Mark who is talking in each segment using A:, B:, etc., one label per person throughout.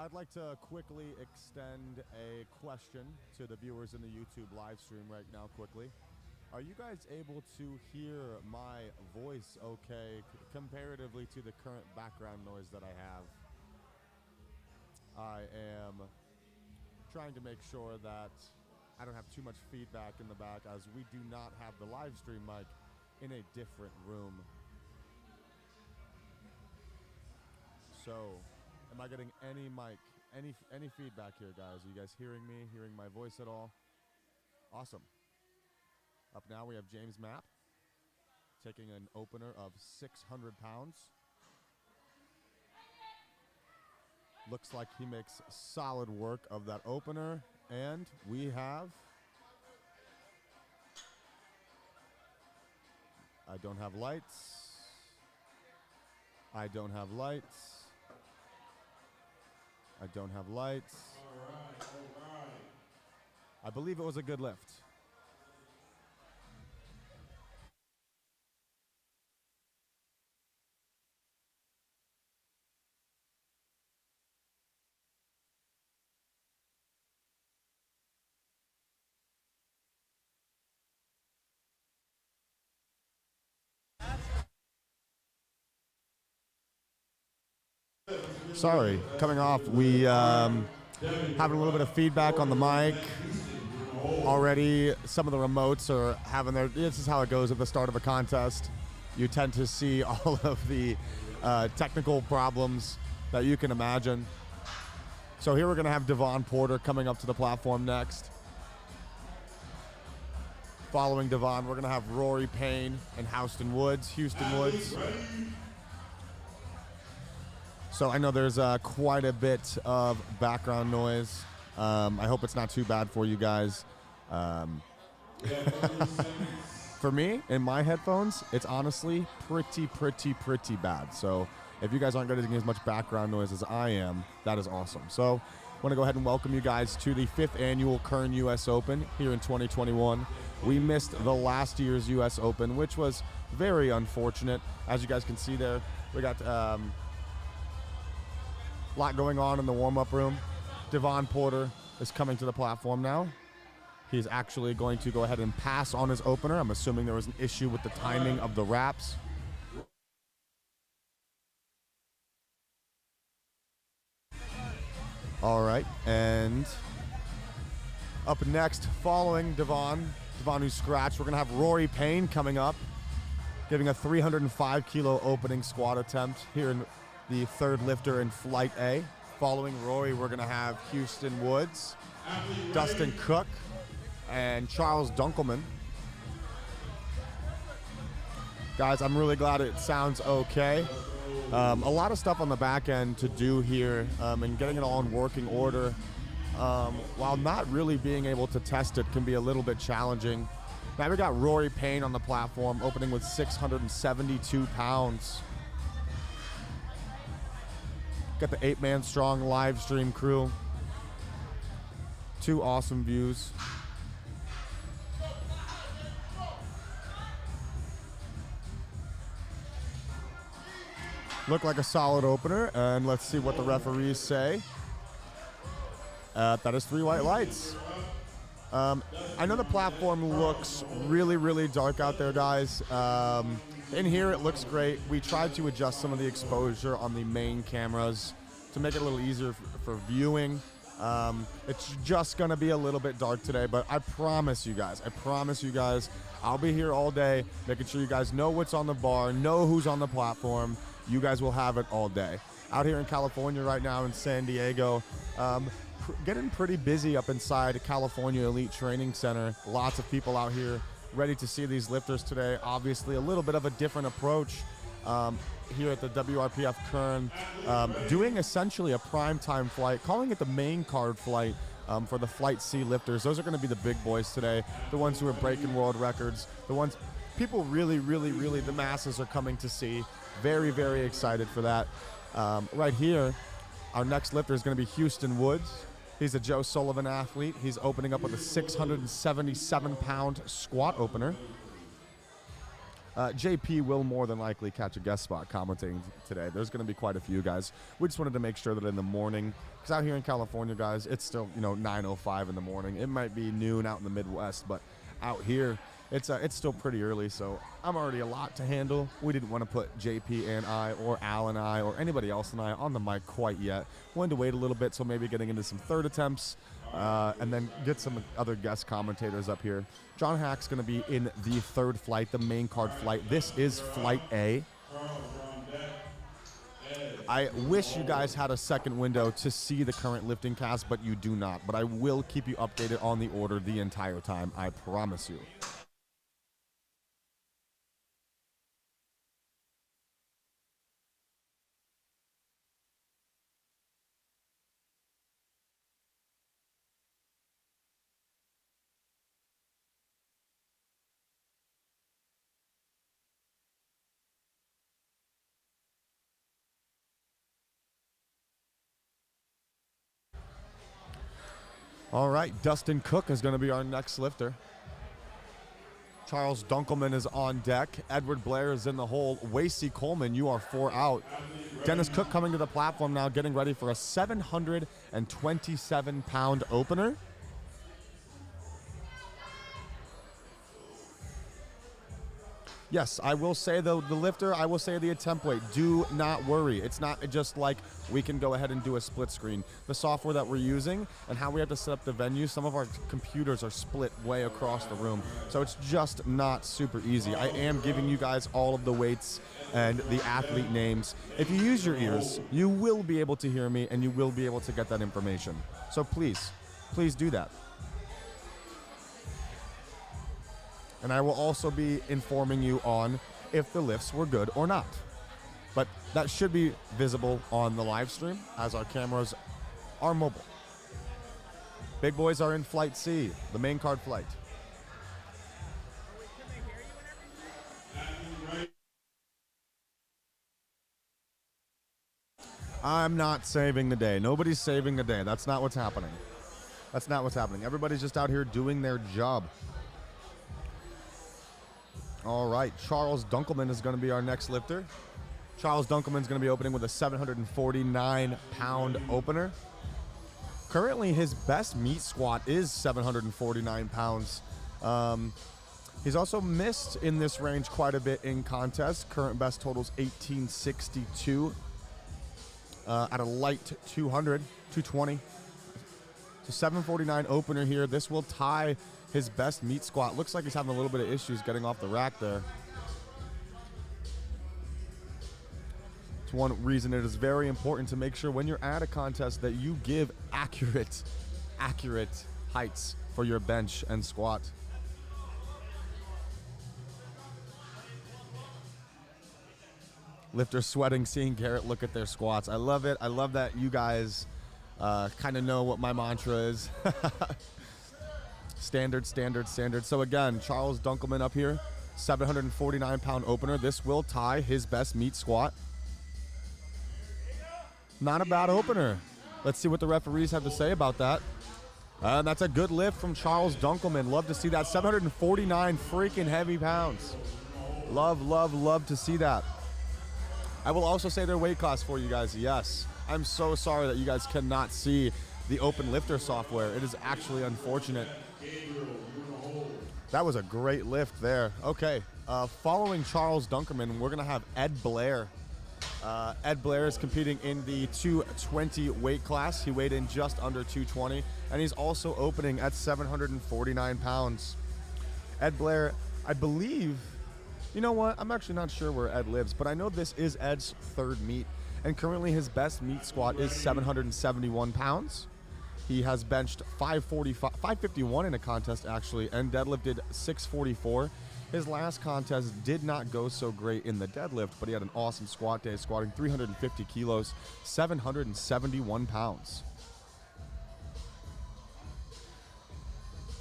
A: I'd like to quickly extend a question to the viewers in the YouTube live stream right now quickly. Are you guys able to hear my voice okay comparatively to the current background noise that I have? I am trying to make sure that I don't have too much feedback in the back, as we do not have the live stream mic in a different room. So, am I getting any mic, any feedback here, guys? Are you guys hearing me, hearing my voice at all? Awesome. Up now we have James Mapp taking an opener of 600 pounds. Looks like he makes solid work of that opener. And we have... I don't have lights. I don't have lights. I don't have lights.
B: All right.
A: I believe it was a good lift. Sorry, coming off, we having a little bit of feedback on the mic already. Some of the remotes are having their, this is how it goes at the start of a contest. You tend to see all of the technical problems that you can imagine. So here we're going to have Devon Porter coming up to the platform next. Following Devon, we're going to have Rory Payne and Houston Woods. So I know there's quite a bit of background noise. I hope it's not too bad for you guys. For me, in my headphones, it's honestly pretty bad. So if you guys aren't getting as much background noise as I am, that is awesome. So I want to go ahead and welcome you guys to the 5th annual Kern US Open here in 2021. We missed the last year's US Open, which was very unfortunate. As you guys can see there, we got... a lot going on in the warm-up room. Devon Porter is coming to the platform now. He's actually going to go ahead and pass on his opener. I'm assuming there was an issue with the timing of the wraps. All right, and up next, following Devon who scratched, we're going to have Rory Payne coming up, giving a 305-kilo opening squat attempt here in the third lifter in Flight A. Following Rory, we're going to have Houston Woods, Dustin Cook, and Charles Dunkelman. Guys, I'm really glad it sounds okay. A lot of stuff on the back end to do here and getting it all in working order. While not really being able to test it can be a little bit challenging. Now we got Rory Payne on the platform, opening with 672 pounds. Got the Apeman Strong live stream crew. Two awesome views. Looked like a solid opener, and let's see what the referees say. That is 3 white lights. I know the platform looks really dark out there, guys. In here, it looks great. We tried to adjust some of the exposure on the main cameras to make it a little easier for viewing. It's just going to be a little bit dark today, but I promise you guys, I'll be here all day, making sure you guys know what's on the bar, know who's on the platform. You guys will have it all day. Out here in California right now in San Diego, getting pretty busy up inside California Elite Training Center. Lots of people out here ready to see these lifters today. Obviously, a little bit of a different approach here at the WRPF Kern, doing essentially a primetime flight, calling it the main card flight for the Flight C lifters. Those are going to be the big boys today, the ones who are breaking world records, the ones people really, the masses are coming to see. Very excited for that. Right here, our next lifter is going to be Houston Woods. He's a Joe Sullivan athlete. He's opening up with a 677-pound squat opener. JP will more than likely catch a guest spot commentating today. There's going to be quite a few guys. We just wanted to make sure that in the morning, because out here in California, guys, it's still 9:05 in the morning. It might be noon out in the Midwest, but out here, it's still pretty early. So I'm already a lot to handle. We didn't want to put JP and I, or Al and I, or anybody else and I on the mic quite yet. Wanted to wait a little bit, so maybe getting into some third attempts. And then get some other guest commentators up here. John Hack's going to be in the third flight, the main card flight. This is Flight A. I wish you guys had a second window to see the current lifting cast, but you do not. But I will keep you updated on the order the entire time, I promise you. All right, Dustin Cook is going to be our next lifter. Charles Dunkelman is on deck. Edward Blair is in the hole. Wasey Coleman, you are 4 out. Dennis Cook coming to the platform now, getting ready for a 727-pound opener. Yes, I will say the lifter, I will say the attempt weight. Do not worry. It's not just like we can go ahead and do a split screen. The software that we're using and how we have to set up the venue, some of our computers are split way across the room. So it's just not super easy. I am giving you guys all of the weights and the athlete names. If you use your ears, you will be able to hear me and you will be able to get that information. So please, please do that. And I will also be informing you on if the lifts were good or not. But that should be visible on the live stream as our cameras are mobile. Big boys are in Flight C, the main card flight. I'm not saving the day. Nobody's saving the day. That's not what's happening. That's not what's happening. Everybody's just out here doing their job. All right, Charles Dunkelman is going to be our next lifter. Charles Dunkelman is going to be opening with a 749-pound opener. Currently, his best meat squat is 749 pounds. He's also missed in this range quite a bit in contests. Current best total is 1862 at a light 220. So 749 opener here. This will tie his best meat squat. Looks like he's having a little bit of issues getting off the rack there. It's one reason it is very important to make sure when you're at a contest that you give accurate heights for your bench and squat. Lifters sweating, seeing Garrett look at their squats. I love it. I love that you guys kind of know what my mantra is. Standard, standard, standard. So again, Charles Dunkelman up here, 749-pound opener. This will tie his best meat squat. Not a bad opener. Let's see what the referees have to say about that. That's a good lift from Charles Dunkelman. Love to see that. 749 freaking heavy pounds. Love, love, love to see that. I will also say their weight class for you guys. Yes, I'm so sorry that you guys cannot see the open lifter software. It is actually unfortunate. That was a great lift there. Okay, following Charles Dunkelman, we're gonna have Ed Blair. Ed Blair is competing in the 220 weight class. He weighed in just under 220, and he's also opening at 749 pounds. Ed Blair, I believe, you know what? I'm actually not sure where Ed lives, but I know this is Ed's third meet, and currently his best meet squat is 771 pounds. He has benched 551 in a contest, actually, and deadlifted 644. His last contest did not go so great in the deadlift, but he had an awesome squat day, squatting 350 kilos, 771 pounds.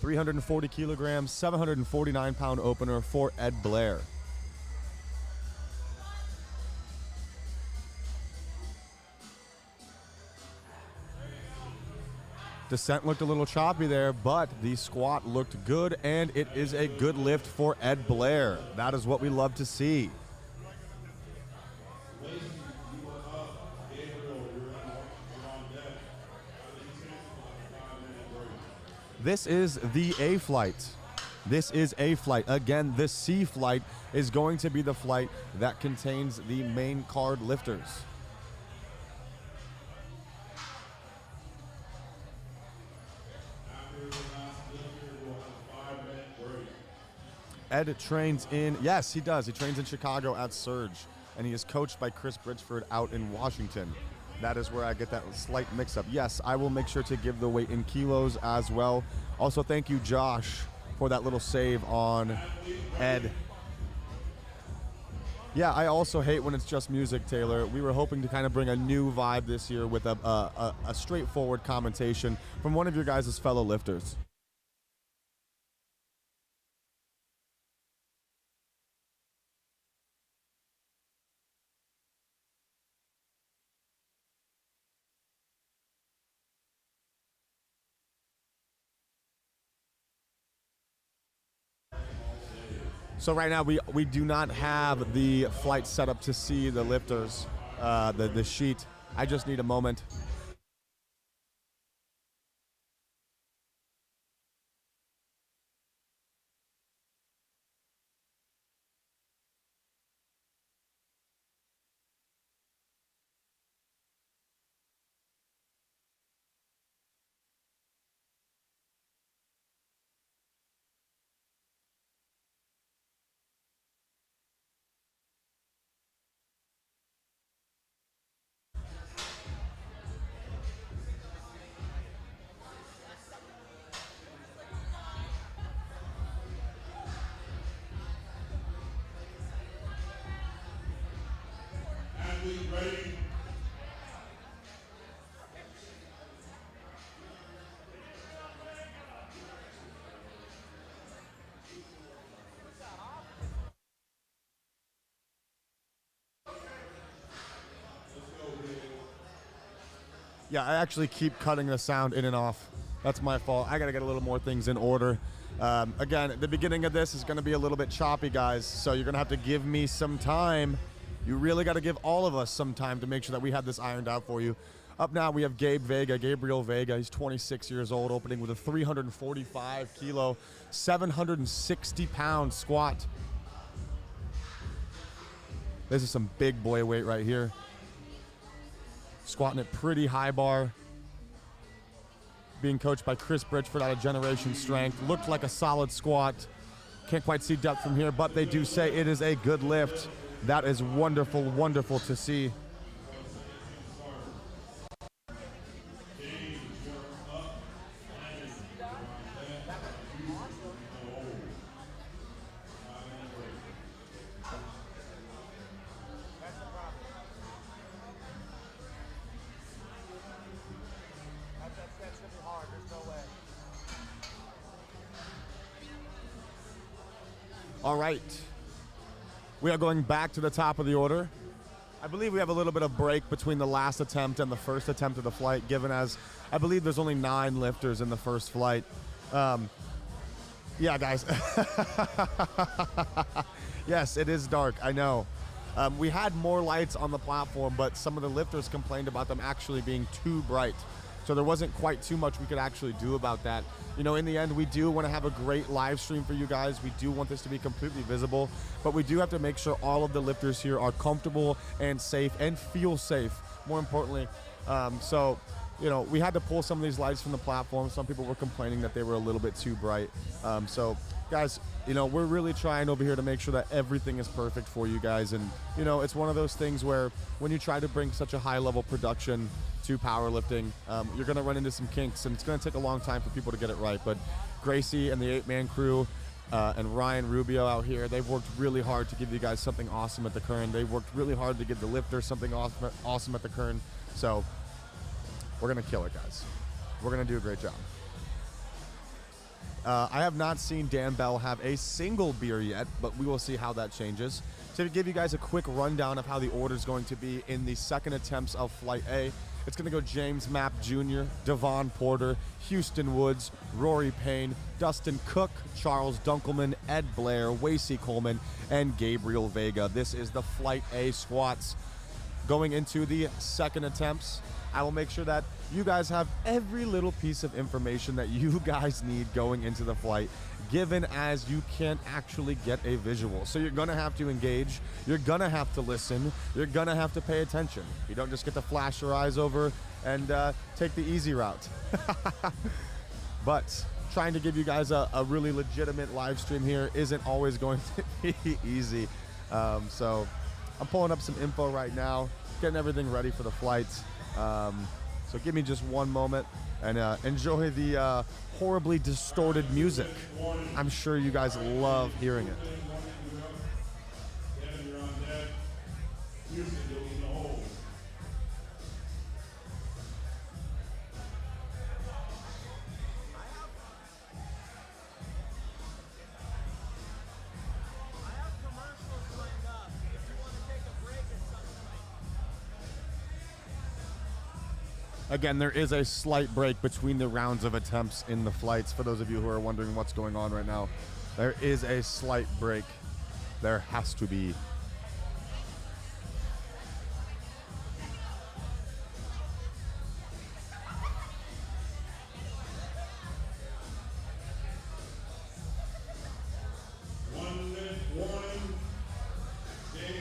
A: 340 kilograms, 749-pound opener for Ed Blair. Descent looked a little choppy there, but the squat looked good, and it is a good lift for Ed Blair. That is what we love to see. This is the A flight. This is A flight. Again, the C flight is going to be the flight that contains the main card lifters. Ed trains in, yes, he does. He trains in Chicago at Surge, and he is coached by Chris Bridgeford out in Washington. That is where I get that slight mix-up. Yes, I will make sure to give the weight in kilos as well. Also, thank you, Josh, for that little save on Ed. Yeah, I also hate when it's just music, Taylor. We were hoping to kind of bring a new vibe this year with a straightforward commentation from one of your guys' fellow lifters. So right now we do not have the flight set up to see the lifters, the sheet. I just need a moment. Yeah, I actually keep cutting the sound in and off. That's my fault. I got to get a little more things in order. Again, the beginning of this is going to be a little bit choppy, guys, so you're going to have to give me some time. You really got to give all of us some time to make sure that we have this ironed out for you. Up now, we have Gabriel Vega. He's 26 years old, opening with a 345 kilo, 760 pound squat. This is some big boy weight right here. Squatting at pretty high bar. Being coached by Chris Bridgeford out of Generation Strength. Looked like a solid squat. Can't quite see depth from here, but they do say it is a good lift. That is wonderful, wonderful to see. All right, we are going back to the top of the order. I believe we have a little bit of break between the last attempt and the first attempt of the flight, given as I believe there's only 9 lifters in the first flight. Yeah, guys. Yes, it is dark, I know. We had more lights on the platform, but some of the lifters complained about them actually being too bright. So there wasn't quite too much we could actually do about that. You know, in the end, we do want to have a great live stream for you guys. We do want this to be completely visible, but we do have to make sure all of the lifters here are comfortable and safe and feel safe, more importantly. So, you know, we had to pull some of these lights from the platform. Some people were complaining that they were a little bit too bright. So, guys, you know, we're really trying over here to make sure that everything is perfect for you guys. And, you know, it's one of those things where when you try to bring such a high-level production to powerlifting, you're going to run into some kinks, and it's going to take a long time for people to get it right. But Gracie and the 8-man crew and Ryan Rubio out here, they've worked really hard to give you guys something awesome at the Kern. They've worked really hard to give the lifters something awesome at the Kern. So we're going to kill it, guys. We're going to do a great job. I have not seen Dan Bell have a single beer yet, but we will see how that changes. To give you guys a quick rundown of how the order is going to be in the second attempts of Flight A, it's going to go James Mapp Jr., Devon Porter, Houston Woods, Rory Payne, Dustin Cook, Charles Dunkelman, Ed Blair, Wasey Coleman, and Gabriel Vega. This is the Flight A squats. Going into the second attempts, I will make sure that you guys have every little piece of information that you guys need going into the flight, given as you can't actually get a visual. So you're gonna have to engage, you're gonna have to listen, you're gonna have to pay attention. You don't just get to flash your eyes over and take the easy route. But trying to give you guys a really legitimate live stream here isn't always going to be easy. So I'm pulling up some info right now, getting everything ready for the flight. So give me just one moment and enjoy the horribly distorted music. I'm sure you guys love hearing it. Again, there is a slight break between the rounds of attempts in the flights. For those of you who are wondering what's going on right now, there is a slight break. There has to be.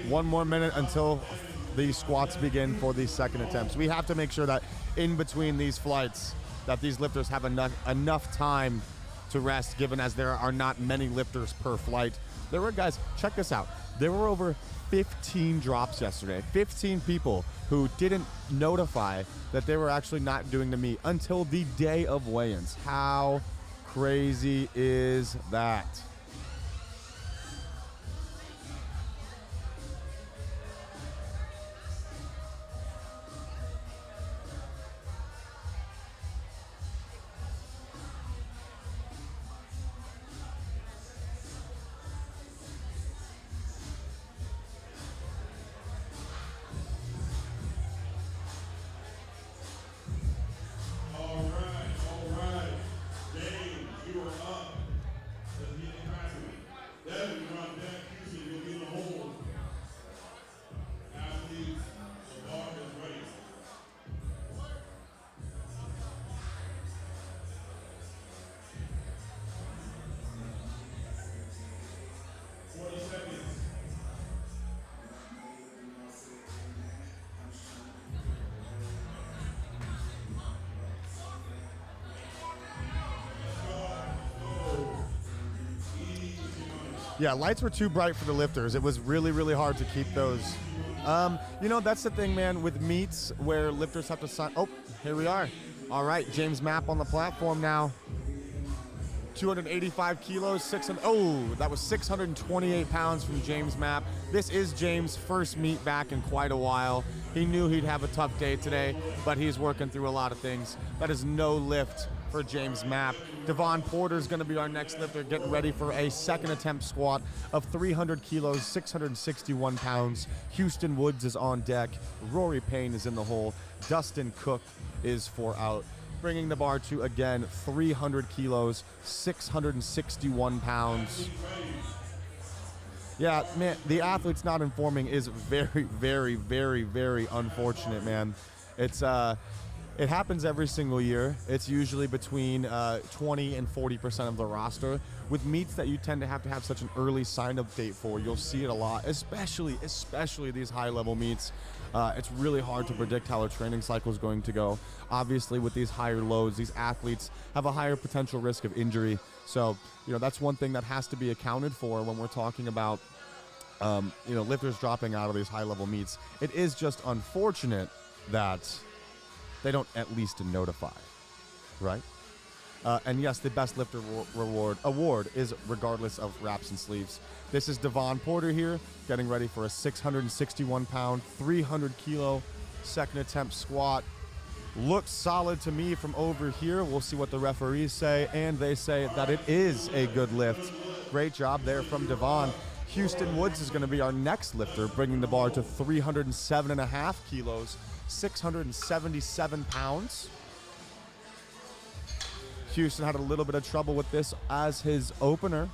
A: One more minute until the squats begin for the second attempts. We have to make sure that in between these flights that these lifters have enough time to rest, given as there are not many lifters per flight. There were, guys, check this out. There were over 15 drops yesterday. 15 people who didn't notify that they were actually not doing the meet until the day of weigh-ins. How crazy is that? Yeah, lights were too bright for the lifters. It was really, really hard to keep those. You know, that's the thing, man, with meets where lifters have to sign. Oh, here we are. All right, James Mapp on the platform now. 285 kilos, that was 628 pounds from James Mapp. This is James' first meet back in quite a while. He knew he'd have a tough day today, but he's working through a lot of things. That is no lift for James Mapp. Devon Porter is going to be our next lifter, getting ready for a second attempt squat of 300 kilos, 661 pounds. Houston Woods is on deck. Rory Payne is in the hole. Dustin Cook is 4 out. Bringing the bar to, again, 300 kilos, 661 pounds. Yeah, man, the athletes not informing is very, very, very, very unfortunate, man. It happens every single year. It's usually between 20 and 40% of the roster. With meets that you tend to have such an early sign-up date for, you'll see it a lot, especially these high-level meets. It's really hard to predict how a training cycle is going to go. Obviously, with these higher loads, these athletes have a higher potential risk of injury. So, you know, that's one thing that has to be accounted for when we're talking about, you know, lifters dropping out of these high-level meets. It is just unfortunate that they don't at least notify, right? And yes, the best lifter award is regardless of wraps and sleeves. This is Devon Porter here, getting ready for a 661-pound, 300-kilo second attempt squat. Looks solid to me from over here. We'll see what the referees say, and they say that it is a good lift. Great job there from Devon. Houston Woods is going to be our next lifter, bringing the bar to 307.5 kilos, 677 pounds. Houston had a little bit of trouble with this as his opener.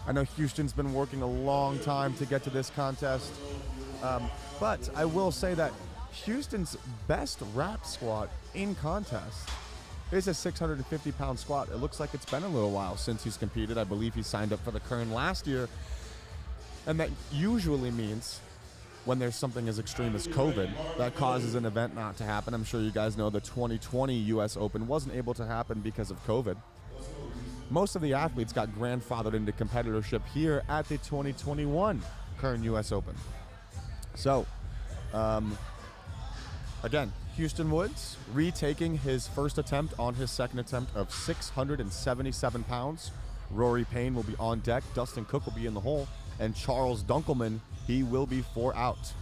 A: I know Houston's been working a long time to get to this contest, but I will say that Houston's best rap squat in contest is a 650-pound squat. It looks like it's been a little while since he's competed. I believe he signed up for the Kern last year, and that usually means when there's something as extreme as COVID that causes an event not to happen. I'm sure you guys know the 2020 US Open wasn't able to happen because of COVID. Most of the athletes got grandfathered into competitorship here at the 2021 Kern US Open. So, again, Houston Woods retaking his first attempt on his second attempt of 677 pounds. Rory Payne will be on deck. Dustin Cook will be in the hole. And Charles Dunkelman, he will be 4 out.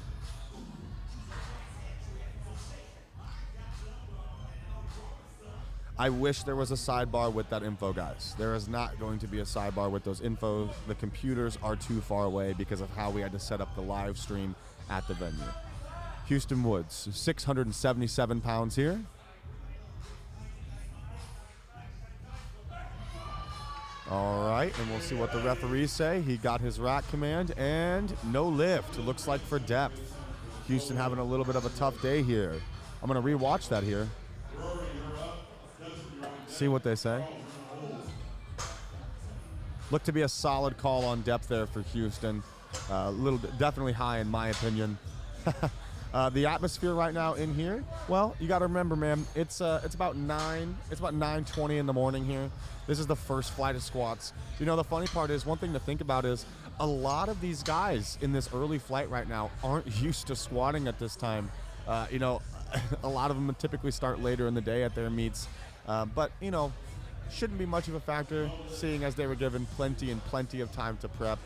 A: I wish there was a sidebar with that info, guys. There is not going to be a sidebar with those info. The computers are too far away because of how we had to set up the live stream at the venue. Houston Woods, 677 pounds here. All right, and we'll see what the referees say. He got his rack command and no lift. It looks like for depth. Houston having a little bit of a tough day here. I'm going to rewatch that here. See what they say. Looked to be a solid call on depth there for Houston. Definitely high in my opinion. The atmosphere right now in here, well, you got to remember, man, it's about 9:20 in the morning here. This is the first flight of squats. You know, the funny part is, one thing to think about is a lot of these guys in this early flight right now aren't used to squatting at this time. You know, a lot of them typically start later in the day at their meets. But, you know, shouldn't be much of a factor, seeing as they were given plenty of time to prep.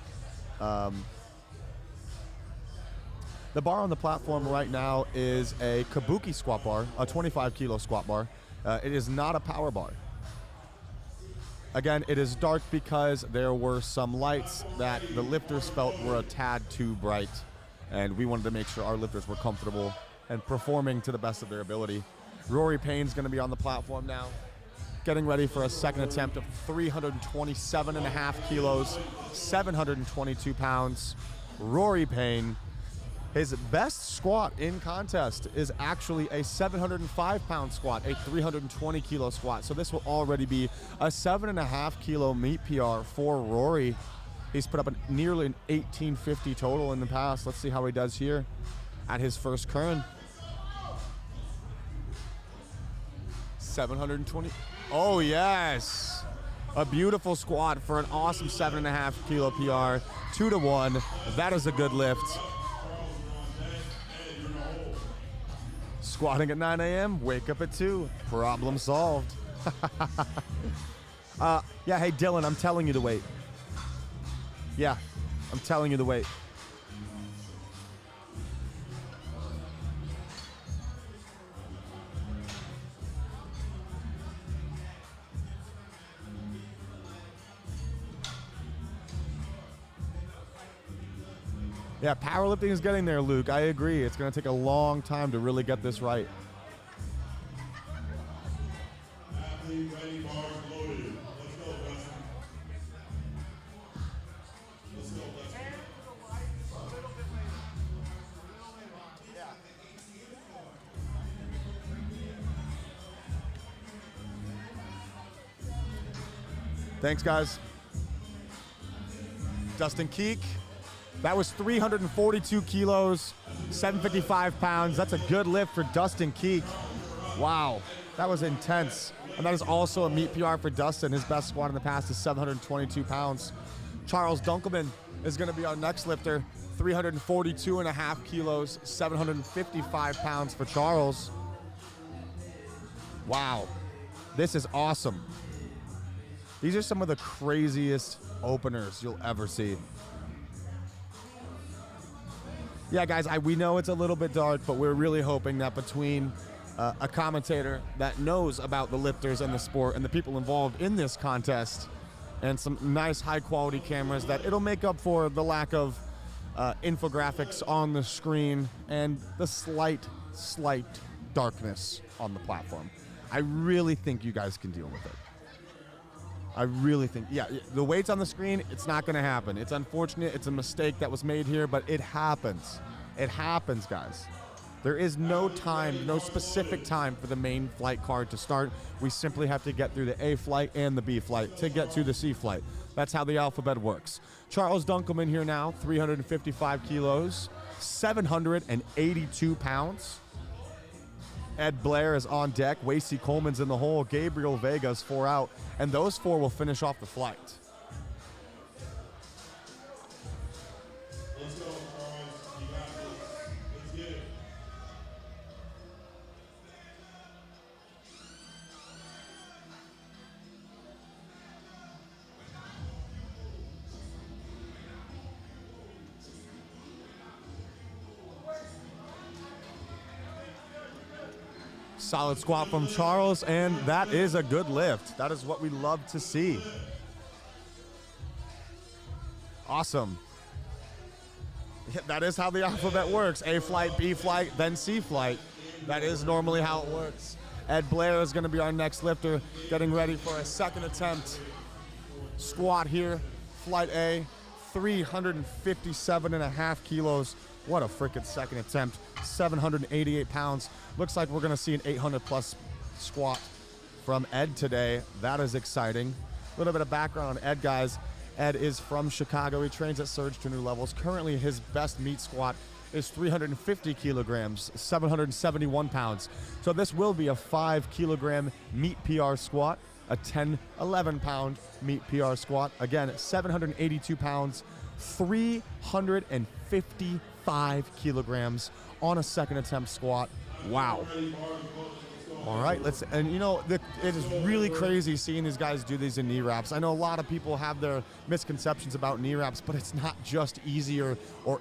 A: The bar on the platform right now is a kabuki squat bar, a 25-kilo squat bar. It is not a power bar. Again, it is dark because there were some lights that the lifters felt were a tad too bright, and we wanted to make sure our lifters were comfortable and performing to the best of their ability. Rory Payne's going to be on the platform now, getting ready for a second attempt of 327.5 kilos, 722 pounds. Rory Payne, his best squat in contest is actually a 705-pound squat, a 320-kilo squat. So this will already be a 7.5-kilo meet PR for Rory. He's put up nearly an 1850 total in the past. Let's see how he does here at his first Kern. 720. Oh, yes. A beautiful squat for an awesome 7.5-kilo PR. 2-1. That is a good lift. Squatting at 9 a.m., wake up at 2. Problem solved. Yeah, hey, Dylan, I'm telling you to wait. Yeah, I'm telling you to wait. Yeah, powerlifting is getting there, Luke. I agree. It's going to take a long time to really get this right.
B: Athlete ready, bars loaded. Let's go, Dustin. Let's go, Dustin.
A: Thanks, guys. Dustin Keek. That was 342 kilos, 755 pounds. That's a good lift for Dustin Keek. Wow, that was intense. And that is also a meet PR for Dustin. His best squat in the past is 722 pounds. Charles Dunkelman is going to be our next lifter. 342.5 kilos, 755 pounds for Charles. Wow, this is awesome. These are some of the craziest openers you'll ever see. Yeah, guys, we know it's a little bit dark, but we're really hoping that between a commentator that knows about the lifters and the sport and the people involved in this contest, and some nice high-quality cameras that it'll make up for the lack of infographics on the screen and the slight darkness on the platform. I really think you guys can deal with it. I really think, yeah, the weights on the screen, it's not going to happen. It's unfortunate. It's a mistake that was made here, but it happens. It happens, guys. There is no time, no specific time for the main flight card to start. We simply have to get through the A flight and the B flight to get to the C flight. That's how the alphabet works. Charles Dunkelman here now, 355 kilos, 782 pounds. Ed Blair is on deck. Wasey Coleman's in the hole. Gabriel Vega's 4 out. And those 4 will finish off the flight.
B: Let's go, Charles. You got this. Let's get it.
A: Solid squat from Charles, and that is a good lift. That is what we love to see. Awesome. Yeah, that is how the alphabet works. A flight, B flight, then C flight. That is normally how it works. Ed Blair is going to be our next lifter, getting ready for a second attempt. Squat here, flight A, 357.5 kilos. What a freaking second attempt. 788 pounds. Looks like we're going to see an 800 plus squat from Ed today. That is exciting. A little bit of background on Ed, guys. Ed is from Chicago. He trains at Surge to new levels. Currently, his best meet squat is 350 kilograms, 771 pounds. So this will be a 5 kilogram meet PR squat, a 10, 11 pound meet PR squat. Again, 782 pounds, 355 kilograms on a second attempt squat. Wow. All right, and you know, it is really crazy seeing these guys do these in knee wraps. I know a lot of people have their misconceptions about knee wraps, but it's not just easier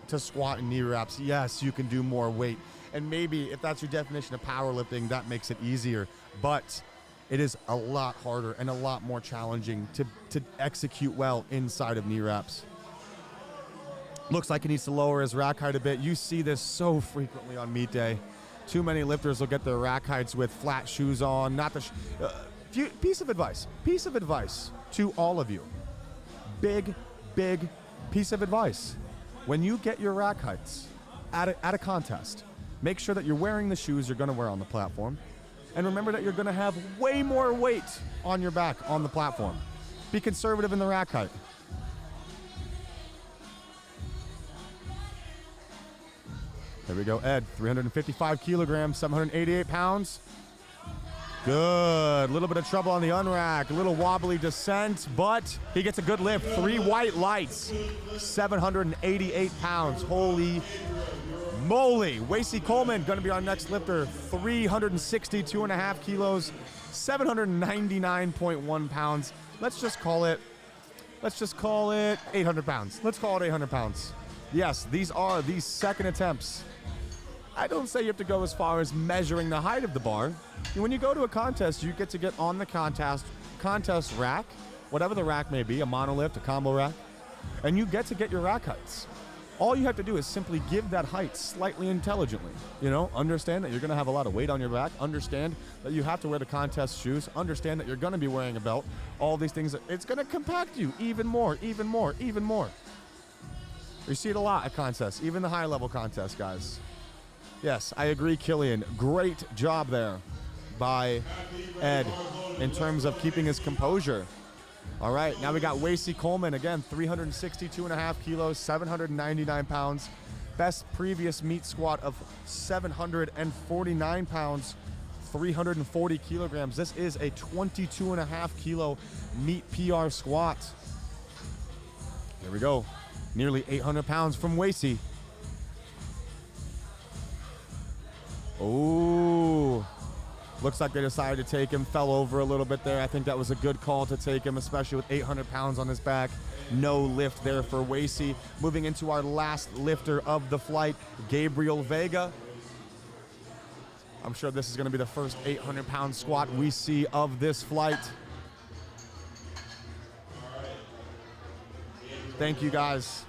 A: to squat in knee wraps. Yes, you can do more weight. And maybe if that's your definition of powerlifting, that makes it easier. But it is a lot harder and a lot more challenging to execute well inside of knee wraps. Looks like he needs to lower his rack height a bit. You see this so frequently on meet day. Too many lifters will get their rack heights with flat shoes on. Piece of advice to all of you. Big piece of advice. When you get your rack heights at a contest, make sure that you're wearing the shoes you're going to wear on the platform. And remember that you're going to have way more weight on your back on the platform. Be conservative in the rack height. There we go, Ed, 355 kilograms, 788 pounds. Good, a little bit of trouble on the unrack, a little wobbly descent, but he gets a good lift. 3 white lights, 788 pounds. Holy moly. Wasey Coleman going to be our next lifter, 362.5 kilos, 799.1 pounds. Let's just call it 800 pounds. Let's call it 800 pounds. Yes, these are these second attempts. I don't say you have to go as far as measuring the height of the bar. When you go to a contest, you get to get on the contest rack, whatever the rack may be, a monolift, a combo rack, and you get to get your rack heights. All you have to do is simply give that height slightly intelligently. You know, understand that you're going to have a lot of weight on your back. Understand that you have to wear the contest shoes. Understand that you're going to be wearing a belt. All these things, it's going to compact you even more. You see it a lot at contests, even the high-level contests, guys. Yes, I agree, Killian. Great job there by Ed in terms of keeping his composure. All right, now we got Wasey Coleman, again, 362.5 kilos, 799 pounds. Best previous meet squat of 749 pounds, 340 kilograms. This is a 22.5 kilo meet PR squat. Here we go. Nearly 800 pounds from Wasey. Oh, looks like they decided to take him. Fell over a little bit there. I think that was a good call to take him, especially with 800 pounds on his back. No lift there for Wasey. Moving into our last lifter of the flight, Gabriel Vega. I'm sure this is going to be the first 800-pound squat we see of this flight. Thank you, guys.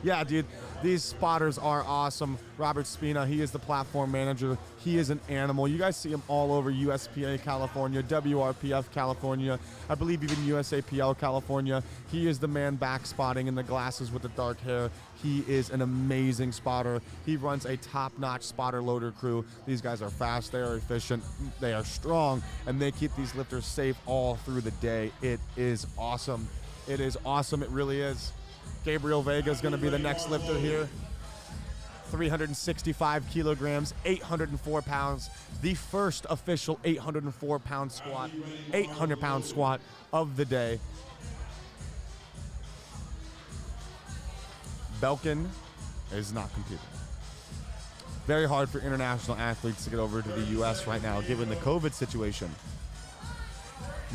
A: Yeah, dude, these spotters are awesome. Robert Spina, he is the platform manager. He is an animal. You guys see him all over USPA California, WRPF California, I believe even USAPL California. He is the man back spotting in the glasses with the dark hair. He is an amazing spotter. He runs a top-notch spotter loader crew. These guys are fast, they are efficient, they are strong, and they keep these lifters safe all through the day. It is awesome. It is awesome, it really is. Gabriel Vega is going to be the next lifter here. 365 kilograms, 804 pounds. The first official 804-pound squat, 800-pound squat of the day. Belkin is not competing. Very hard for international athletes to get over to the U.S. right now, given the COVID situation.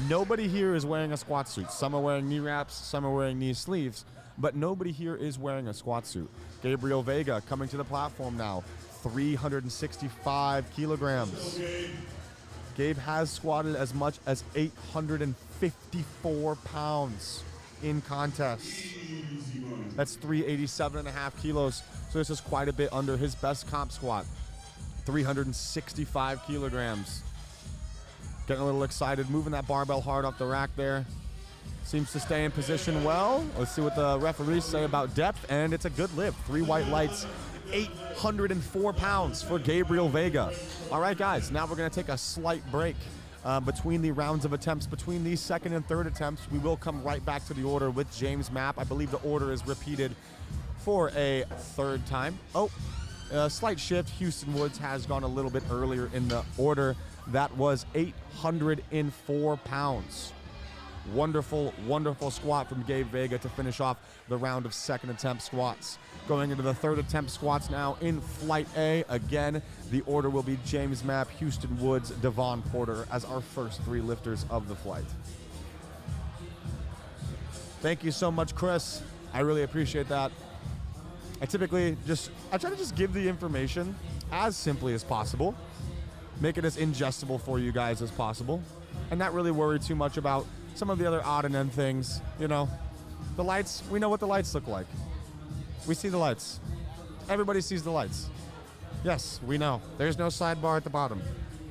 A: Nobody here is wearing a squat suit. Some are wearing knee wraps, some are wearing knee sleeves, but nobody here is wearing a squat suit. Gabriel Vega coming to the platform now, 365 kilograms. Gabe has squatted as much as 854 pounds in contests. That's 387.5 kilos, so this is quite a bit under his best comp squat, 365 kilograms. Getting a little excited, moving that barbell hard off the rack there. Seems to stay in position well. Let's see what the referees say about depth, and it's a good lift. 3 white lights, 804 pounds for Gabriel Vega. All right, guys, now we're going to take a slight break between the rounds of attempts. Between these second and third attempts, we will come right back to the order with James Mapp. I believe the order is repeated for a third time. Oh, a slight shift. Houston Woods has gone a little bit earlier in the order. That was 804 pounds. Wonderful, wonderful squat from Gabe Vega to finish off the round of second attempt squats. Going into the third attempt squats now in Flight A. Again, the order will be James Mapp, Houston Woods, Devon Porter as our first 3 lifters of the flight. Thank you so much, Chris. I really appreciate that. I try to just give the information as simply as possible, make it as ingestible for you guys as possible, and not really worry too much about some of the other odd and end things. You know, the lights, we know what the lights look like. We see the lights. Everybody sees the lights. Yes, we know. There's no sidebar at the bottom.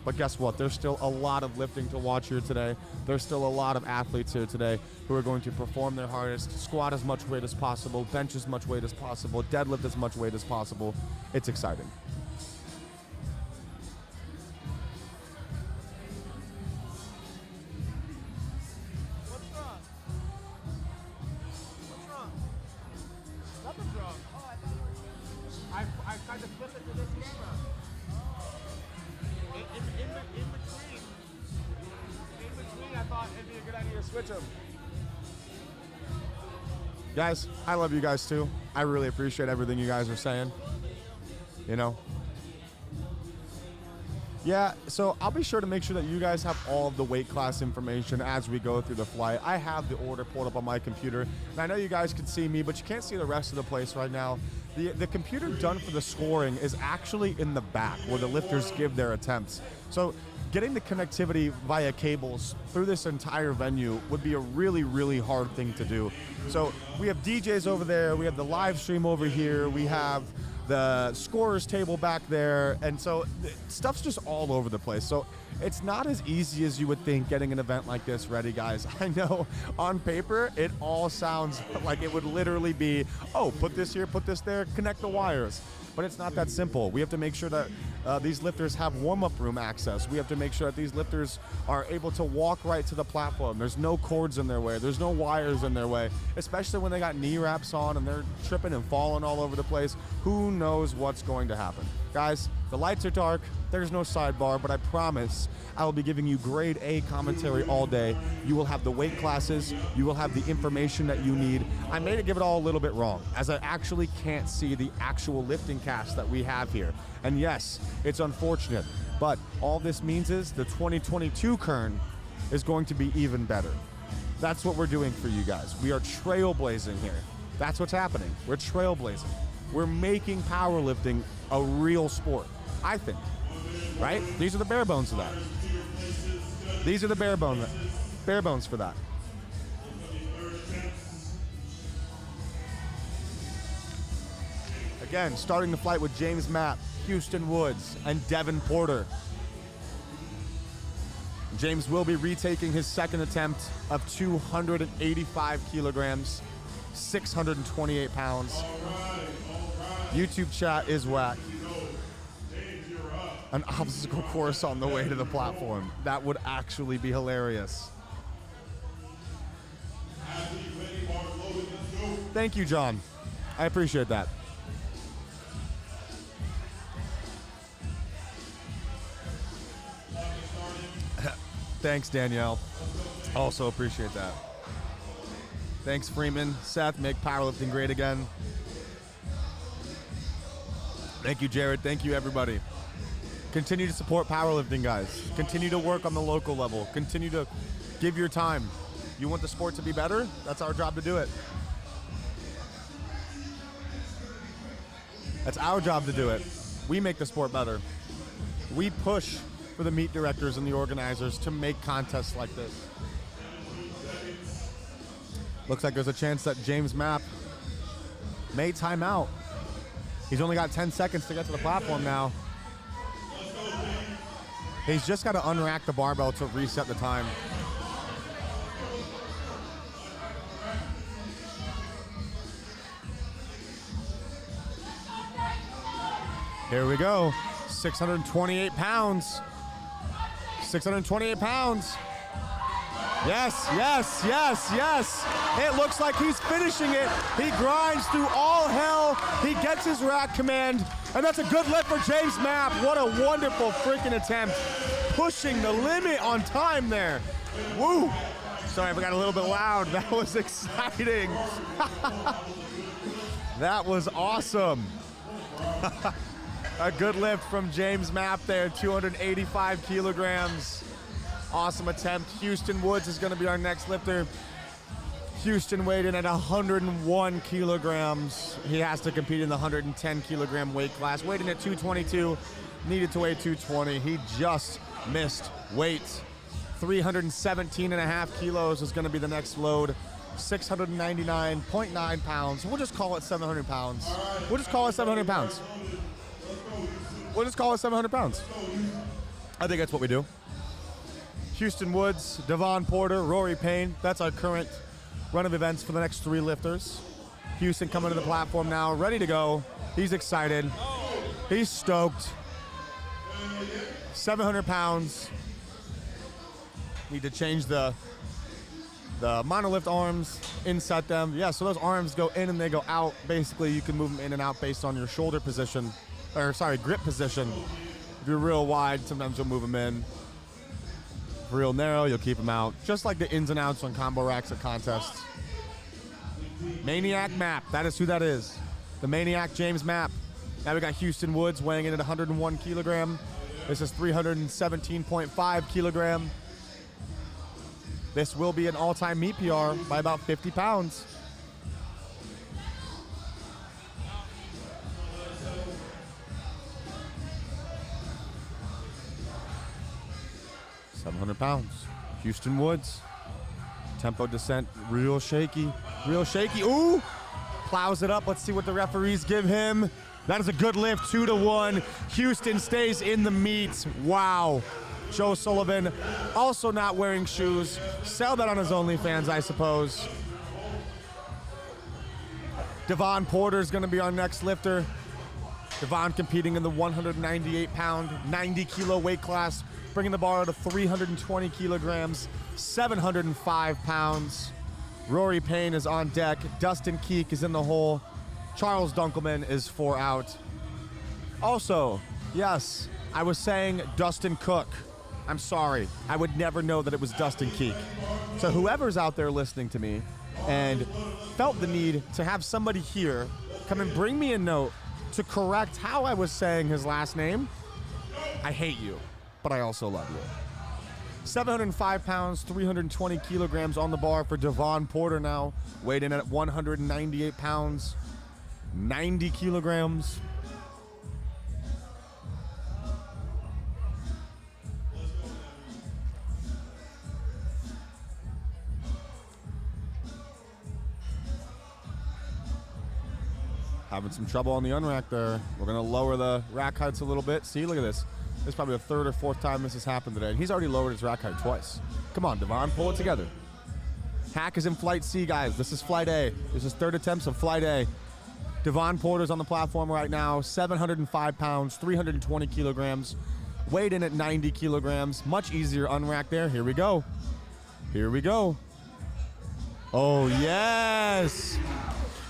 A: But guess what? There's still a lot of lifting to watch here today. There's still a lot of athletes here today who are going to perform their hardest, squat as much weight as possible, bench as much weight as possible, deadlift as much weight as possible. It's exciting.
C: I tried to flip it to this camera. In between, I thought it'd be a good idea to switch them.
A: Guys, I love you guys too. I really appreciate everything you guys are saying. You know? Yeah, so I'll be sure to make sure that you guys have all of the weight class information as we go through the flight. I have the order pulled up on my computer, and I know you guys can see me, but you can't see the rest of the place right now. The computer done for the scoring is actually in the back where the lifters give their attempts. So getting the connectivity via cables through this entire venue would be a really, really hard thing to do. So we have DJs over there, we have the live stream over here, we have the scorer's table back there, and so stuff's just all over the place. So it's not as easy as you would think getting an event like this ready, guys. I know on paper it all sounds like it would literally be, oh, put this here, put this there, connect the wires. But it's not that simple. We have to make sure that these lifters have warm-up room access. We have to make sure that these lifters are able to walk right to the platform. There's no cords in their way. There's no wires in their way, especially when they got knee wraps on and they're tripping and falling all over the place. Who knows what's going to happen? Guys, the lights are dark. There's no sidebar, but I promise I will be giving you grade A commentary all day. You will have the weight classes. You will have the information that you need. I may give it all a little bit wrong, as I actually can't see the actual lifting cast that we have here. And yes, it's unfortunate, but all this means is the 2022 Kern is going to be even better. That's what we're doing for you guys. We are trailblazing here. That's what's happening. We're trailblazing. We're making powerlifting a real sport, I think. Right? These are the bare bones of that. These are the bare bones for that. Again, starting the flight with James Mapp, Houston Woods, and Devin Porter. James will be retaking his second attempt of 285 kilograms, 628 pounds. YouTube chat is whack. An obstacle course on the way to the platform. That would actually be hilarious. Thank you, John. I appreciate that. Thanks, Danielle. Also appreciate that. Thanks, Freeman. Seth, make powerlifting great again. Thank you, Jared. Thank you, everybody. Continue to support powerlifting, guys. Continue to work on the local level. Continue to give your time. You want the sport to be better? That's our job to do it. That's our job to do it. We make the sport better. We push for the meet directors and the organizers to make contests like this. Looks like there's a chance that James Mapp may time out. He's only got 10 seconds to get to the platform now. He's just got to unrack the barbell to reset the time. Here we go. 628 pounds. 628 pounds. Yes, yes, yes, yes. It looks like he's finishing it. He grinds through all hell. He gets his rack command. And that's a good lift for James Mapp. What a wonderful freaking attempt. Pushing the limit on time there. Woo. Sorry if I got a little bit loud. That was exciting. That was awesome. A good lift from James Mapp there, 285 kilograms. Awesome attempt. Houston Woods is going to be our next lifter. Houston weighed in at 101 kilograms. He has to compete in the 110 kilogram weight class. Weighed in at 222, needed to weigh 220. He just missed weight. 317.5 kilos is going to be the next load. 699.9 pounds. We'll just call it 700 pounds. We'll just call it 700 pounds. We'll just call it 700 pounds. I think that's what we do. Houston Woods, Devon Porter, Rory Payne. That's our current run of events for the next three lifters. Houston coming to the platform now, ready to go. He's excited. He's stoked. 700 pounds. Need to change the monolift arms, inset them. Yeah, so those arms go in and they go out. Basically, you can move them in and out based on your shoulder position, or sorry, grip position. If you're real wide, sometimes you'll move them in. If real narrow, you'll keep them out. Just like the ins and outs on combo racks at contests. Maniac Mapp, that is who that is. The Maniac James Mapp. Now we got Houston Woods weighing in at 101 kilogram. This is 317.5 kilogram. This will be an all-time meet PR by about 50 pounds. £700. Houston Woods. Tempo descent, real shaky. Real shaky. Ooh! Plows it up. Let's see what the referees give him. That is a good lift, 2-1. Houston stays in the meet. Wow. Joe Sullivan, also not wearing shoes. Sell that on his OnlyFans, I suppose. Devon Porter is going to be our next lifter. Devon competing in the 198-pound, 90-kilo weight class, bringing the bar to 320 kilograms, 705 pounds. Rory Payne is on deck. Dustin Keek is in the hole. Charles Dunkelman is 4 out. Also, yes, I was saying Dustin Cook. I'm sorry. I would never know that it was Dustin Keek. So whoever's out there listening to me and felt the need to have somebody here come and bring me a note to correct how I was saying his last name, I hate you, but I also love you. 705 pounds, 320 kilograms on the bar for Devon Porter now. Weighed in at 198 pounds, 90 kilograms. Having some trouble on the unrack there. We're going to lower the rack heights a little bit. See, look at this. This is probably the third or fourth time this has happened today. And he's already lowered his rack height twice. Come on, Devon, pull it together. Hack is in flight C, guys. This is flight A. This is third attempts of flight A. Devon Porter's on the platform right now. 705 pounds, 320 kilograms. Weighed in at 90 kilograms. Much easier unrack there. Here we go. Here we go. Oh, yes.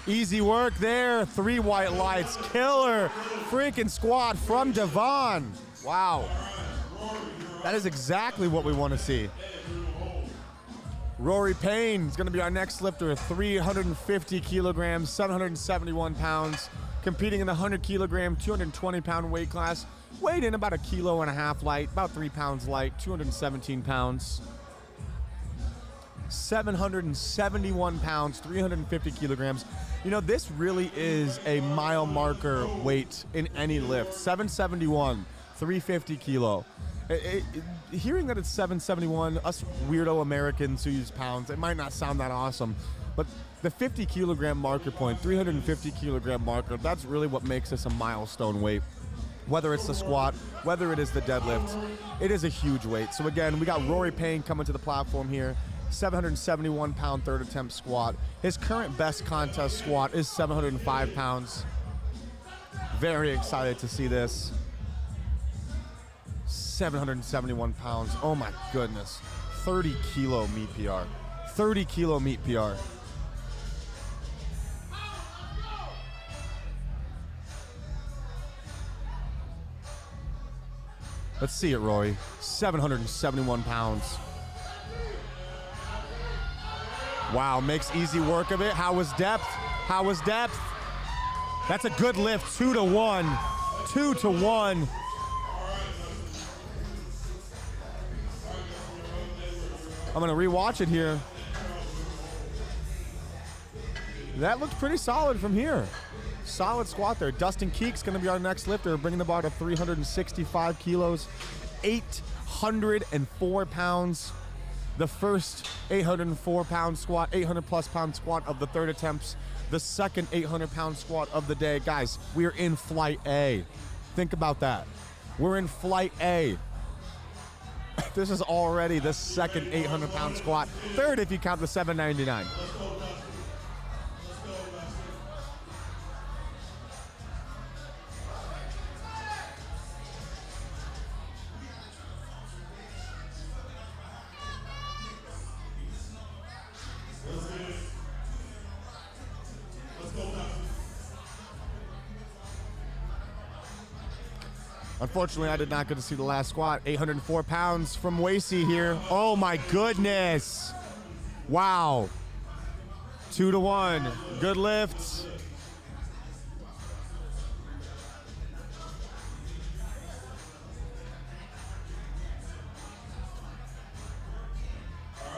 A: Easy work there. 3 white lights. Killer freaking squat from Devon. Wow. That is exactly what we want to see. Rory Payne is going to be our next lifter. 350 kilograms, 771 pounds. Competing in the 100 kilogram, 220 pound weight class. Weighed in about 1.5 kilos light, about 3 pounds light, 217 pounds. 771 pounds, 350 kilograms. You know, this really is a mile marker weight in any lift. 771, 350 kilo. Hearing that it's 771, us weirdo Americans who use pounds, it might not sound that awesome, but the 50 kilogram marker point, 350 kilogram marker, that's really what makes this a milestone weight. Whether it's the squat, whether it is the deadlift, it is a huge weight. So again, we got Rory Payne coming to the platform here. 771 pound third attempt squat. His current best contest squat is 705 pounds. Very excited to see this. 771 pounds. Oh my goodness. 30 kilo meet PR. 30 kilo meet PR. Let's see it, Rory. 771 pounds. Wow, makes easy work of it. How was depth? How was depth? That's a good lift, 2 to 1. 2 to 1. I'm gonna rewatch it here. That looked pretty solid from here. Solid squat there. Dustin Keek's gonna be our next lifter, bringing the bar to 365 kilos, 804 pounds. The first 804 pound squat, 800 plus pound squat of the third attempts. The second 800 pound squat of the day. Guys, we're in flight A. Think about that. We're in flight A. This is already the second 800 pound squat. Third if you count the 799. Unfortunately, I did not get to see the last squat. 804 pounds from Wasey here. Oh my goodness. Wow. 2 to 1. Good lifts.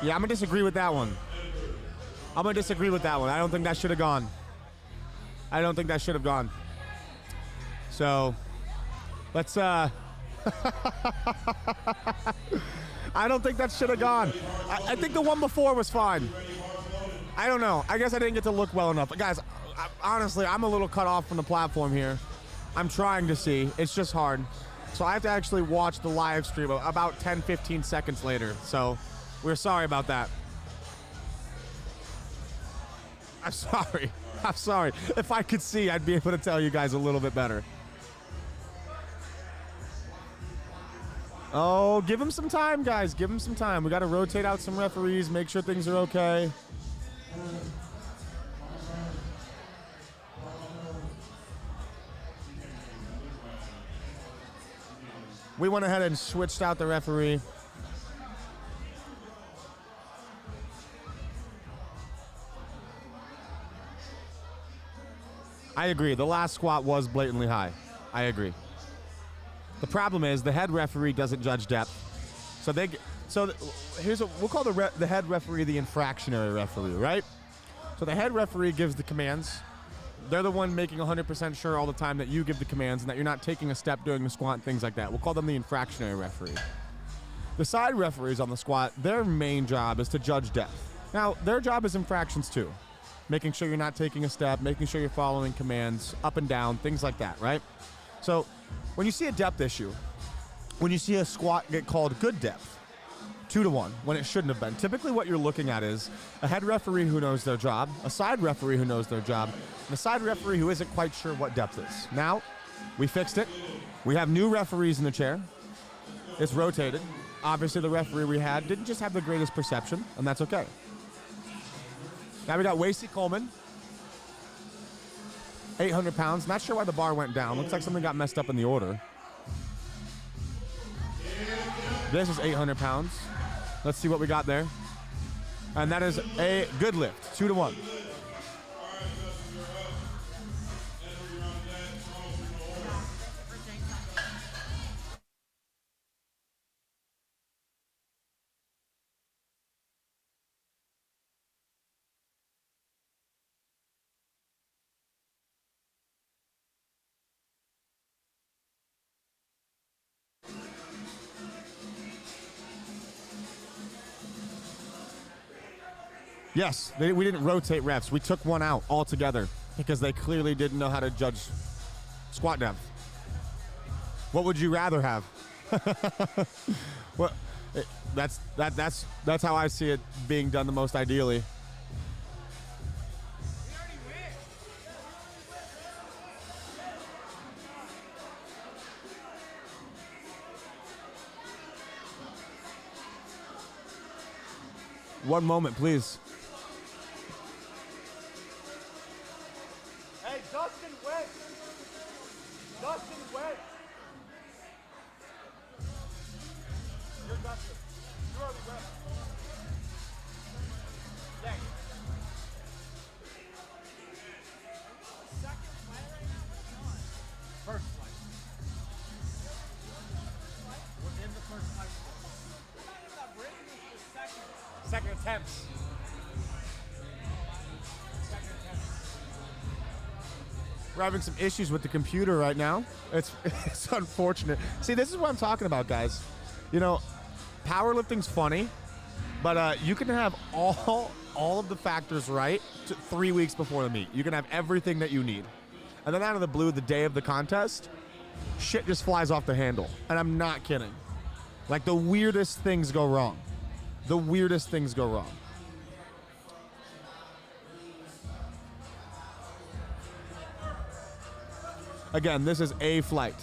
A: Yeah, I'm gonna disagree with that one. I'm gonna disagree with that one. I don't think that should have gone. I don't think that should have gone. So, let's, I don't think that should have gone. I think the one before was fine. I don't know. I guess I didn't get to look well enough. Guys, honestly, I'm a little cut off from the platform here. I'm trying to see. It's just hard. So I have to actually watch the live stream about 10, 15 seconds later. So we're sorry about that. I'm sorry. I'm sorry. If I could see, I'd be able to tell you guys a little bit better. Oh, give him some time, guys. Give him some time. We got to rotate out some referees, make sure things are okay. We went ahead and switched out the referee. I agree. The last squat was blatantly high. I agree. The problem is the head referee doesn't judge depth. Here's what we'll call the head referee the infractionary referee, right? So the head referee gives the commands. They're the one making 100% sure all the time that you give the commands and that you're not taking a step during the squat and things like that. We'll call them the infractionary referee. The side referees on the squat, their main job is to judge depth. Now, their job is infractions too. making sure you're not taking a step, making sure you're following commands, up and down, things like that, right? So when you see a depth issue, when you see a squat get called good depth, 2-to-1, when it shouldn't have been, typically what you're looking at is a head referee who knows their job, a side referee who knows their job, and a side referee who isn't quite sure what depth is. Now, we fixed it. We have new referees in the chair. It's rotated. Obviously, the referee we had didn't just have the greatest perception, and that's okay. Now we got Wasey Coleman, 800 pounds. Not sure why the bar went down. Looks like something got messed up in the order. This is 800 pounds. Let's see what we got there. And that is a good lift, 2-to-1. Yes, we didn't rotate refs. We took one out altogether because they clearly didn't know how to judge squat depth. What would you rather have? Well, that's how I see it being done the most ideally. One moment, please.
C: Hey, Dustin Wentz. Dustin Wentz. You're Dustin. You already went. Yeah. Second play right now? First play. We're in the first play. Second attempts.
A: We're having some issues with the computer right now. It's unfortunate. See, this is what I'm talking about, guys. You know, powerlifting's funny, but you can have all of the factors right 3 weeks before the meet. You can have everything that you need. And then out of the blue, the day of the contest, shit just flies off the handle. And I'm not kidding. Like, the weirdest things go wrong. The weirdest things go wrong. Again, this is a flight.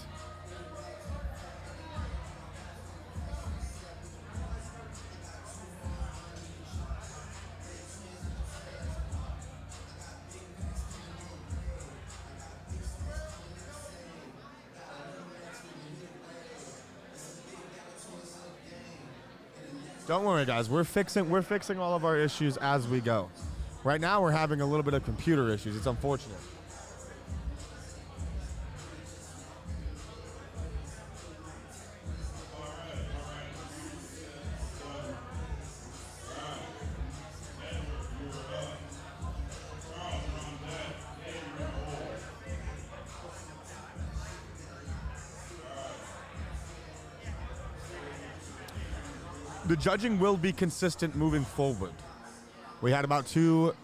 A: Don't worry, guys. We're fixing all of our issues as we go. Right now, we're having a little bit of computer issues. It's unfortunate. The judging will be consistent moving forward. We had about two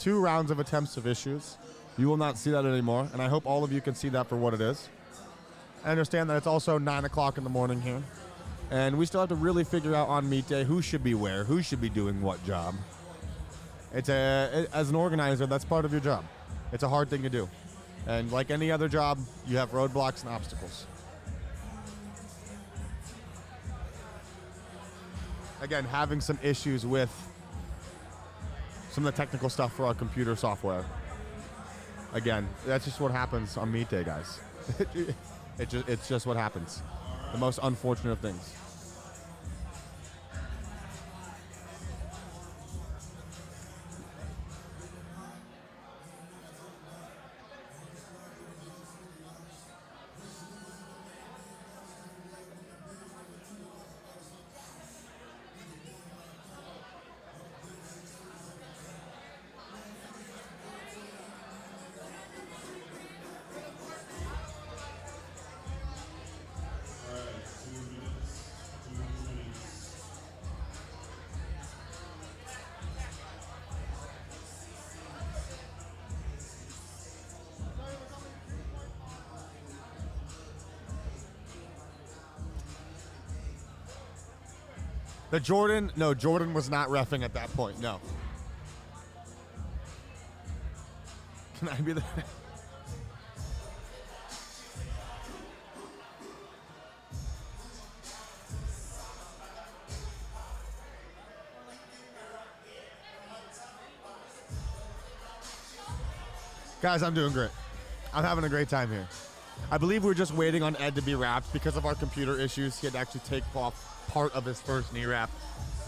A: rounds of attempts of issues. You will not see that anymore, and I hope all of you can see that for what it is. I understand that it's also 9 o'clock in the morning here, and we still have to really figure out on meet day who should be where, who should be doing what job. As an organizer, that's part of your job. It's a hard thing to do, and like any other job, you have roadblocks and obstacles. Again, having some issues with some of the technical stuff for our computer software. Again, that's just what happens on meet day, guys. It's just what happens. The most unfortunate of things. The Jordan, no, Jordan was not reffing at that point, no. Can I be the... Guys, I'm doing great. I'm having a great time here. I believe we're just waiting on Ed to be wrapped because of our computer issues. He had to actually take off part of his first knee wrap.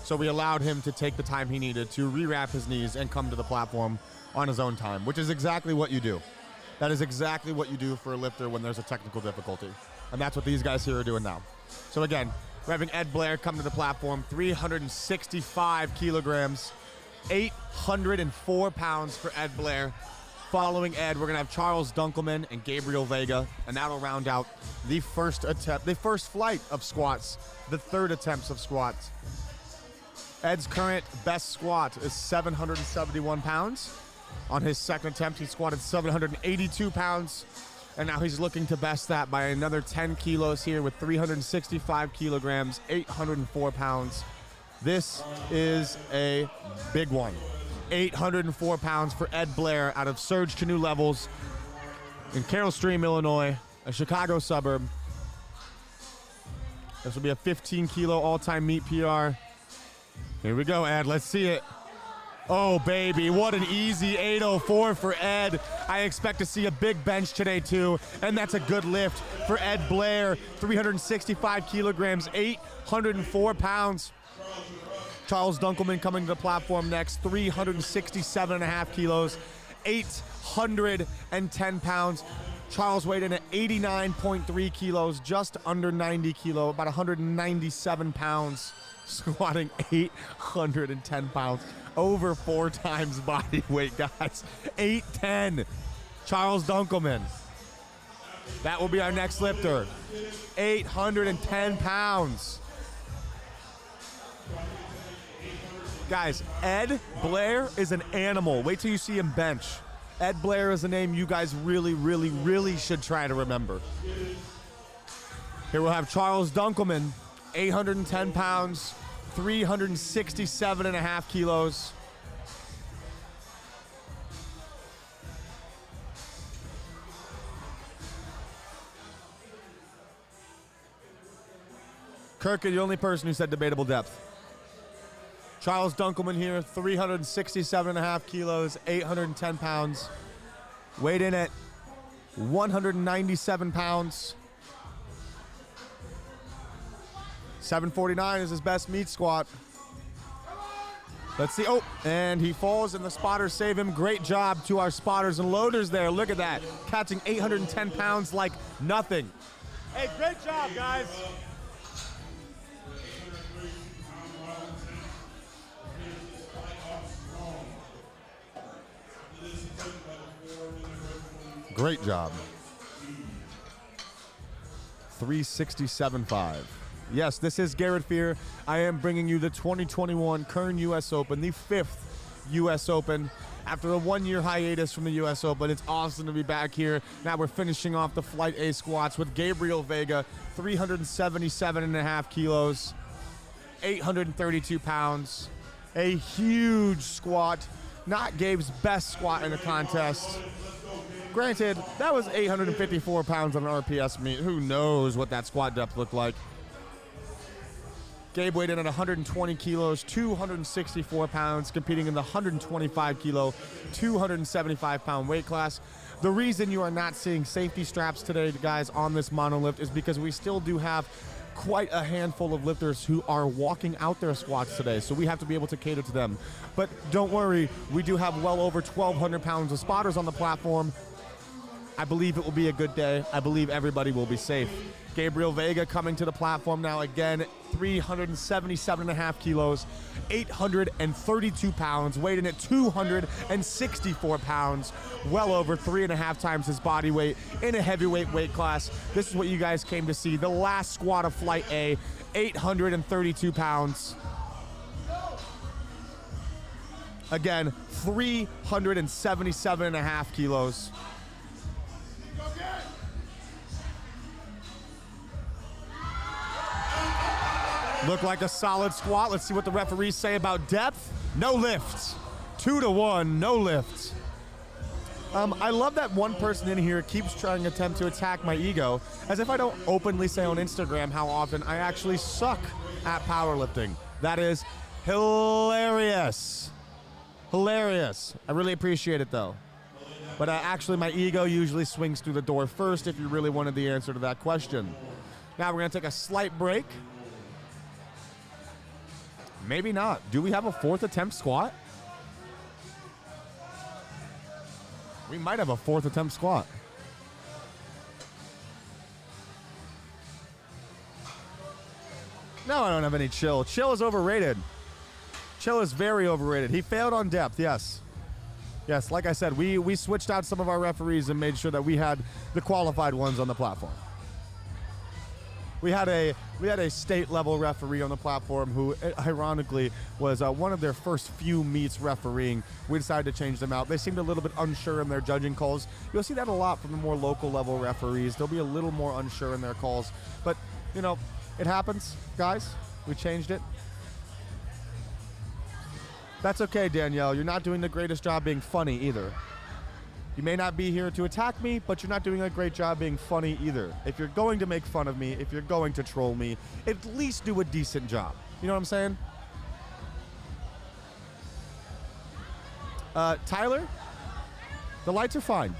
A: So we allowed him to take the time he needed to re-wrap his knees and come to the platform on his own time, which is exactly what you do. That is exactly what you do for a lifter when there's a technical difficulty. And that's what these guys here are doing now. So again, we're having Ed Blair come to the platform, 365 kilograms, 804 pounds for Ed Blair. Following Ed, we're gonna have Charles Dunkelman and Gabriel Vega, and that'll round out the first attempt, the first flight of squats, the third attempts of squats. Ed's current best squat is 771 pounds. On his second attempt, he squatted 782 pounds, and now he's looking to best that by another 10 kilos here with 365 kilograms, 804 pounds. This is a big one. 804 pounds for Ed Blair out of Surge Canoe Levels in Carroll Stream, Illinois, a Chicago suburb. This will be a 15 kilo all-time meet PR. Here we go, Ed. Let's see it. Oh, baby, what an easy 804 for Ed. I expect to see a big bench today, too, and that's a good lift for Ed Blair. 365 kilograms, 804 pounds. Charles Dunkelman coming to the platform next, 367.5 kilos, 810 pounds. Charles weighed in at 89.3 kilos, just under 90 kilo, about 197 pounds, squatting 810 pounds, over 4 times body weight, guys. 810. Charles Dunkelman. That will be our next lifter. 810 pounds. Guys, Ed Blair is an animal. Wait till you see him bench. Ed Blair is a name you guys really, really, really should try to remember. Here we'll have Charles Dunkelman, 810 pounds, 367.5 kilos. Kirk, you're the only person who said debatable depth. Charles Dunkelman here, 367.5 kilos, 810 pounds. Weighed in at 197 pounds. 749 is his best meet squat. Let's see. Oh, and he falls and the spotters save him. Great job to our spotters and loaders there. Look at that. Catching 810 pounds like nothing. Hey, great job, guys. Great job. 367.5. Yes, this is Garrett Fear. I am bringing you the 2021 Kern US Open, the 5th US Open. After a 1-year hiatus from the US Open, it's awesome to be back here. Now we're finishing off the Flight A squats with Gabriel Vega, 377.5 kilos, 832 pounds. A huge squat. Not Gabe's best squat in the contest. Granted, that was 854 pounds on an RPS meet. Who knows what that squat depth looked like. Gabe weighed in at 120 kilos, 264 pounds, competing in the 125 kilo, 275 pound weight class. The reason you are not seeing safety straps today, guys, on this monolift is because we still do have quite a handful of lifters who are walking out their squats today, so we have to be able to cater to them. But don't worry, we do have well over 1,200 pounds of spotters on the platform. I believe it will be a good day. I believe everybody will be safe. Gabriel Vega coming to the platform now again, 377.5 kilos, 832 pounds, weighed in at 264 pounds, well over 3.5 times his body weight in a heavyweight weight class. This is what you guys came to see. The last squat of Flight A, 832 pounds. Again, 377.5 kilos. Look like a solid squat. Let's see what the referees say about depth. No lifts. 2-1, no lifts. I love that one person in here keeps trying to attempt to attack my ego, as if I don't openly say on Instagram how often I actually suck at powerlifting. That is hilarious. Hilarious. I really appreciate it though. But actually my ego usually swings through the door first if you really wanted the answer to that question. Now we're gonna take a slight break. Maybe not. Do we have a 4th attempt squat? We might have a 4th attempt squat. No, I don't have any chill. Chill is overrated. Chill is very overrated. He failed on depth, yes. Yes, like I said, we switched out some of our referees and made sure that we had the qualified ones on the platform. We had a state level referee on the platform who ironically was one of their first few meets refereeing. We decided to change them out. They seemed a little bit unsure in their judging calls. You'll see that a lot from the more local level referees. They'll be a little more unsure in their calls, but you know, it happens, guys. We changed it. That's okay, Danielle. You're not doing the greatest job being funny either. You may not be here to attack me, but you're not doing a great job being funny either. If you're going to make fun of me, if you're going to troll me, at least do a decent job. You know what I'm saying? Tyler, the lights are fine.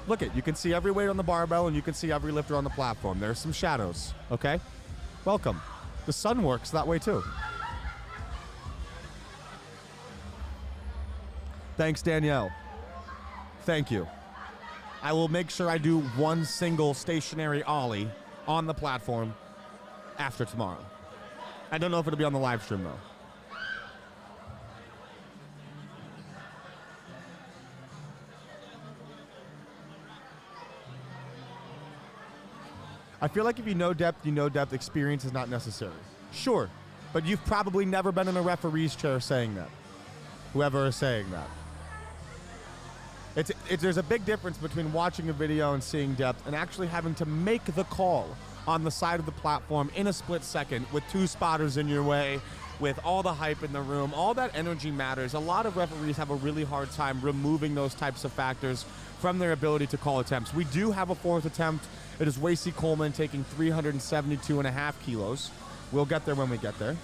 A: Look it, you can see every weight on the barbell and you can see every lifter on the platform. There's some shadows, okay? Welcome. The sun works that way too. Thanks, Danielle. Thank you. I will make sure I do one single stationary ollie on the platform after tomorrow. I don't know if it'll be on the live stream though. I feel like if you know depth, experience is not necessary. Sure, but you've probably never been in a referee's chair saying that. Whoever is saying that. There's a big difference between watching a video and seeing depth and actually having to make the call on the side of the platform in a split second with 2 spotters in your way, with all the hype in the room. All that energy matters. A lot of referees have a really hard time removing those types of factors from their ability to call attempts. We do have a 4th attempt. It is Wasey Coleman taking 372.5 kilos. We'll get there when we get there.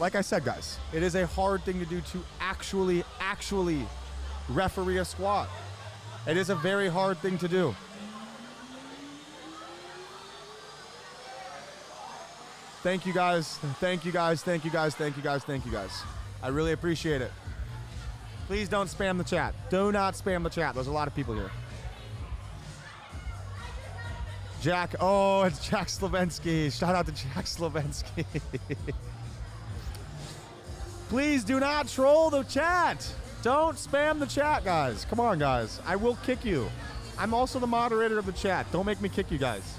A: Like I said, guys, it is a hard thing to do to actually referee a squat. It is a very hard thing to do. Thank you guys. Thank you guys. Thank you guys. Thank you guys. Thank you guys. I really appreciate it. Please don't spam the chat. Do not spam the chat. There's a lot of people here. Jack. Oh, it's Jack Slavensky. Shout out to Jack Slavensky. Please do not troll the chat. Don't spam the chat, guys. Come on, guys. I will kick you. I'm also the moderator of the chat. Don't make me kick you guys.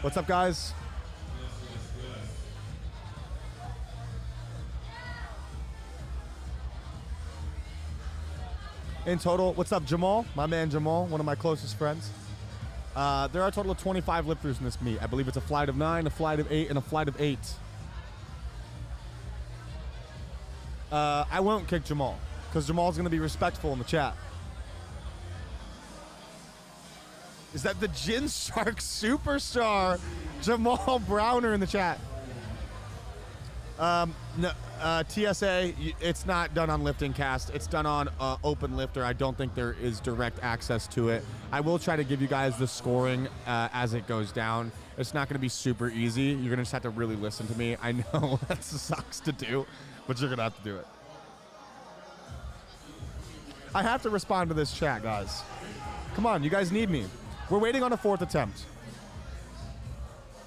A: What's up, guys? In total, what's up, Jamal? My man Jamal, one of my closest friends. There are a total of 25 lifters in this meet. I believe it's a flight of 9, a flight of 8, and a flight of 8. I won't kick Jamal, because Jamal's going to be respectful in the chat. Is that the Gin Shark superstar, Jamal Browner in the chat? No, TSA, it's not done on Lifting Cast. It's done on Open Lifter. I don't think there is direct access to it. I will try to give you guys the scoring as it goes down. It's not going to be super easy. You're going to just have to really listen to me. I know that sucks to do, but you're going to have to do it. I have to respond to this chat, guys. Come on, you guys need me. We're waiting on a 4th attempt.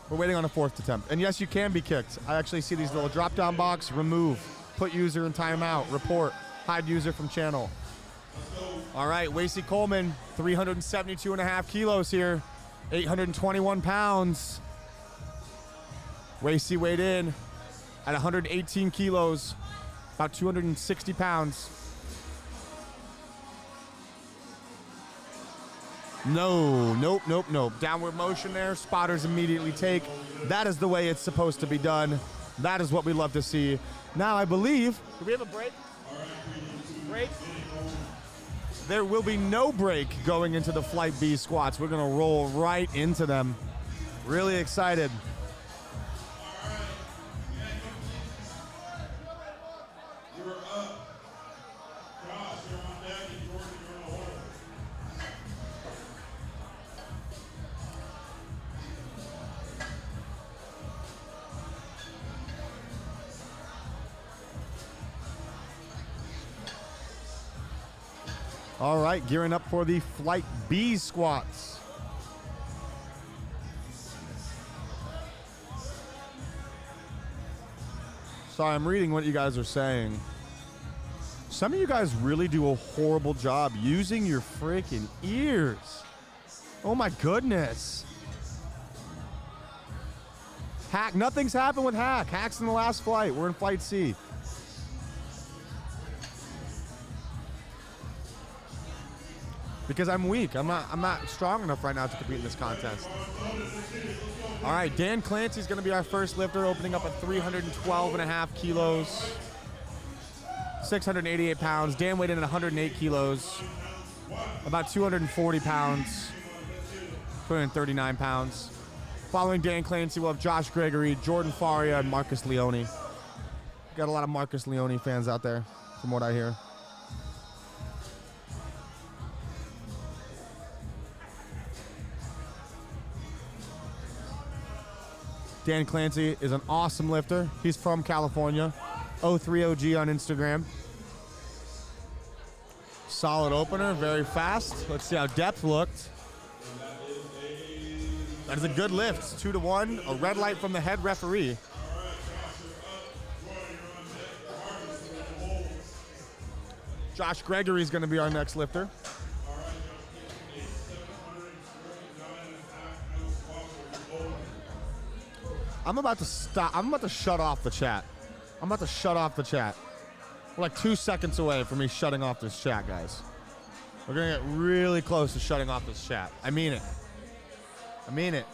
A: We're waiting on a 4th attempt. And yes, you can be kicked. I actually see these little drop-down box, remove, put user in timeout, report. Hide user from channel. All right, Wasey Coleman, 372.5 kilos here, 821 pounds. Wasey weighed in at 118 kilos, about 260 pounds. No, nope. Downward motion there, spotters immediately take. That is the way it's supposed to be done. That is what we love to see. Now I believe, do we have a break? Break? There will be no break going into the Flight B squats. We're gonna roll right into them. Really excited. All right, gearing up for the Flight B squats. Sorry, I'm reading what you guys are saying. Some of you guys really do a horrible job using your freaking ears. Oh my goodness. Hack, nothing's happened with Hack. Hack's in the last flight. We're in Flight C. Because I'm weak. I'm not strong enough right now to compete in this contest. All right, Dan Clancy's gonna be our first lifter, opening up at 312.5 kilos, 688 pounds. Dan weighed in at 108 kilos, about 240 pounds, 239 pounds. Following Dan Clancy, we'll have Josh Gregory, Jordan Faria, and Marcus Leone. Got a lot of Marcus Leone fans out there, from what I hear. Dan Clancy is an awesome lifter. He's from California. 03OG on Instagram. Solid opener, very fast. Let's see how depth looked. That is a good lift, 2-1. A red light from the head referee. Josh Gregory is going to be our next lifter. I'm about to stop. I'm about to shut off the chat. I'm about to shut off the chat. We're like 2 seconds away from me shutting off this chat, guys. We're going to get really close to shutting off this chat. I mean it. I mean it.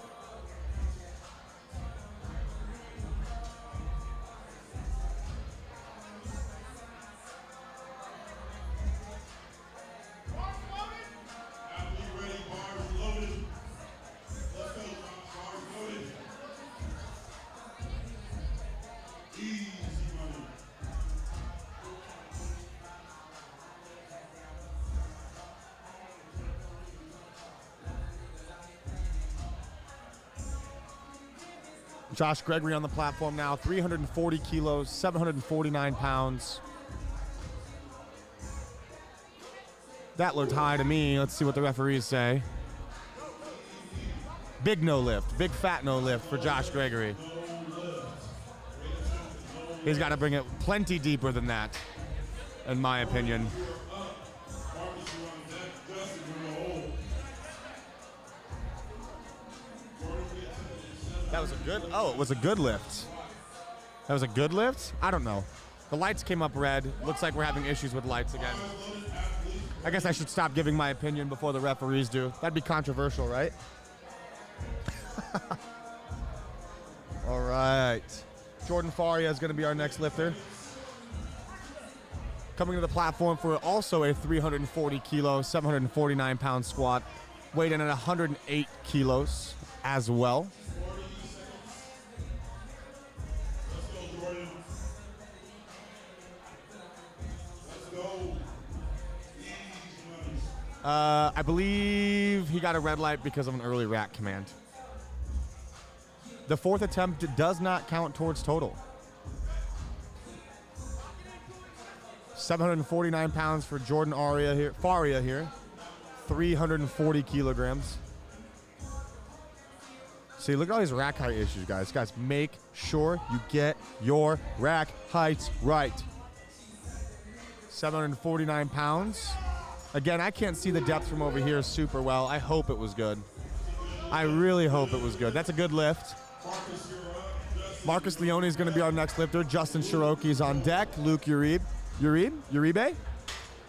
A: Josh Gregory on the platform now, 340 kilos, 749 pounds. That looked high to me. Let's see what the referees say. Big no lift, big fat no lift for Josh Gregory. He's got to bring it plenty deeper than that, in my opinion. That was a good, oh, it was a good lift. That was a good lift? I don't know. The lights came up red. Looks like we're having issues with lights again. I guess I should stop giving my opinion before the referees do. That'd be controversial, right? All right. Jordan Faria is going to be our next lifter. Coming to the platform for also a 340 kilo, 749 pound squat. Weighed in at 108 kilos as well. I believe he got a red light because of an early rack command. The fourth attempt does not count towards total. 749 pounds for Jordan Faria here. 340 kilograms. See, look at all these rack height issues, guys. Guys, make sure you get your rack heights right. 749 pounds. Again, I can't see the depth from over here super well. I hope it was good. I really hope it was good. That's a good lift. Marcus Leone is going to be our next lifter. Justin Cherokee is on deck. Luke Uribe?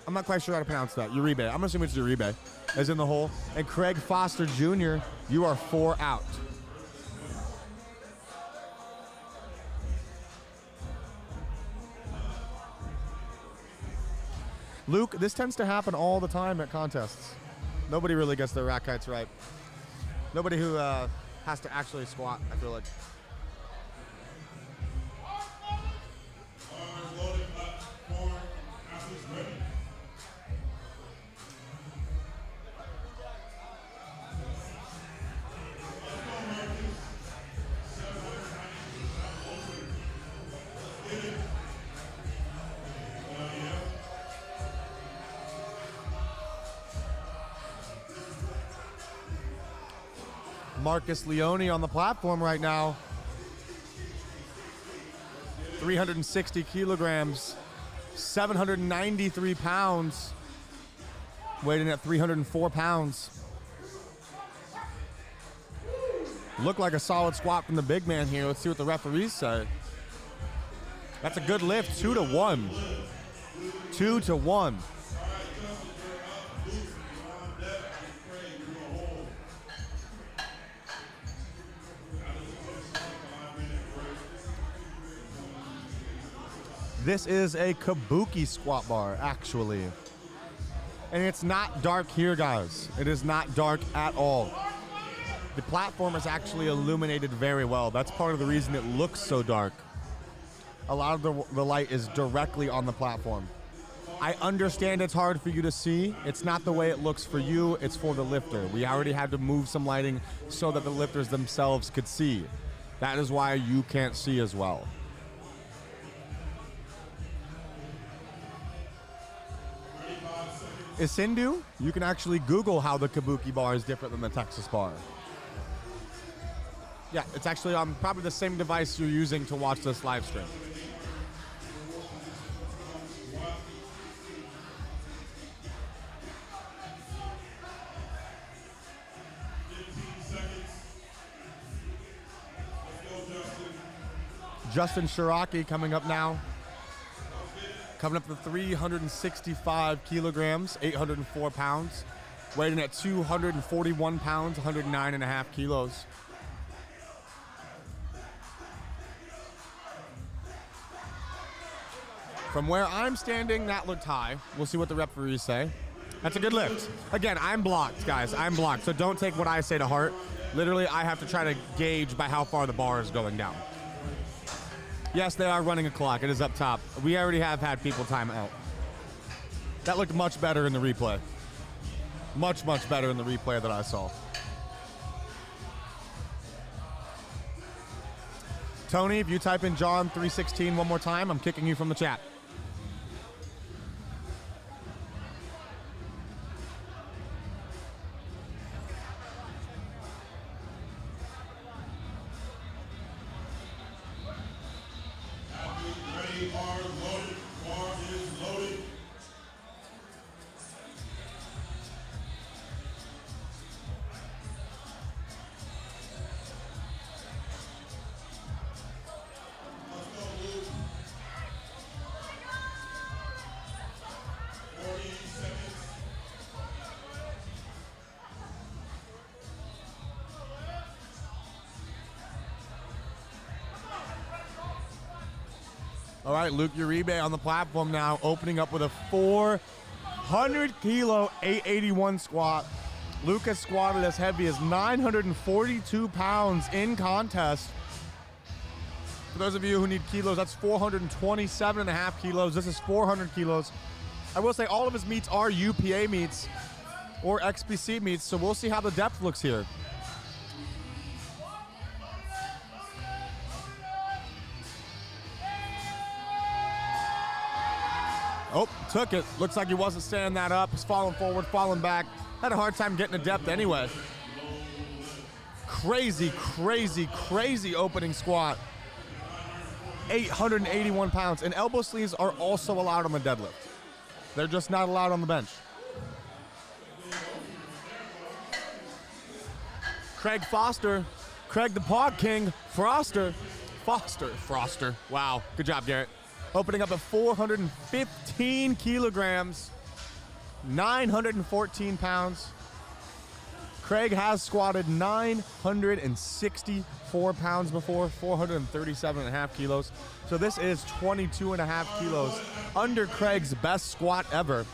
A: I'm not quite sure how to pronounce that. Uribe. I'm assuming it's Uribe, as in the hole. And Craig Foster Jr., you are 4 out. Luke, this tends to happen all the time at contests. Nobody really gets their rack heights right. Nobody who has to actually squat, I feel like. Marcus Leone on the platform right now. 360 kilograms, 793 pounds, weighing at 304 pounds. Look like a solid squat from the big man here. Let's see what the referees say. That's a good lift, 2 to 1. 2 to 1. This is a kabuki squat bar, actually. And it's not dark here, guys. It is not dark at all. The platform is actually illuminated very well. That's part of the reason it looks so dark. A lot of the light is directly on the platform. I understand it's hard for you to see. It's not the way it looks for you, it's for the lifter. We already had to move some lighting so that the lifters themselves could see. That is why you can't see as well. Isindu, you can actually Google how the kabuki bar is different than the Texas bar. Yeah, it's actually on probably the same device you're using to watch this live stream. Justin Cherokee coming up now. Coming up to 365 kilograms, 804 pounds. Weighing at 241 pounds, 109.5 kilos. From where I'm standing, that looked high. We'll see what the referees say. That's a good lift. Again, I'm blocked, guys. I'm blocked, so don't take what I say to heart. Literally, I have to try to gauge by how far the bar is going down. Yes, they are running a clock. It is up top. We already have had people time out. That looked much better in the replay. Much, much better in the replay that I saw. Tony, if you type in John 316 one more time, I'm kicking you from the chat. All right, Luke Uribe on the platform now, opening up with a 400 kilo 881 squat. Luke has squatted as heavy as 942 pounds in contest. For those of you who need kilos, that's 427.5 kilos. This is 400 kilos. I will say all of his meets are UPA meets or XPC meets, so we'll see how the depth looks here. Oh, took it. Looks like he wasn't standing that up. He's falling forward, falling back. Had a hard time getting to depth anyway. Crazy, crazy, crazy opening squat. 881 pounds. And elbow sleeves are also allowed on the deadlift. They're just not allowed on the bench. Craig Foster, Craig the Pod King, Froster. Wow, good job, Garrett. Opening up at 415 kilograms, 914 pounds. Craig has squatted 964 pounds before, 437.5 kilos. So this is 22.5 kilos under Craig's best squat ever.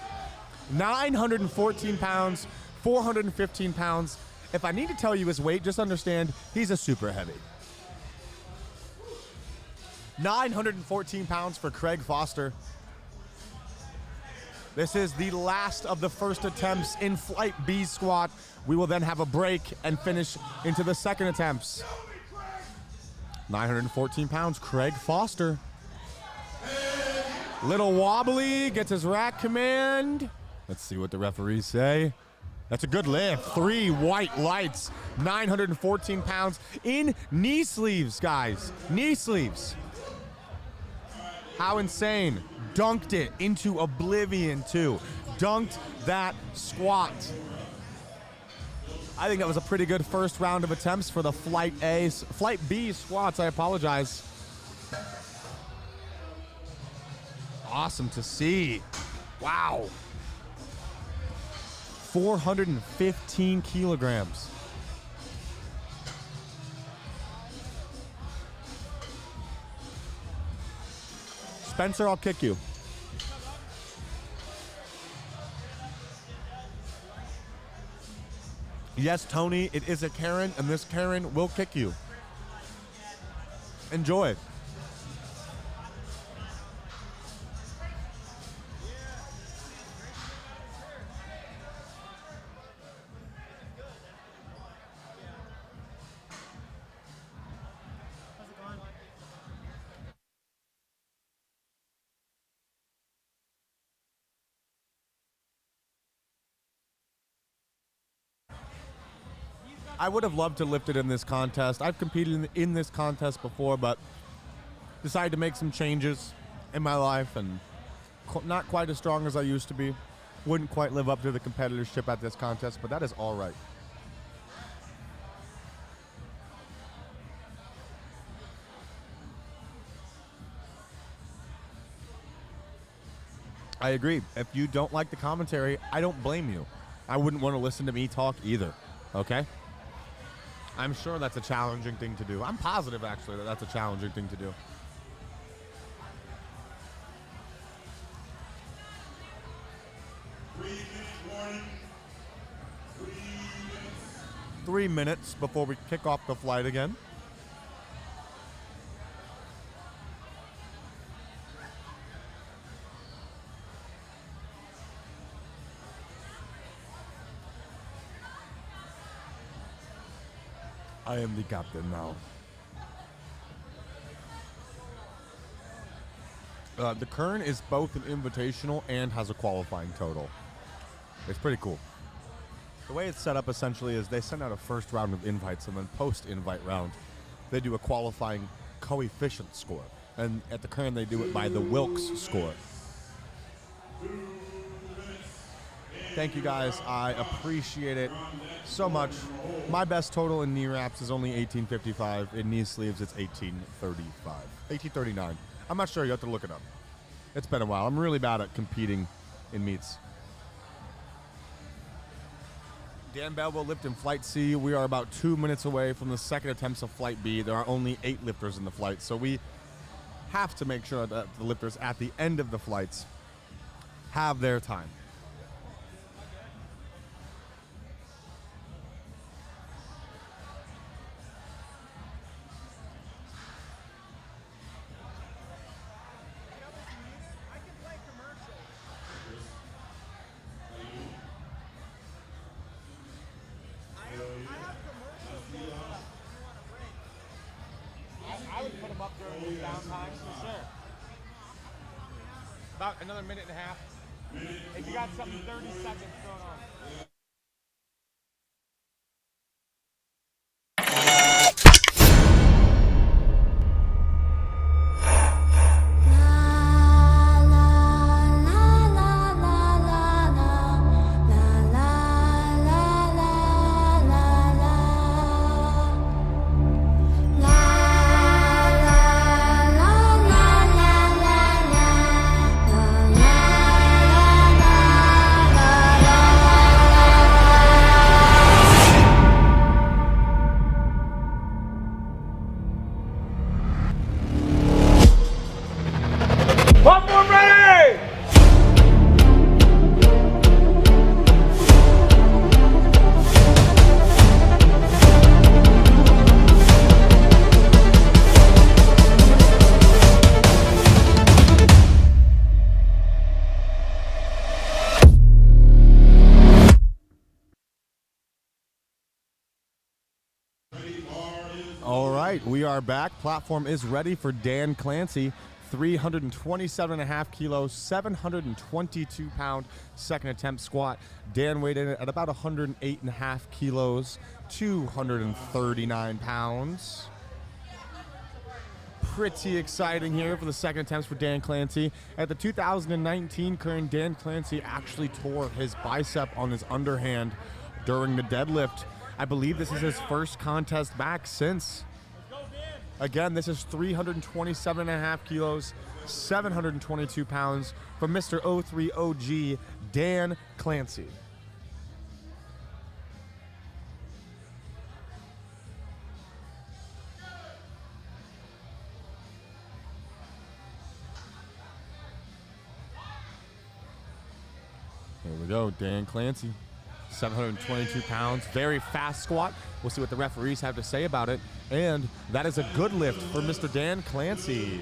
A: 914 pounds, 415 pounds. If I need to tell you his weight, just understand he's a super heavy. 914 pounds for Craig Foster. This is the last of the first attempts in Flight B squat. We will then have a break and finish into the second attempts. 914 pounds, Craig Foster. Little wobbly, gets his rack command. Let's see what the referees say. That's a good lift. 3 white lights, 914 pounds in knee sleeves, guys. Knee sleeves. How insane. Dunked it into oblivion, too. Dunked that squat. I think that was a pretty good first round of attempts for the Flight B squats. I apologize. Awesome to see. Wow. 415 kilograms. Spencer, I'll kick you. Yes, Tony, it is a Karen, and this Karen will kick you. Enjoy. I would have loved to lift it in this contest. I've competed in this contest before, but decided to make some changes in my life and not quite as strong as I used to be. Wouldn't quite live up to the competitorship at this contest, but that is all right. I agree. If you don't like the commentary, I don't blame you. I wouldn't want to listen to me talk either, okay? I'm sure that's a challenging thing to do. I'm positive, actually, that that's a challenging thing to do. Three minutes before we kick off the flight again. I am the captain now. The Kern is both an invitational and has a qualifying total. It's pretty cool. The way it's set up essentially is they send out a first round of invites, and then post-invite round, they do a qualifying coefficient score. And at the Kern, they do it by the Wilks score. Thank you guys. I appreciate it so much. My best total in knee wraps is only 1855. In knee sleeves, it's 1835. 1839. I'm not sure. You have to look it up. It's been a while. I'm really bad at competing in meets. Dan Bell will lift in Flight C. We are about 2 minutes away from the second attempts of Flight B. There are only 8 lifters in the flight, so we have to make sure that the lifters at the end of the flights have their time.
C: I would put them up during these downtimes for sure. About another minute and a half. If you got something 30 seconds going on.
D: La la la la la.
A: We are back. Platform is ready for Dan Clancy. 327.5 kilos, 722 pound second attempt squat. Dan weighed in at about 108.5 kilos, 239 pounds. Pretty exciting here for the second attempts for Dan Clancy. At the 2019 Kern, Dan Clancy actually tore his bicep on his underhand during the deadlift. I believe this is his first contest back since. Again, this is 327.5 kilos, 722 pounds from Mr. 03 OG, Dan Clancy. Here we go, Dan Clancy. 722 pounds, very fast squat. We'll see what the referees have to say about it. And that is a good lift for Mr. Dan Clancy.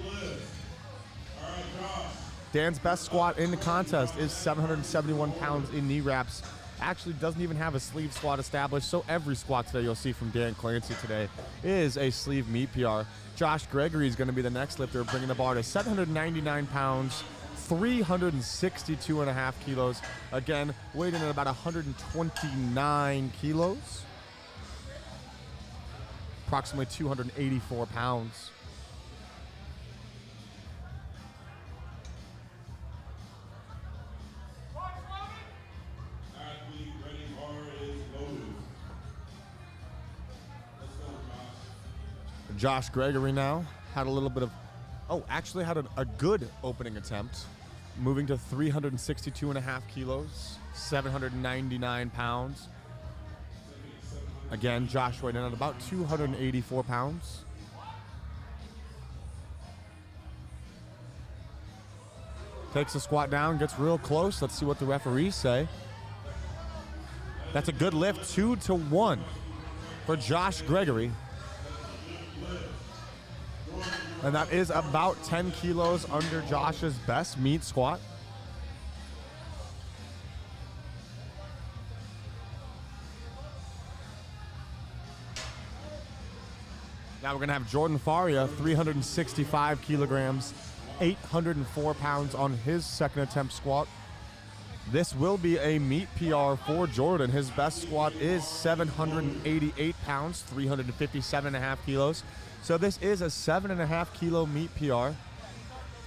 A: Dan's best squat in the contest is 771 pounds in knee wraps. Actually doesn't even have a sleeve squat established, so every squat today you'll see from Dan Clancy today is a sleeve meet PR. Josh Gregory is going to be the next lifter, bringing the bar to 799 pounds, 362.5 kilos. Again, weighed in at about 129 kilos. Approximately 284 pounds.
B: Athlete ready, bar is loaded. Let's go, Josh.
A: Josh Gregory now had a little bit of, actually had a good opening attempt, moving to 362.5 kilos, 799 pounds. Again, Josh weighed in at about 284 pounds. Takes the squat down, gets real close. Let's see what the referees say. That's a good lift, 2-1 for Josh Gregory. And that is about 10 kilos under Josh's best meet squat. Now we're going to have Jordan Faria, 365 kilograms, 804 pounds on his second attempt squat. This will be a meet PR for Jordan. His best squat is 788 pounds, 357.5 kilos. So this is a 7.5 kilo meet PR.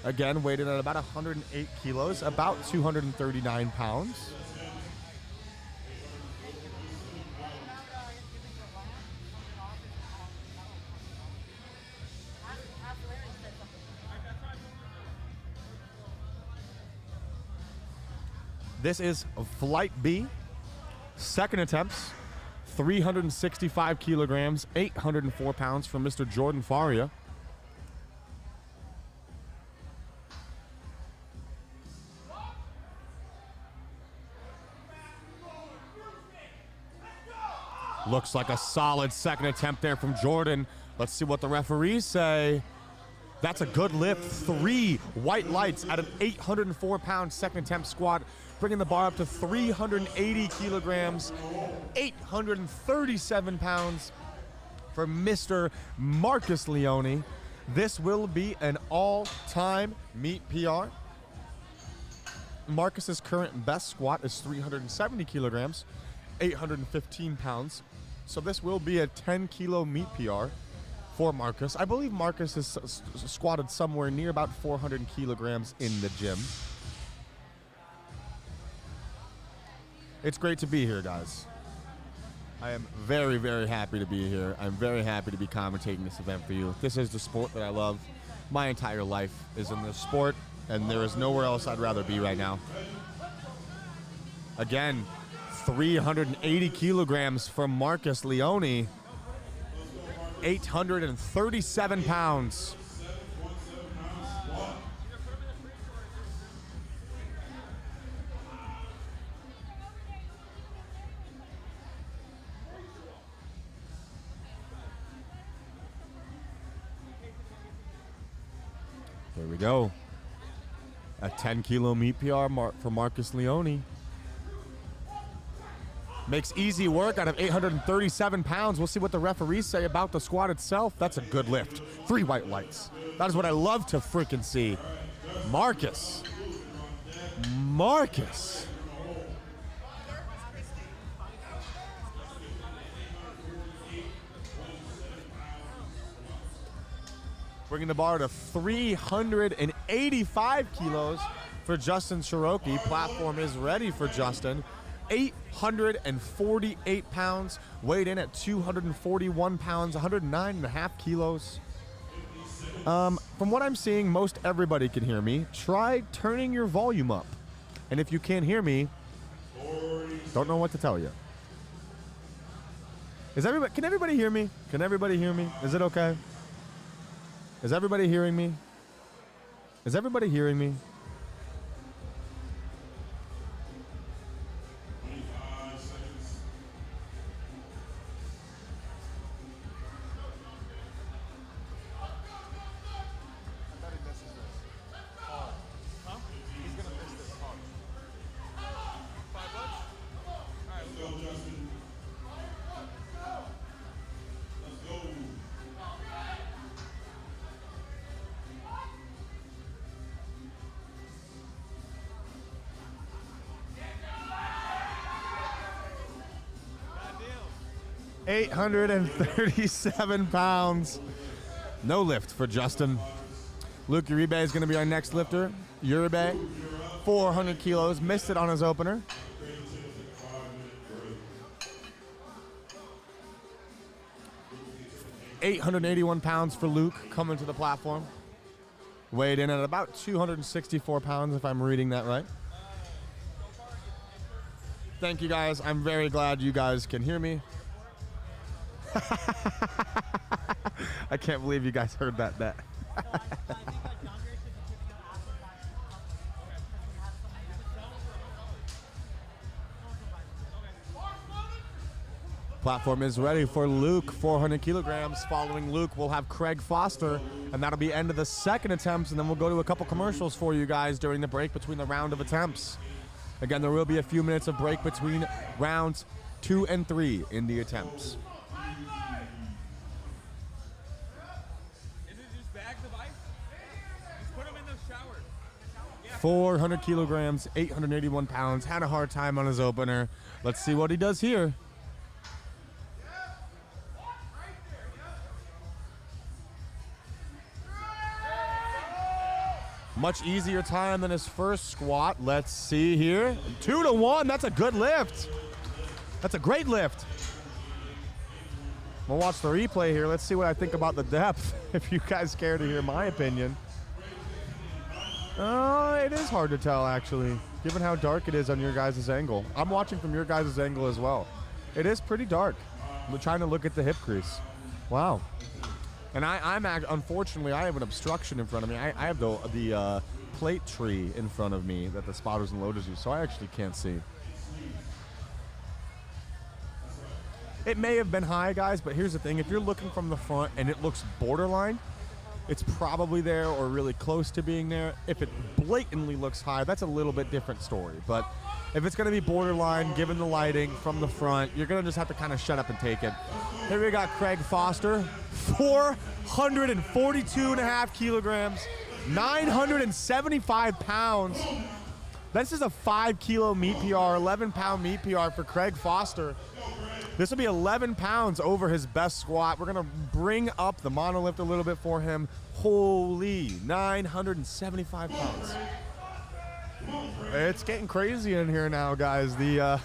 A: Again, weighted at about 108 kilos, about 239 pounds. This is Flight B, second attempts, 365 kilograms, 804 pounds from Mr. Jordan Faria. Looks like a solid second attempt there from Jordan. Let's see what the referees say. That's a good lift. 3 white lights at an 804-pound second attempt squat, bringing the bar up to 380 kilograms, 837 pounds for Mr. Marcus Leone. This will be an all-time meet PR. Marcus's current best squat is 370 kilograms, 815 pounds. So this will be a 10-kilo meet PR for Marcus. I believe Marcus has squatted somewhere near about 400 kilograms in the gym. It's great to be here, guys. I am very, very happy to be here. I'm very happy to be commentating this event for you. This is the sport that I love. My entire life is in this sport, and there is nowhere else I'd rather be right now. Again, 380 kilograms from Marcus Leone. 837 pounds. There we go. A 10-kilo meet PR for Marcus Leone. Makes easy work out of 837 pounds. We'll see what the referees say about the squat itself. That's a good lift. 3 white lights. That is what I love to freaking see. Marcus. Bringing the bar to 385 kilos for Justin Cherokee. Platform is ready for Justin. 848 pounds, weighed in at 241 pounds, 109.5 kilos. From what I'm seeing, most everybody can hear me. Try turning your volume up. And if you can't hear me, don't know what to tell you. Can everybody hear me? Can everybody hear me? Is it okay? Is everybody hearing me? Is everybody hearing me? $837 pounds. No lift for Justin. Luke Uribe is going to be our next lifter. Uribe, 400 kilos, missed it on his opener. $881 pounds for Luke coming to the platform. Weighed in at about 264 pounds, if I'm reading that right. Thank you guys. I'm very glad you guys can hear me. I can't believe you guys heard that bet. Platform is ready for Luke, 400 kilograms. Following Luke, we'll have Craig Foster, and that'll be end of the second attempts, and then we'll go to a couple commercials for you guys during the break between the round of attempts. Again, there will be a few minutes of break between rounds 2 and 3 in the attempts. 400 kilograms, 881 pounds, had a hard time on his opener. Let's see what he does here. Much easier time than his first squat. Let's see here. 2-1, that's a good lift. That's a great lift. We'll watch the replay here. Let's see what I think about the depth, if you guys care to hear my opinion. It is hard to tell, actually, given how dark it is on your guys' angle. I'm watching from your guys' angle as well. It is pretty dark. I'm trying to look at the hip crease. Wow. And unfortunately, I have an obstruction in front of me. I have the plate tree in front of me that the spotters and loaders use, so I actually can't see. It may have been high, guys, but here's the thing. If you're looking from the front and it looks borderline, it's probably there or really close to being there. If it blatantly looks high, that's a little bit different story. But if it's going to be borderline, given the lighting from the front, you're going to just have to kind of shut up and take it. Here we got Craig Foster, 442.5 kilograms, 975 pounds. This is a 5-kilo meat PR, 11-pound meat PR for Craig Foster. This will be 11 pounds over his best squat. We're going to bring up the monolift a little bit for him. Holy, 975 pounds. It's getting crazy in here now, guys. The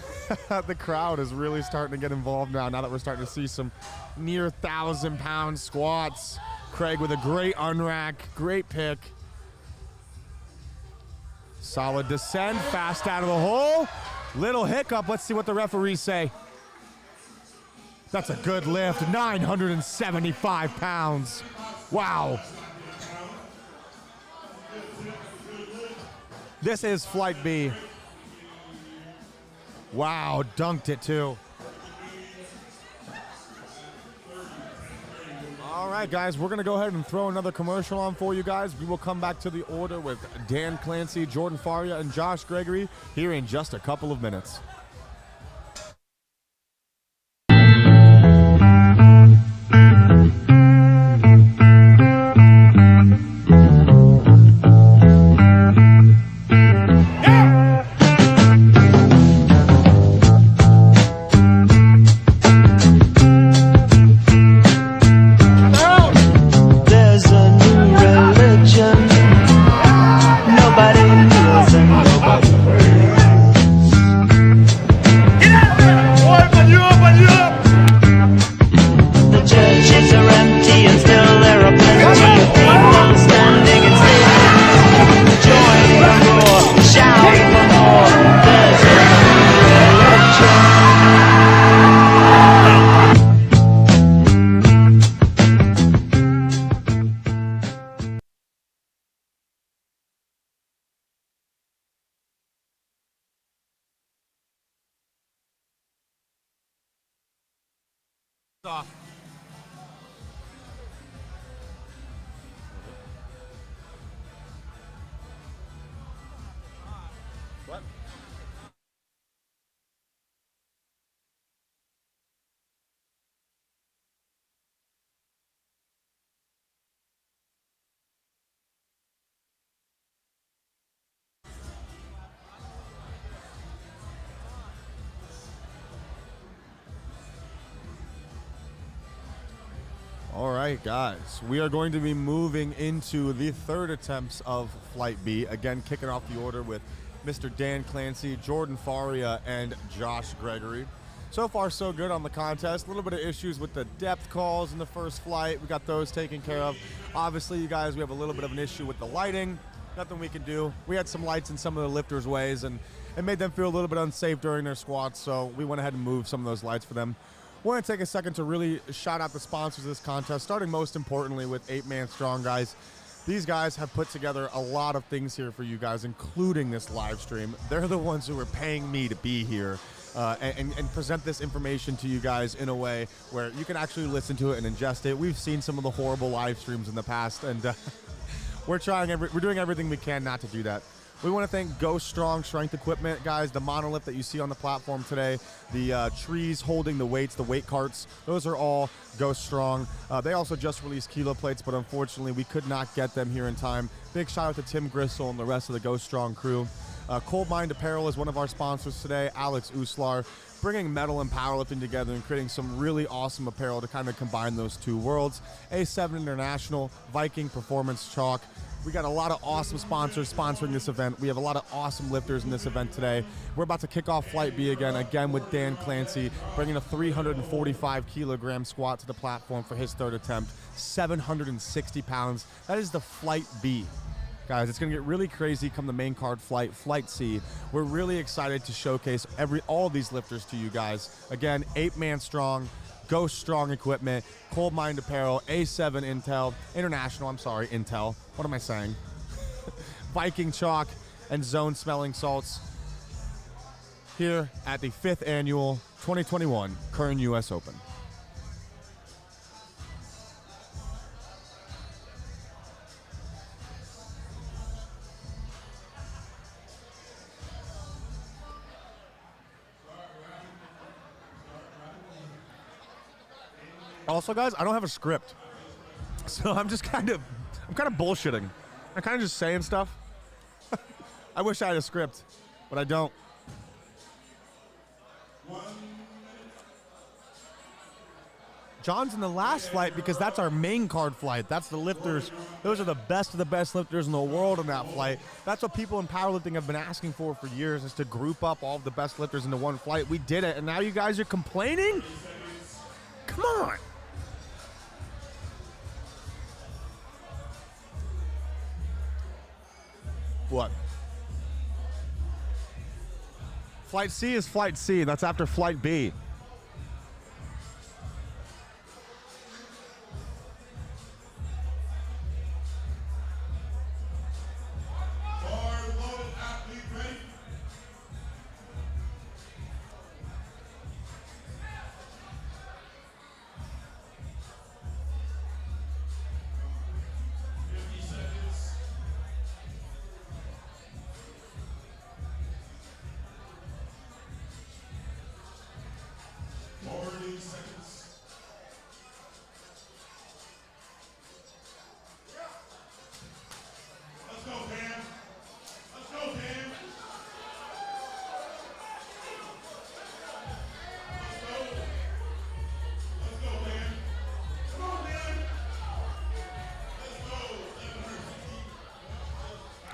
A: the crowd is really starting to get involved now that we're starting to see some near 1,000-pound squats. Craig with a great unrack, great pick. Solid descent, fast out of the hole. Little hiccup. Let's see what the referees say. That's a good lift, 975 pounds. Wow. This is Flight B. Wow, dunked it too. All right, guys, we're going to go ahead and throw another commercial on for you guys. We will come back to the order with Dan Clancy, Jordan Faria, and Josh Gregory here in just a couple of minutes.
C: Off.
A: What? All right, guys, we are going to be moving into the third attempts of Flight B. Again, kicking off the order with Mr. Dan Clancy, Jordan Faria, and Josh Gregory. So far, so good on the contest. A little bit of issues with the depth calls in the first flight. We got those taken care of. Obviously, you guys, we have a little bit of an issue with the lighting. Nothing we can do. We had some lights in some of the lifters' ways, and it made them feel a little bit unsafe during their squats, so we went ahead and moved some of those lights for them. Want to take a second to really shout out the sponsors of this contest, starting most importantly with Apeman Strong, guys. These guys have put together a lot of things here for you guys, including this live stream. They're the ones who are paying me to be here and present this information to you guys in a way where you can actually listen to it and ingest it. We've seen some of the horrible live streams in the past, and we're doing everything we can not to do that. We want to thank Go Strong Strength Equipment, guys. The monolift that you see on the platform today, the trees holding the weights, the weight carts, those are all Go Strong. They also just released kilo plates, but unfortunately we could not get them here in time. Big shout out to Tim Gristle and the rest of the Go Strong crew. Cold Mind Apparel is one of our sponsors today, Alex Uslar, bringing metal and powerlifting together and creating some really awesome apparel to kind of combine those two worlds. A7 International, Viking Performance Chalk. We got a lot of awesome sponsors sponsoring this event. We have a lot of awesome lifters in this event today. We're about to kick off Flight B again with Dan Clancy, bringing a 345 kilogram squat to the platform for his third attempt, 760 pounds. That is the Flight B. Guys, it's going to get really crazy come the main card flight, Flight C. We're really excited to showcase all these lifters to you guys. Again, Apeman Strong, Go Strong Equipment, Cold Mind Apparel, A7 Intel. What am I saying? Viking Chalk and Zone Smelling Salts here at the 5th annual 2021 Kern US Open. Also, guys, I don't have a script, so I'm kind of bullshitting. I'm kind of just saying stuff. I wish I had a script, but I don't. John's in the last flight because that's our main card flight. That's the lifters. Those are the best of the best lifters in the world in that flight. That's what people in powerlifting have been asking for years, is to group up all of the best lifters into one flight. We did it, and now you guys are complaining? Come on. What? Flight C is Flight C. That's after Flight B.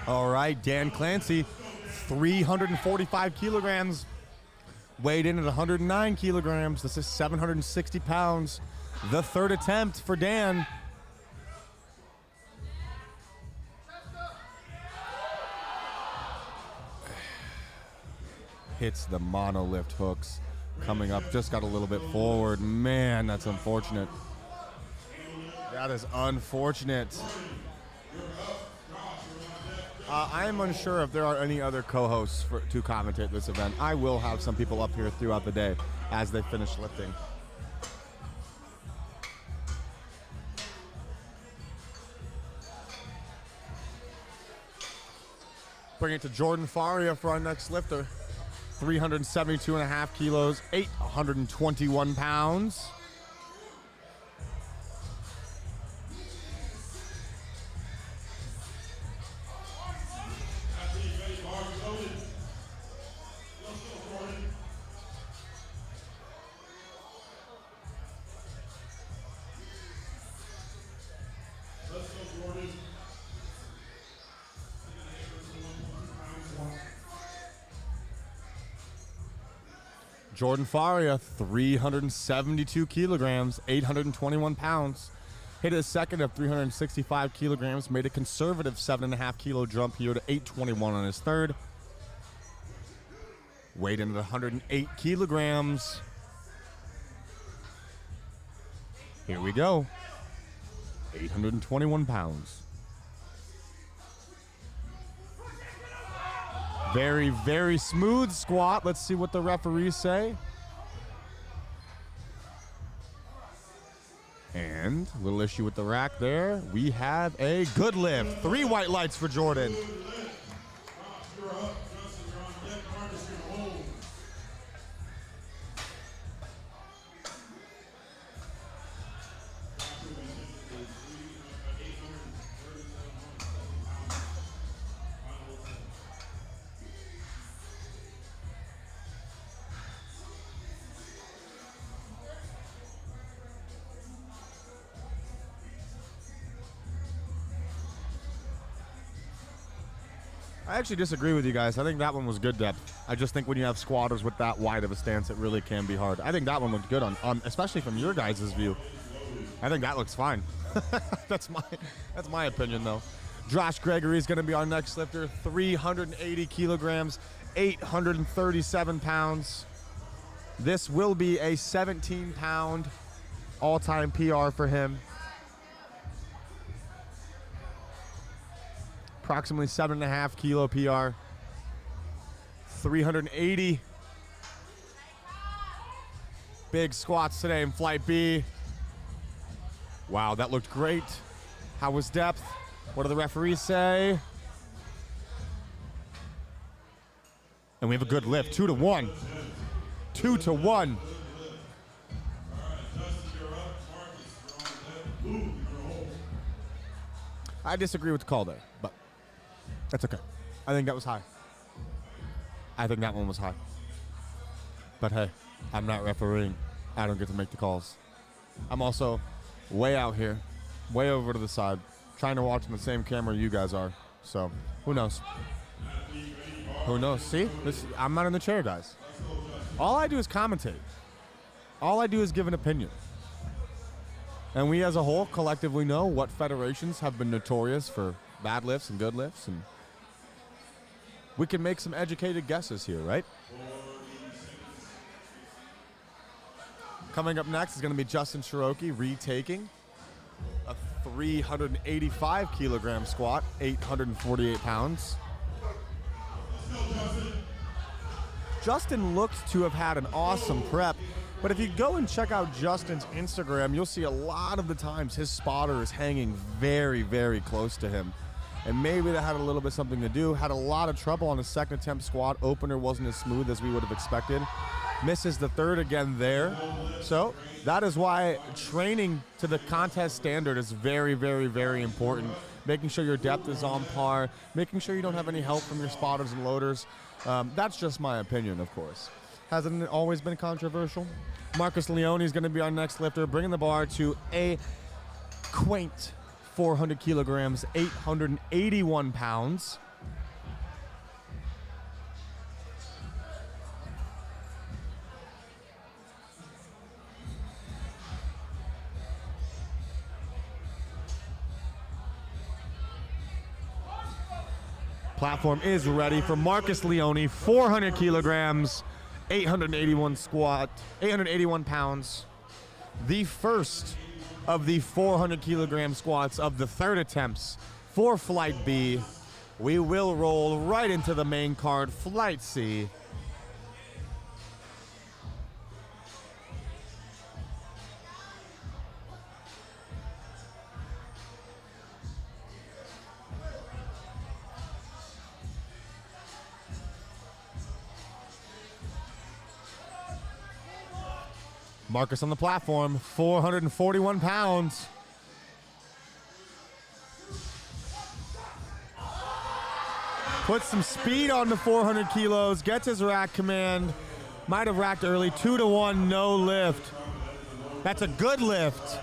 A: All right, Dan Clancy, 345 kilograms, weighed in at 109 kilograms. This is 760 pounds. The third attempt for Dan. Hits the monolift hooks. Coming up, just got a little bit forward. Man, that's unfortunate. That is unfortunate. I am unsure if there are any other co-hosts to commentate this event. I will have some people up here throughout the day as they finish lifting. Bring it to Jordan Faria for our next lifter. 372.5 kilos, 821 pounds. Jordan Faria, 372 kilograms, 821 pounds. Hit his second of 365 kilograms, made a conservative 7.5 kilo jump here to 821 on his third. Weighed in at 108 kilograms. Here we go. 821 pounds. Very, very smooth squat. Let's see what the referees say. And a little issue with the rack there. We have a good lift. 3 white lights for Jordan. I actually disagree with you guys. I think that one was good depth. I just think when you have squatters with that wide of a stance, it really can be hard. I think that one looked good on especially from your guys' view. I think that looks fine. That's my opinion, though. Josh Gregory is going to be our next lifter. 380 kilograms, 837 pounds. This will be a 17-pound all-time PR for him. Approximately 7.5 kilo PR. 380. Big squats today in Flight B. Wow, that looked great. How was depth? What do the referees say? And we have a good lift. 2 to 1. 2 to 1. I disagree with the call there, but that's okay. I think that was high. I think that one was high. But hey, I'm not refereeing. I don't get to make the calls. I'm also way out here, way over to the side, trying to watch on the same camera you guys are. So, who knows? Who knows? See? I'm not in the chair, guys. All I do is commentate. All I do is give an opinion. And we as a whole collectively know what federations have been notorious for bad lifts and good lifts, and we can make some educated guesses here, right? Coming up next is going to be Justin Cherokee retaking a 385 kilogram squat, 848 pounds. Justin looks to have had an awesome prep, but if you go and check out Justin's Instagram, you'll see a lot of the times his spotter is hanging very, very close to him. And maybe that had a little bit something to do. Had a lot of trouble on his second attempt squat. Opener wasn't as smooth as we would have expected. Misses the third again there. So that is why training to the contest standard is very, very, very important. Making sure your depth is on par. Making sure you don't have any help from your spotters and loaders. That's just my opinion, of course. Hasn't it always been controversial? Marcus Leone is going to be our next lifter, bringing the bar to a quaint 400 kilograms, 881 pounds. Platform is ready for Marcus Leone, 400 kilograms, 881 pounds. The first of the 400 kilogram squats of the third attempts for Flight B. We will roll right into the main card, Flight C. Marcus on the platform, 441 pounds. Puts some speed on the 400 kilos, gets his rack command. Might have racked early, 2-1, no lift. That's a good lift.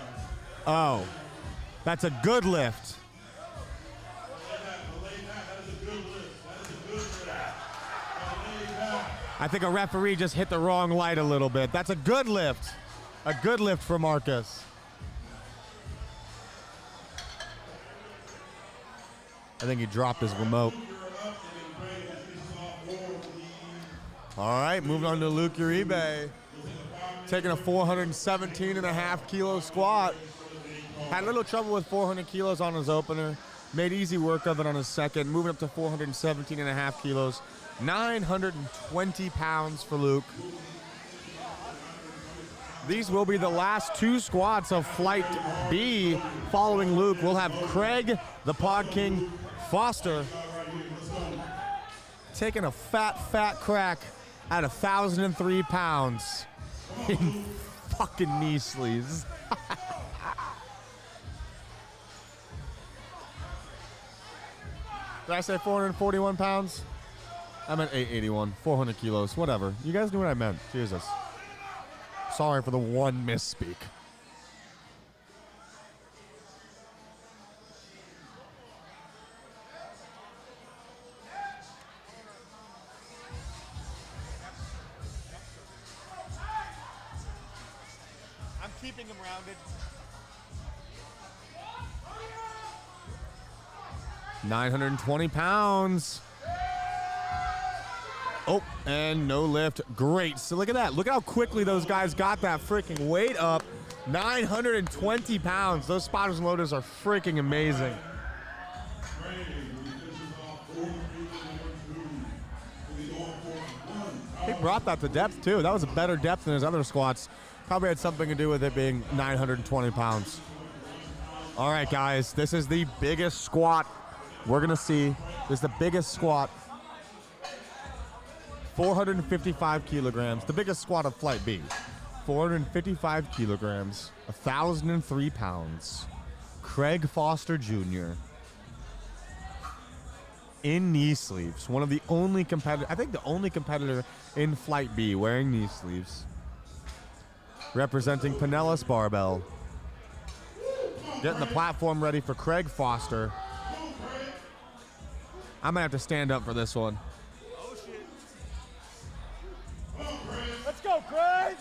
A: Oh, that's a good lift. I think a referee just hit the wrong light a little bit. That's a good lift. A good lift for Marcus. I think he dropped his remote. All right, moving on to Luke Uribe. Taking a 417.5 kilo squat. Had a little trouble with 400 kilos on his opener. Made easy work of it on his second. Moving up to 417.5 kilos. 920 pounds for Luke. These will be the last two squats of Flight B. Following Luke, we'll have Craig, the Pod King Foster, taking a fat crack at 1,003 pounds in fucking knee sleeves. Did I say 441 pounds? I meant 881, 400 kilos, whatever. You guys knew what I meant. Jesus. Sorry for the one misspeak.
C: I'm keeping him rounded.
A: 920 pounds. Oh, and no lift. Great. So look at that. Look at how quickly those guys got that freaking weight up. 920 pounds. Those spotters and loaders are freaking amazing. He brought that to depth, too. That was a better depth than his other squats. Probably had something to do with it being 920 pounds. All right, guys. This is the biggest squat we're going to see. This is the biggest squat. 455 kilograms, the biggest squat of Flight B. 455 kilograms, 1,003 pounds. Craig Foster Jr. in knee sleeves. One of the only competitor, I think the only competitor in Flight B wearing knee sleeves. Representing Pinellas Barbell. Getting the platform ready for Craig Foster. I'm gonna have to stand up for this one.
C: Let's go, Craig!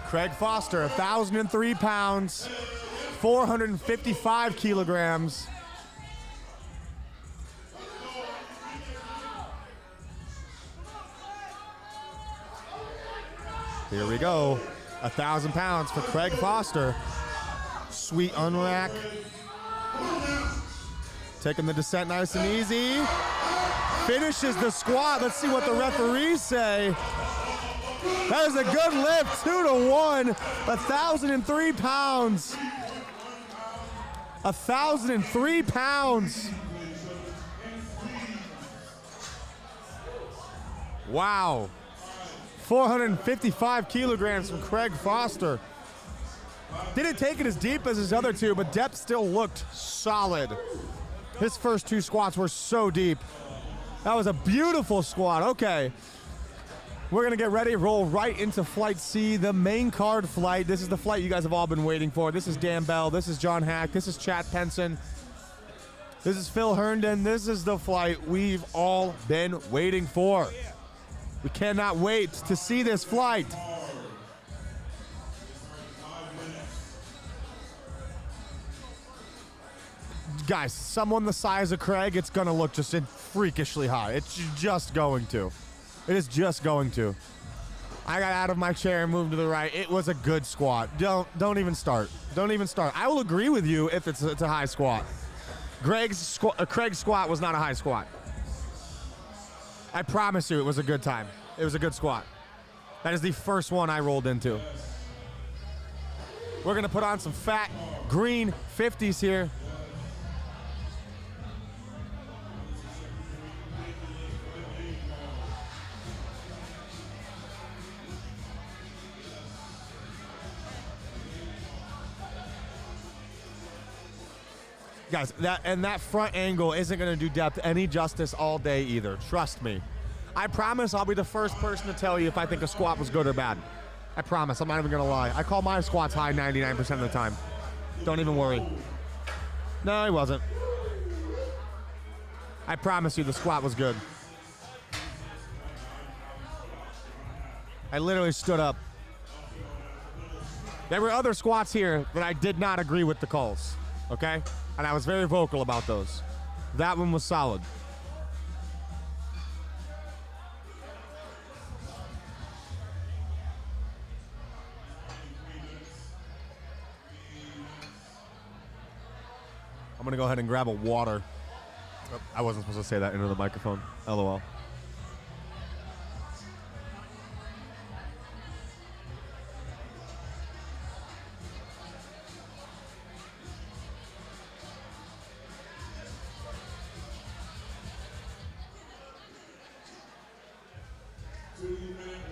A: Craig Foster, 1,003 pounds, 455 kilograms. Here we go. 1,000 pounds for Craig Foster. Sweet unrack. Taking the descent nice and easy. Finishes the squat. Let's see what the referees say. That is a good lift, 2-1, 1,003 pounds. 1,003 pounds. Wow. 455 kilograms from Craig Foster. Didn't take it as deep as his other two, but depth still looked solid. His first two squats were so deep. That was a beautiful squat. Okay. We're going to get ready, roll right into Flight C, the main card flight. This is the flight you guys have all been waiting for. This is Dan Bell. This is John Hack. This is Chad Penson. This is Phil Herndon. This is the flight we've all been waiting for. We cannot wait to see this flight. Guys, someone the size of Craig, it's going to look just freakishly high. It's just going to. It is just going to. I got out of my chair and moved to the right. It was a good squat. Don't even start. Don't even start. I will agree with you if it's a high squat. Craig's squat was not a high squat. I promise you it was a good time. It was a good squat. That is the first one I rolled into. We're gonna put on some fat green 50s here. Guys, that front angle isn't gonna do depth any justice all day either. Trust me. I promise I'll be the first person to tell you if I think a squat was good or bad. I promise, I'm not even gonna lie. I call my squats high 99% of the time. Don't even worry. No, he wasn't. I promise you the squat was good. I literally stood up. There were other squats here that I did not agree with the calls, okay? And I was very vocal about those. That one was solid. I'm gonna go ahead and grab a water. Oh, I wasn't supposed to say that into the microphone. LOL.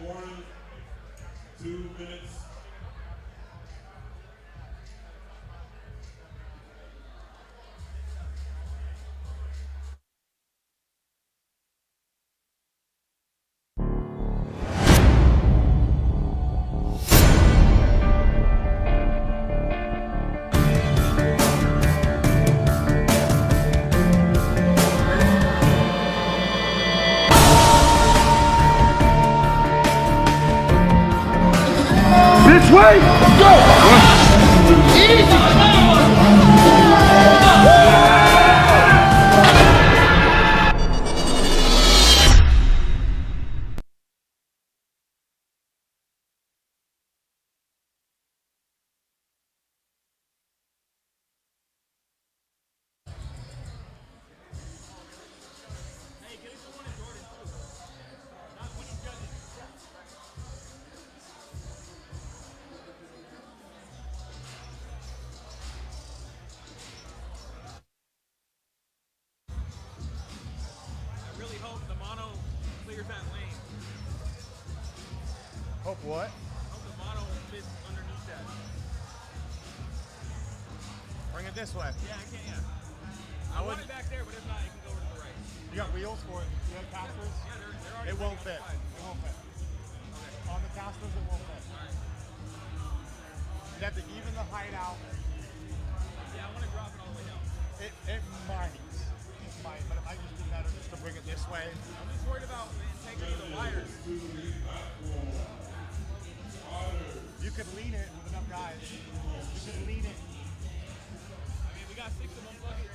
B: Warning. 2 minutes.
D: This way! Go! Easy!
A: Hope what?
C: Hope the mono fits underneath that.
A: Bring it this way.
C: Yeah, I can, yeah. I want it back there, but if not, it can go over to the right.
A: You got wheels for it? You have casters?
C: Yeah, they're already
A: It won't
C: big
A: fit.
C: on the side.
A: It won't fit.
C: Okay.
A: On the casters, it won't fit. You have to even the height out.
C: Yeah, I want to drop it all the way down.
A: It might. It might, but it might just be better just to bring it this way.
C: I'm just worried about the integrity of the wires.
A: You could lean it with enough guys. You could lean it.
C: I mean, we got 6 of them buckets.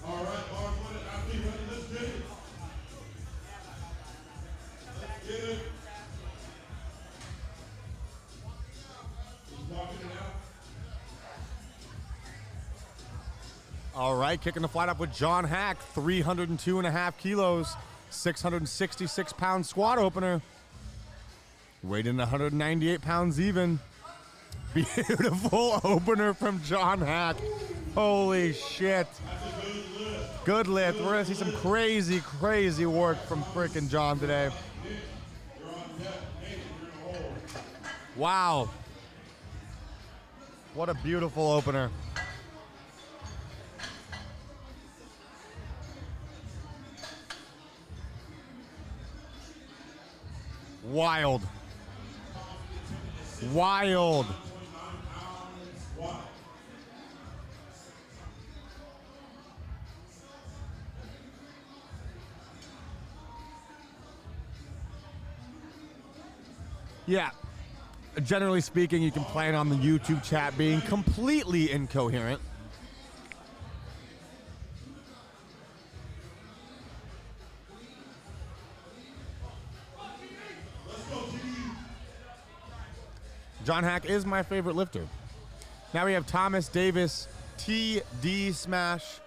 B: All right, hard-footed athlete, ready? Let's get it. Let's get it. He's walking it out.
A: All right, kicking the flight up with John Hack, 302.5 kilos, 666-pound squat opener. Weighed in 198 pounds even. Beautiful opener from John Hack. Holy shit. Good lift. We're gonna see some crazy, crazy work from frickin' John today. Wow. What a beautiful opener. Wild. Wild. Yeah. Generally speaking, you can plan on the YouTube chat being completely incoherent. John Hack is my favorite lifter. Now we have Thomas Davis, TD Smash.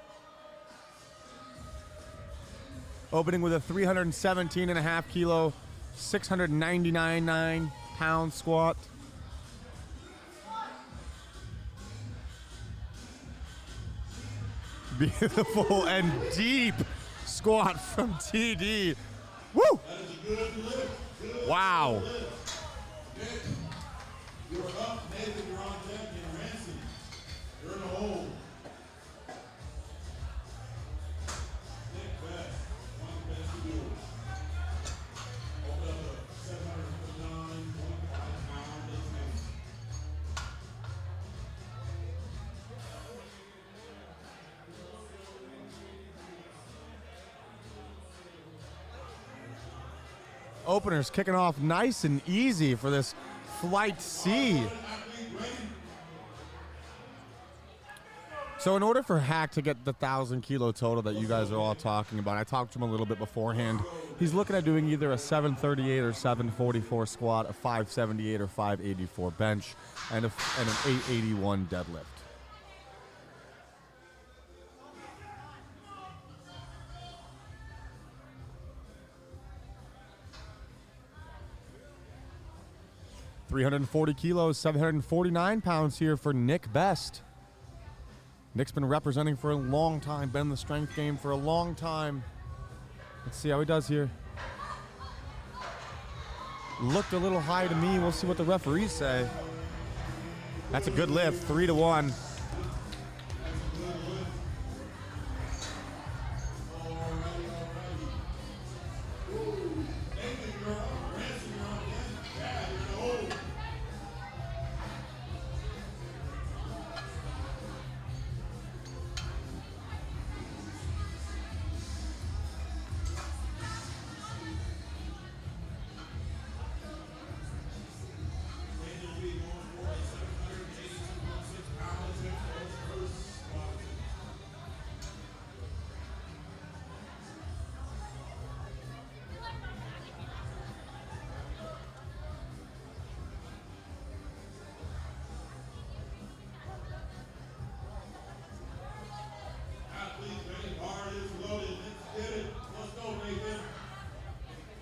A: Opening with a 317.5 kilo, 699.9 pound squat. Beautiful and deep squat from TD. Woo! Wow.
B: You're up, Nathan, you're on deck, and Ransom. You're in the hole. Nick Best, one best to do. Open up a 759.5 pound attempt.
A: Openers kicking off nice and easy for this Flight C. So in order for Hack to get the 1,000 kilo total that you guys are all talking about, I talked to him a little bit beforehand. He's looking at doing either a 738 or 744 squat, a 578 or 584 bench, and an 881 deadlift. $340 kilos, 749 pounds here for Nick Best. Nick's been representing for a long time, been in the strength game for a long time. Let's see how he does here. Looked a little high to me. We'll see what the referees say. That's a good lift, 3-1.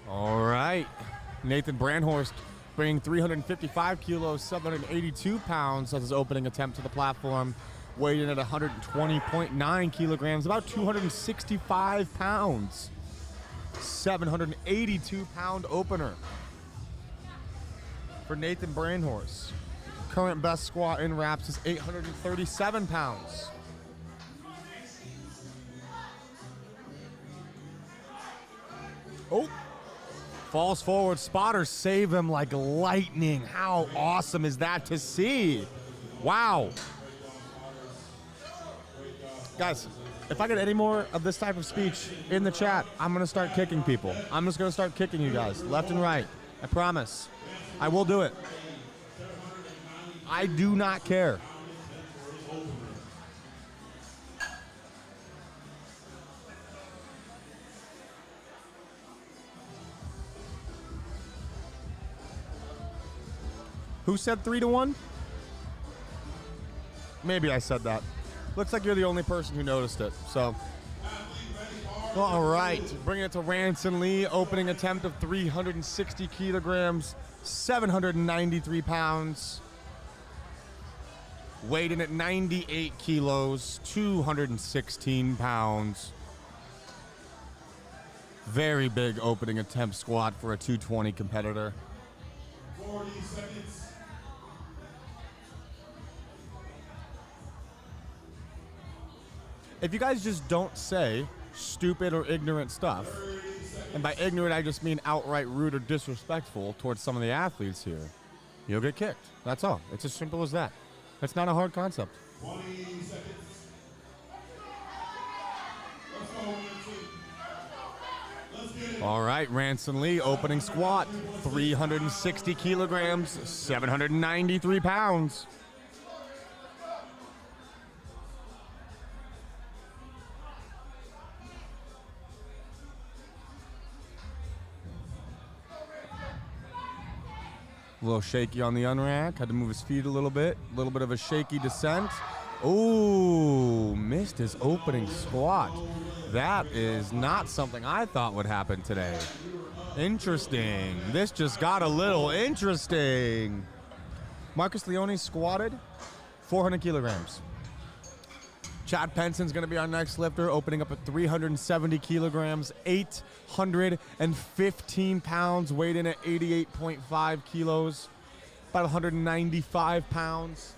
A: All right. Nathan Brandhorst bringing 355 kilos, 782 pounds as his opening attempt to the platform. Weighed in at 120.9 kilograms, about 265 pounds. 782 pound opener for Nathan Brandhorst. Current best squat in wraps is 837 pounds. Oh, falls forward. Spotters save him like lightning. How awesome is that to see? Wow. Guys, if I get any more of this type of speech in the chat, I'm going to start kicking people. I'm just going to start kicking you guys left and right. I promise. I will do it. I do not care. Who said 3-1? Maybe I said that. Looks like you're the only person who noticed it. So, all right, bringing it to Ranson Lee. Opening attempt of 360 kilograms, 793 pounds. Weighed in at 98 kilos, 216 pounds. Very big opening attempt squat for a 220 competitor.
B: 40 seconds.
A: If you guys just don't say stupid or ignorant stuff, and by ignorant I just mean outright rude or disrespectful towards some of the athletes here, you'll get kicked. That's all. It's as simple as that. It's not a hard concept.
B: 20 seconds. Let's go, Ranson. Let's
A: All right, Ranson Lee, opening squat, 360 kilograms, 793 pounds. A little shaky on the unrack, had to move his feet a little bit of a shaky descent. Ooh, missed his opening squat. That is not something I thought would happen today. Interesting. This just got a little interesting. Marcus Leone squatted 400 kilograms. Chad Penson's going to be our next lifter, opening up at 370 kilograms, 815 pounds, weighed in at 88.5 kilos, about 195 pounds.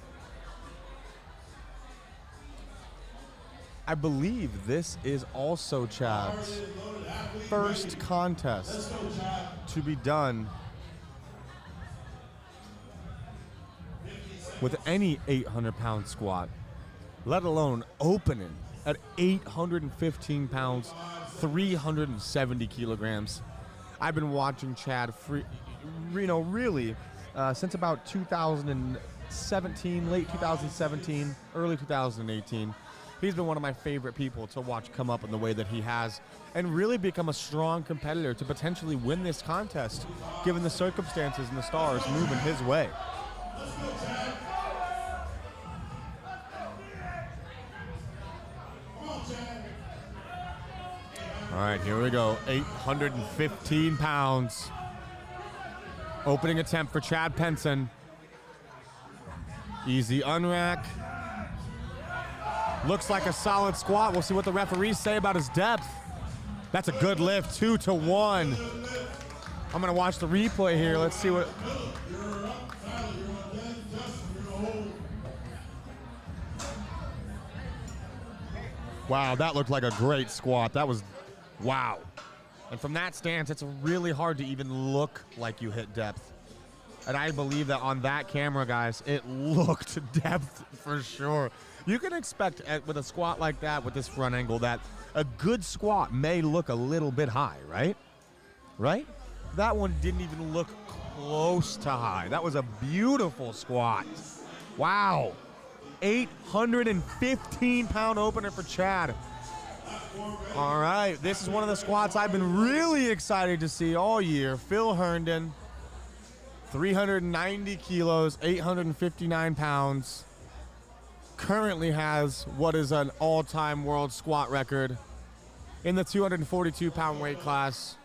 A: I believe this is also Chad's first contest to be done with any 800-pound squat, let alone opening at 815 pounds, 370 kilograms. I've been watching Chad really since about 2017, late 2017, early 2018. He's been one of my favorite people to watch come up in the way that he has and really become a strong competitor to potentially win this contest, given the circumstances and the stars moving his way. All right, here we go. 815 pounds. Opening attempt for Chad Penson. Easy unrack. Looks like a solid squat. We'll see what the referees say about his depth. That's a good lift, 2 to 1. I'm gonna watch the replay here. Let's see what. Wow, that looked like a great squat. That was, wow. And from that stance, it's really hard to even look like you hit depth. And I believe that on that camera, guys, it looked depth for sure. You can expect with a squat like that, with this front angle, that a good squat may look a little bit high, right? Right? That one didn't even look close to high. That was a beautiful squat. Wow. 815-pound opener for Chad. All right, this is one of the squats I've been really excited to see all year. Phil Herndon, 390 kilos, 859 pounds. Currently has what is an all-time world squat record in the 242-pound weight class.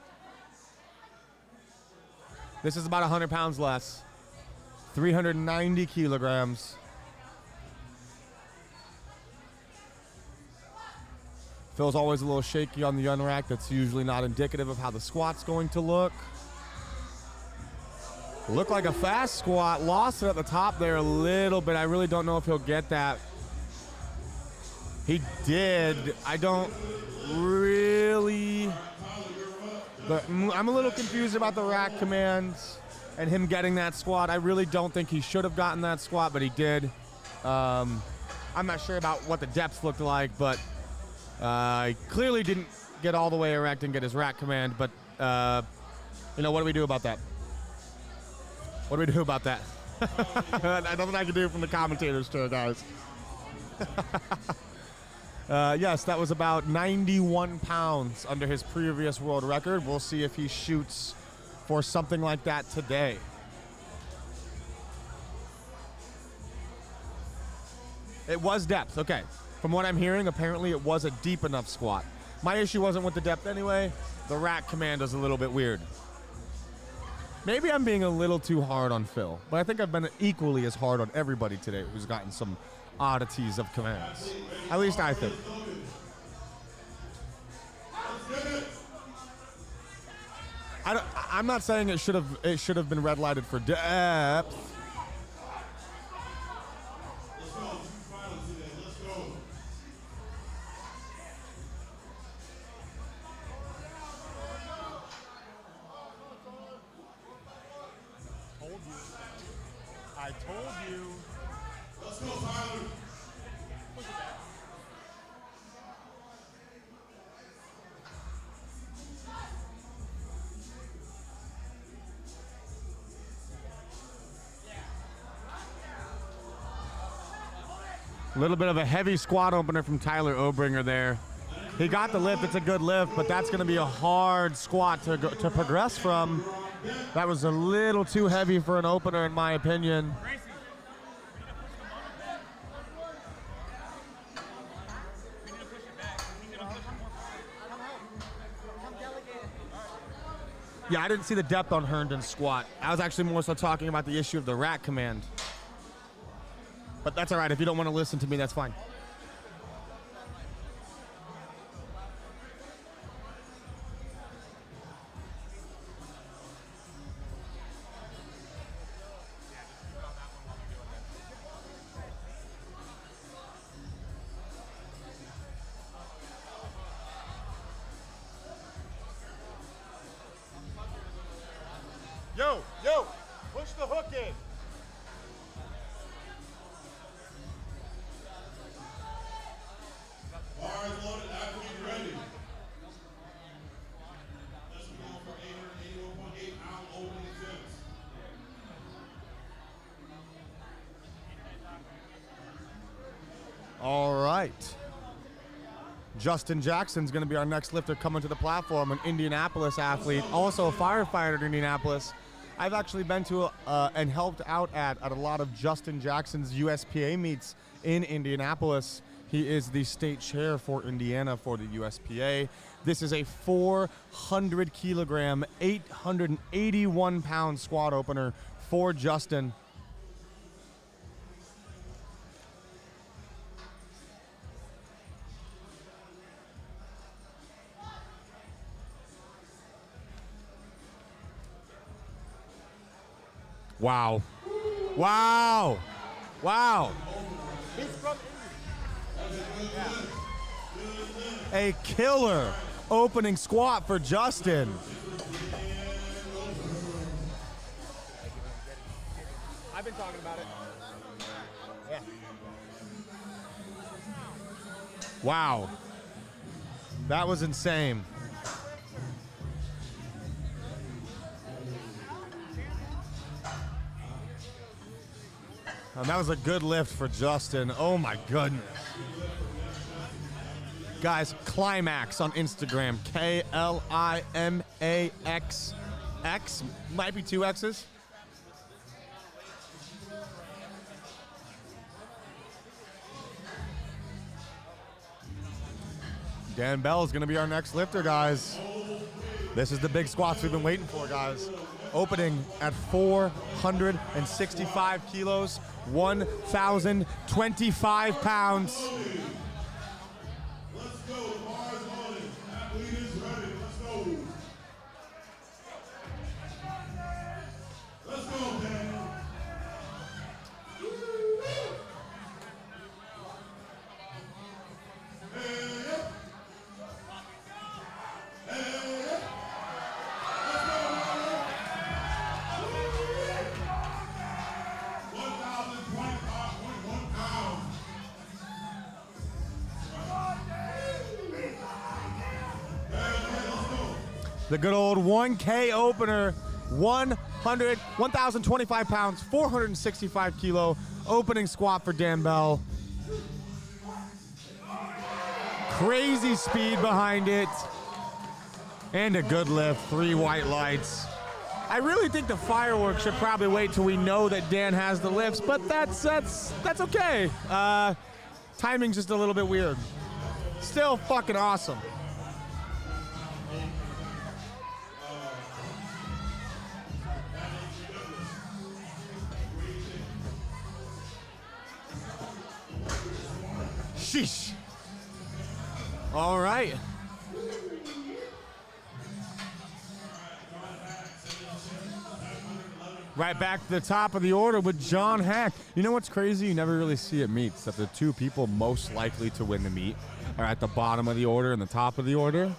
A: This is about 100 pounds less. 390 kilograms. Phil's always a little shaky on the unrack. That's usually not indicative of how the squat's going to look. Looked like a fast squat. Lost it at the top there a little bit. I really don't know if he'll get that. He did. I don't really. But I'm a little confused about the rack commands and him getting that squat. I really don't think he should have gotten that squat, but he did. I'm not sure about what the depth looked like, but he clearly didn't get all the way erect and get his rack command. But, what do we do about that? What do we do about that? Nothing I can do from the commentators' chair, guys. Yes, that was about 91 pounds under his previous world record. We'll see if he shoots for something like that today. It was depth, okay. From what I'm hearing, apparently it was a deep enough squat. My issue wasn't with the depth anyway. The rack command is a little bit weird. Maybe I'm being a little too hard on Phil, but I think I've been equally as hard on everybody today who's gotten some oddities of commands. At least I think. I'm not saying it should have been red lighted for depth. I told you.
B: Let's go, Tyler.
C: Look at that.
A: A little bit of a heavy squat opener from Tyler Obringer there. He got the lift. It's a good lift, but that's going to be a hard squat to progress from. That was a little too heavy for an opener, in my opinion. Yeah, I didn't see the depth on Herndon's squat. I was actually more so talking about the issue of the rack command. But that's all right. If you don't want to listen to me, that's fine. Yo, push the hook in.
B: Bar is loaded, athlete ready. Let's go for 81.8 pound opening sets.
A: All right. Justin Jackson's going to be our next lifter coming to the platform, an Indianapolis athlete, also a firefighter in Indianapolis. I've actually been to and helped out at a lot of Justin Jackson's USPA meets in Indianapolis. He is the state chair for Indiana for the USPA. This is a 400 kilogram, 881 pound squat opener for Justin. Wow. Wow. Wow.
C: He's from
A: A killer opening squat for Justin.
C: I've been talking about it. Yeah.
A: Wow. That was insane. And that was a good lift for Justin. Oh my goodness. Guys, Climax on Instagram. Klimax. X. Might be 2 X's. Dan Bell is going to be our next lifter, guys. This is the big squats we've been waiting for, guys. Opening at 465 kilos, 1,025 pounds.
B: Let's go, bar is loaded, athlete is ready, let's go. Let's go, Dan.
A: The good old 1K opener, 1,025 pounds, 465 kilo opening squat for Dan Bell. Crazy speed behind it. And a good lift, 3 white lights. I really think the fireworks should probably wait till we know that Dan has the lifts, but that's okay. Timing's just a little bit weird. Still fucking awesome. Sheesh. All right. Right back to the top of the order with John Hack. You know what's crazy? You never really see at meets that the 2 people most likely to win the meet are at the bottom of the order and the top of the order.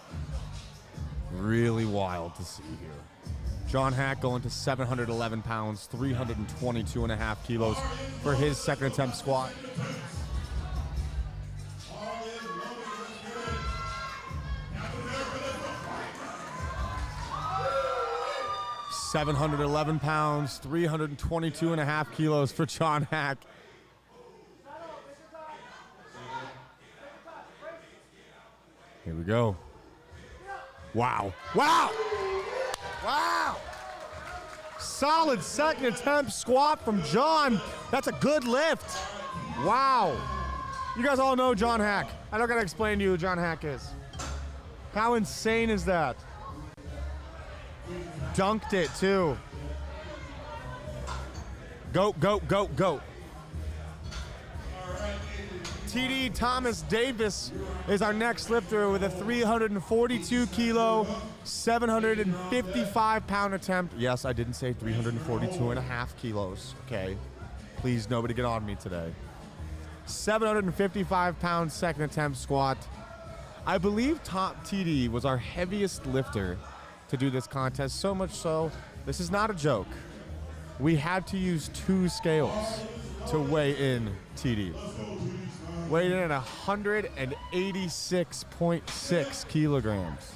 A: Really wild to see here. John Hack going to 711 pounds, 322.5 kilos for his second attempt squat. 711 pounds, 322.5 kilos for John Hack. Here we go. Wow. Wow! Wow! Solid second attempt squat from John. That's a good lift. Wow. You guys all know John Hack. I don't gotta explain to you who John Hack is. How insane is that? Dunked it too. Go, go, go, go. TD Thomas Davis is our next lifter with a 342 kilo, 755 pound attempt. Yes, I didn't say 342 and a half kilos, okay? Please, nobody get on me today. 755 pound second attempt squat. I believe Top TD was our heaviest lifter to do this contest, so much so, this is not a joke. We had to use 2 scales to weigh in TD. Weighed in at 186.6 kilograms.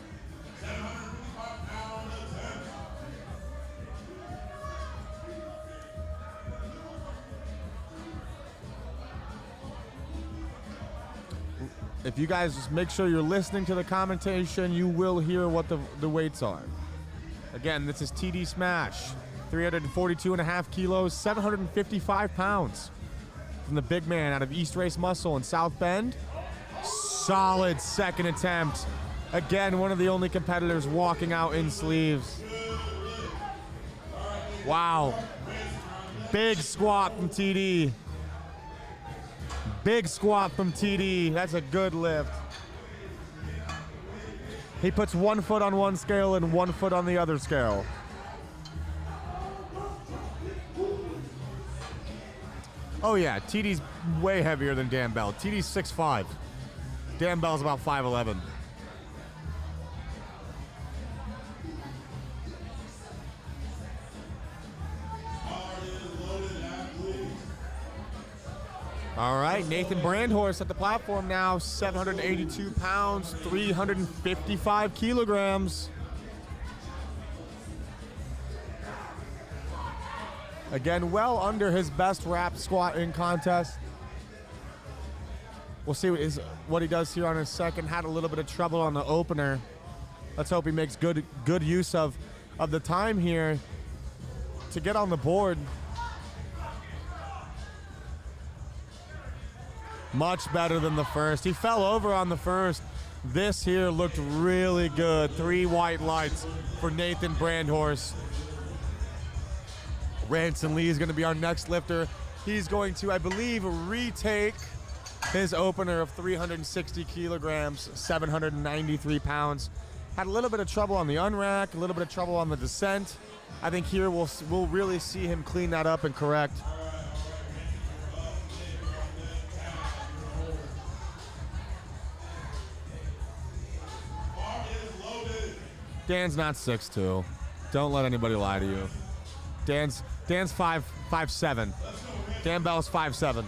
A: If you guys just make sure you're listening to the commentation, you will hear what the weights are. Again, this is TD Smash, 342.5 kilos, 755 pounds. From the big man out of East Race Muscle in South Bend. Solid second attempt. Again, one of the only competitors walking out in sleeves. Wow. Big squat from TD. Big squat from TD. That's a good lift. He puts 1 foot on one scale and 1 foot on the other scale. Oh yeah, TD's way heavier than Dan Bell. TD's 6'5". Dan Bell's about 5'11". All right, Nathan Brandhorst at the platform now, 782 pounds, 355 kilograms. Again, well under his best wrap squat in contest. We'll see what he does here on his second. Had a little bit of trouble on the opener. Let's hope he makes good use of the time here to get on the board. Much better than the first. He fell over on the first. This here looked really good. 3 white lights for Nathan Brandhorst. Ranson Lee is going to be our next lifter. He's going to, I believe, retake his opener of 360 kilograms, 793 pounds. Had a little bit of trouble on the unrack, a little bit of trouble on the descent. I think here we'll really see him clean that up and correct. Dan's not 6'2". Don't let anybody lie to you. Dan's 5'7". Dan Bell's 5'7".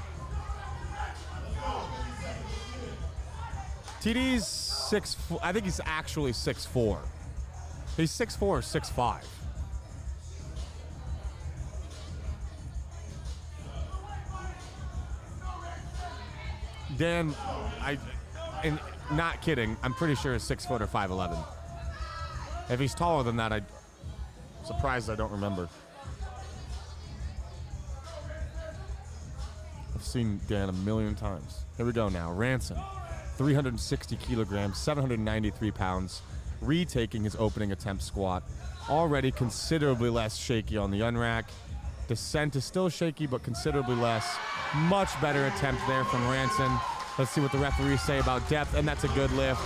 A: TD's 6. I think he's actually 6'4". He's 6'4" or 6'5". Dan, and not kidding, I'm pretty sure is 6 foot or 5'11". If he's taller than that, I'm surprised I don't remember. I've seen Dan a million times. Here we go now. Ranson, 360 kilograms, 793 pounds, retaking his opening attempt squat. Already considerably less shaky on the unrack. Descent is still shaky, but considerably less. Much better attempt there from Ranson. Let's see what the referees say about depth, and that's a good lift.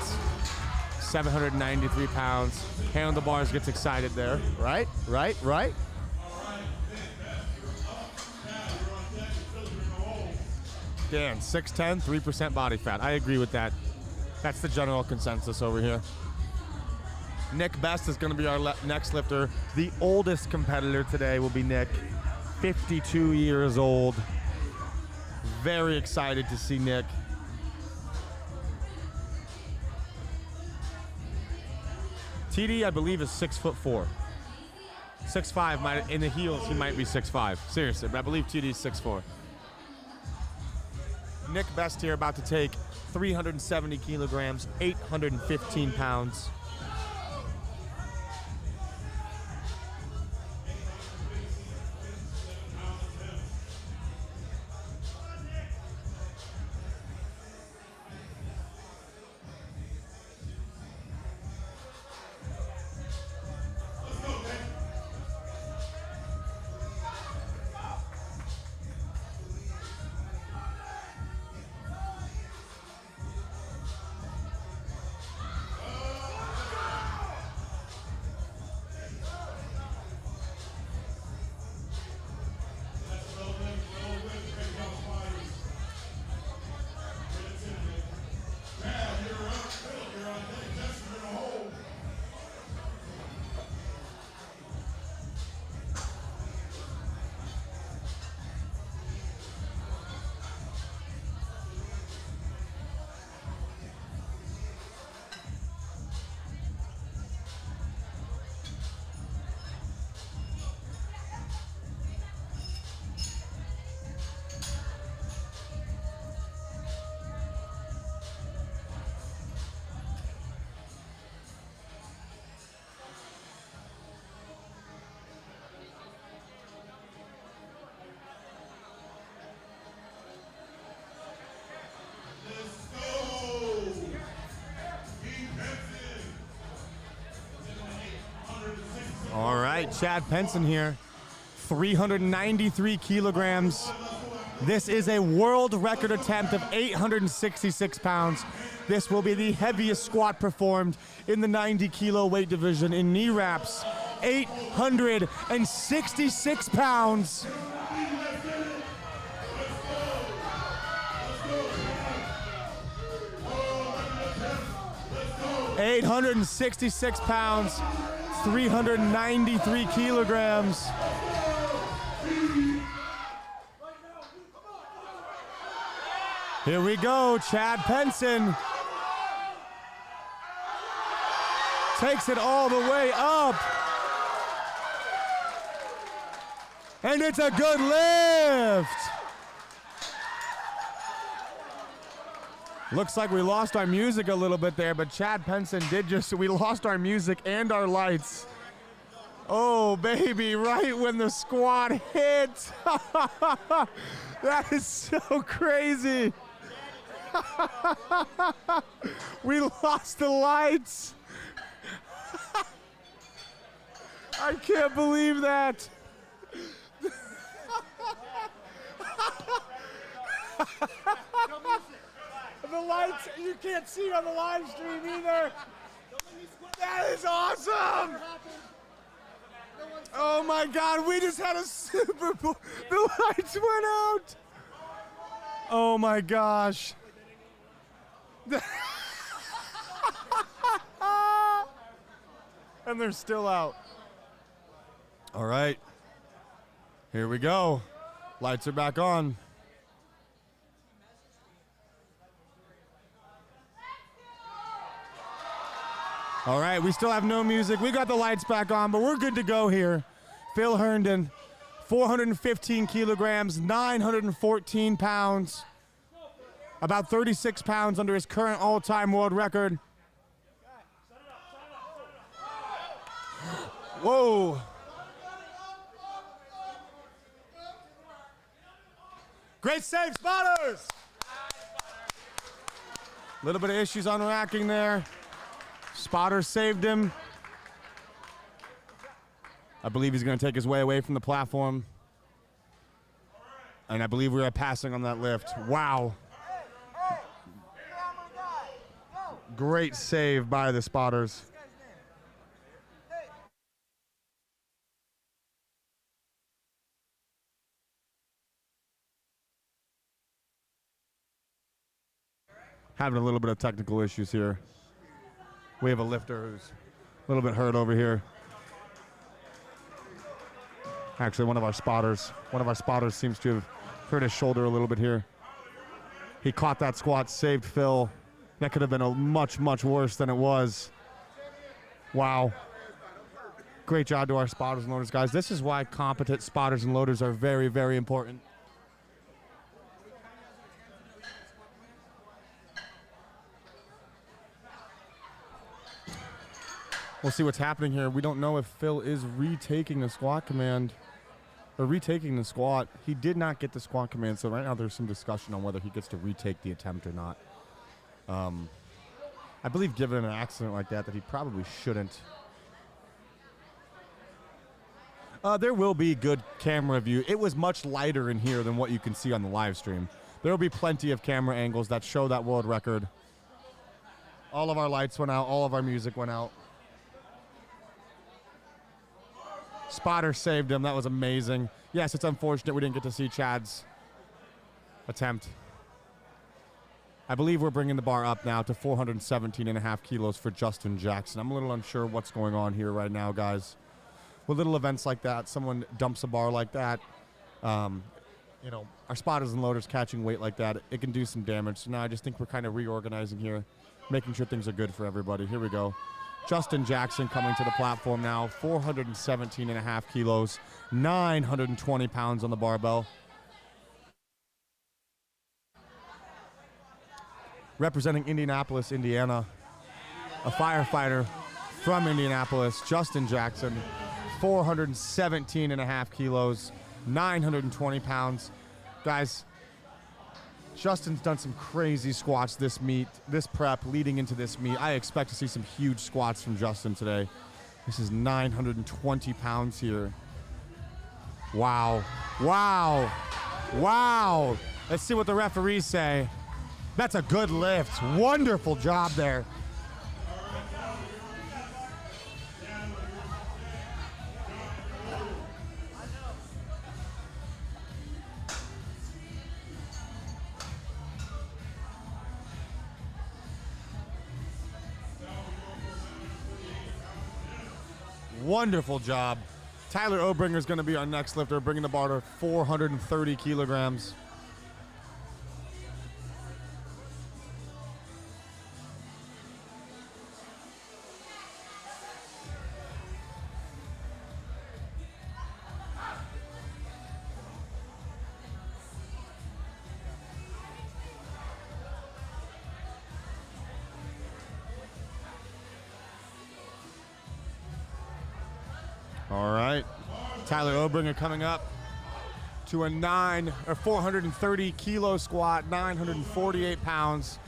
A: 793 pounds. Handlebars gets excited there. Right. Dan, 6'10", 3% body fat. I agree with that. That's the general consensus over here. Nick Best is going to be our next lifter. The oldest competitor today will be Nick, 52 years old. Very excited to see Nick. TD, I believe, is 6'4". 6'5", in the heels, he might be 6'5". Seriously, but I believe TD is 6'4". Nick Best here, about to take 370 kilograms, 815 pounds. All right, Chad Penson here, 393 kilograms. This is a world record attempt of 866 pounds. This will be the heaviest squat performed in the 90 kilo weight division in knee wraps. 866 pounds. £866, 393 kilograms. Here we go, Chad Penson takes it all the way up. And it's a good lift. Looks like we lost our music a little bit there, but Chad Penson did we lost our music and our lights. Oh, baby, right when the squat hit. That is so crazy. We lost the lights. I can't believe that. The lights, you can't see on the live stream either. That is awesome. Oh my God, we just had a Super Bowl. The lights went out. Oh my gosh. And they're still out. All right, here we go. Lights are back on. All right, we still have no music. We got the lights back on, but we're good to go here. Phil Herndon, 415 kilograms, 914 pounds, about 36 pounds under his current all-time world record. Whoa. Great save, spotters! A little bit of issues on racking there. Spotter saved him. I believe he's going to take his way away from the platform. And I believe we are passing on that lift. Wow. Great save by the spotters. Having a little bit of technical issues here. We have a lifter who's a little bit hurt over here. Actually, one of our spotters seems to have hurt his shoulder a little bit here. He caught that squat, saved Phil. That could have been a much, much worse than it was. Wow. Great job to our spotters and loaders, guys. This is why competent spotters and loaders are very, very important. We'll see what's happening here. We don't know if Phil is retaking the squat command or retaking the squat. He did not get the squat command, so right now there's some discussion on whether he gets to retake the attempt or not. I believe given an accident like that he probably shouldn't. There will be good camera view. It was much lighter in here than what you can see on the live stream. There will be plenty of camera angles that show that world record. All of our lights went out. All of our music went out. Spotter saved him. That was amazing. Yes, it's unfortunate we didn't get to see Chad's attempt. I believe we're bringing the bar up now to 417.5 kilos for Justin Jackson. I'm a little unsure what's going on here right now, guys. With little events like that, someone dumps a bar like that, you know, our spotters and loaders catching weight like that, it can do some damage. So now I just think we're kind of reorganizing here, making sure things are good for everybody. Here we go. Justin Jackson coming to the platform now, 417.5 kilos, 920 pounds on the barbell. Representing Indianapolis, Indiana, a firefighter from Indianapolis, Justin Jackson, 417.5 kilos, 920 pounds. Guys, Justin's done some crazy squats this meet, this prep leading into this meet. I expect to see some huge squats from Justin today. This is 920 pounds here. Wow. Wow. Wow. Let's see what the referees say. That's a good lift. Wonderful job there. Wonderful job. Tyler Obringer is going to be our next lifter, bringing the bar to 430 kilograms. All right, Tyler Obringer coming up to a 430 kilo squat, 948 pounds.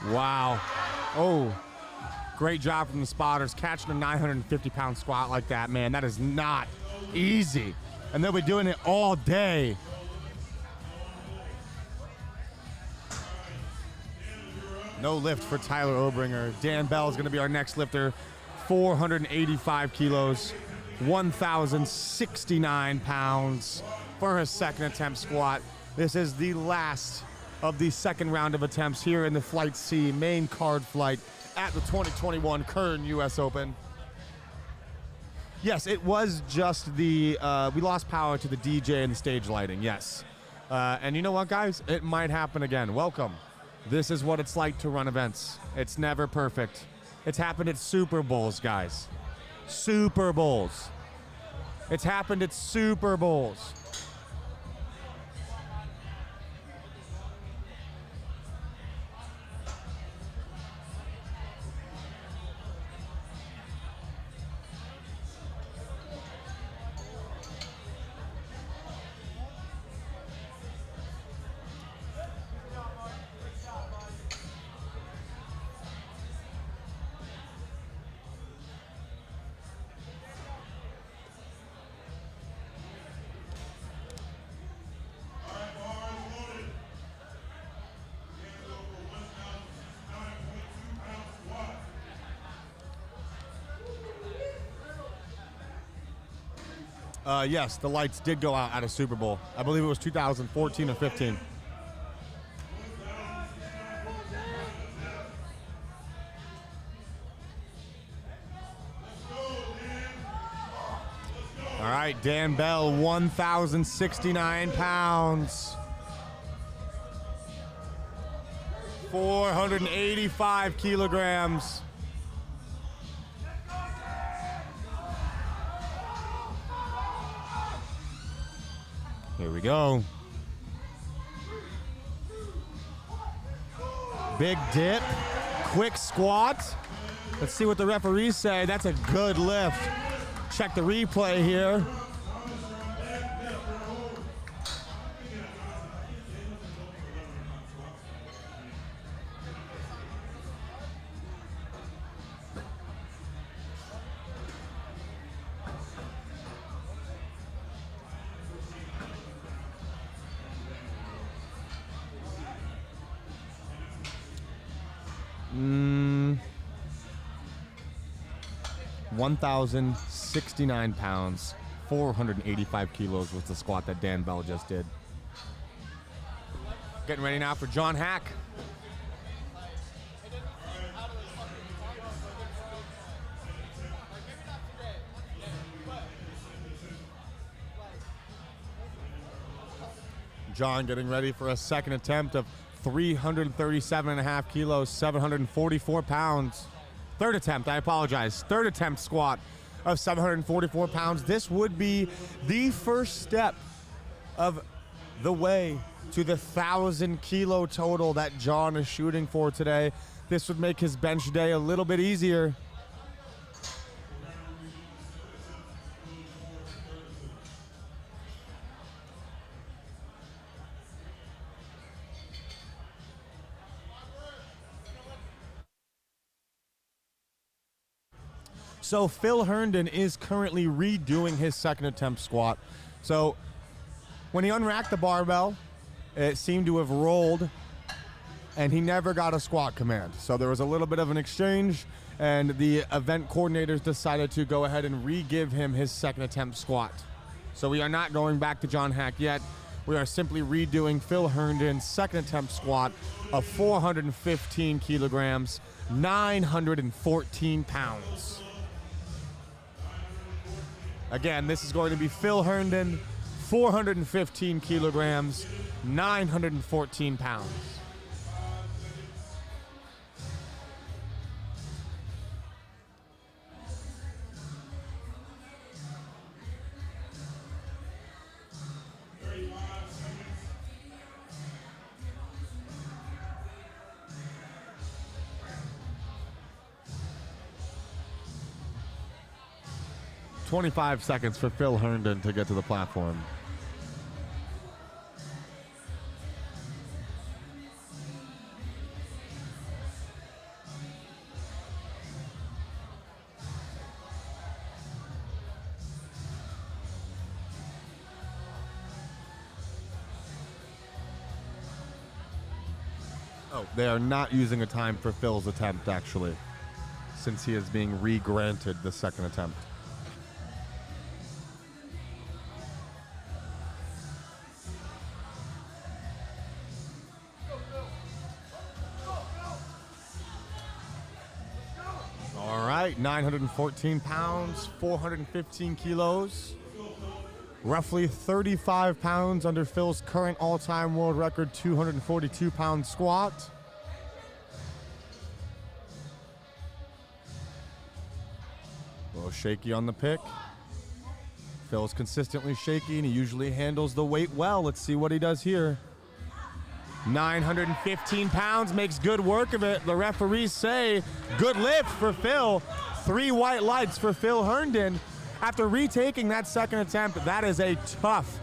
A: Wow. Oh. Great job from the spotters, catching a 950-pound squat like that, man. That is not easy. And they'll be doing it all day. No lift for Tyler Obringer. Dan Bell is going to be our next lifter. 485 kilos, 1,069 pounds for his second attempt squat. This is the last of the second round of attempts here in the Flight C main card flight at the 2021 Kern US Open. Yes, it was just the, we lost power to the DJ and the stage lighting, yes. And you know what, guys? It might happen again. Welcome. This is what it's like to run events. It's never perfect. It's happened at Super Bowls, guys. Super Bowls. It's happened at Super Bowls. Yes, the lights did go out at a Super Bowl. I believe it was 2014 or 15. All right, Dan Bell, 1,069 pounds. 485 kilograms. go. Big dip, quick squat. Let's see what the referees say. That's a good lift. Check the replay here. Mm, 1,069 pounds, 485 kilos was the squat that Dan Bell just did. Getting ready now for John Hack. John getting ready for a second attempt of 337.5 kilos, 744 pounds. Third attempt, I apologize. Third attempt squat of 744 pounds. This would be the first step of the way to the 1,000 kilo total that John is shooting for today. This would make his bench day a little bit easier. So Phil Herndon is currently redoing his second attempt squat. So when he unracked the barbell, it seemed to have rolled and he never got a squat command. So there was a little bit of an exchange and the event coordinators decided to go ahead and re-give him his second attempt squat. So we are not going back to John Hack yet. We are simply redoing Phil Herndon's second attempt squat of 415 kilograms, 914 pounds. Again, this is going to be Phil Herndon, 415 kilograms, 914 pounds. $25 seconds for Phil Herndon to get to the platform. Oh, they are not using a time for Phil's attempt, actually, since he is being re-granted the second attempt. All right, 914 pounds, 415 kilos. Roughly 35 pounds under Phil's current all-time world record 242-pound squat. A little shaky on the pick. Phil's consistently shaky, and he usually handles the weight well. Let's see what he does here. 915 pounds, makes good work of it. The referees say good lift for Phil. 3 white lights for Phil Herndon. After retaking that second attempt, that is a tough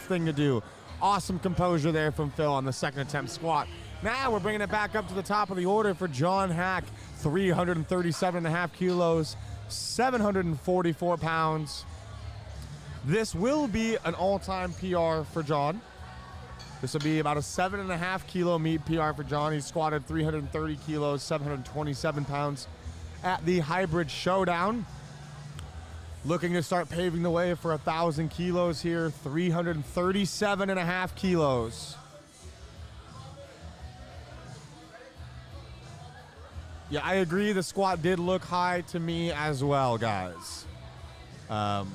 A: thing to do. Awesome composure there from Phil on the second attempt squat. Now we're bringing it back up to the top of the order for John Hack. 337.5 kilos, 744 pounds. This will be an all-time PR for John. This will be about a 7.5 kilo meet PR for John. He squatted 330 kilos, 727 pounds at the hybrid showdown. Looking to start paving the way for 1,000 kilos here, 337.5 kilos. Yeah, I agree. The squat did look high to me as well, guys. Not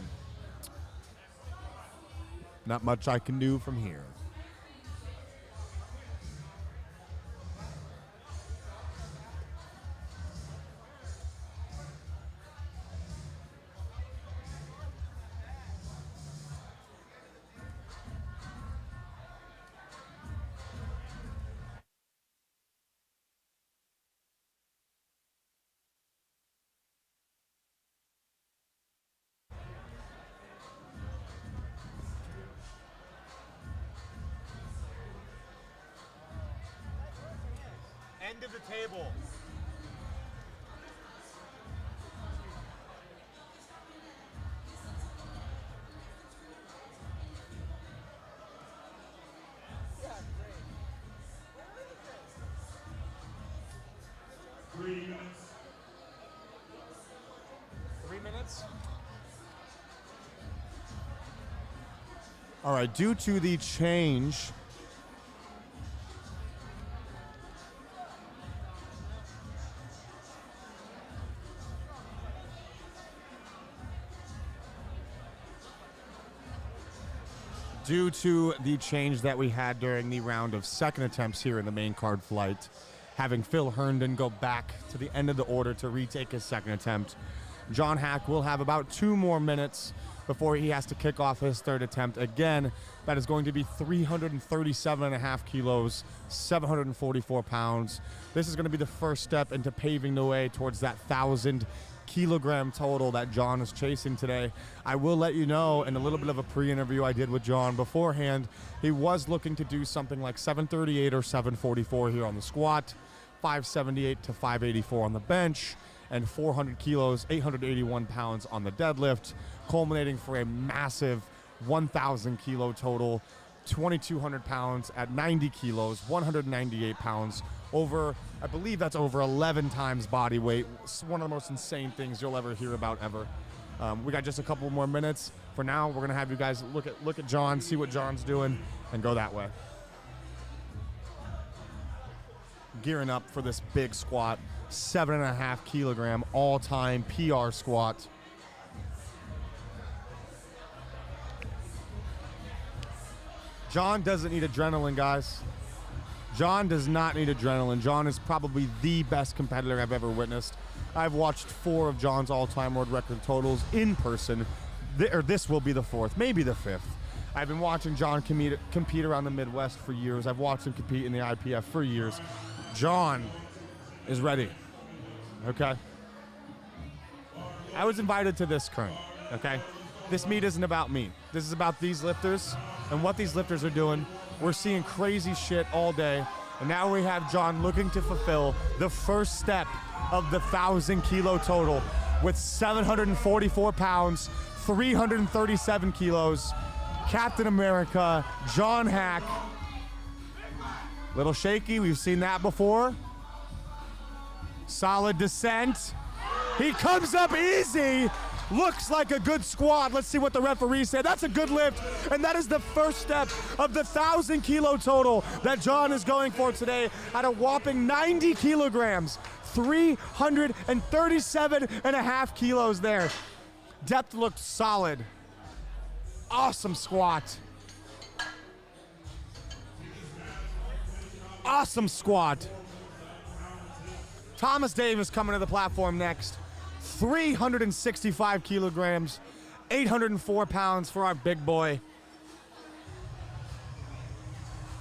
A: much I can do from here.
C: End of the table. Three minutes.
A: All right, due to the change that we had during the round of second attempts here in the main card flight, having Phil Herndon go back to the end of the order to retake his second attempt, John Hack will have about 2 more minutes before he has to kick off his third attempt. Again, that is going to be 337.5 kilos, 744 pounds. This is going to be the first step into paving the way towards that 1,000 kilogram total that John is chasing today. I will let you know, in a little bit of a pre-interview I did with John beforehand, he was looking to do something like 738 or 744 here on the squat, 578 to 584 on the bench, and 400 kilos, 881 pounds on the deadlift, culminating for a massive 1,000 kilo total, 2,200 pounds at 90 kilos, 198 pounds, over, I believe that's over 11 times body weight. It's one of the most insane things you'll ever hear about ever. We got just a couple more minutes. For now, we're gonna have you guys look at John, see what John's doing, and go that way. Gearing up for this big squat, 7.5 kilogram all-time PR squat. John doesn't need adrenaline, guys. John does not need adrenaline. John is probably the best competitor I've ever witnessed. I've watched 4 of John's all-time world record totals in person. This will be the 4th, maybe the 5th. I've been watching John compete around the Midwest for years. I've watched him compete in the IPF for years. John is ready, okay? I was invited to this, Kern, okay? This meet isn't about me. This is about these lifters and what these lifters are doing. We're seeing crazy shit all day, and now we have John looking to fulfill the first step of the 1,000 kilo total with 744 pounds, 337 kilos. Captain America, John Hack. Little shaky, we've seen that before. Solid descent. He comes up easy. Looks like a good squat. Let's see what the referee said. That's a good lift, and that is the first step of the 1,000 kilo total that John is going for today at a whopping 90 kilograms, 337.5 kilos there. Depth looked solid. Awesome squat. Awesome squat. Thomas Davis coming to the platform next. 365 kilograms, 804 pounds for our big boy.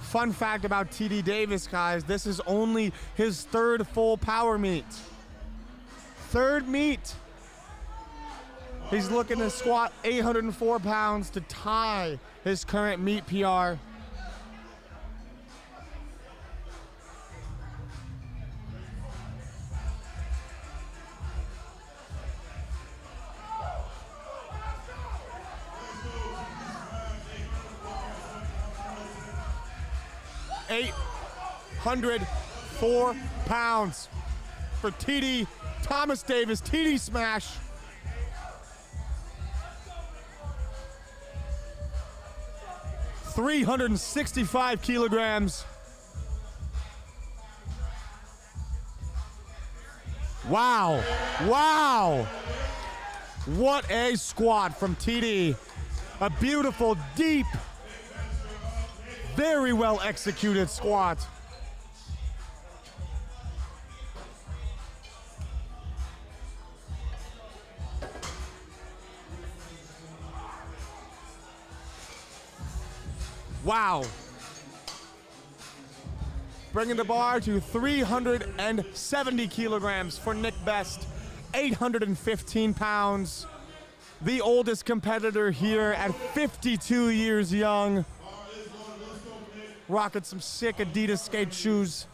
A: Fun fact about TD Davis, guys, this is only his 3rd full power meet. 3rd meet. He's looking to squat 804 pounds to tie his current meet PR. $804 for TD Thomas Davis. TD smash. $365 kilograms. Wow. Wow. What a squat from TD. A beautiful, deep, very well executed squat. Wow. Bringing the bar to 370 kilograms for Nick Best, 815 pounds. The oldest competitor here at 52 years young. Rocking some sick Adidas skate shoes.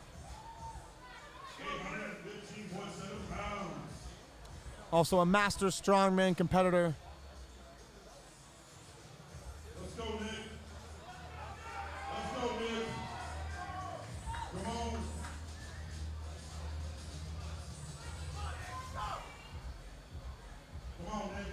A: Also a master strongman competitor.
B: Let's go, Nick. Let's go, Nick. Come on. Come on, Nick.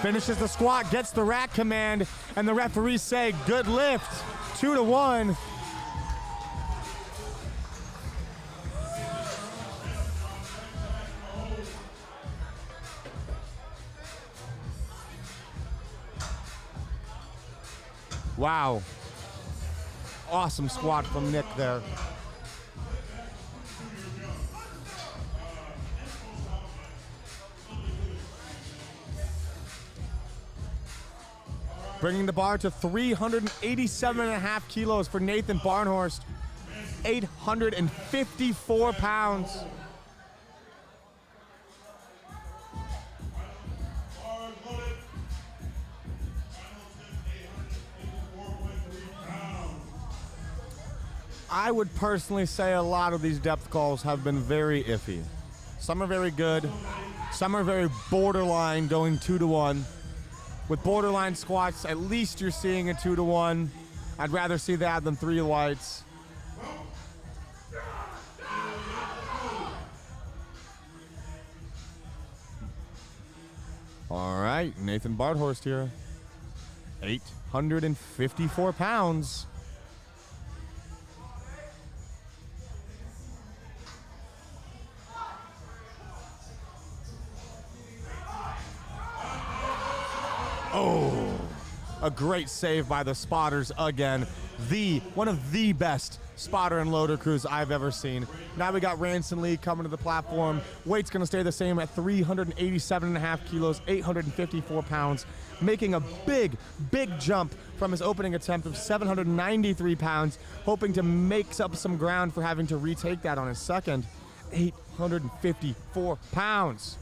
A: Finishes the squat, gets the rack command, and the referees say, good lift, 2-1. Wow. Awesome squat from Nick there. Bringing the bar to 387.5 kilos for Nathan Barnhorst, 854 pounds. I would personally say a lot of these depth calls have been very iffy. Some are very good, some are very borderline, going 2-1. With borderline squats, at least you're seeing a 2-1. I'd rather see that than 3 lights. All right, Nathan Barnhorst here. 854 pounds. Oh, a great save by the spotters again. One of the best spotter and loader crews I've ever seen. Now we got Ranson Lee coming to the platform. Weight's gonna stay the same at 387.5 kilos, 854 pounds, making a big, big jump from his opening attempt of 793 pounds, hoping to make up some ground for having to retake that on his second. 854 pounds.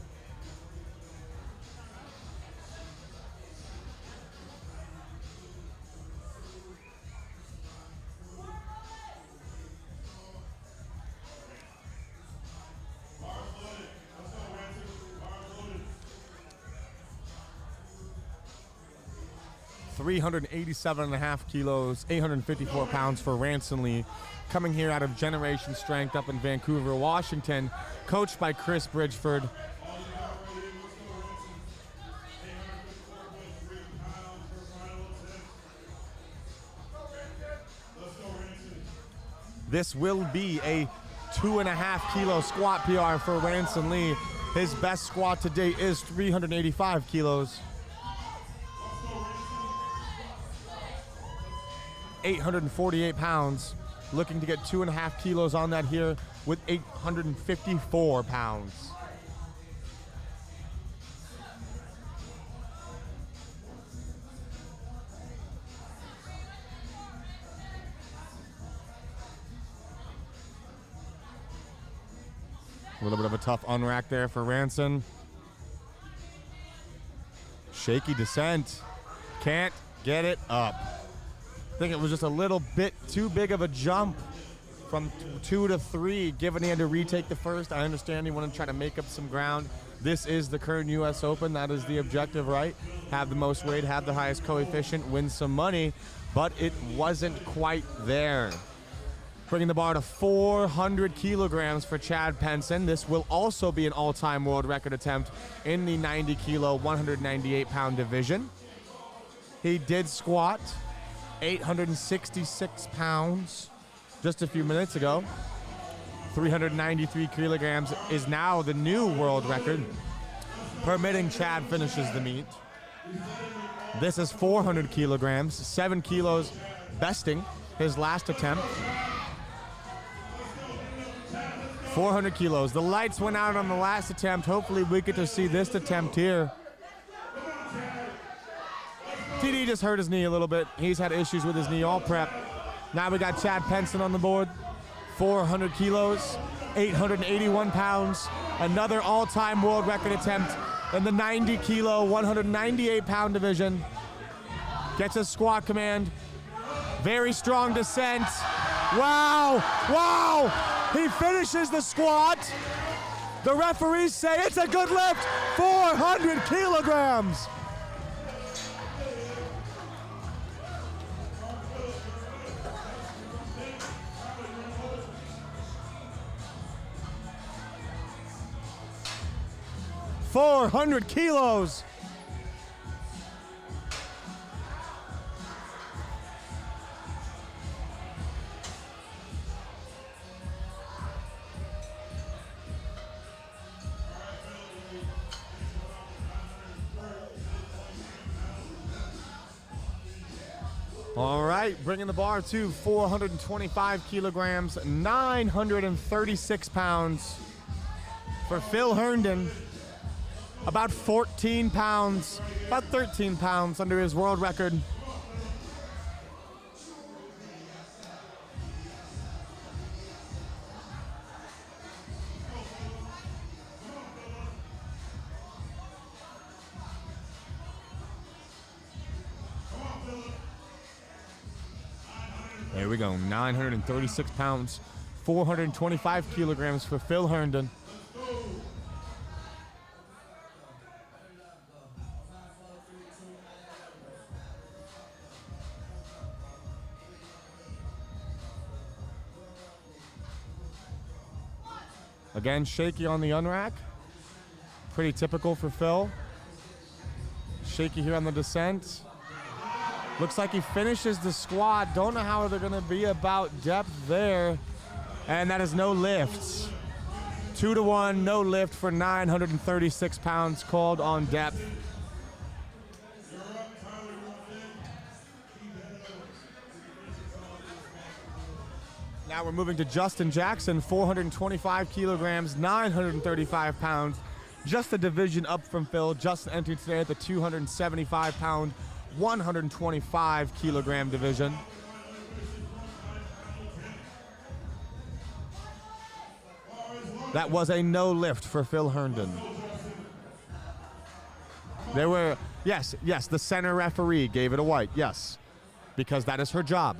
A: $387.5 kilos, 854 pounds for Ranson Lee, coming here out of Generation Strength up in Vancouver, Washington, coached by Chris Bridgeford. This will be a 2.5 kilo squat PR for Ranson Lee. His best squat to date is 385 kilos. 848 pounds, looking to get 2.5 kilos on that here with 854 pounds. A little bit of a tough unrack there for Ranson. Shaky descent, can't get it up. I think it was just a little bit too big of a jump from 2 to 3, given he had to retake the first. I understand he wanted to try to make up some ground. This is the Kern US Open. That is the objective, right? Have the most weight, have the highest coefficient, win some money, but it wasn't quite there. Bringing the bar to 400 kilograms for Chad Penson. This will also be an all-time world record attempt in the 90 kilo, 198 pound division. He did squat 866 pounds just a few minutes ago. 393 kilograms is now the new world record, permitting Chad finishes the meet. This is 400 kilograms, 7 kilos besting his last attempt. 400 kilos. The lights went out on the last attempt. Hopefully we get to see this attempt here. TD just hurt his knee a little bit. He's had issues with his knee all prep. Now we got Chad Penson on the board. 400 kilos. 881 pounds. Another all-time world record attempt in the 90 kilo, 198 pound division. Gets a squat command. Very strong descent. Wow, wow. He finishes the squat. The referees say it's a good lift, 400 kilograms. $400 kilos. All right, bringing the bar to 425 kilograms, 936 pounds for Phil Herndon. About 14 pounds, about 13 pounds under his world record. There we go, 936 pounds, 425 kilograms for Phil Herndon. Again, shaky on the unrack. Pretty typical for Phil. Shaky here on the descent. Looks like he finishes the squat. Don't know how they're gonna be about depth there. And that is no lifts. 2-1, no lift for 936 pounds called on depth. Now we're moving to Justin Jackson, 425 kilograms, 935 pounds. Just a division up from Phil. Justin entered today at the 275 pound, 125 kilogram division. That was a no lift for Phil Herndon. There were, yes, the center referee gave it a white, yes, because that is her job.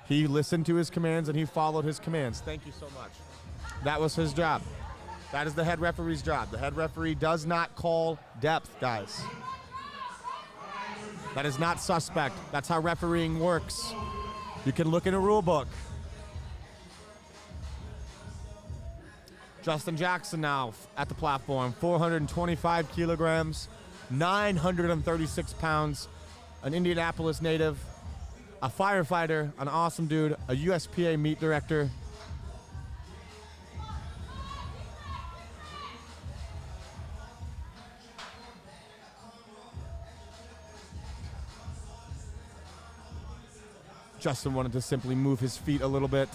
A: He listened to his commands and he followed his commands. Thank you so much. That was his job. That is the head referee's job. The head referee does not call depth, guys. That is not suspect. That's how refereeing works. You can look in a rule book. Justin Jackson now at the platform, 425 kilograms, 936 pounds, an Indianapolis native, a firefighter, an awesome dude, a USPA meet director. Justin wanted to simply move his feet a little bit,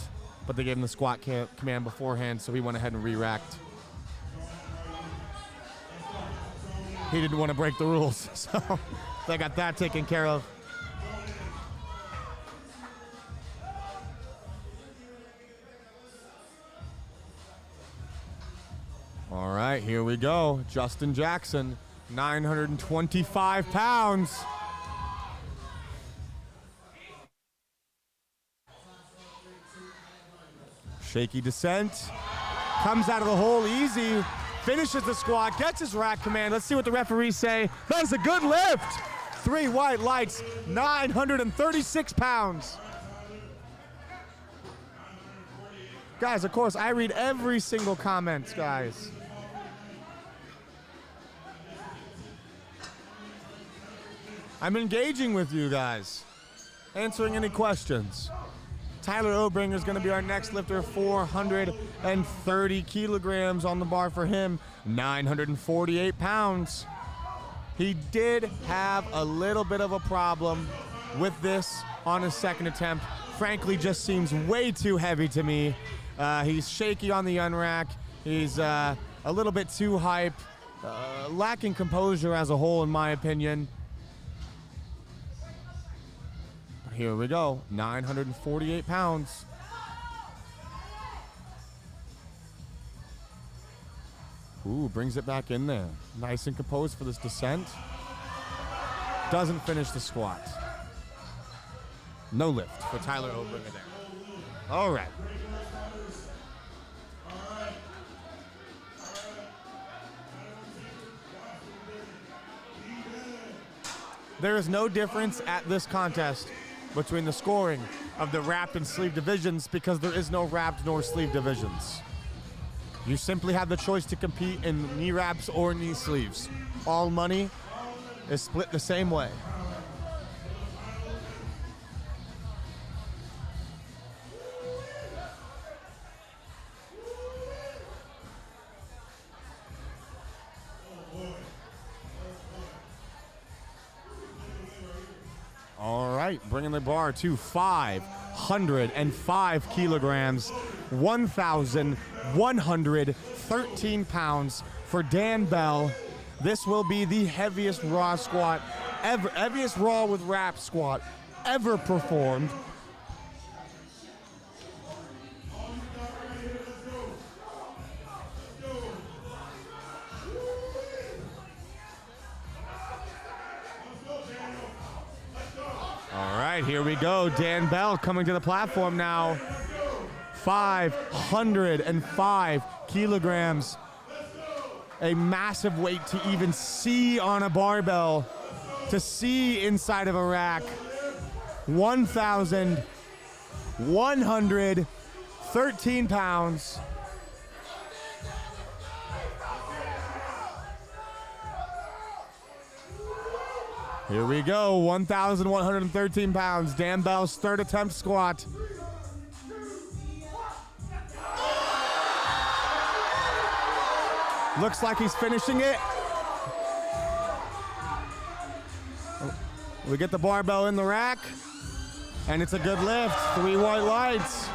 A: but they gave him the squat command beforehand, so he went ahead and re-racked. He didn't want to break the rules, so they got that taken care of. All right, here we go. Justin Jackson, 925 pounds. Shaky descent. Comes out of the hole easy. Finishes the squat, gets his rack command. Let's see what the referees say. That is a good lift. 3 white lights, 936 pounds. Guys, of course, I read every single comment, guys. I'm engaging with you guys, answering any questions. Tyler Obringer is going to be our next lifter, 430 kilograms on the bar for him, 948 pounds. He did have a little bit of a problem with this on his second attempt. Frankly, just seems way too heavy to me. He's shaky on the unrack. He's a little bit too hype, lacking composure as a whole, in my opinion. Here we go, 948 pounds. Ooh, brings it back in there. Nice and composed for this descent. Doesn't finish the squat. No lift for Tyler Oberger there. All right. There is no difference at this contest between the scoring of the wrapped and sleeve divisions because there is no wrapped nor sleeve divisions. You simply have the choice to compete in knee wraps or knee sleeves. All money is split the same way. All right, bringing the bar to 505 kilograms, 1,113 pounds for Dan Bell. This will be the heaviest raw squat ever, heaviest raw with wrap squat ever performed. All right, here we go. Dan Bell coming to the platform now. 505 kilograms. A massive weight to even see on a barbell, to see inside of a rack. 1,113 pounds. Here we go, 1,113 pounds. Dan Bell's third attempt squat. Looks like he's finishing it. We get the barbell in the rack, and it's a good lift. 3 white lights.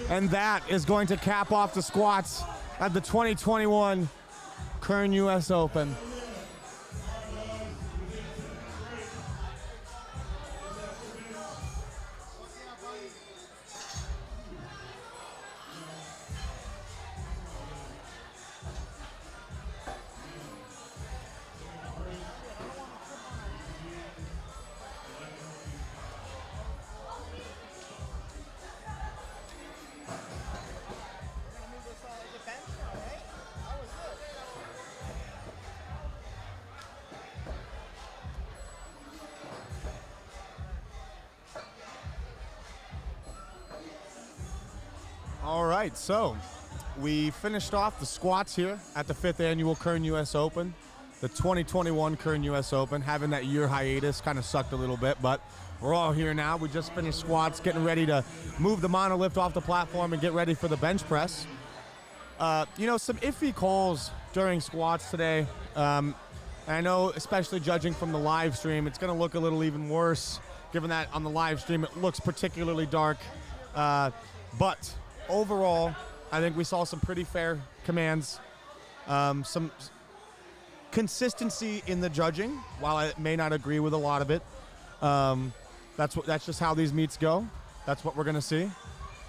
A: And that is going to cap off the squats at the 2021 Kern US Open. All right, so we finished off the squats here at the 5th annual Kern US Open. The 2021 Kern US Open, having that year hiatus kind of sucked a little bit, but we're all here now. We just finished squats, getting ready to move the monolift off the platform and get ready for the bench press. You know, some iffy calls during squats today. And I know, especially judging from the live stream, it's going to look a little even worse, given that on the live stream it looks particularly dark. But overall, I think we saw some pretty fair commands, some consistency in the judging. While I may not agree with a lot of it, that's just how these meets go. That's what we're going to see.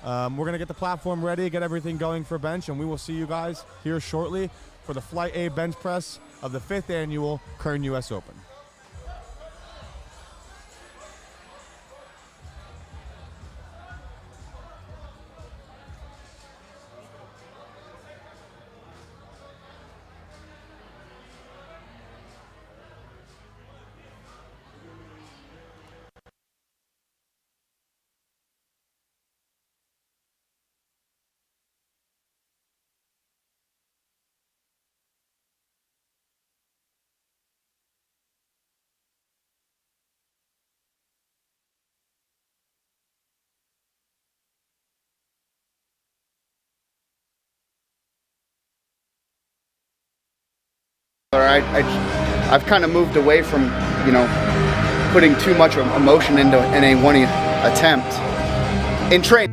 A: We're going to get the platform ready, get everything going for bench, and we will see you guys here shortly for the Flight A bench press of the 5th annual Kern US Open.
E: I've kind of moved away from, you know, putting too much emotion into in one attempt. In training.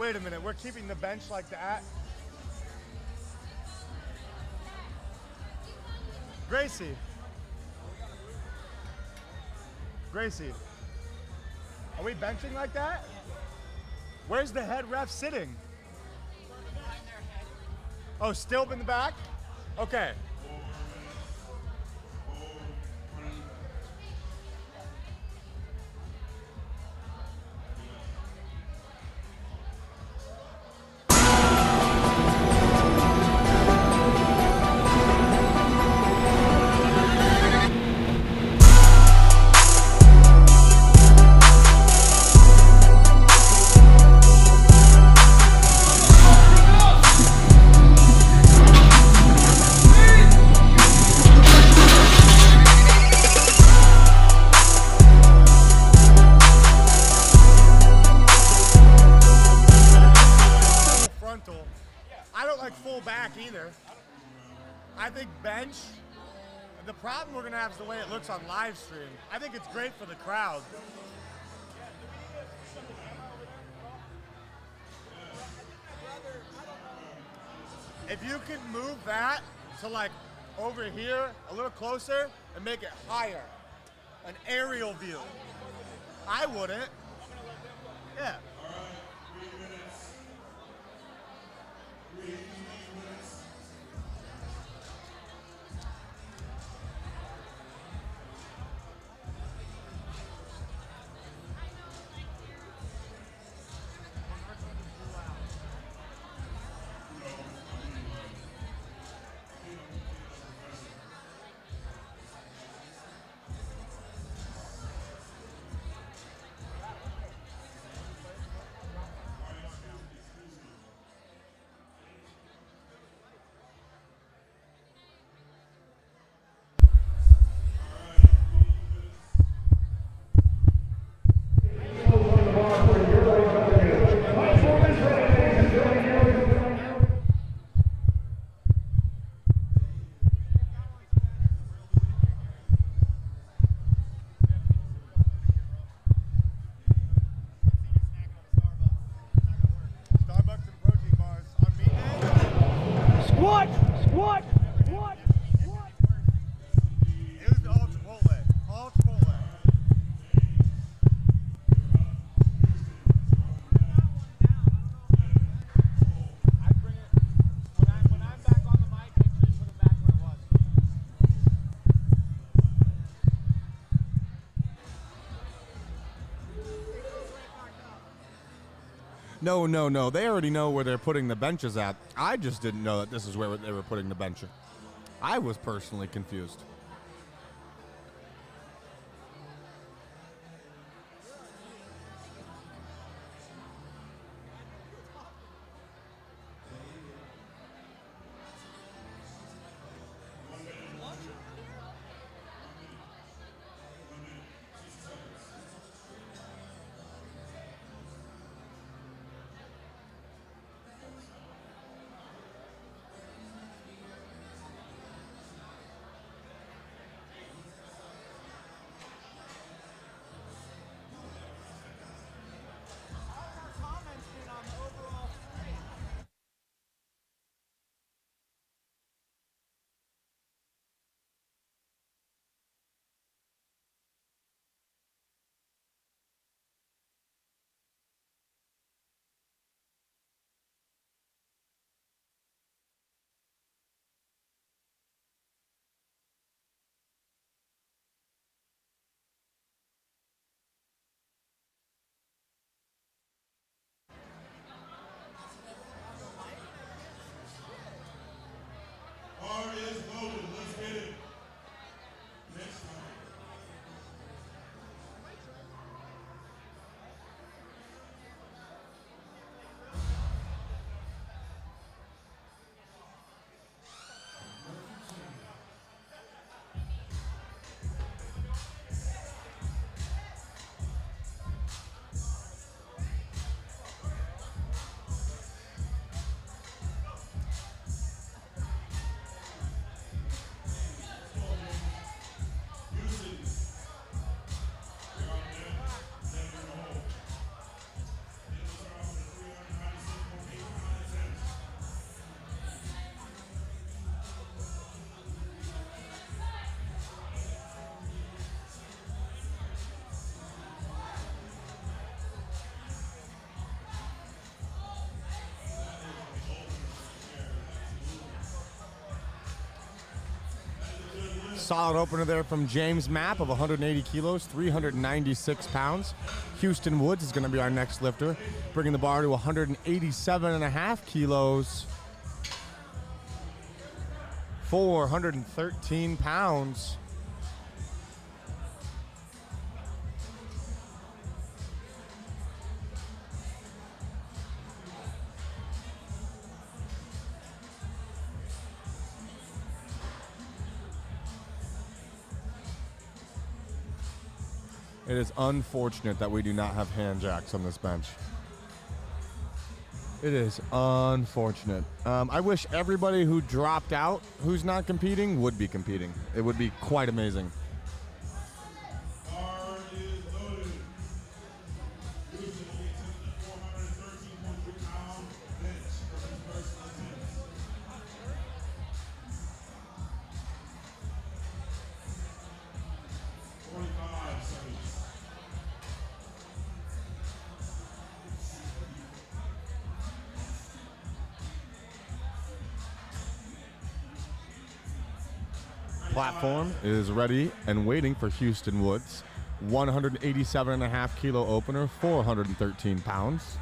A: wait a minute. We're keeping the bench like that. Gracie. Gracie. Are we benching like that? Where's the head ref sitting? Oh, still in the back? Okay. I don't like full back either. I think bench, the problem we're going to have is the way it looks on live stream. I think it's great for the crowd. If you can move that to like over here, a little closer, and make it higher, an aerial view. I wouldn't. Yeah. No. They already know where they're putting the benches at. I just didn't know that this is where they were putting the bench. I was personally confused. Solid opener there from James Mapp of 180 kilos, 396 pounds. Houston Woods is going to be our next lifter, bringing the bar to 187.5 kilos, 413 pounds. It is unfortunate that we do not have hand jacks on this bench. It is unfortunate. I wish everybody who dropped out who's not competing would be competing. It would be quite amazing.
B: Bar is loaded. Houston will be attempting a 413.3 pound bench for his first attempt. 45 seconds.
A: Platform is ready and waiting for Houston Woods. 187.5 kilo opener, 413 pounds.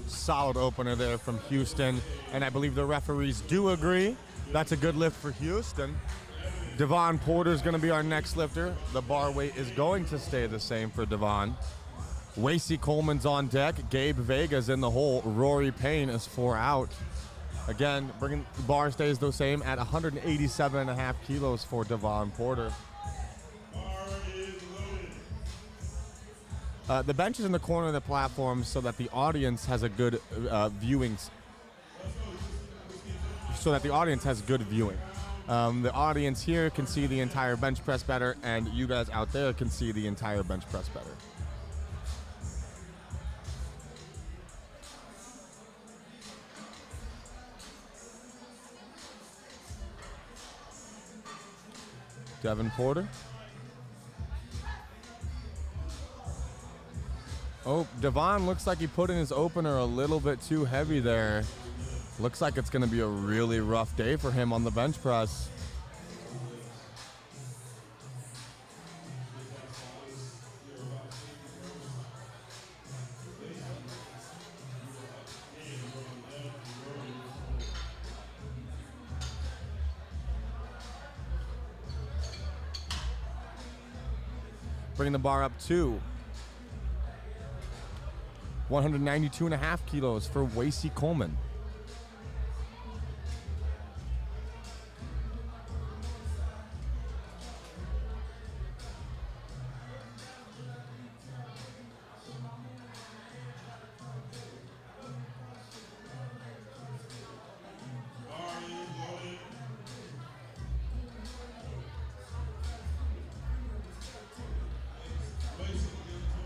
A: Solid opener there from Houston, and I believe the referees do agree. That's a good lift for Houston. Devon Porter is going to be our next lifter. The bar weight is going to stay the same for Devon. Wasey Coleman's on deck. Gabe Vega's in the hole. Rory Payne is 4 out. Again, bringing the bar stays the same at 187.5 kilos for Devon Porter. The bench is in the corner of the platform so that the audience has a good viewing. So that the audience has good viewing. The audience here can see the entire bench press better, and you guys out there can see the entire bench press better. Devon Porter. Oh, Devon looks like he put in his opener a little bit too heavy there. Looks like it's going to be a really rough day for him on the bench press. Bringing the bar up to 192.5 kilos for Wasey Coleman.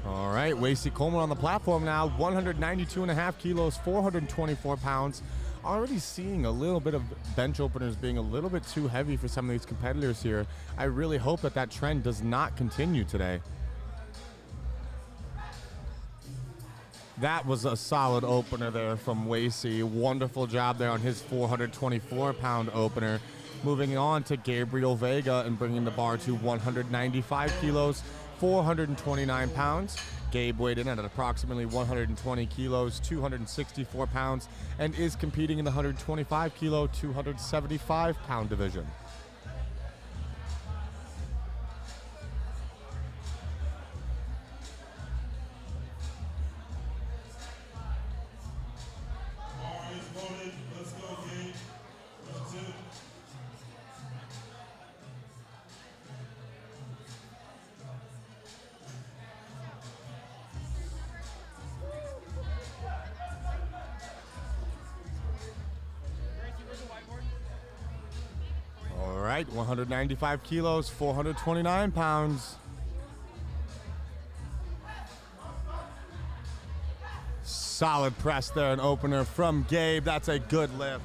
A: All right, Wasey Coleman on the platform now, 192.5 kilos, 424 pounds. Already seeing a little bit of bench openers being a little bit too heavy for some of these competitors here. I really hope that that trend does not continue today. That was a solid opener there from Wasey. Wonderful job there on his 424-pound opener. Moving on to Gabriel Vega and bringing the bar to 195 kilos, 429 pounds. Gabe weighed in at approximately 120 kilos, 264 pounds, and is competing in the 125 kilo, 275 pound division. right, 195 kilos, 429 pounds. Solid press there, an opener from Gabe. That's a good lift.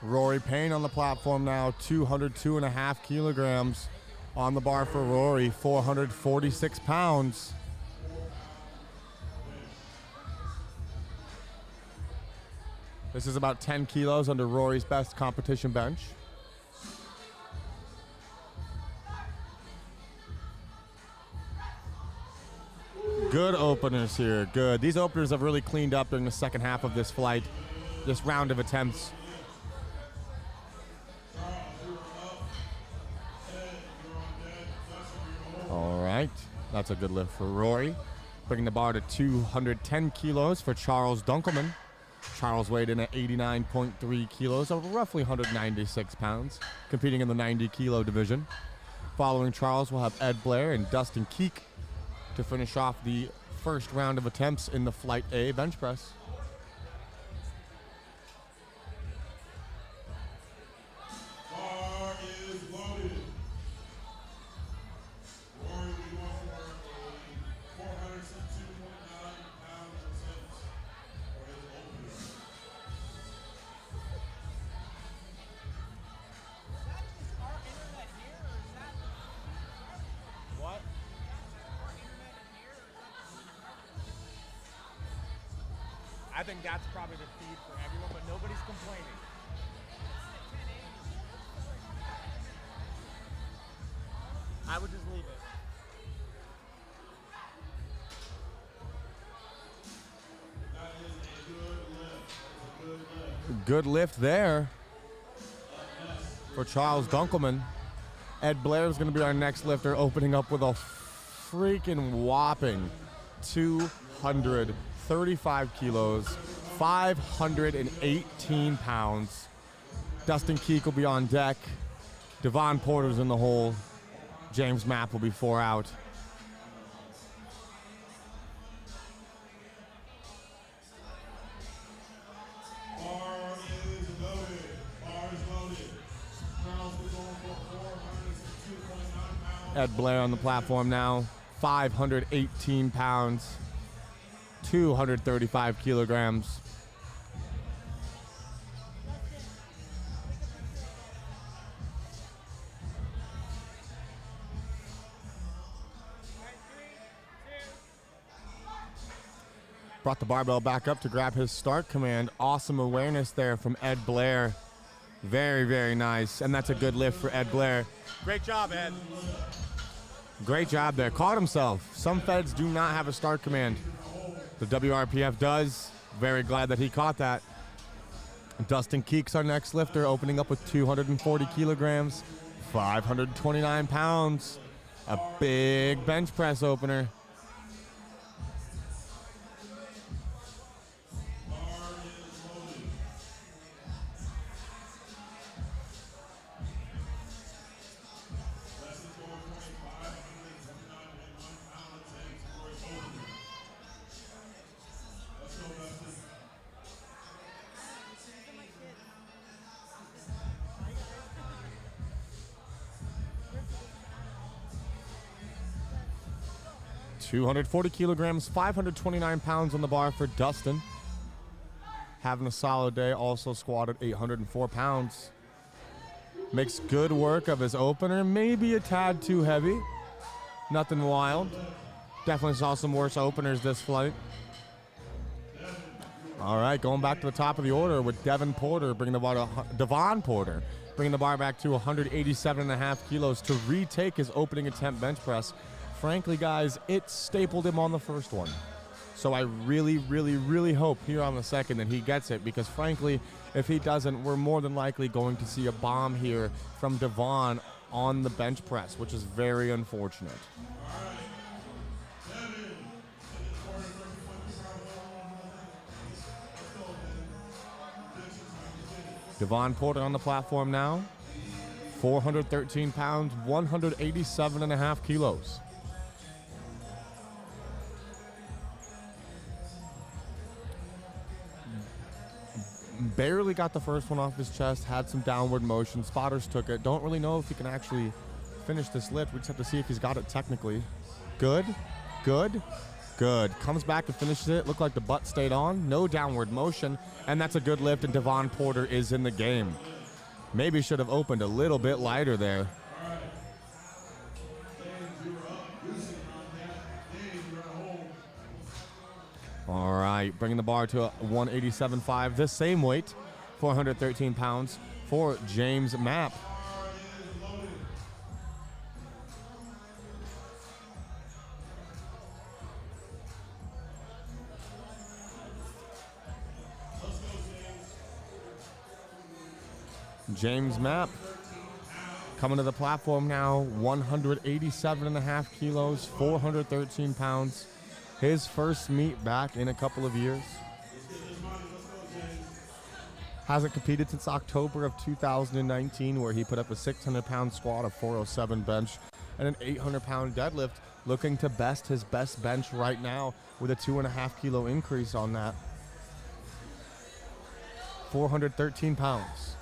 A: Rory Payne on the platform now, 202.5 kilograms on the bar for Rory, 446 pounds. This is about 10 kilos under Rory's best competition bench. Good openers here, good. These openers have really cleaned up during the second half of this flight, this round of attempts. All right, that's a good lift for Rory. Bringing the bar to 210 kilos for Charles Dunkelman. Charles weighed in at 89.3 kilos, or roughly 196 pounds, competing in the 90 kilo division. Following Charles, we'll have Ed Blair and Dustin Keek to finish off the first round of attempts in the Flight A bench press.
B: Bar is loaded. Rory will be going for a 462.9 pound attempt for his opener.
C: What? I think that's probably the feed for everyone, but nobody's complaining. I would just leave it.
B: That is a good lift. That's a good lift.
A: Good lift there for Charles Dunkelman. Ed Blair is going to be our next lifter, opening up with a freaking whopping 235 kilos, 518 pounds. Dustin Keek will be on deck. Devon Porter's in the hole. James Mapp will be 4 out.
B: Bar is loaded. Bar is loaded. Charles will go for 462.9 pounds.
A: Ed Blair on the platform now, 518 pounds, 235 kilograms. Brought the barbell back up to grab his start command. Awesome awareness there from Ed Blair. Very, very nice. And that's a good lift for Ed Blair.
C: Great job, Ed.
A: Great job there. Caught himself. Some feds do not have a start command. The WRPF does. Very glad that he caught that. Dustin Keek's our next lifter, opening up with 240 kilograms, 529 pounds. A big bench press opener.
B: Bar is loaded. This is going for a 529.1 pound attempt for his opener. Let's go, Dustin.
A: $240 kilograms, 529 pounds on the bar for Dustin. Having a solid day, also squatted 804 pounds. Makes good work of his opener, maybe a tad too heavy. Nothing wild. Definitely saw some worse openers this flight. All right, going back to the top of the order with Devon Porter, bringing the bar to Devon Porter, bringing the bar back to 187.5 kilos to retake his opening attempt bench press. Frankly, guys, it stapled him on the first one. So I really, really, really hope here on the second that he gets it, because frankly, if he doesn't, we're more than likely going to see a bomb here from Devon on the bench press, which is very unfortunate. Devon Porter on the platform now. 413 pounds, 187.5 kilos. Barely got the first one off his chest, had some downward motion. Spotters took it. Don't really know if he can actually finish this lift. We just have to see if he's got it technically. Good, good, good. Comes back and finishes it. Looked like the butt stayed on. No downward motion. And that's a good lift, and Devon Porter is in the game. Maybe should have opened a little bit lighter there. All right, bringing the bar to a 187.5, the same weight, 413 pounds for James Mapp. James Mapp coming to the platform now, 187.5 kilos, 413 pounds. His first meet back in a couple of years. Hasn't competed since October of 2019, where he put up a 600-pound squat, a 407 bench, and an 800-pound deadlift, looking to best his best bench right now with a 2.5 kilo increase on that. 413 pounds.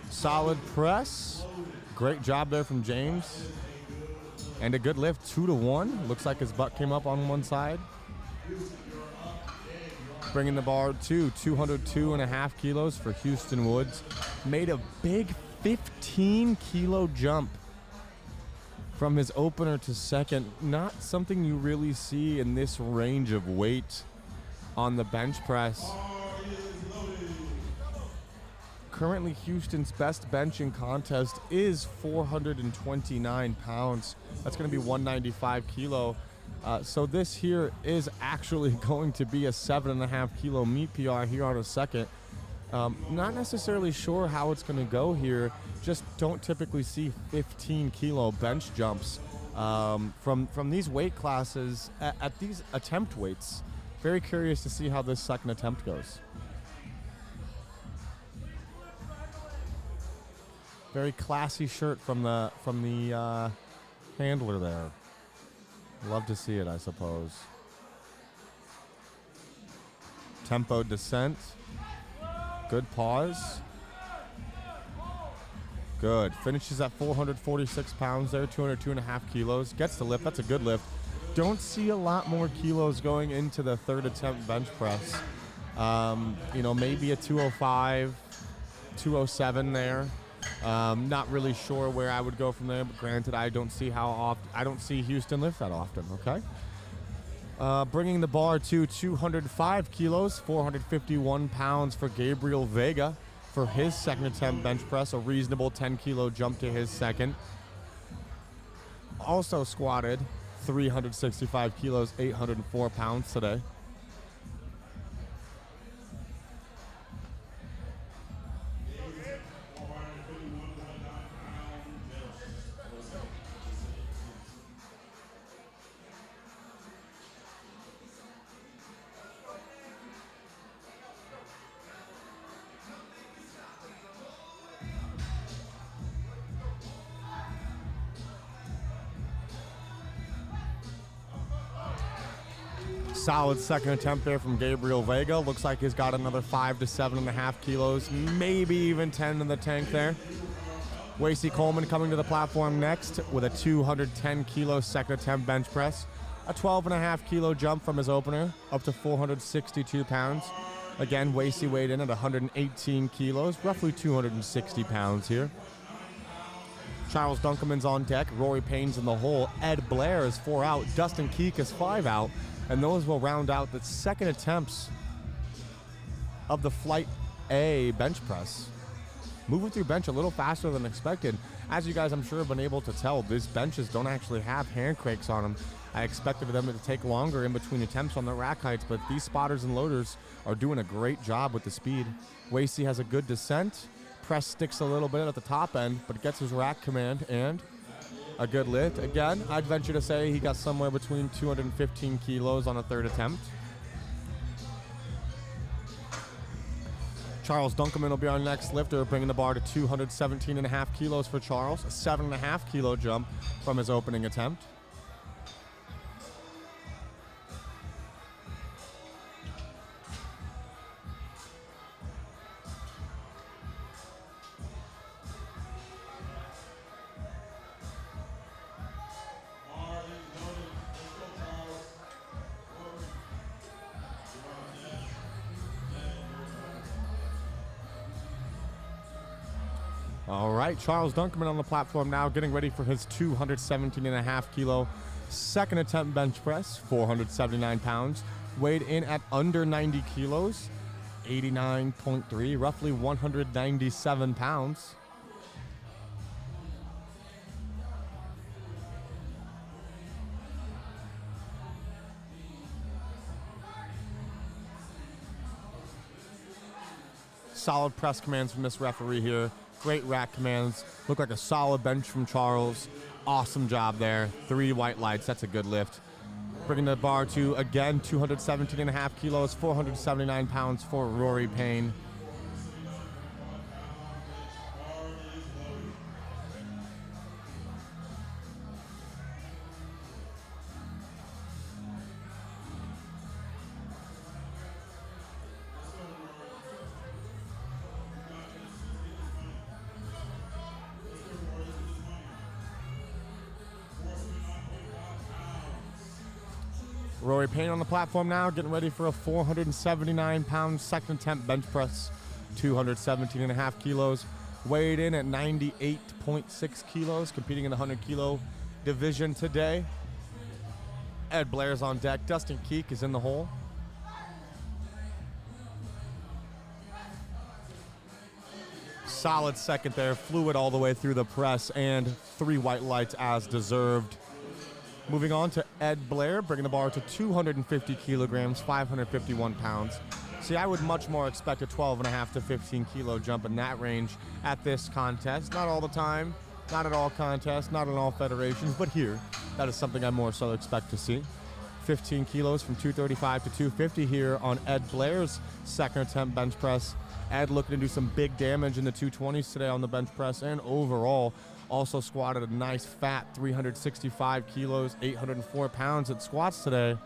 A: Solid press. Great job there from James. And a good lift, 2-to-1. Looks like his butt came up on one side. Bringing the bar to 202.5 kilos for Houston Woods. Made a big 15-kilo jump from his opener to second. Not something you really see in this range of weight on the bench press. Currently, Houston's best bench in contest is 429 pounds. That's going to be 195 kilo. So this here is actually going to be a 7.5 kilo meet PR here on a second. Not necessarily sure how it's going to go here. Just don't typically see 15 kilo bench jumps from these weight classes at these attempt weights. Very curious to see how this second attempt goes. Very classy shirt from the handler there. Love to see it, I suppose. Tempo descent. Good pause. Good. Finishes at 446 pounds there, 202.5 kilos. Gets the lift. That's a good lift. Don't see a lot more kilos going into the third attempt bench press. Maybe a 205, 207 there. Not really sure where I would go from there, but granted, I don't see Houston lift that often, okay? Bringing the bar to 205 kilos, 451 pounds for Gabriel Vega for his second attempt bench press, a reasonable 10-kilo jump to his second. Also squatted 365 kilos, 804 pounds today. Solid second attempt there from Gabriel Vega. Looks like he's got another 5 to 7.5 kilos, maybe even 10 in the tank there. Wasey Coleman coming to the platform next with a 210-kilo second attempt bench press. A 12.5 kilo jump from his opener up to 462 pounds. Again, Wasey weighed in at 118 kilos, roughly 260 pounds here. Charles Dunkelman's on deck. Rory Payne's in the hole. Ed Blair is 4 out. Dustin Keek is 5 out. And those will round out the second attempts of the Flight A bench press. Moving through bench a little faster than expected. As you guys, I'm sure, have been able to tell, these benches don't actually have hand cranks on them. I expected them to take longer in between attempts on the rack heights, but these spotters and loaders are doing a great job with the speed. Wasey has a good descent. Press sticks a little bit at the top end, but gets his rack command and a good lift. Again, I'd venture to say he got somewhere between 215 kilos on a third attempt. Charles Dunkerman will be our next lifter, bringing the bar to 217.5 kilos for Charles, a 7.5 kilo jump from his opening attempt. All right, Charles Dunkerman on the platform now, getting ready for his 217.5 kilo second attempt bench press, 479 pounds, weighed in at under 90 kilos, 89.3, roughly 197 pounds. Solid press commands from this referee here. Great rack commands. Look like a solid bench from Charles. Awesome job there. 3 white lights. That's a good lift. Bringing the bar to, again, 217.5 kilos, 479 pounds for Rory Payne. Rory Payne on the platform now, getting ready for a 479-pound second attempt bench press, 217.5 kilos, weighed in at 98.6 kilos, competing in the 100-kilo division today. Ed Blair's on deck. Dustin Keek is in the hole. Solid second there, fluid all the way through the press, and 3 white lights as deserved. Moving on to Ed Blair, bringing the bar to 250 kilograms, 551 pounds. See, I would much more expect a 12.5 to 15 kilo jump in that range at this contest. Not all the time, not at all contests, not in all federations, but here, that is something I more so expect to see. 15 kilos from 235 to 250 here on Ed Blair's second attempt bench press. Ed looking to do some big damage in the 220s today on the bench press, and overall also squatted a nice fat 365 kilos, 804 pounds at squats today.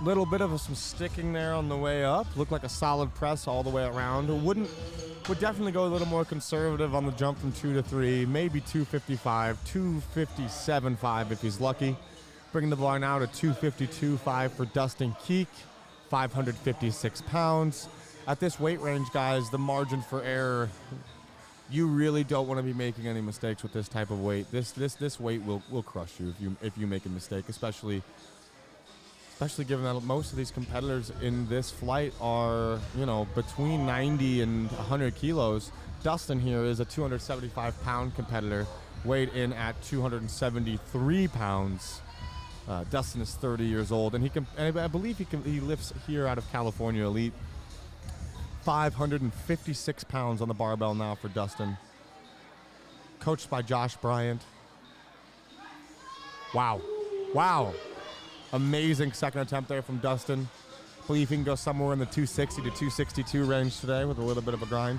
A: Little bit of some sticking there on the way up. Looked like a solid press all the way around. Would definitely go a little more conservative on the jump from 2 to 3, maybe 255, 257.5 if he's lucky. Bringing the bar now to 252.5 for Dustin Keek, 556 pounds. At this weight range, guys, the margin for error, you really don't want to be making any mistakes with this type of weight. This weight will crush you if you make a mistake, especially given that most of these competitors in this flight are, between 90 and 100 kilos. Dustin here is a 275-pound competitor, weighed in at 273 pounds. Dustin is 30 years old, and I believe he lifts here out of California Elite. 556 pounds on the barbell now for Dustin. Coached by Josh Bryant. Wow. Amazing second attempt there from Dustin. Believe he can go somewhere in the 260 to 262 range today with a little bit of a grind.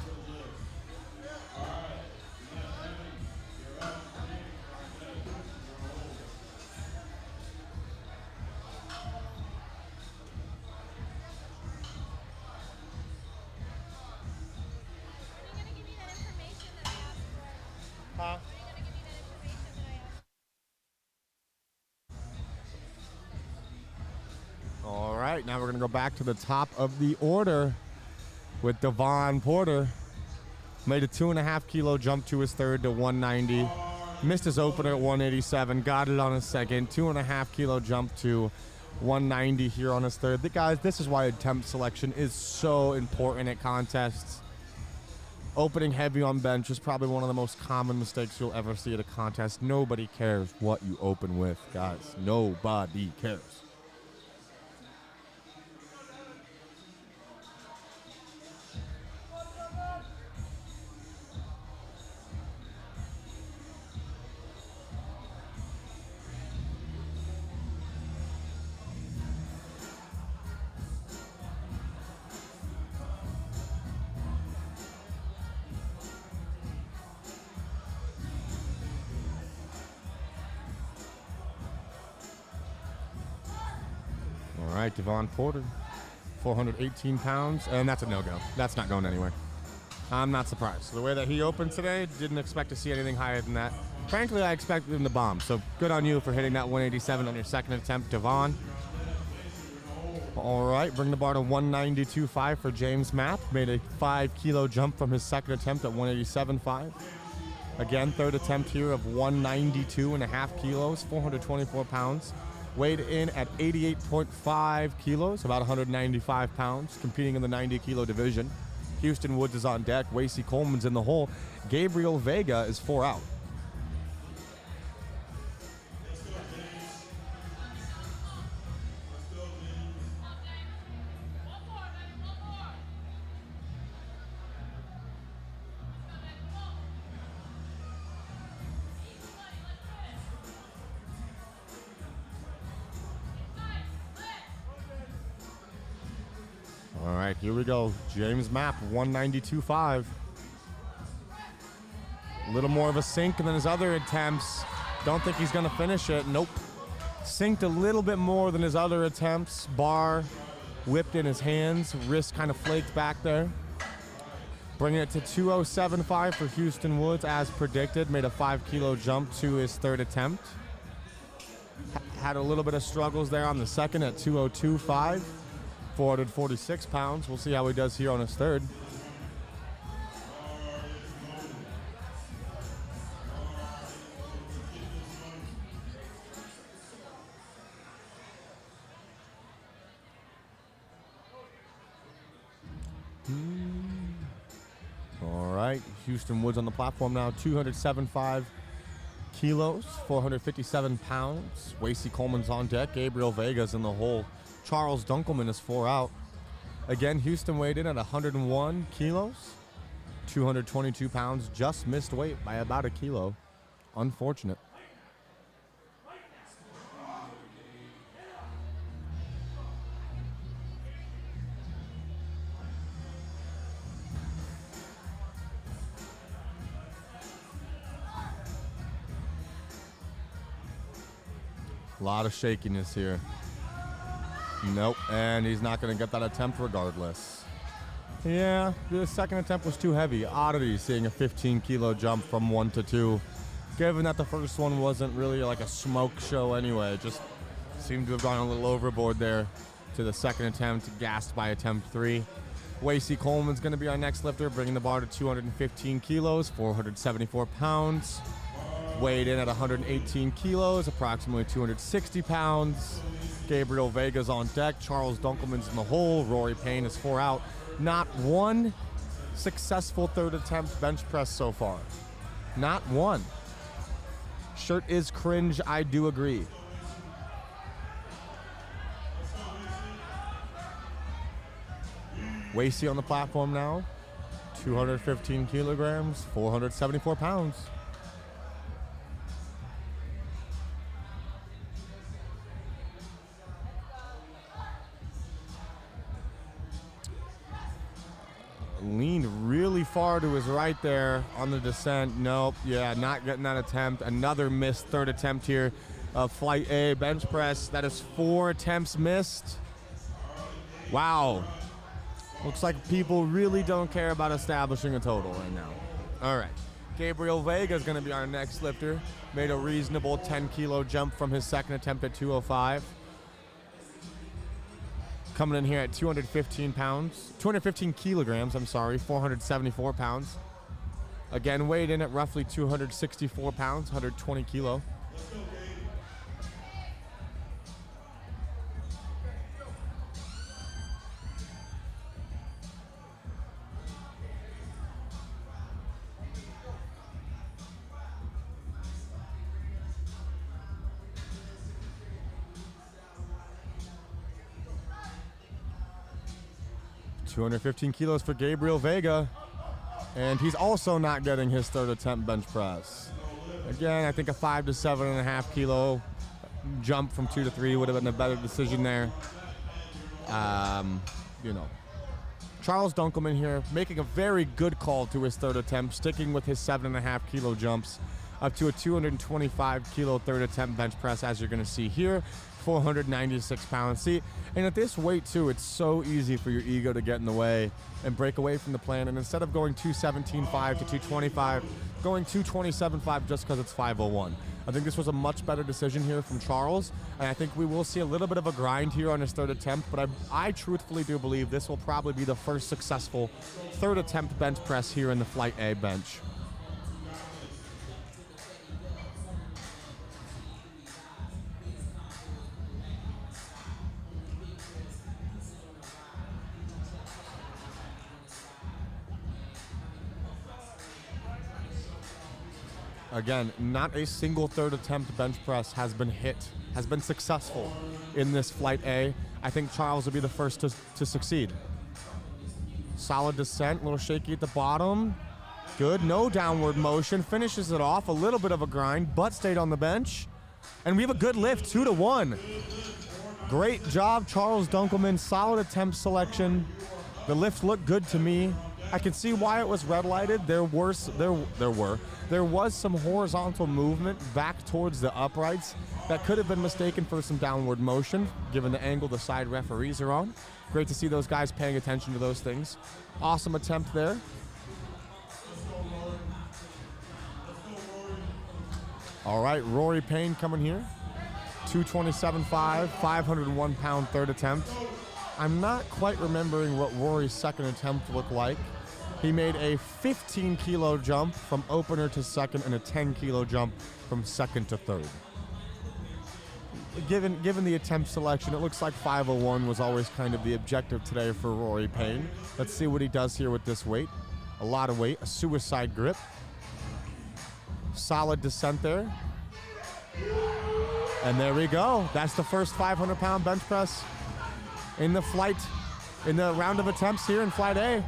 A: Huh? right, now we're going to go back to the top of the order with Devon Porter. Made a 2.5 kilo jump to his third to 190. Missed his opener at 187. Got it on his second. 2.5 kilo jump to 190 here on his third. Guys, this is why attempt selection is so important at contests. Opening heavy on bench is probably one of the most common mistakes you'll ever see at a contest. Nobody cares what you open with, guys. Nobody cares. All right, Devon Porter, 418 pounds, and that's a no-go. That's not going anywhere. I'm not surprised. The way that he opened today, didn't expect to see anything higher than that. Frankly, I expected him to bomb, so good on you for hitting that 187 on your second attempt, Devon. All right, bring the bar to 192.5 for James Mapp. Made a 5 kilo jump from his second attempt at 187.5. Again, third attempt here of 192.5 kilos, 424 pounds. Weighed in at 88.5 kilos, about 195 pounds, competing in the 90 kilo division. Houston Woods is on deck. Wasey Coleman's in the hole. Gabriel Vega is 4 out. All right, here we go. James Mapp, 192.5. A little more of a sink than his other attempts. Don't think he's going to finish it. Nope. Sinked a little bit more than his other attempts. Bar whipped in his hands. Wrist kind of flaked back there. Bringing it to 207.5 for Houston Woods, as predicted. Made a 5 kilo jump to his third attempt. Had a little bit of struggles there on the second at 202.5. 446 pounds. We'll see how he does here on his third. All right, Houston Woods on the platform now, 207.5 kilos, 457 pounds. Wasey Coleman's on deck. Gabriel Vega's in the hole. Charles Dunkelman is 4 out. Again, Houston weighed in at 101 kilos, 222 pounds. Just missed weight by about a kilo. Unfortunate. A lot of shakiness here. Nope, and he's not going to get that attempt regardless. Yeah, the second attempt was too heavy. Oddity seeing a 15 kilo jump from 1 to 2. Given that the first one wasn't really like a smoke show anyway, just seemed to have gone a little overboard there to the second attempt, gassed by attempt 3. Wasey Coleman's going to be our next lifter, bringing the bar to 215 kilos, 474 pounds. Weighed in at 118 kilos, approximately 260 pounds. Gabriel Vega's on deck. Charles Dunkelman's in the hole. Rory Payne is 4 out. Not one successful third attempt bench press so far. Not one. Shirt is cringe, I do agree. Wasey on the platform now. 215 kilograms, 474 pounds. Leaned really far to his right there on the descent. Nope, yeah, not getting that attempt. Another missed third attempt here of Flight A bench press. That is 4 attempts missed. Wow. Looks like people really don't care about establishing a total right now. All right, Gabriel Vega is going to be our next lifter. Made a reasonable 10 kilo jump from his second attempt at 205. coming in here at 215 kilograms, 474 pounds. Again, weighed in at roughly 264 pounds, 120 kilo. $215 kilos for Gabriel Vega. And he's also not getting his third attempt bench press. Again, I think a 5 to 7.5 kilo jump from 2 to 3 would have been a better decision there. You know, Charles Dunkelman here making a very good call to his third attempt, sticking with his 7.5 kilo jumps up to a 225 kilo third attempt bench press, as you're going to see here. 496 pounds. See, and at this weight too, it's so easy for your ego to get in the way and break away from the plan. And instead of going 217.5 to 225, going 227.5 just because it's 501. I think this was a much better decision here from Charles, and I think we will see a little bit of a grind here on his third attempt, but I truthfully do believe this will probably be the first successful third attempt bench press here in the Flight A bench. Again, not a single third attempt bench press has been successful in this Flight A. I think Charles will be the first to succeed. Solid descent, a little shaky at the bottom. Good, no downward motion, finishes it off, a little bit of a grind, but stayed on the bench. And we have a good lift, 2 to 1. Great job, Charles Dunkelman, solid attempt selection. The lift looked good to me. I can see why it was red lighted. There was some horizontal movement back towards the uprights that could have been mistaken for some downward motion, given the angle the side referees are on. Great to see those guys paying attention to those things. Awesome attempt there. All right, Rory Payne coming here. 227.5, 501-pound third attempt. I'm not quite remembering what Rory's second attempt looked like. He made a 15-kilo jump from opener to second and a 10-kilo jump from second to third. Given the attempt selection, it looks like 501 was always kind of the objective today for Rory Payne. Let's see what he does here with this weight. A lot of weight, a suicide grip. Solid descent there. And there we go. That's the first 500-pound bench press in the round of attempts here in Flight A.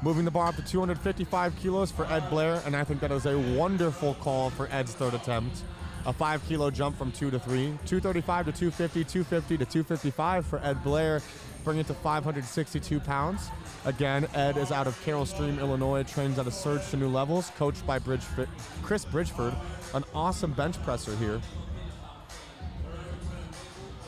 A: Moving the bar up to 255 kilos for Ed Blair, and I think that is a wonderful call for Ed's third attempt. A 5-kilo jump from 2 to 3. 235 to 250, 250 to 255 for Ed Blair, bringing it to 562 pounds. Again, Ed is out of Carroll Stream, Illinois, trains at a Surge to New Levels, coached by Chris Bridgeford, an awesome bench presser here.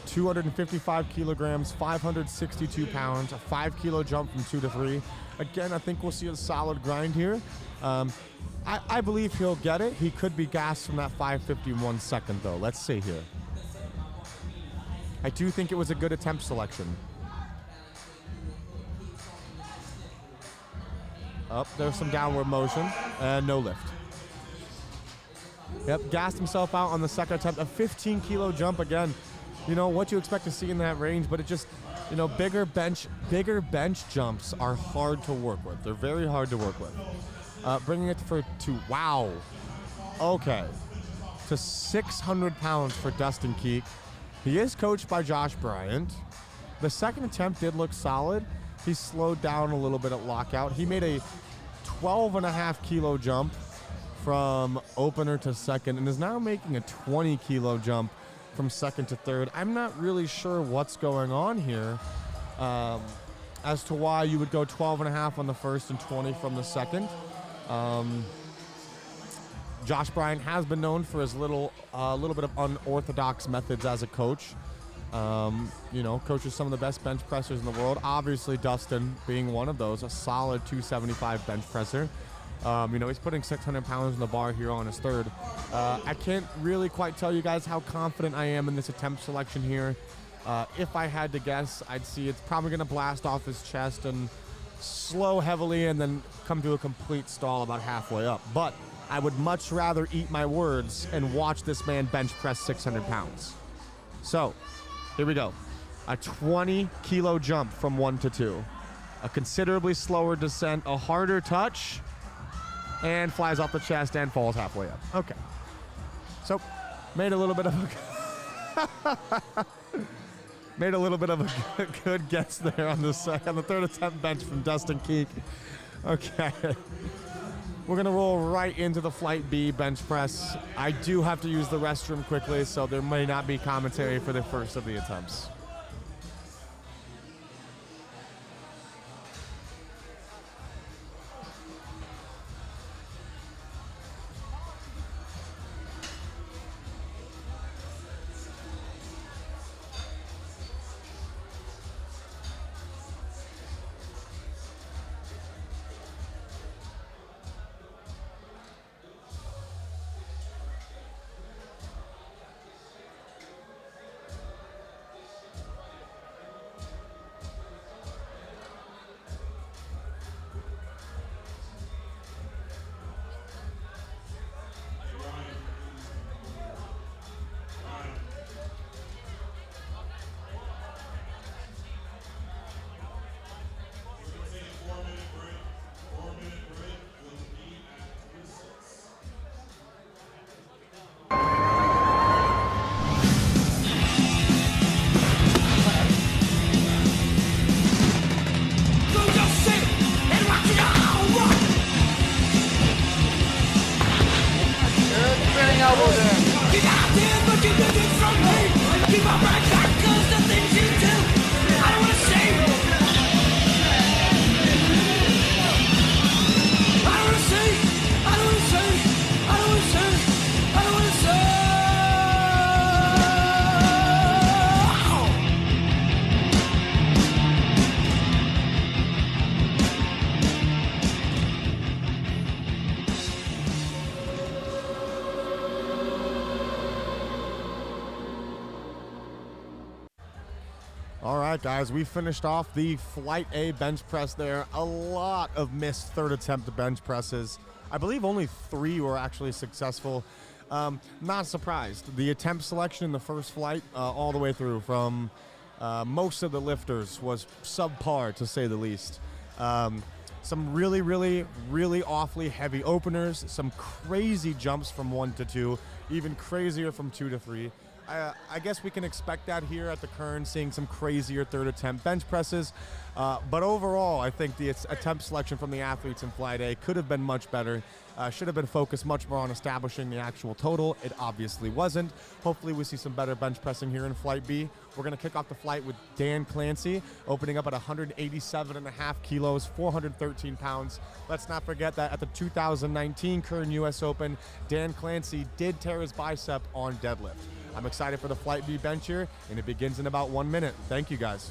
A: 255 kilograms, 562 pounds, a 5-kilo jump from 2 to 3. Again, I think we'll see a solid grind here. I believe he'll get it. He could be gassed from that 5:51 second, though. Let's see here. I do think it was a good attempt selection. Up, there's some downward motion, and no lift. Yep, gassed himself out on the second attempt. A 15-kilo jump again. You know, what you expect to see in that range, but it just, you know, bigger bench jumps are hard to work with. They're very hard to work with. Bringing it to 600 pounds for Dustin Keek. He is coached by Josh Bryant. The second attempt did look solid. He slowed down a little bit at lockout. He made a 12.5-kilo jump from opener to second and is now making a 20-kilo jump from second to third. I'm not really sure what's going on here as to why you would go 12.5 on the first and 20 from the second. Josh Bryant has been known for his little bit of unorthodox methods as a coach. You know, coaches some of the best bench pressers in the world. Obviously, Dustin being one of those, a solid 275 bench presser. You know, he's putting 600 pounds on the bar here on his third. I can't really quite tell you guys how confident I am in this attempt selection here. If I had to guess, I'd see it's probably going to blast off his chest and slow heavily and then come to a complete stall about halfway up. But I would much rather eat my words and watch this man bench press 600 pounds. So, here we go. A 20-kilo jump from 1 to 2. A considerably slower descent, a harder touch, and flies off the chest and falls halfway up. Okay. So, made a little bit of a good guess there on the third attempt bench from Dustin Keek. Okay. We're going to roll right into the Flight B bench press. I do have to use the restroom quickly, so there may not be commentary for the first of the attempts. All right, guys, we finished off the Flight A bench press there. A lot of missed third attempt bench presses. I believe only 3 were actually successful. Not surprised. The attempt selection in the first flight all the way through from most of the lifters was subpar, to say the least. Some really awfully heavy openers, some crazy jumps from 1 to 2, even crazier from 2 to 3. I guess we can expect that here at the Kern, seeing some crazier third attempt bench presses. But overall, I think the attempt selection from the athletes in Flight A could have been much better. Should have been focused much more on establishing the actual total. It obviously wasn't. Hopefully we see some better bench pressing here in Flight B. We're going to kick off the flight with Dan Clancy, opening up at 187.5 kilos, 413 pounds. Let's not forget that at the 2019 Kern US Open, Dan Clancy did tear his bicep on deadlift. I'm excited for the Flight B bench here, and it begins in about 1 minute. Thank you, guys.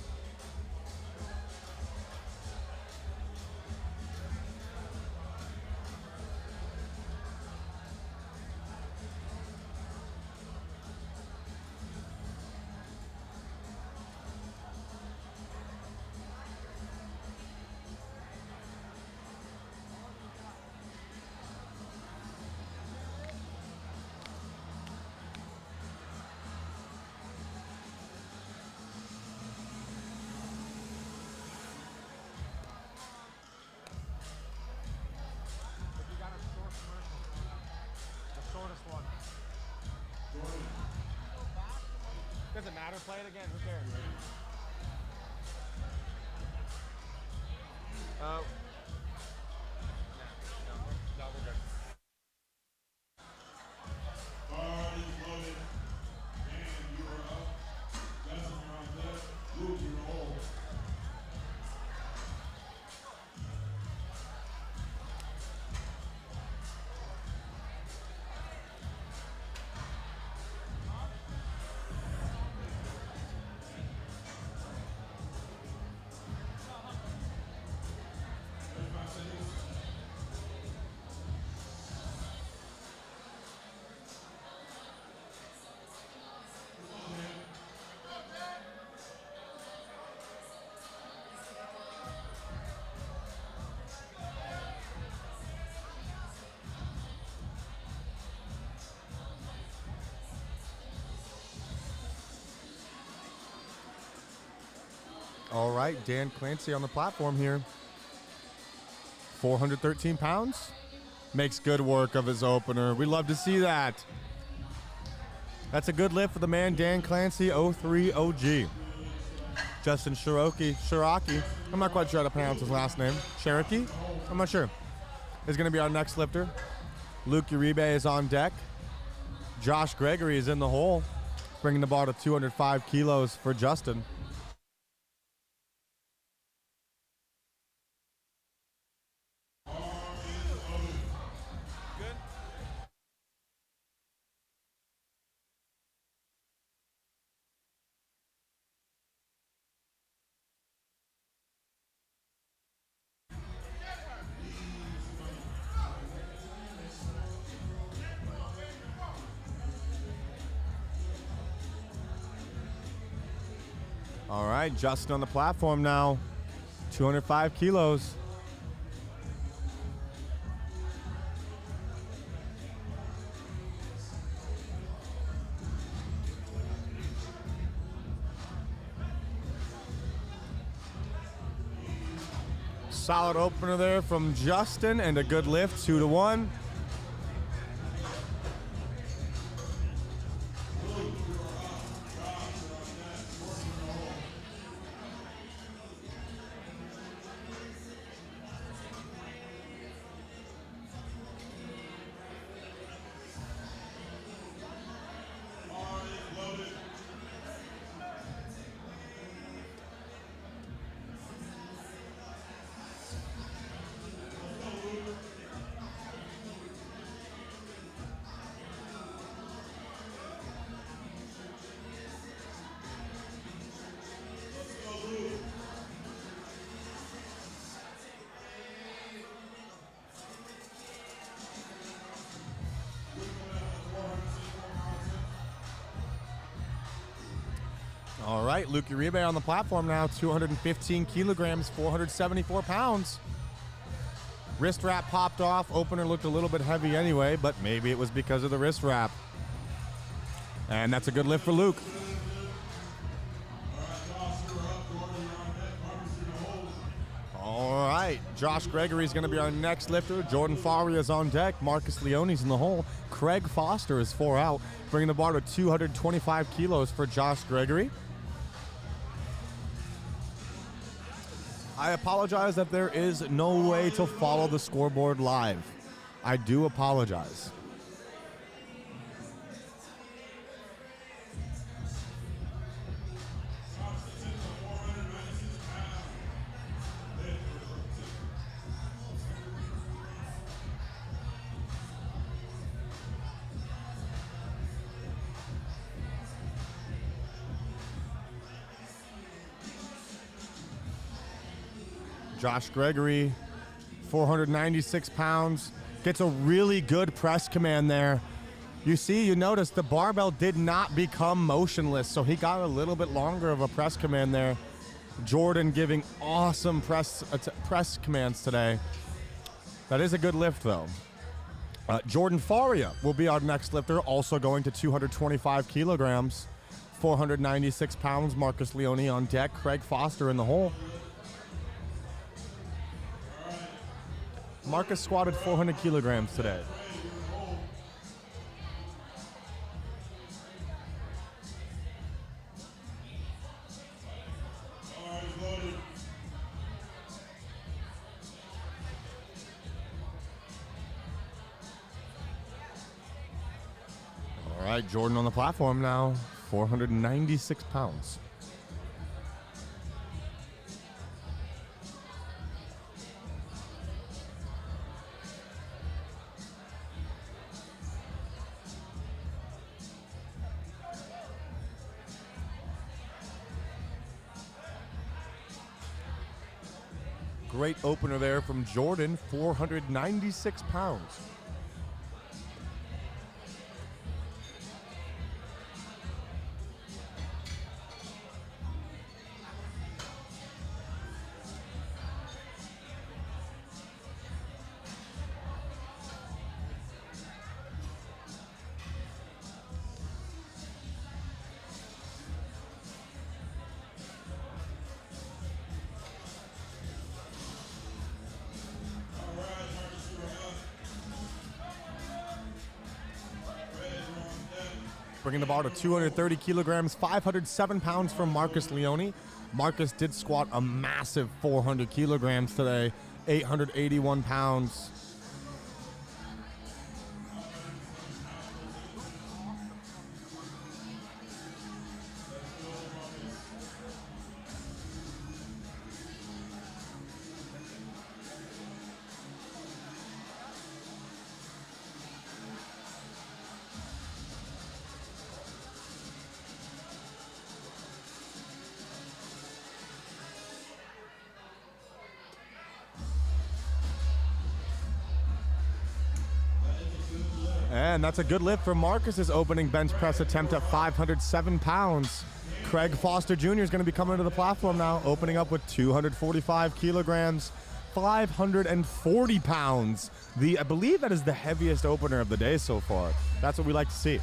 A: Doesn't matter, play it again, who cares? No, we're good.
B: Card is loaded, and you are up. That's around left. Move your roll.
A: All right, Dan Clancy on the platform here. 413 pounds. Makes good work of his opener. We love to see that. That's a good lift for the man, Dan Clancy, 03 OG. Justin Shiraki, I'm not quite sure how to pronounce his last name. Cherokee? I'm not sure. Is going to be our next lifter. Luke Uribe is on deck. Josh Gregory is in the hole, bringing the bar to 205 kilos for Justin. All right, Justin on the platform now, 205 kilos. Solid opener there from Justin and a good lift, 2-1. All right, Luke Uribe on the platform now, 215 kilograms, 474 pounds. Wrist wrap popped off. Opener looked a little bit heavy anyway, but maybe it was because of the wrist wrap. And that's a good lift for Luke. All right, Josh Gregory's going to be our next lifter. Jordan Faria's on deck. Marcus Leone's in the hole. Craig Foster is 4 out, bringing the bar to 225 kilos for Josh Gregory. I apologize that there is no way to follow the scoreboard live. I do apologize. Josh Gregory, 496 pounds, gets a really good press command there. You notice the barbell did not become motionless, so he got a little bit longer of a press command there. Jordan giving awesome press commands today. That is a good lift, though. Jordan Faria will be our next lifter, also going to 225 kilograms, 496 pounds. Marcus Leone on deck, Craig Foster in the hole. Marcus squatted 400 kilograms today. All right, Jordan on the platform now, 496 pounds. Great opener there from Jordan, 496 pounds. Bringing the bar to 230 kilograms, 507 pounds from Marcus Leone. Marcus did squat a massive 400 kilograms today, 881 pounds. And that's a good lift for Marcus's opening bench press attempt at 507 pounds. Craig Foster Jr. is going to be coming to the platform now, opening up with 245 kilograms, 540 pounds. I believe that is the heaviest opener of the day so far. That's what we like to see.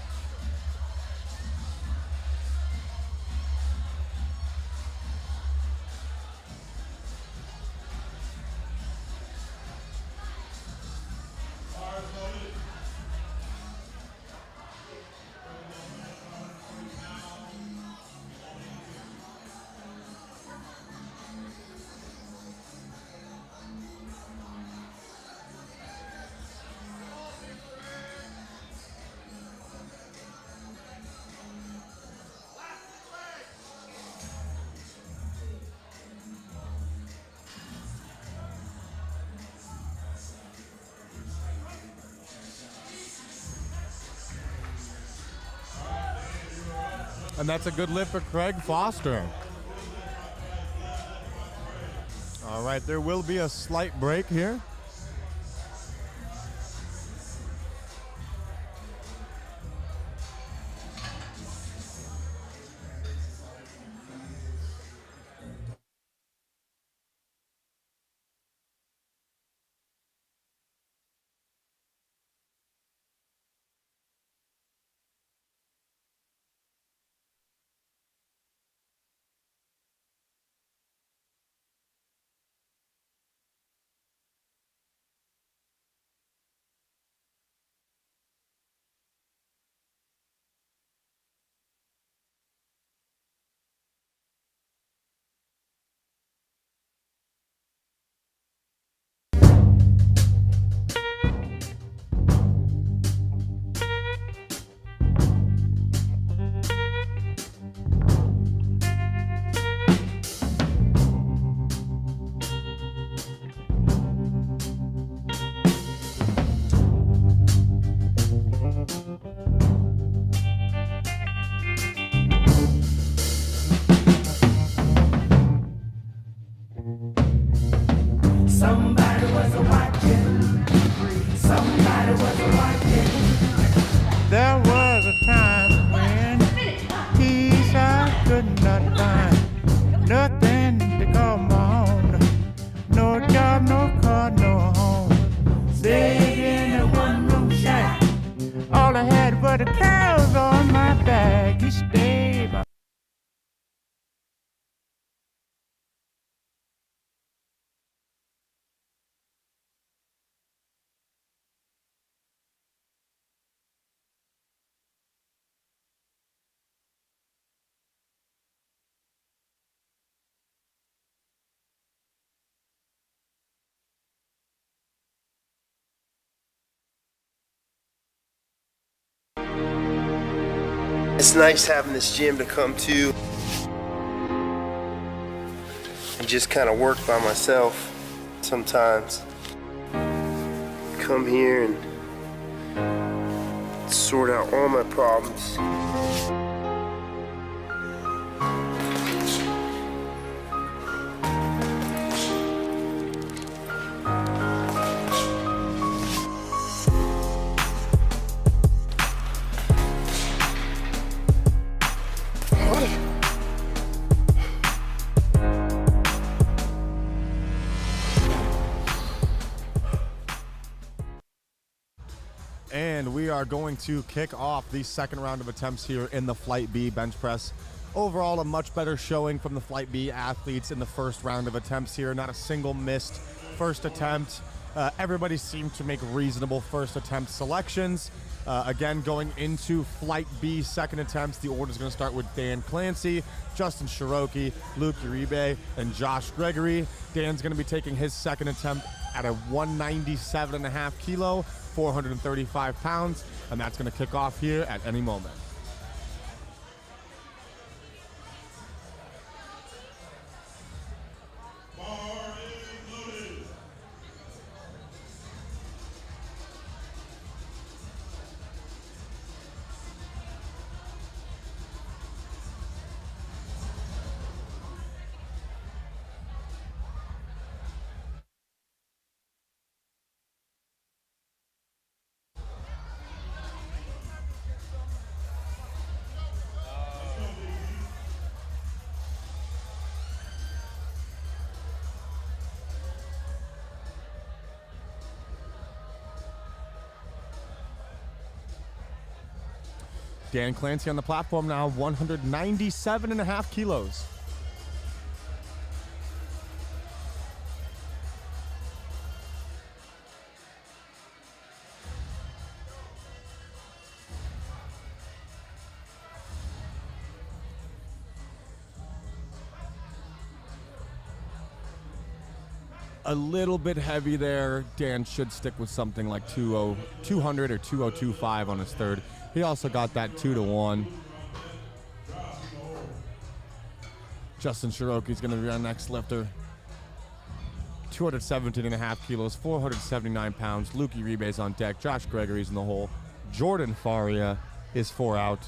A: And that's a good lift for Craig Foster. All right, there will be a slight break here.
F: Somebody was a watching. Somebody was a watching.
G: There was a time when peace I could not find. Nothing to call my own. No job, no car, no home. Stayed in a one-room shack. All I had were the cows on my back. Each day my
H: It's nice having this gym to come to and just kind of work by myself sometimes. Come here and sort out all my problems.
A: And we are going to kick off the second round of attempts here in the Flight B bench press. Overall, a much better showing from the Flight B athletes in the first round of attempts here. Not a single missed first attempt. Everybody seemed to make reasonable first attempt selections. Again, going into Flight B second attempts, the order is going to start with Dan Clancy, Justin Cherokee, Luke Uribe, and Josh Gregory. Dan's going to be taking his second attempt at a 197.5 kilo, 435 pounds, and that's going to kick off here at any moment. Dan Clancy on the platform now, 197.5 kilos. A little bit heavy there. Dan should stick with something like 200 or 2025 on his third. He also got that 2-1. Justin Cherokee's going to be our next lifter. 217.5 kilos, 479 pounds. Luke Uribe's on deck. Josh Gregory's in the hole. Jordan Faria is 4 out.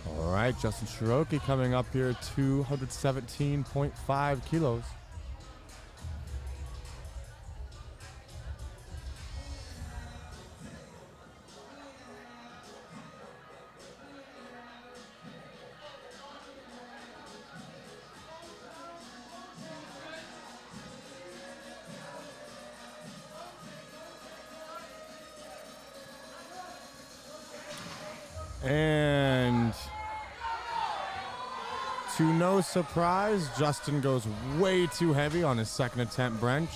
A: All right, Justin Cherokee coming up here, 217.5 kilos. And to no surprise, Justin goes way too heavy on his second attempt bench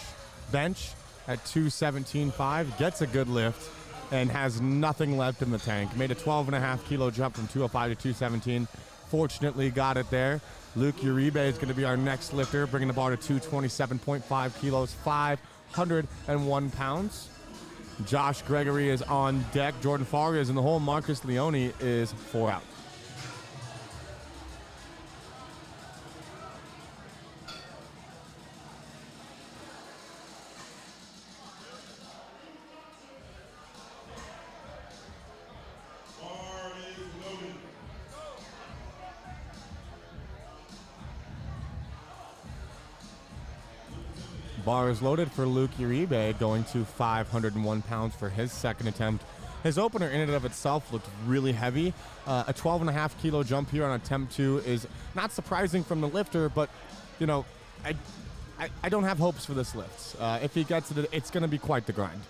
A: at 217.5, gets a good lift, and has nothing left in the tank. Made a 12.5 kilo jump from 205 to 217. Fortunately, got it there. Luke Uribe is going to be our next lifter, bringing the bar to 227.5 kilos, 501 pounds. Josh Gregory is on deck. Jordan Faria is in the hole. Marcus Leone is 4 out. Bar is loaded for Luke Uribe, going to 501 pounds for his second attempt. His opener in and of itself looked really heavy. A 12.5 kilo jump here on attempt 2 is not surprising from the lifter, but, you know, I don't have hopes for this lift. If he gets it, it's going to be quite the grind.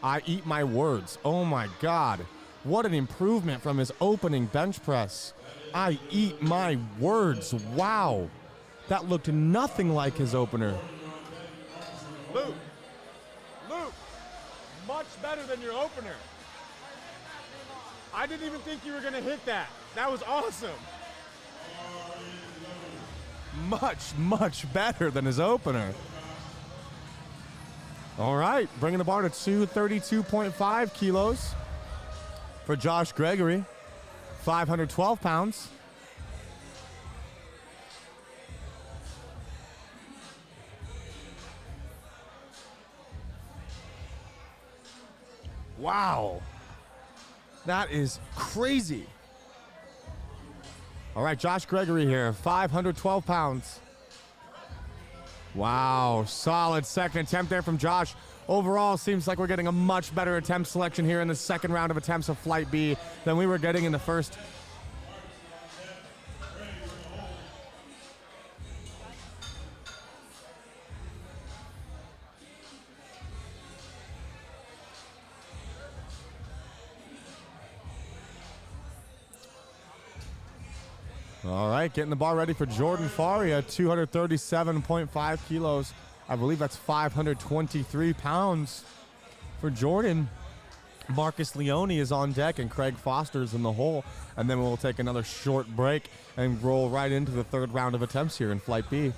A: I eat my words. Oh, my God. What an improvement from his opening bench press. I eat my words. Wow. That looked nothing like his opener.
C: Luke, much better than your opener. I didn't even think you were going to hit that. That was awesome.
A: Much, much better than his opener. All right, bringing the bar to 232.5 kilos for Josh Gregory, 512 pounds. Wow. That is crazy. All right, Josh Gregory here, 512 pounds. Wow, solid second attempt there from Josh. Overall, seems like we're getting a much better attempt selection here in the second round of attempts of Flight B than we were getting in the first. All right, getting the bar ready for Jordan Faria, 237.5 kilos. I believe that's 523 pounds for Jordan. Marcus Leone is on deck and Craig Foster's in the hole. And then we'll take another short break and roll right into the third round of attempts here in Flight B.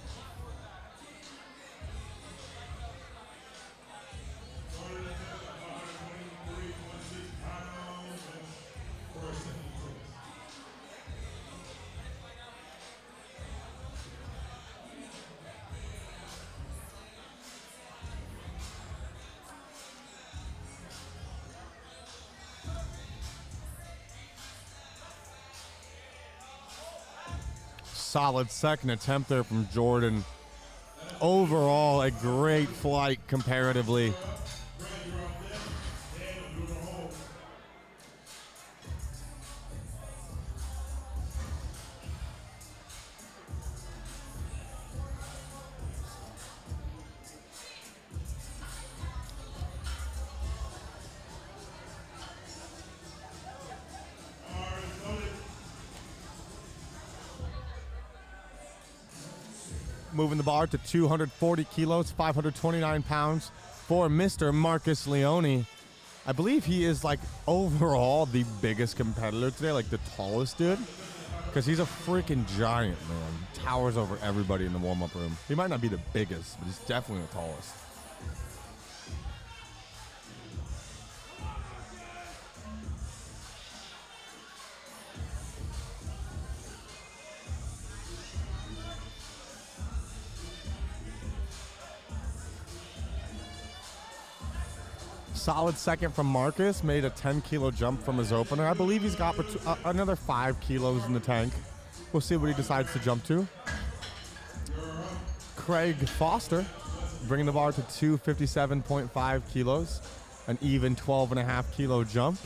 A: Solid second attempt there from Jordan. Overall, a great flight comparatively. Moving the bar to 240 kilos, 529 pounds for Mr. Marcus Leone. I believe he is like overall the biggest competitor today, like the tallest dude, because he's a freaking giant, man. Towers over everybody in the warm-up room. He might not be the biggest, but he's definitely the tallest. Solid second from Marcus, made a 10-kilo jump from his opener. I believe he's got another 5 kilos in the tank. We'll see what he decides to jump to. Craig Foster, bringing the bar to 257.5 kilos, an even 12.5-kilo jump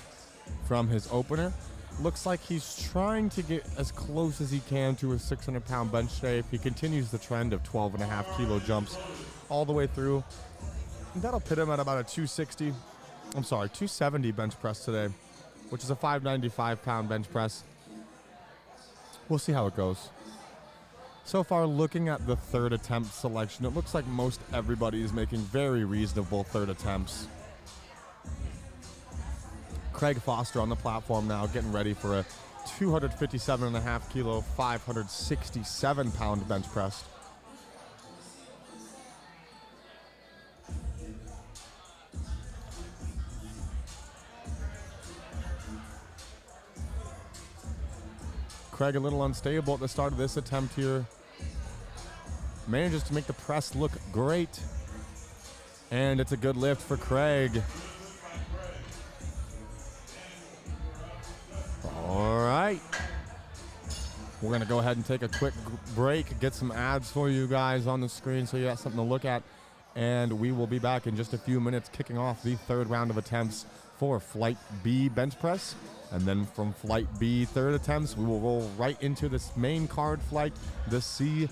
A: from his opener. Looks like he's trying to get as close as he can to a 600-pound bench today. If he continues the trend of 12.5-kilo jumps all the way through, that'll put him at about a 270 bench press today, which is a 595-pound bench press. We'll see how it goes. So far, looking at the third attempt selection, it looks like most everybody is making very reasonable third attempts. Craig Foster on the platform now, getting ready for a 257.5 kilo, 567-pound bench press. Craig a little unstable at the start of this attempt here. Manages to make the press look great. And it's a good lift for Craig. All right. We're going to go ahead and take a quick break, get some ads for you guys on the screen so you got something to look at. And we will be back in just a few minutes, kicking off the third round of attempts for Flight B bench press. And then from Flight B third attempts, we will roll right into this main card flight, the C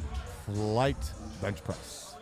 A: Flight bench press.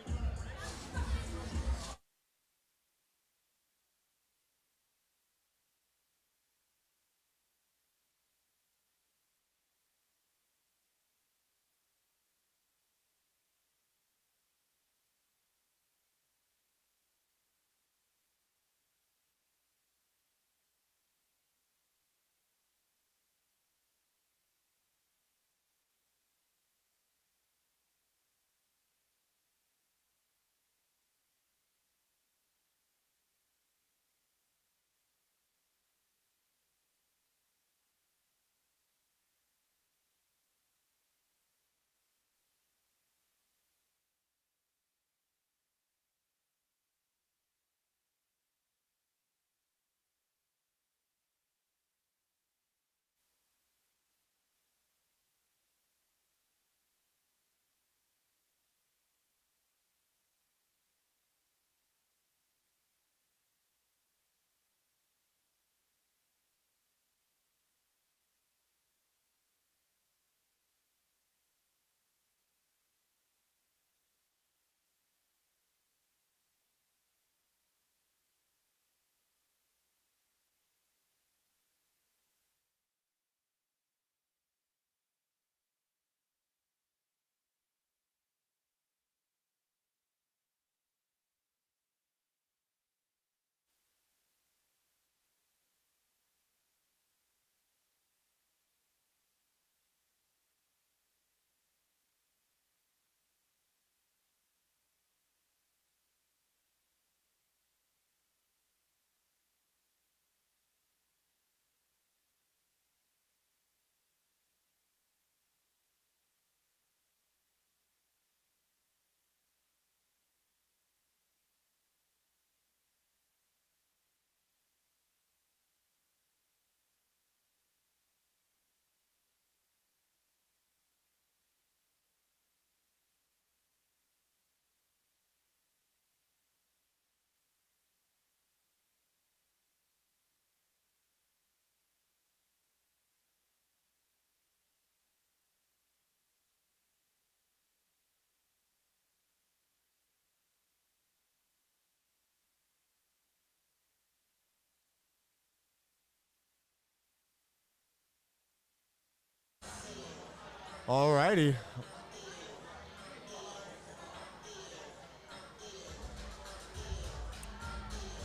A: Alrighty.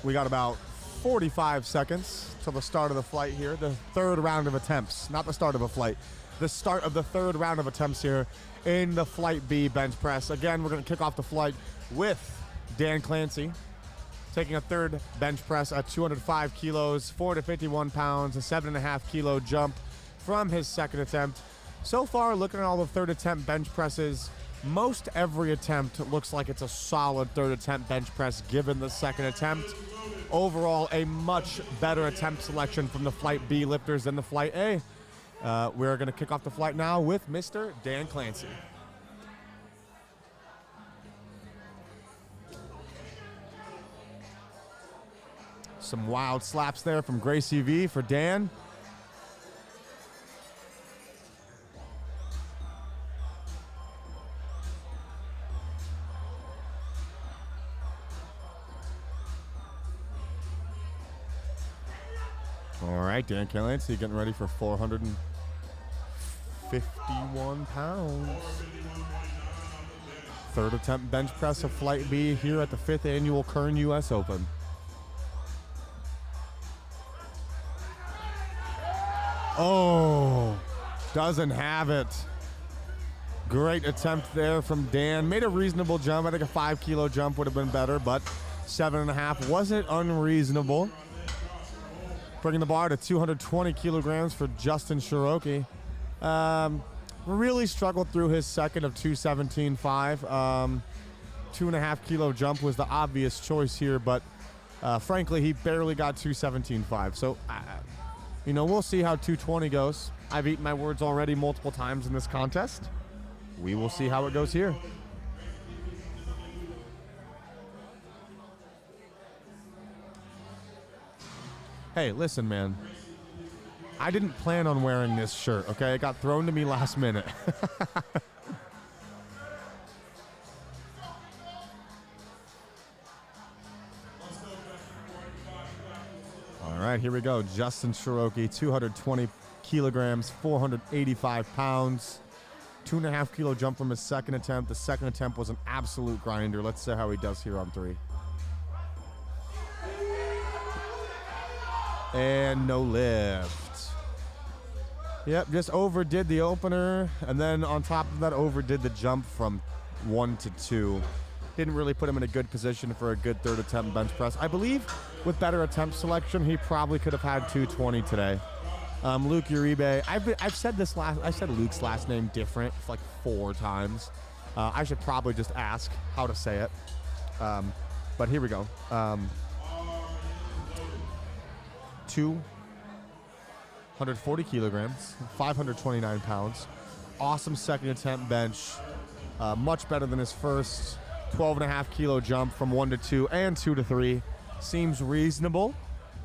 A: We got about 45 seconds till the start of the flight here. The third round of attempts, not the start of a flight. The start of the third round of attempts here in the Flight B bench press. Again, we're going to kick off the flight with Dan Clancy taking a third bench press at 205 kilos, 451 pounds, a 7.5 kilo jump from his second attempt. So far, looking at all the third attempt bench presses, most every attempt looks like it's a solid third attempt bench press given the second attempt. Overall, a much better attempt selection from the Flight B lifters than the Flight A. We're going to kick off the flight now with Mr. Dan Clancy. Some wild slaps there from Gracie V for Dan. All right, Dan Clancy getting ready for 451 pounds. Third attempt bench press of Flight B here at the 5th annual Kern US Open. Oh, doesn't have it. Great attempt there from Dan. Made a reasonable jump. I think a 5 kilo jump would have been better, but 7.5 wasn't unreasonable. Bringing the bar to 220 kilograms for Justin Shiroki. Really struggled through his second of 217.5. 2.5 kilo jump was the obvious choice here, but frankly, he barely got 217.5. So, you know, we'll see how 220 goes. I've eaten my words already multiple times in this contest. We will see how it goes here. Hey, listen, man. I didn't plan on wearing this shirt, okay? It got thrown to me last minute. All right, here we go. Justin Shiroki, 220 kilograms, 485 pounds. 2.5 kilo jump from his second attempt. The second attempt was an absolute grinder. Let's see how he does here on 3. And no lift. Yep, just overdid the opener, and then on top of that, overdid the jump from 1 to 2. Didn't really put him in a good position for a good third attempt bench press. I believe with better attempt selection, he probably could have had 220 today. Luke Uribe, I've said this I said Luke's last name different like 4 times. I should probably just ask how to say it. But here we go. 240 kilograms, 529 pounds. Awesome second attempt bench. Much better than his first. 12.5 kilo jump from 1 to 2 and 2 to 3. Seems reasonable.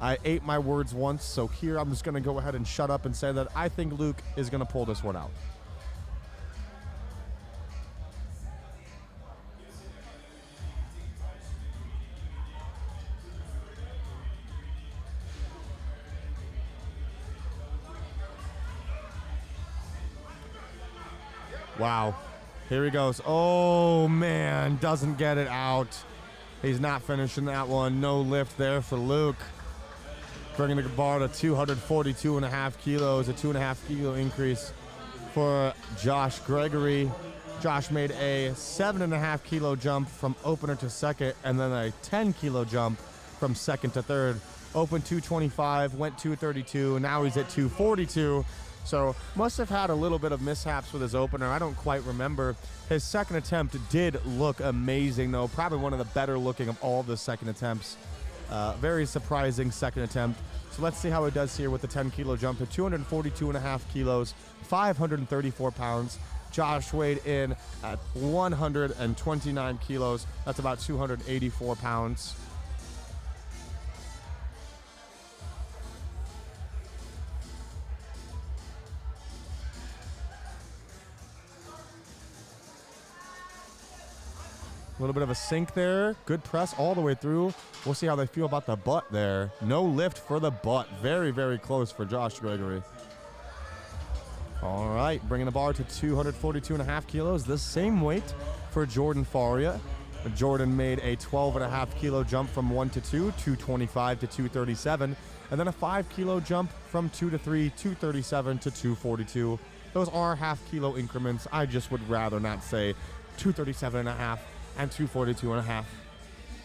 A: I ate my words once, so here I'm just going to go ahead and shut up and say that I think Luke is going to pull this one out. Wow. Here he goes. Oh, man. Doesn't get it out. He's not finishing that one. No lift there for Luke. Bringing the bar to 242.5 kilos, a 2.5 kilo increase for Josh Gregory. Josh made a 7.5 kilo jump from opener to second, and then a 10 kilo jump from second to third. Opened 225, went 232, now he's at 242. So must have had a little bit of mishaps with his opener. I don't quite remember. His second attempt did look amazing, though. Probably one of the better looking of all of the second attempts. Very surprising second attempt. So let's see how it does here with the 10 kilo jump to 242.5 kilos, 534 pounds. Josh weighed in at 129 kilos. That's about 284 pounds. A little bit of a sink there. Good press all the way through. We'll see how they feel about the butt there. No lift for the butt. Very, very close for Josh Gregory. All right, bringing the bar to 242.5 kilos, the same weight for Jordan Faria. Jordan made a 12.5 kilo jump from 1 to 2, 225 to 237, and then a 5 kilo jump from 2 to 3, 237 to 242. Those are half kilo increments. I just would rather not say 237.5 and 242.5.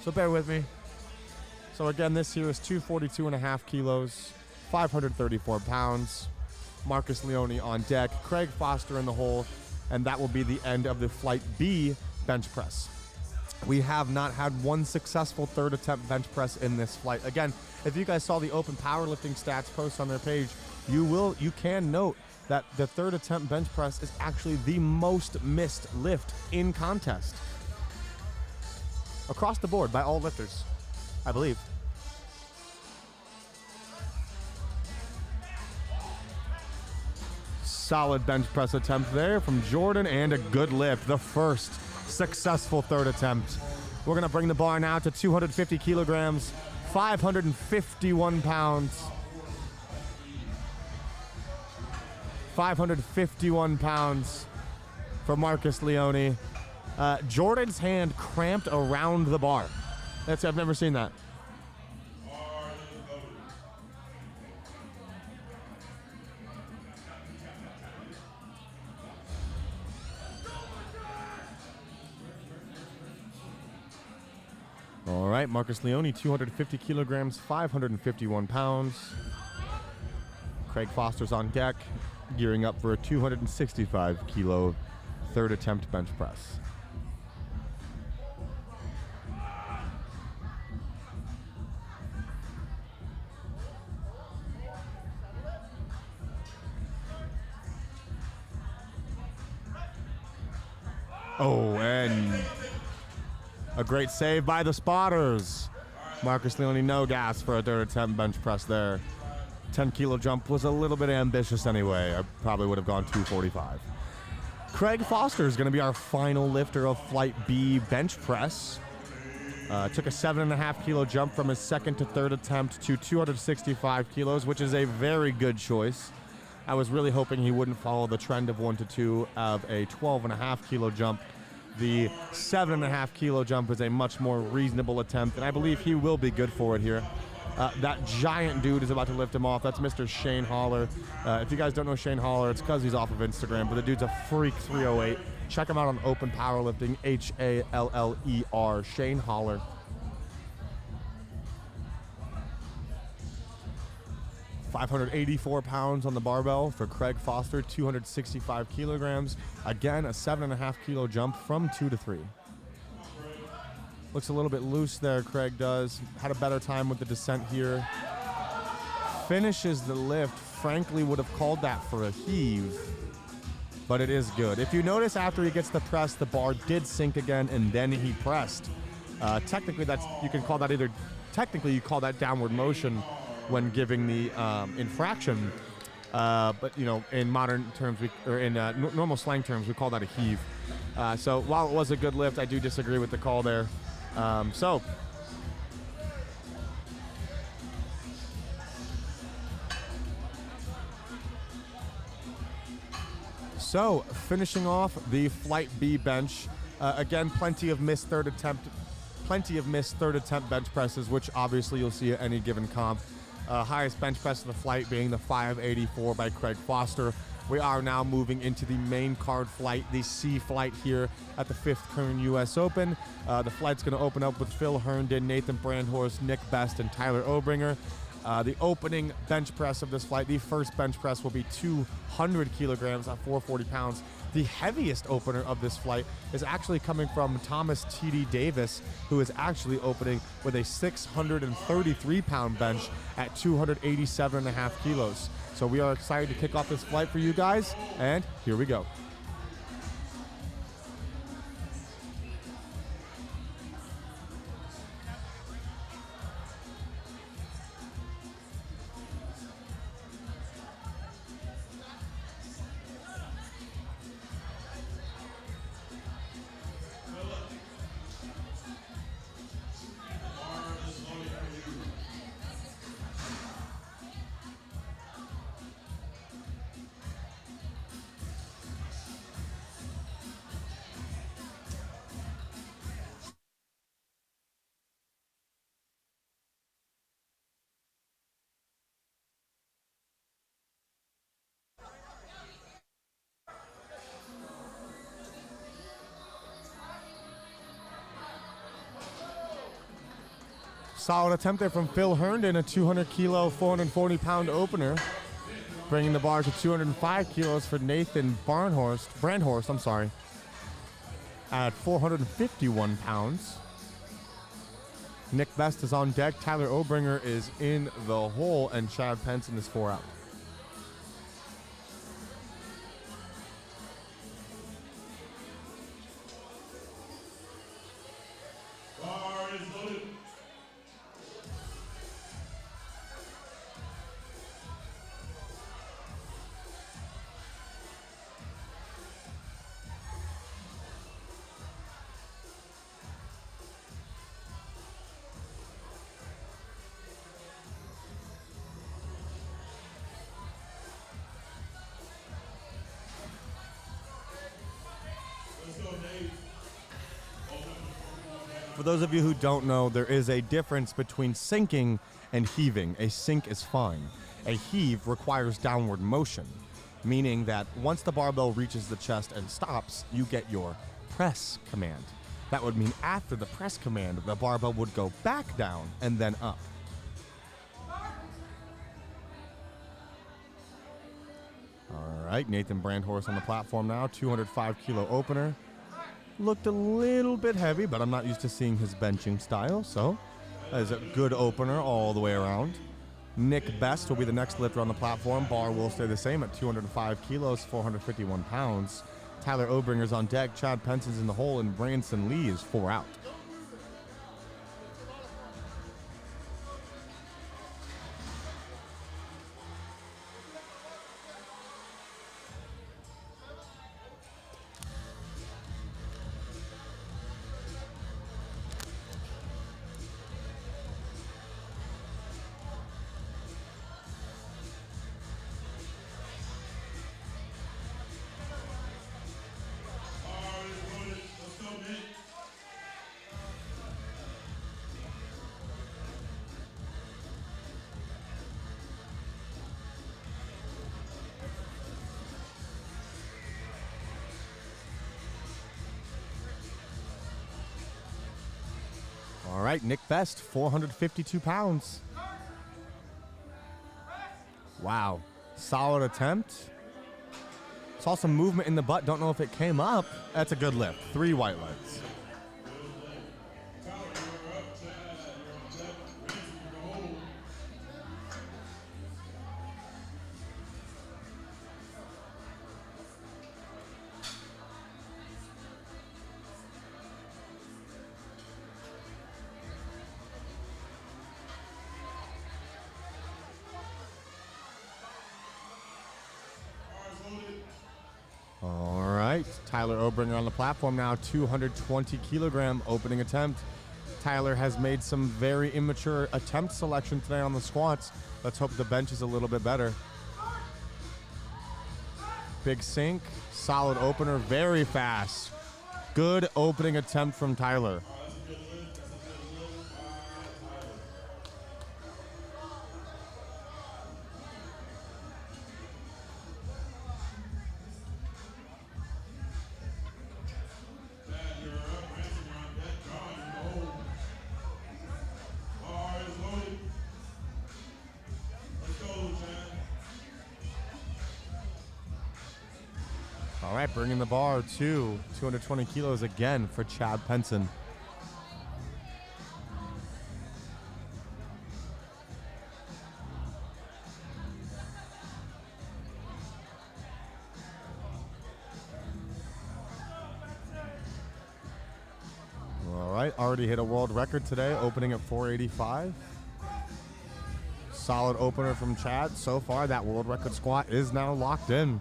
A: So bear with me. So again, this here is 242.5 kilos, 534 pounds. Marcus Leone on deck, Craig Foster in the hole, and that will be the end of the Flight B bench press. We have not had one successful third attempt bench press in this flight. Again, if you guys saw the Open Powerlifting stats post on their page, you can note that the third attempt bench press is actually the most missed lift in contest. Across the board by all lifters, I believe. Solid bench press attempt there from Jordan and a good lift. The first successful third attempt. We're gonna bring the bar now to 250 kilograms, 551 pounds. 551 pounds for Marcus Leone. Jordan's hand cramped around the bar. I've never seen that. All right, Marcus Leone, 250 kilograms, 551 pounds. Craig Foster's on deck, gearing up for a 265 kilo third attempt bench press. Oh, and a great save by the spotters. Marcus Leone, no gas for a third attempt bench press there. 10 kilo jump was a little bit ambitious anyway. I probably would have gone 245. Craig Foster is going to be our final lifter of Flight B bench press. Took a 7.5 kilo jump from his second to third attempt to 265 kilos, which is a very good choice. I was really hoping he wouldn't follow the trend of 1 to 2 of a 12.5 kilo jump. The 7.5 kilo jump is a much more reasonable attempt, and I believe he will be good for it here. That giant dude is about to lift him off. That's Mr. Shane Haller. If you guys don't know Shane Haller, it's because he's off of Instagram, but the dude's a freak 308. Check him out on Open Powerlifting, Haller, Shane Haller. $584 pounds on the barbell for Craig Foster, 265 kilograms. Again, a 7.5 kilo jump from 2 to 3. Looks a little bit loose there, Craig does. Had a better time with the descent here. Finishes the lift. Frankly, would have called that for a heave, but it is good. If you notice, after he gets the press, the bar did sink again, and then he pressed. Technically, you call you call that downward motion when giving the infraction, but in modern terms, normal slang terms, we call that a heave. So while it was a good lift, I do disagree with the call there. So finishing off the Flight B bench, again, plenty of missed third attempt bench presses, which obviously you'll see at any given comp. Highest bench press of the flight being the 584 by Craig Foster. We are now moving into the main card flight, the C flight here at the 5th Kern US Open. The flight's going to open up with Phil Herndon, Nathan Brandhorst, Nick Best, and Tyler Obringer. The opening bench press of this flight, the first bench press, will be 200 kilograms at 440 pounds. The heaviest opener of this flight is actually coming from Thomas T.D. Davis, who is actually opening with a 633-pound bench at 287.5 kilos. So we are excited to kick off this flight for you guys, and here we go. Solid attempt there from Phil Herndon, a 200 kilo, 440 pound opener. Bringing the bar to 205 kilos for Nathan Brandhorst, at 451 pounds. Nick Best is on deck. Tyler Obringer is in the hole, and Chad Penson is 4 out.
B: Bar is loaded. Let's go, Nate.
A: For those of you who don't know, there is a difference between sinking and heaving. A sink is fine. A heave requires downward motion, meaning that once the barbell reaches the chest and stops, you get your press command. That would mean after the press command, the barbell would go back down and then up. All right, Nathan Brandhorst on the platform now, 205 kilo opener. Looked a little bit heavy, but I'm not used to seeing his benching style, so that is a good opener all the way around. Nick Best will be the next lifter on the platform. Bar will stay the same at 205 kilos, 451 pounds. Tyler Obringer's on deck, Chad Penson's in the hole, and Branson Lee is 4 out.
B: Bar is loaded. Let's go, Nate.
A: All right, Nick Best, 452 pounds. Wow, solid attempt. Saw some movement in the butt, don't know if it came up. That's a good lift, 3 white legs.
B: Tyler, you're up. Chad, you're on deck. Ransom, you're the hole. Bar is loaded.
A: All right, Tyler Obringer on the platform now, 220 kilogram opening attempt. Tyler has made some very immature attempt selection today on the squats. Let's hope the bench is a little bit better. Big sink, solid opener, very fast. Good opening attempt from Tyler.
B: That's a good lift. That's a good lift by Tyler. Chad, you're up. Ransom, you're on deck. John, you're the hole. Bar is loaded. Let's go, Chad.
A: All right, bringing the bar to 220 kilos again for Chad Penson. All right, already hit a world record today, opening at 485. Solid opener from Chad. So far, that world record squat is now locked in.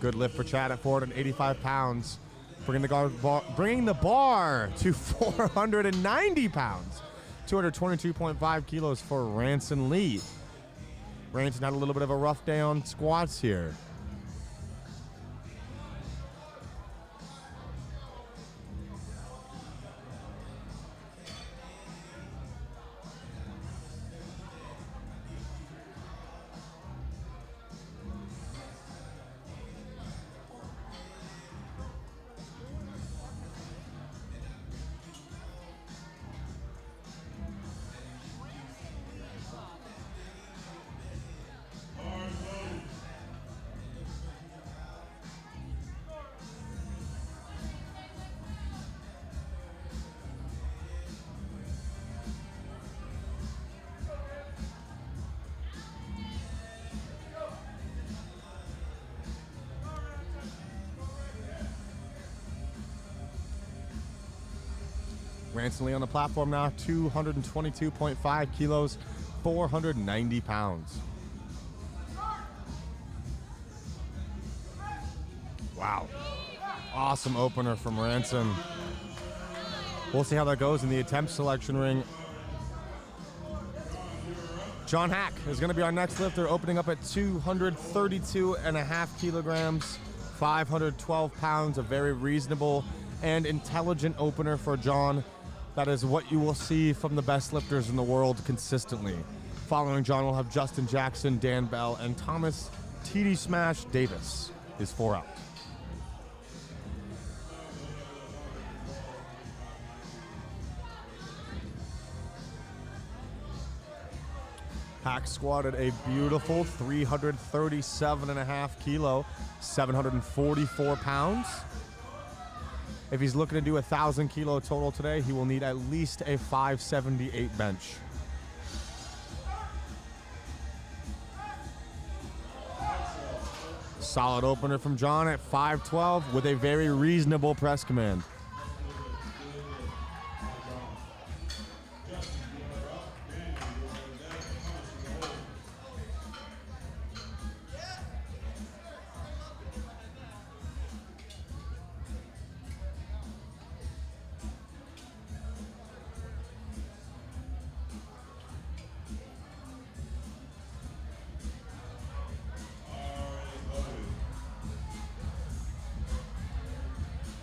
A: Good lift for Chad at 485 pounds. Bringing the bar to 490 pounds. 222.5 kilos for Ranson Lee. Ranson had a little bit of a rough day on squats here. Ransom on the platform now, 222.5 kilos, 490 pounds. Wow. Awesome opener from Ransom. We'll see how that goes in the attempt selection ring. John Hack is going to be our next lifter, opening up at 232.5 kilograms, 512 pounds, a very reasonable and intelligent opener for John. That is what you will see from the best lifters in the world consistently. Following John, we'll have Justin Jackson, Dan Bell, and Thomas TD Smash Davis is 4 out. Hack squatted a beautiful 337.5 kilo, 744 pounds. If he's looking to do 1,000 kilo total today, he will need at least a 578 bench. Solid opener from John at 512 with a very reasonable press command.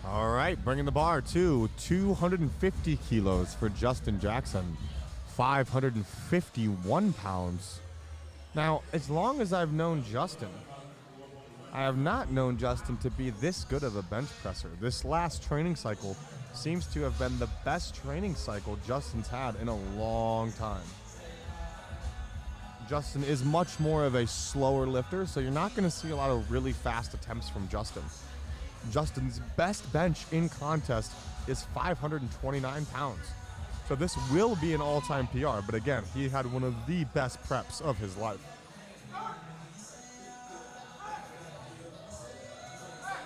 A: All right, bringing the bar to 250 kilos for Justin Jackson, 551 pounds. Now, as long as I've known Justin, I have not known Justin to be this good of a bench presser. This last training cycle seems to have been the best training cycle Justin's had in a long time. Justin is much more of a slower lifter, so you're not going to see a lot of really fast attempts from Justin. Justin's best bench in contest is 529 pounds. So this will be an all-time PR, but again, he had one of the best preps of his life.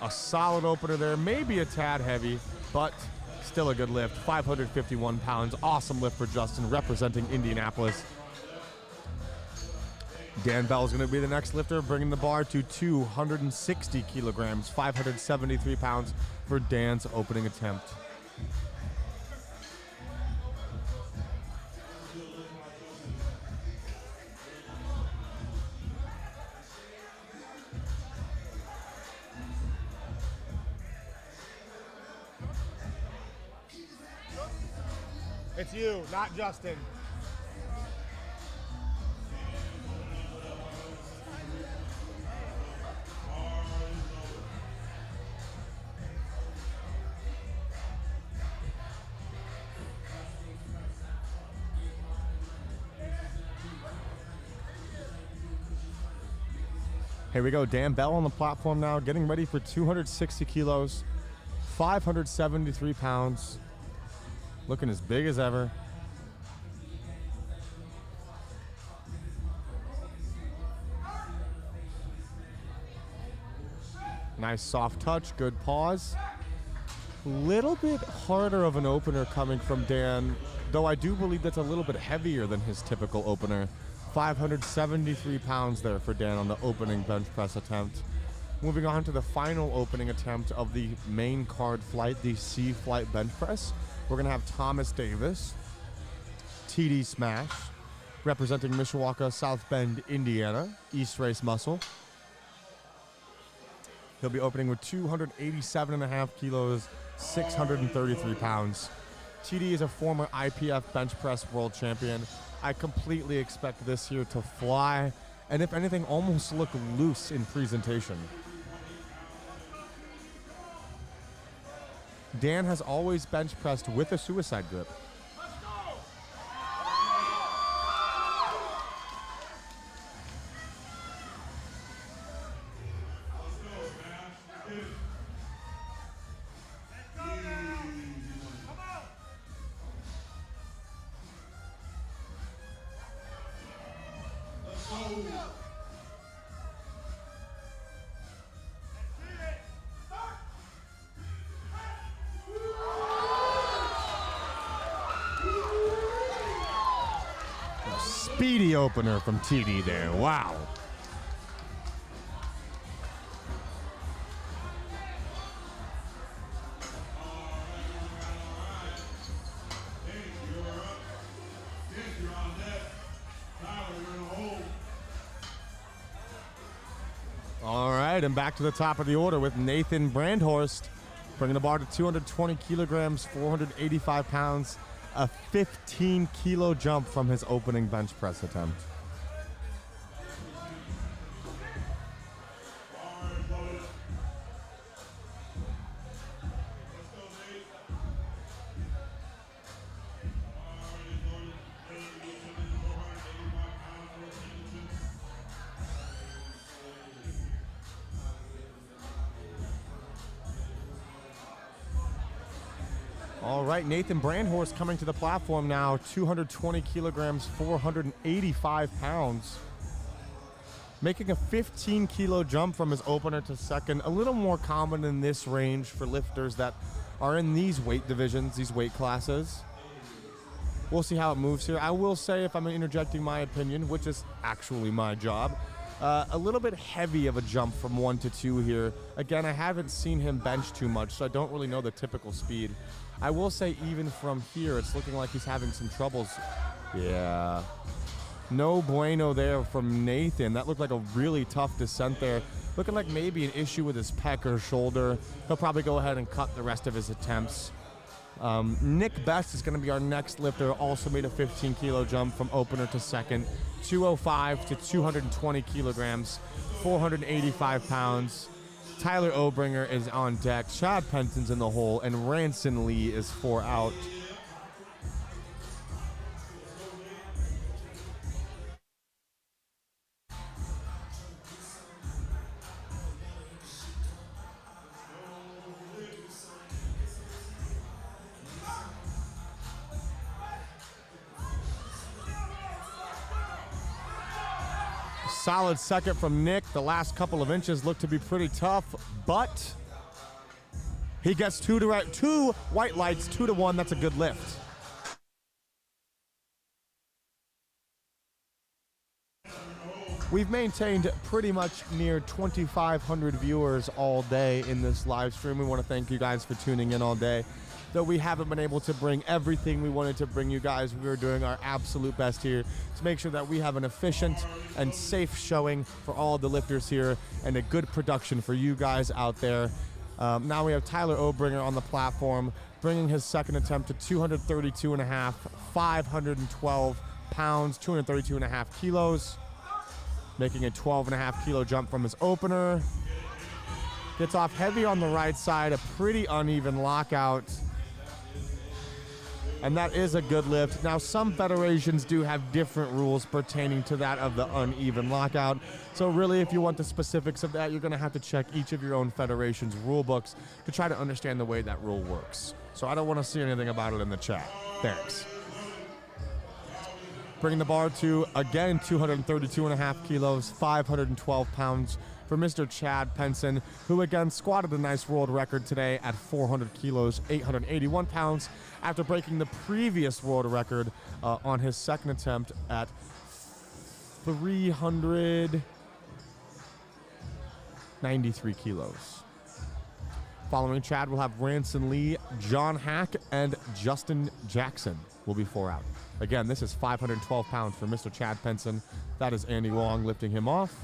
A: A solid opener there, maybe a tad heavy, but still a good lift. 551 pounds, awesome lift for Justin, representing Indianapolis. Dan Bell is going to be the next lifter, bringing the bar to 260 kilograms, 573 pounds for Dan's opening attempt.
C: It's you, not Justin.
A: Here we go, Dan Bell on the platform now, getting ready for 260 kilos, 573 pounds, looking as big as ever. Nice soft touch, good pause. Little bit harder of an opener coming from Dan, though I do believe that's a little bit heavier than his typical opener. 573 pounds there for Dan on the opening bench press attempt. Moving on to the final opening attempt of the main card flight, the C flight bench press. We're gonna have Thomas Davis, TD Smash, representing Mishawaka, South Bend, Indiana, East Race Muscle. He'll be opening with 287.5 kilos, 633 pounds. TD is a former IPF bench press world champion. I completely expect this here to fly, and if anything, almost look loose in presentation. Dan has always bench pressed with a suicide grip. speedy opener from TD there. Wow. All right, and back to the top of the order with Nathan Brandhorst, bringing the bar to 220 kilograms, 485 pounds, a 15-kilo jump from his opening bench press attempt. All right, Nathan Brandhorst coming to the platform now, 220 kilograms, 485 pounds. Making a 15-kilo jump from his opener to second, a little more common in this range for lifters that are in these weight divisions, these weight classes. We'll see how it moves here. I will say, if I'm interjecting my opinion, which is actually my job, a little bit heavy of a jump from 1 to 2 here. Again, I haven't seen him bench too much, so I don't really know the typical speed. I will say even from here, it's looking like he's having some troubles. Yeah. No bueno there from Nathan. That looked like a really tough descent there. Looking like maybe an issue with his pec or shoulder. He'll probably go ahead and cut the rest of his attempts. Nick Best is going to be our next lifter. Also made a 15-kilo jump from opener to second. 205 to 220 kilograms, 485 pounds. Tyler Obringer is on deck. Chad Penson's in the hole, and Ranson Lee is 4 out. Solid second from Nick. The last couple of inches look to be pretty tough, but he gets two white lights, 2 to 1. That's a good lift. We've maintained pretty much near 2,500 viewers all day in this live stream. We want to thank you guys for tuning in all day. Though we haven't been able to bring everything we wanted to bring you guys, we are doing our absolute best here to make sure that we have an efficient and safe showing for all the lifters here and a good production for you guys out there. Now we have Tyler Obringer on the platform, bringing his second attempt to 232.5, 512 pounds, 232.5 kilos, making a 12.5 kilo jump from his opener. Gets off heavy on the right side, a pretty uneven lockout. And that is a good lift. Now, some federations do have different rules pertaining to that of the uneven lockout. So really, if you want the specifics of that, you're going to have to check each of your own federation's rule books to try to understand the way that rule works. So I don't want to see anything about it in the chat. Thanks. Bringing the bar to, again, 232.5 kilos, 512 pounds for Mr. Chad Penson, who again squatted a nice world record today at 400 kilos, 881 pounds, after breaking the previous world record on his second attempt at 393 kilos. Following Chad, we'll have Ranson Lee, John Hack, and Justin Jackson will be 4 out. Again, this is 512 pounds for Mr. Chad Penson. That is Andy Wong lifting him off.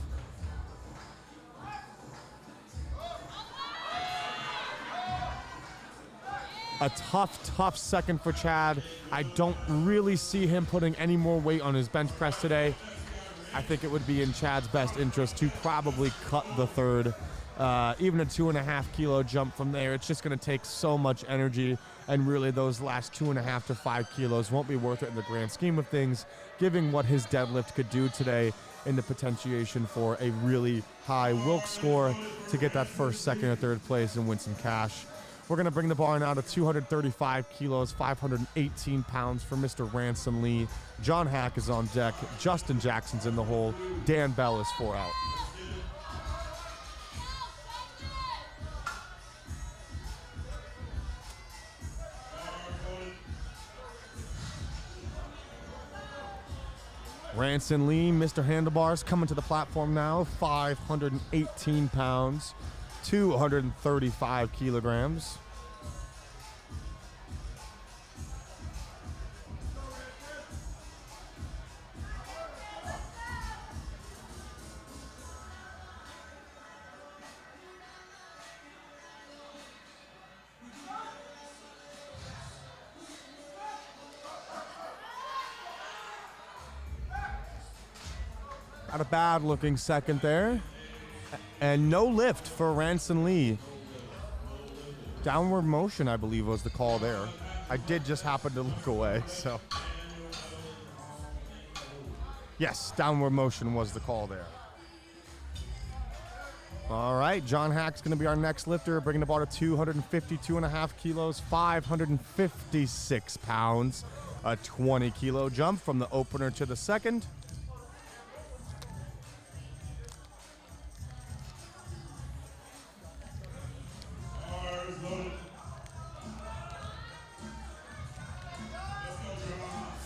A: A tough second for Chad. I don't really see him putting any more weight on his bench press today. I think it would be in Chad's best interest to probably cut the third. Even a 2.5 kilo jump from there, it's just going to take so much energy, and really those last 2.5 to 5 kilos won't be worth it in the grand scheme of things, given what his deadlift could do today in the potentiation for a really high Wilks score to get that first, second, or third place and win some cash. We're going to bring the bar now to 235 kilos, 518 pounds for Mr. Ranson Lee. John Hack is on deck. Justin Jackson's in the hole. Dan Bell is 4 out. Ranson Lee, Mr. Handlebars, coming to the platform now. 518 pounds, 235 kilograms. Not a bad looking second there. And no lift for Ranson Lee. Downward motion, I believe, was the call there. I did just happen to look away, so. Yes, downward motion was the call there. All right, John Hack's gonna be our next lifter, bringing the bar to 252.5 kilos, 556 pounds. A 20 kilo jump from the opener to the second.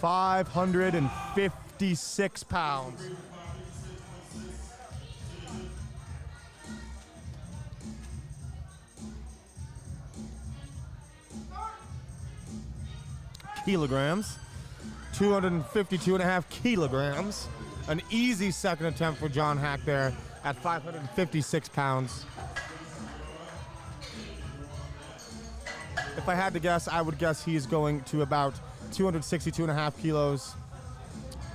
A: £556. Kilograms. 252.5 kilograms. An easy second attempt for John Hack there at 556 pounds. If I had to guess, I would guess he's going to about 262.5 kilos,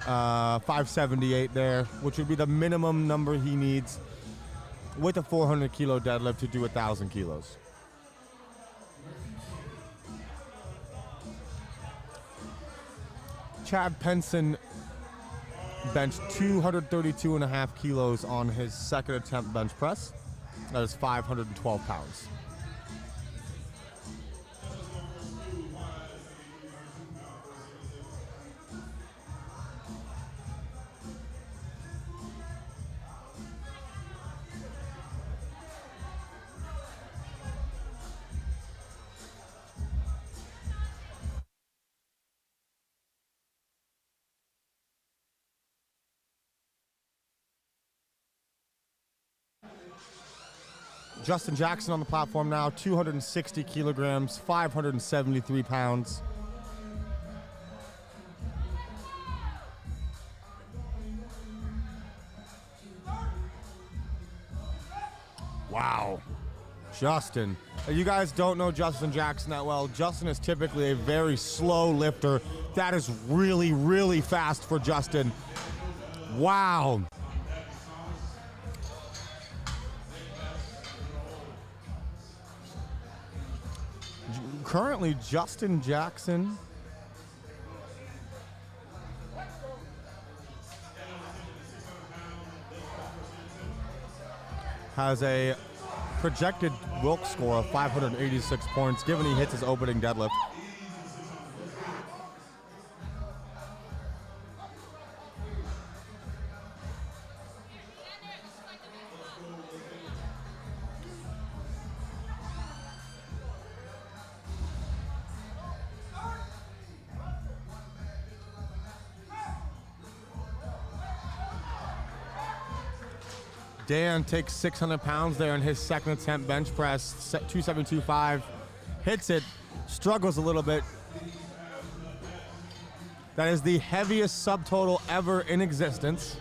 A: 578 there, which would be the minimum number he needs with a 400 kilo deadlift to do 1,000 kilos. Chad Penson benched 232.5 kilos on his second attempt bench press. That is 512 pounds. Justin Jackson on the platform now, 260 kilograms, 573 pounds. Wow. Justin. You guys don't know Justin Jackson that well. Justin is typically a very slow lifter. That is really, really fast for Justin. Wow. Currently, Justin Jackson has a projected Wilk score of 586 points, given he hits his opening deadlift. Dan takes 600 pounds there in his second attempt bench press, 2725, hits it, struggles a little bit. That is the heaviest subtotal ever in existence.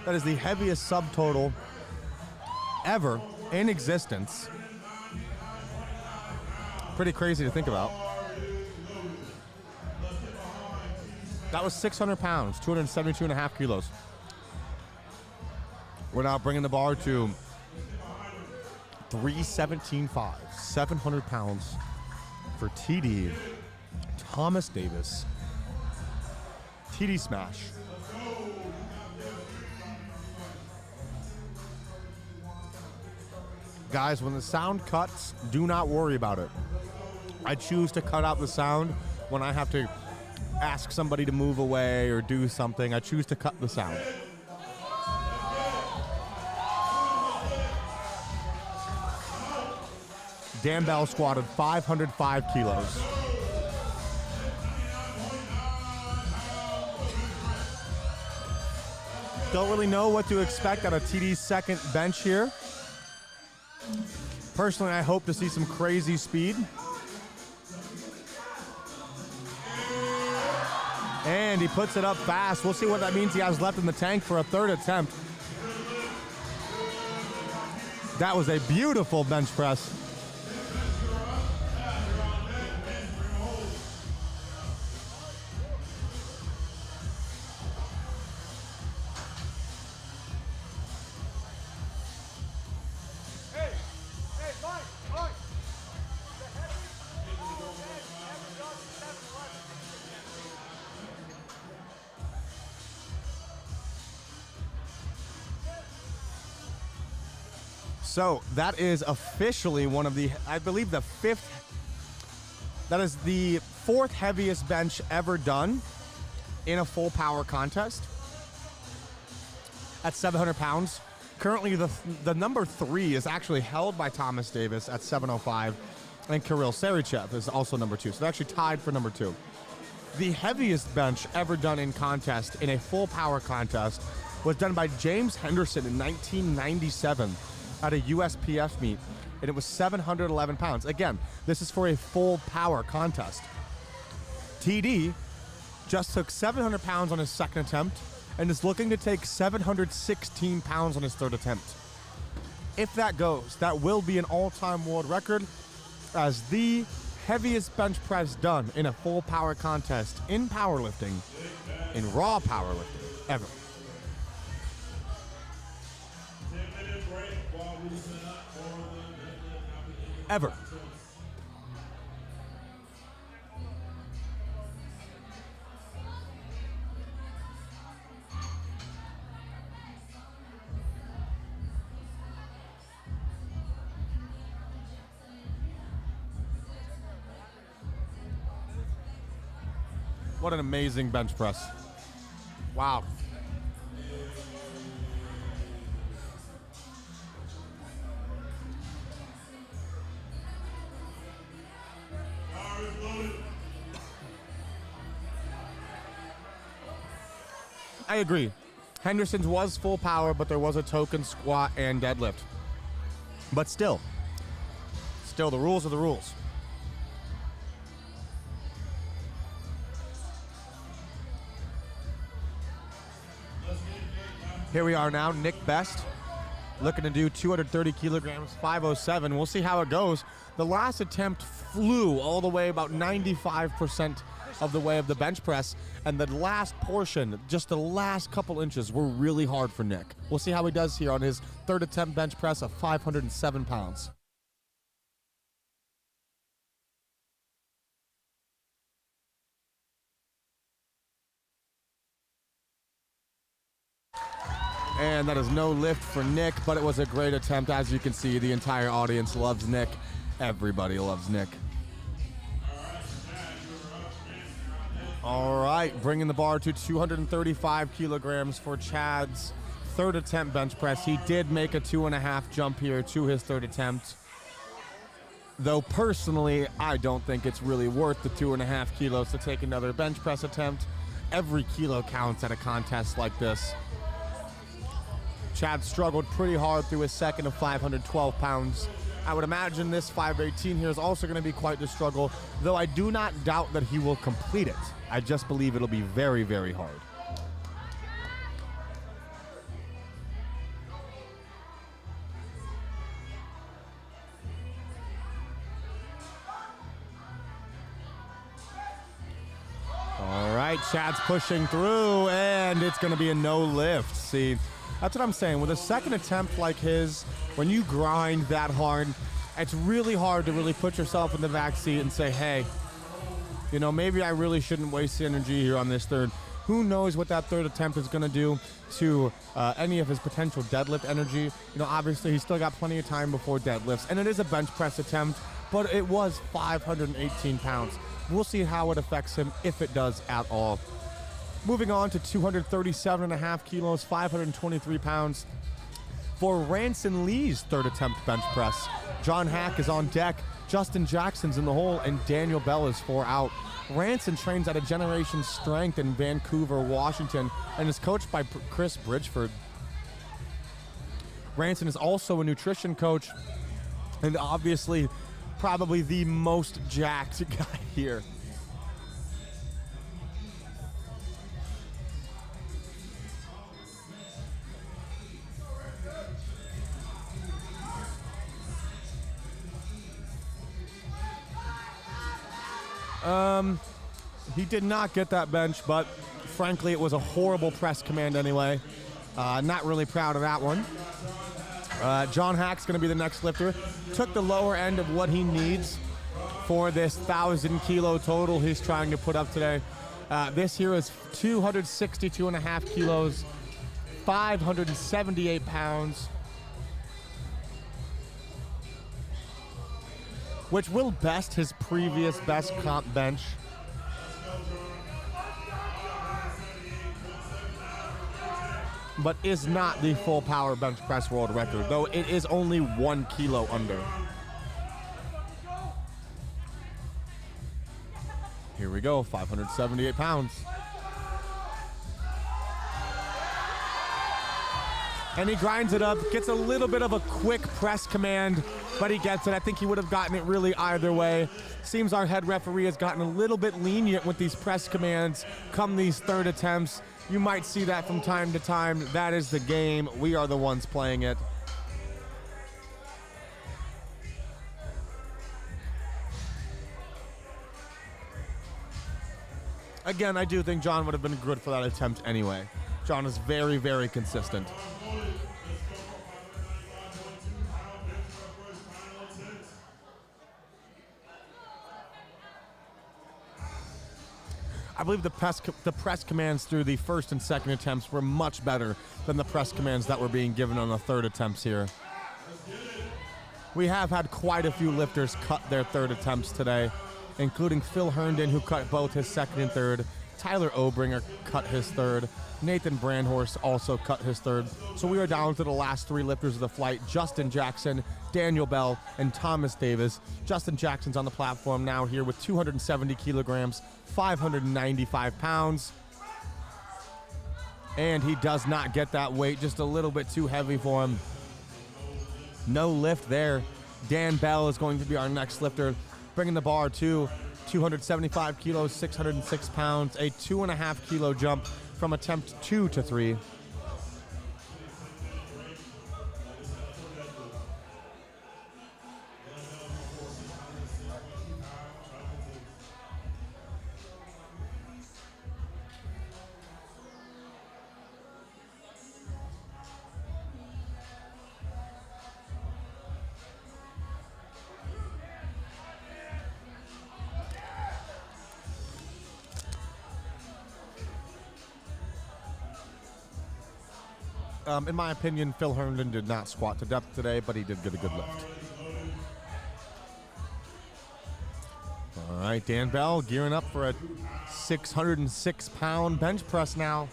A: That is the heaviest subtotal ever in existence. Pretty crazy to think about. That was 600 pounds, 272.5 kilos. We're now bringing the bar to 317.5, 700 pounds for TD Thomas Davis. TD Smash. Guys, when the sound cuts, do not worry about it. I choose to cut out the sound when I have to ask somebody to move away or do something. I choose to cut the sound. Dan Bell squatted 505 kilos. Don't really know what to expect out of TD's second bench here. Personally, I hope to see some crazy speed. And he puts it up fast. We'll see what that means he has left in the tank for a third attempt. That was a beautiful bench press. So that is officially one of the, I believe the that is the fourth heaviest bench ever done in a full power contest at 700 pounds. Currently the number 3 is actually held by Thomas Davis at 705, and Kirill Serichev is also number 2. So they're actually tied for number 2. The heaviest bench ever done in contest in a full power contest was done by James Henderson in 1997. At a USPF meet, and it was 711 pounds. Again, this is for a full power contest. TD just took 700 pounds on his second attempt and is looking to take 716 pounds on his third attempt. If that goes, that will be an all-time world record as the heaviest bench press done in a full power contest in powerlifting, in raw powerlifting, ever. Ever. What an amazing bench press. Wow. I agree. Henderson's was full power, but there was a token squat and deadlift. But still, the rules are the rules. Here we are now, Nick Best, looking to do 230 kilograms, 507. We'll see how it goes. The last attempt flew all the way about 95% of the way of the bench press, and the last portion, just the last couple inches, were really hard for Nick. We'll see how he does here on his third attempt bench press of 507 pounds. And that is no lift for Nick, but it was a great attempt. As you can see, the entire audience loves Nick. Everybody loves Nick. All right, bringing the bar to 235 kilograms for Chad's third attempt bench press. He did make a 2.5 jump here to his third attempt. Though personally, I don't think it's really worth the 2.5 kilos to take another bench press attempt. Every kilo counts at a contest like this. Chad struggled pretty hard through his second of 512 pounds. I would imagine this 518 here is also going to be quite the struggle, though I do not doubt that he will complete it. I just believe it'll be very, very hard. All right, Chad's pushing through, and it's going to be a no lift. See, that's what I'm saying. With a second attempt like his, when you grind that hard, it's really hard to really put yourself in the back seat and say, hey, you know, maybe I really shouldn't waste the energy here on this third. Who knows what that third attempt is going to do to any of his potential deadlift energy. You know, obviously he's still got plenty of time before deadlifts, and it is a bench press attempt, but it was 518 pounds. We'll see how it affects him, if it does at all. Moving on to 237.5 kilos, 523 pounds. For Ranson Lee's third attempt bench press, John Hack is on deck, Justin Jackson's in the hole, and Daniel Bell is 4 out. Ranson trains at a Generation Strength in Vancouver, Washington, and is coached by Chris Bridgeford. Ranson is also a nutrition coach, and obviously probably the most jacked guy here. He did not get that bench, but frankly, it was a horrible press command anyway. Not really proud of that one. John Hack's going to be the next lifter. Took the lower end of what he needs for this 1,000 kilo total he's trying to put up today. This here is 262.5 kilos, 578 pounds, which will best his previous best comp bench. But is not the full power bench press world record, though it is only 1 kilo under. Here we go, 578 pounds. And he grinds it up, gets a little bit of a quick press command, but he gets it. I think he would have gotten it really either way. Seems our head referee has gotten a little bit lenient with these press commands come these third attempts. You might see that from time to time. That is the game. We are the ones playing it. Again, I do think John would have been good for that attempt anyway. John is very, very consistent. I believe the press commands through the first and second attempts were much better than the press commands that were being given on the third attempts here. We have had quite a few lifters cut their third attempts today, including Phil Herndon, who cut both his second and third. Tyler Obringer cut his third. Nathan Brandhorst also cut his third. So we are down to the last 3 lifters of the flight: Justin Jackson, Daniel Bell, and Thomas Davis. Justin Jackson's on the platform now here with 270 kilograms, 595 pounds. And he does not get that weight, just a little bit too heavy for him. No lift there. Dan Bell is going to be our next lifter, bringing the bar to 275 kilos, 606 pounds, a 2.5 kilo jump from attempt 2 to 3. In my opinion, Phil Herndon did not squat to depth today, but he did get a good lift. All right, Dan Bell gearing up for a 606-pound bench press now.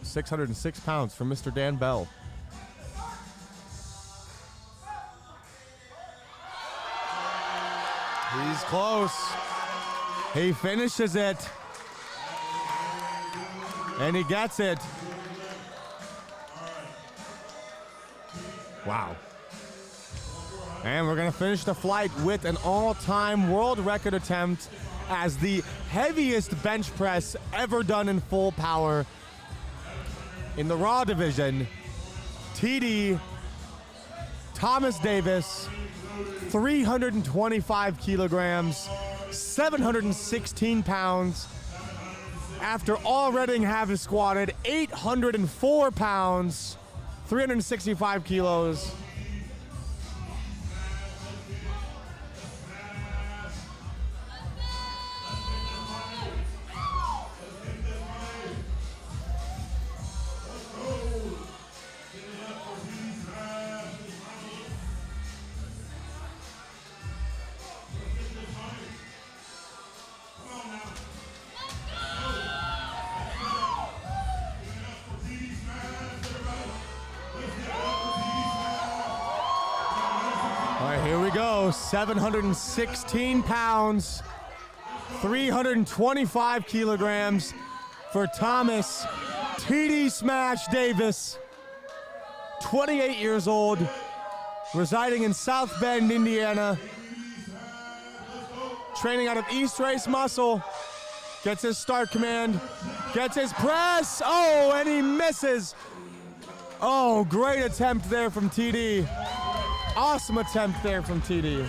A: £606 from Mr. Dan Bell. He's close. He finishes it. And he gets it. Wow. And we're going to finish the flight with an all-time world record attempt as the heaviest bench press ever done in full power. In the Raw division, TD Thomas Davis, 325 kilograms, 716 pounds, after already having squatted 804 pounds 365 kilos. All right, here we go. 716 pounds, 325 kilograms for Thomas TD Smash Davis, 28 years old, residing in South Bend, Indiana, training out of East Race Muscle, gets his start command, gets his press, oh, and he misses. Oh, great attempt there from TD. Awesome attempt there from TD.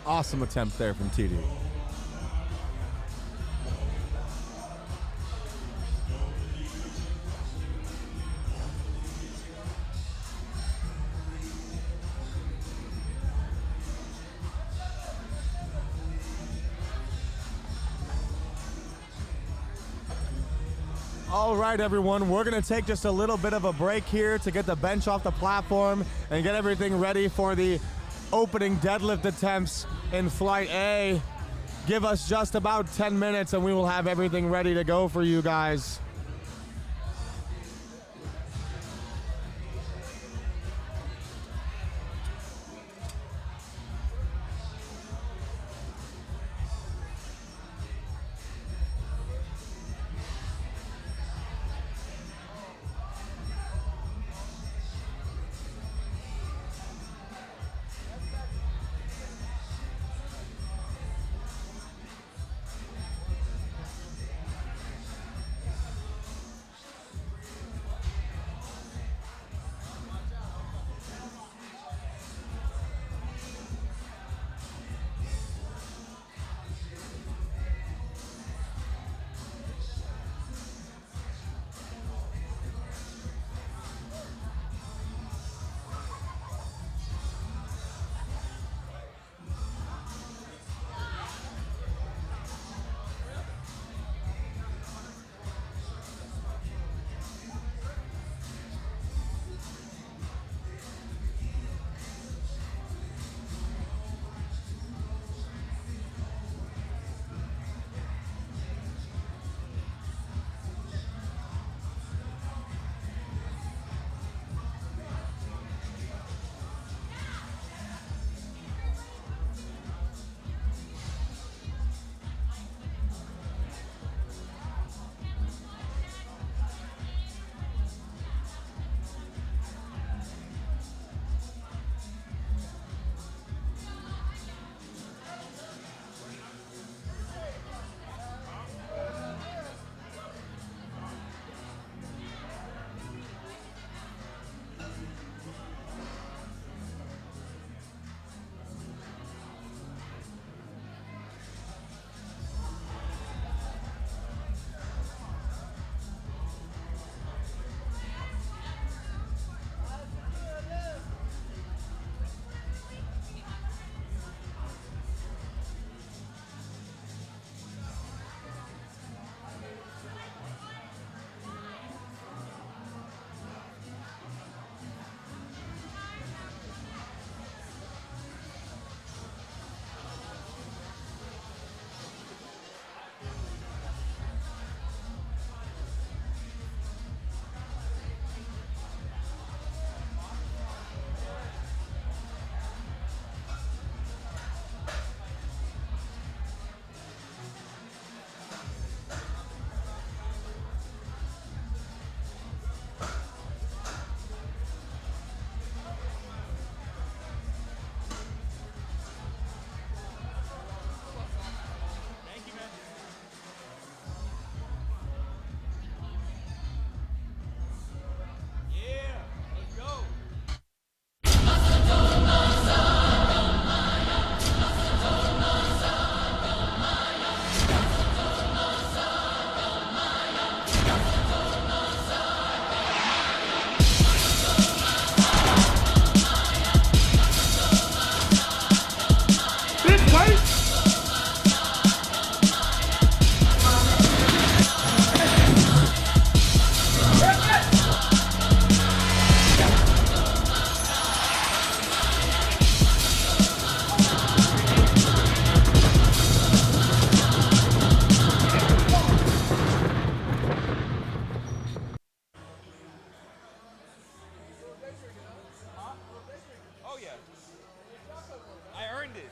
A: Awesome attempt there from TD. All right, everyone, we're going to take just a little bit of a break here to get the bench off the platform and get everything ready for the opening deadlift attempts in Flight A. Give us just about 10 minutes and we will have everything ready to go for you guys.
C: you. I earned it.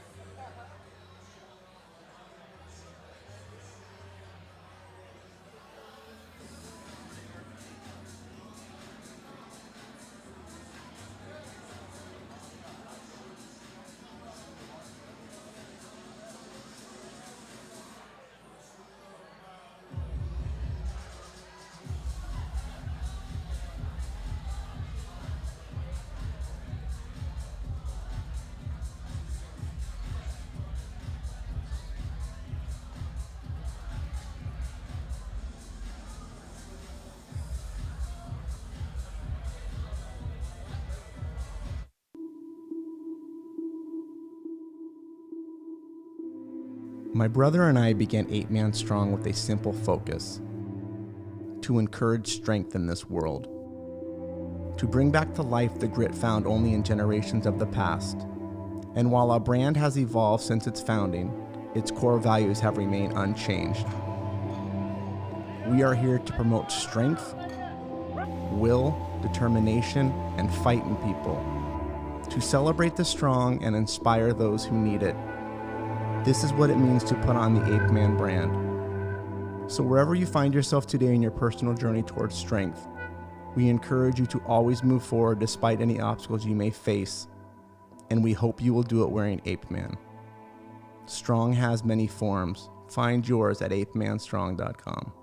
I: My brother and I began Apeman Strong with a simple focus: to encourage strength in this world, to bring back to life the grit found only in generations of the past. And while our brand has evolved since its founding, its core values have remained unchanged. We are here to promote strength, will, determination, and fight in people, to celebrate the strong and inspire those who need it. This is what it means to put on the Apeman brand. So wherever you find yourself today in your personal journey towards strength, we encourage you to always move forward despite any obstacles you may face, and we hope you will do it wearing Apeman. Strong has many forms. Find yours at apemanstrong.com.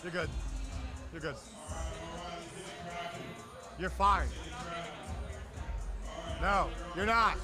A: You're good. You're good. You're fine. No, you're not.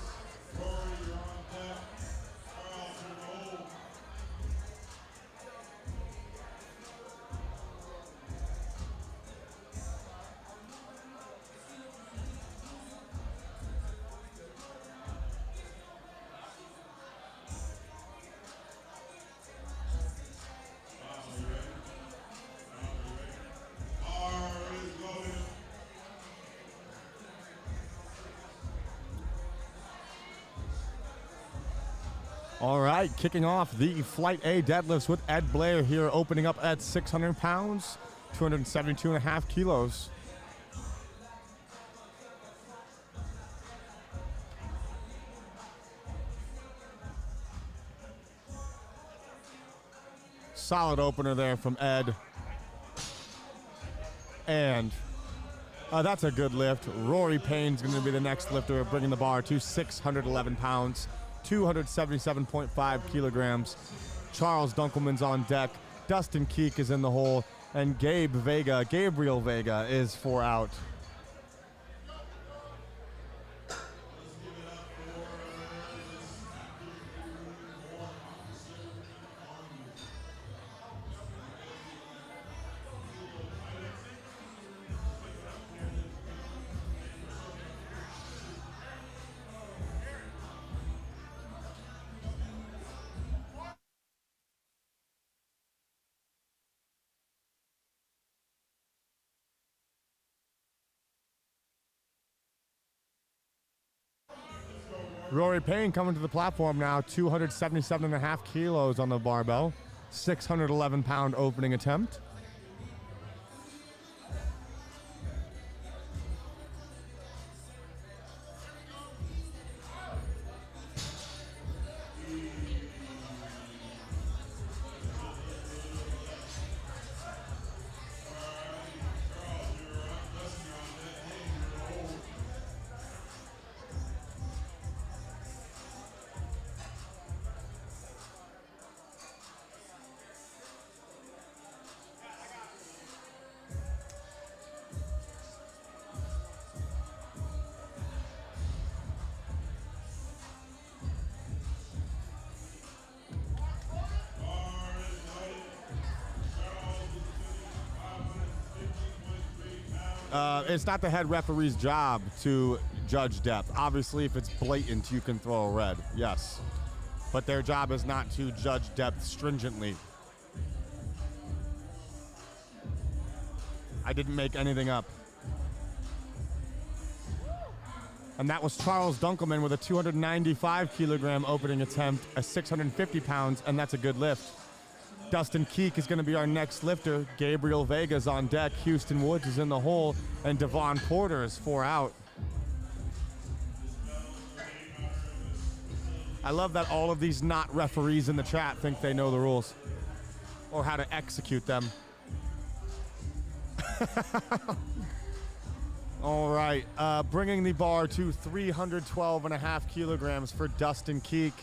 A: All right, kicking off the Flight A deadlifts with Ed Blair here, opening up at 600 pounds, 272.5 kilos. Solid opener there from Ed. And that's a good lift. Rory Payne's going to be the next lifter, bringing the bar to 611 pounds, 277.5 kilograms. Charles Dunkelman's on deck. Dustin Keek is in the hole. And Gabriel Vega is 4 out. Rory Payne coming to the platform now, 277.5 kilos on the barbell, 611-pound opening attempt. It's not the head referee's job to judge depth. Obviously, if it's blatant, you can throw a red, yes. But their job is not to judge depth stringently. I didn't make anything up. And that was Charles Dunkelman with a 295-kilogram opening attempt, a 650 pounds, and that's a good lift. Dustin Keek is going to be our next lifter. Gabriel Vega's on deck. Houston Woods is in the hole. And Devon Porter is 4 out. I love that all of these not referees in the chat think they know the rules or how to execute them. All right, bringing the bar to 312.5 kilograms for Dustin Keek.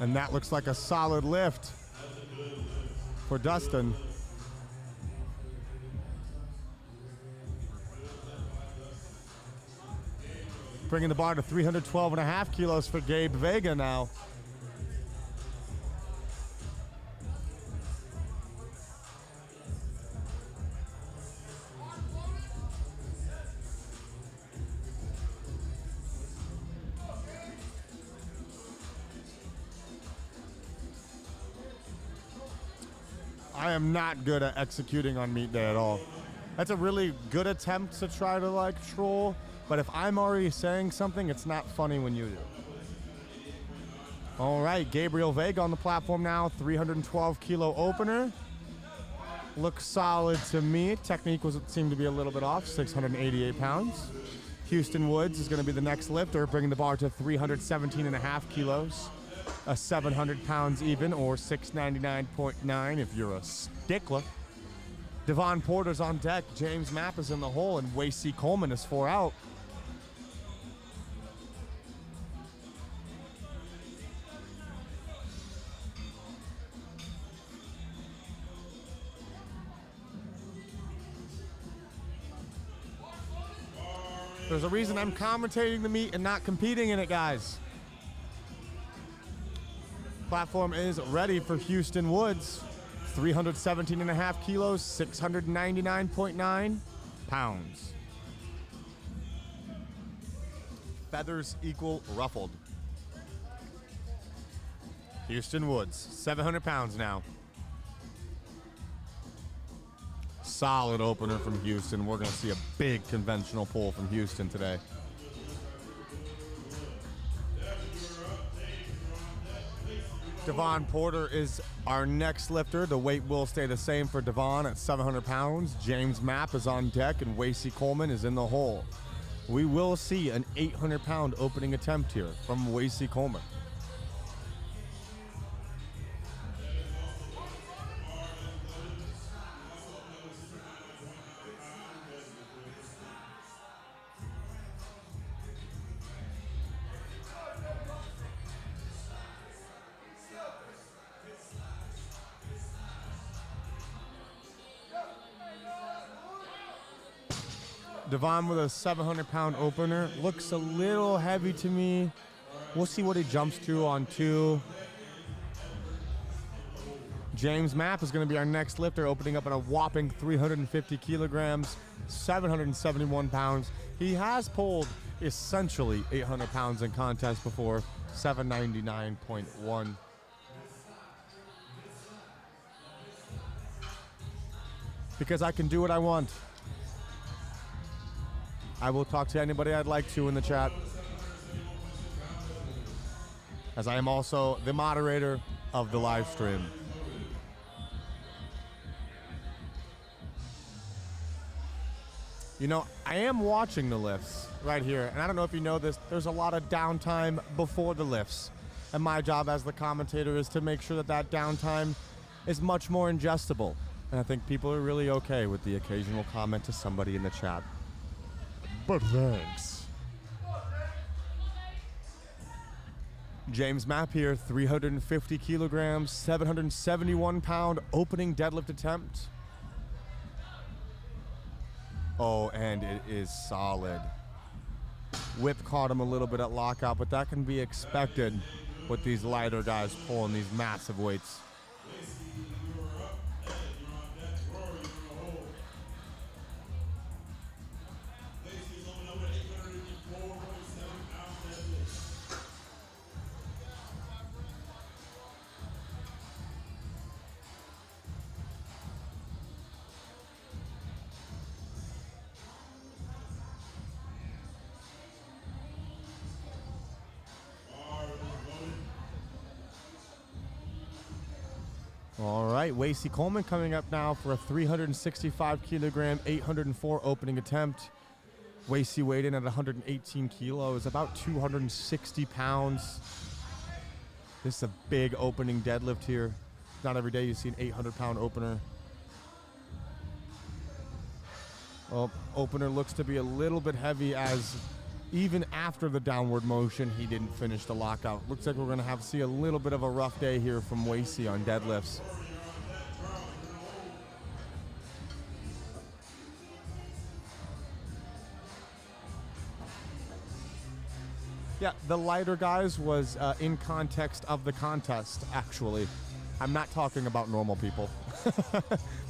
A: And that looks like a solid lift for Dustin. Bringing the bar to 312.5 kilos for Gabe Vega now. I am not good at executing on meet day at all. That's a really good attempt to try to like troll, but if I'm already saying something, it's not funny when you do. All right, Gabriel Vega on the platform now, 312 kilo opener. Looks solid to me. Technique seemed to be a little bit off, 688 pounds. Houston Woods is gonna be the next lifter, bringing the bar to 317.5 kilos. A 700 pounds even, or 699.9 if you're a stickler. Devon Porter's on deck. James Mapp is in the hole, and Wasey Coleman is 4 out. There's a reason I'm commentating the meet and not competing in it, guys. Platform is ready for Houston Woods. 317.5 kilos, 699.9 pounds. Feathers equal ruffled. Houston Woods, 700 pounds now. Solid opener from Houston. We're going to see a big conventional pull from Houston today. Devon Porter is our next lifter. The weight will stay the same for Devon at 700 pounds. James Mapp is on deck, and Wasey Coleman is in the hole. We will see an 800-pound opening attempt here from Wasey Coleman. Devon with a 700-pound opener. Looks a little heavy to me. We'll see what he jumps to on 2. James Mapp is going to be our next lifter, opening up at a whopping 350 kilograms, 771 pounds. He has pulled essentially 800 pounds in contest before, 799.1. Because I can do what I want. I will talk to anybody I'd like to in the chat, as I am also the moderator of the live stream. You know, I am watching the lifts right here, and I don't know if you know this, there's a lot of downtime before the lifts, and my job as the commentator is to make sure that that downtime is much more ingestible, and I think people are really okay with the occasional comment to somebody in the chat. But thanks. James Mapp here, 350 kilograms, 771-pound opening deadlift attempt. Oh, and it is solid. Whip caught him a little bit at lockout, but that can be expected with these lighter guys pulling these massive weights. All right, Wasey Coleman coming up now for a 365 kilogram, 804 opening attempt. Wasey weighed in at 118 kilos, about 260 pounds. This is a big opening deadlift here. Not every day you see an 800-pound opener. Well, opener looks to be a little bit heavy, as even after the downward motion, he didn't finish the lockout. Looks like we're going to have to see a little bit of a rough day here from Wasey on deadlifts. Yeah, the lighter guys was in context of the contest, actually. I'm not talking about normal people.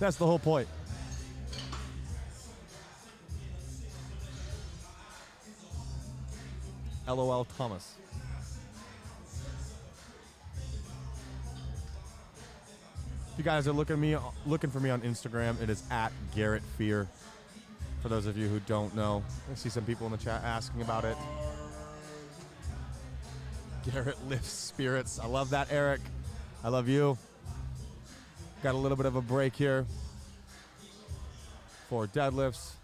A: That's the whole point. LOL Thomas. If you guys are looking for me on Instagram, it is at Garrett Fear. For those of you who don't know, I see some people in the chat asking about it. Garrett lifts spirits. I love that, Eric. I love you. Got a little bit of a break here for deadlifts.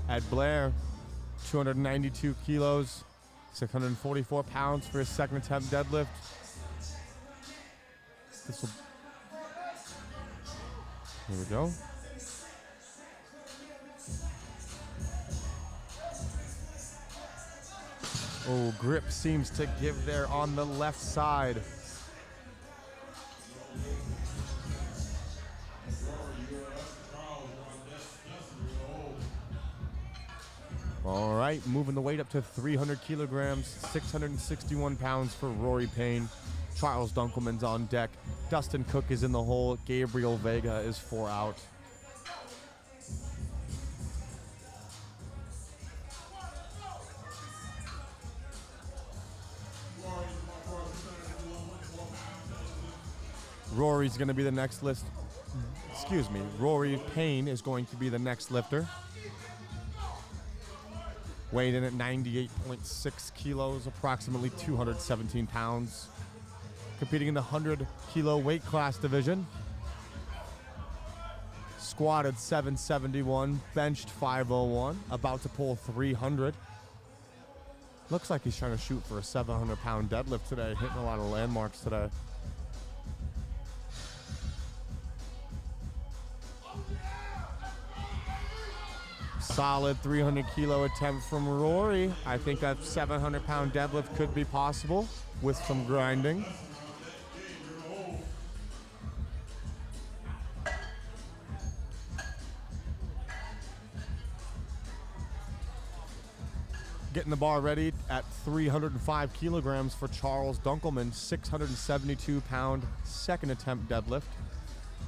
A: Ed Blair, 292 kilos, 644 pounds for his second attempt deadlift. Here we go. Oh, grip seems to give there on the left side. All right, moving the weight up to 300 kilograms, 661 pounds for Rory Payne. Charles Dunkelman's on deck. Dustin Cook is in the hole. Gabriel Vega is 4 out. Rory's going to be the next list. Excuse me. Rory Payne is going to be the next lifter. Weighed in at 98.6 kilos, approximately 217 pounds. Competing in the 100 kilo weight class division. Squatted 771, benched 501, about to pull 300. Looks like he's trying to shoot for a 700-pound deadlift today, hitting a lot of landmarks today. Solid 300 kilo attempt from Rory. I think that 700-pound deadlift could be possible with some grinding. Getting the bar ready at 305 kilograms for Charles Dunkelman, 672-pound second attempt deadlift.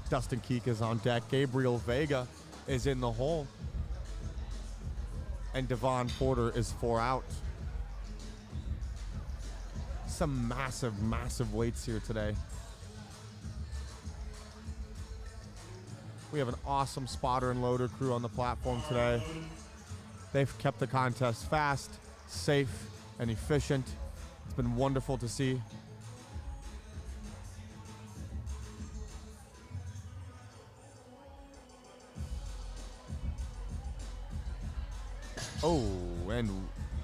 A: Dustin Keek is on deck. Gabriel Vega is in the hole. And Devon Porter is 4 out. Some massive, massive weights here today. We have an awesome spotter and loader crew on the platform today. They've kept the contest fast, safe, and efficient. It's been wonderful to see. Oh, and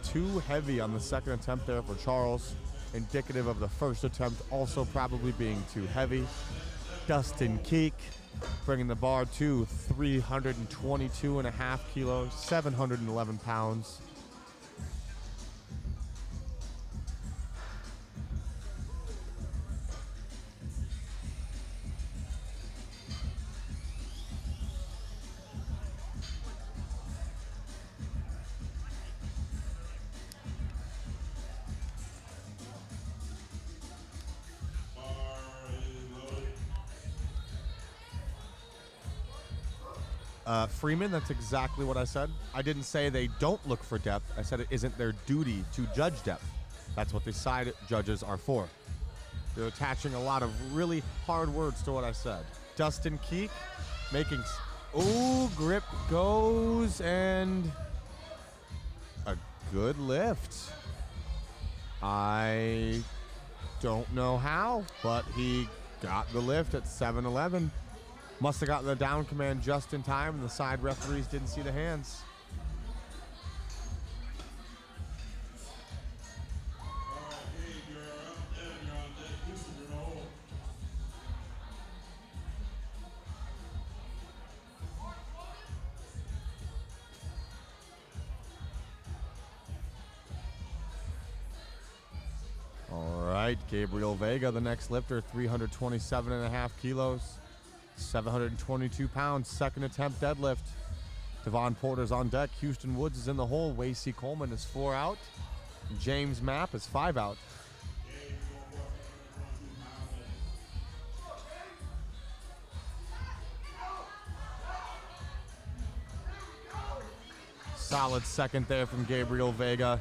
A: too heavy on the second attempt there for Charles. Indicative of the first attempt also probably being too heavy. Dustin Keek bringing the bar to 322.5 kilos, 711 pounds. Freeman, that's exactly what I said. I didn't say they don't look for depth. I said it isn't their duty to judge depth. That's what the side judges are for. They're attaching a lot of really hard words to what I said. Dustin Keek making... Ooh, grip goes and... a good lift. I don't know how, but he got the lift at 7'11". Must have gotten the down command just in time, and the side referees didn't see the hands. All right, Gabriel Vega, the next lifter, 327.5 kilos. 722 pounds, second attempt deadlift. Devon Porter's on deck. Houston Woods is in the hole. Wasey Coleman is 4 out. James Mapp is 5 out. Solid second there from Gabriel Vega.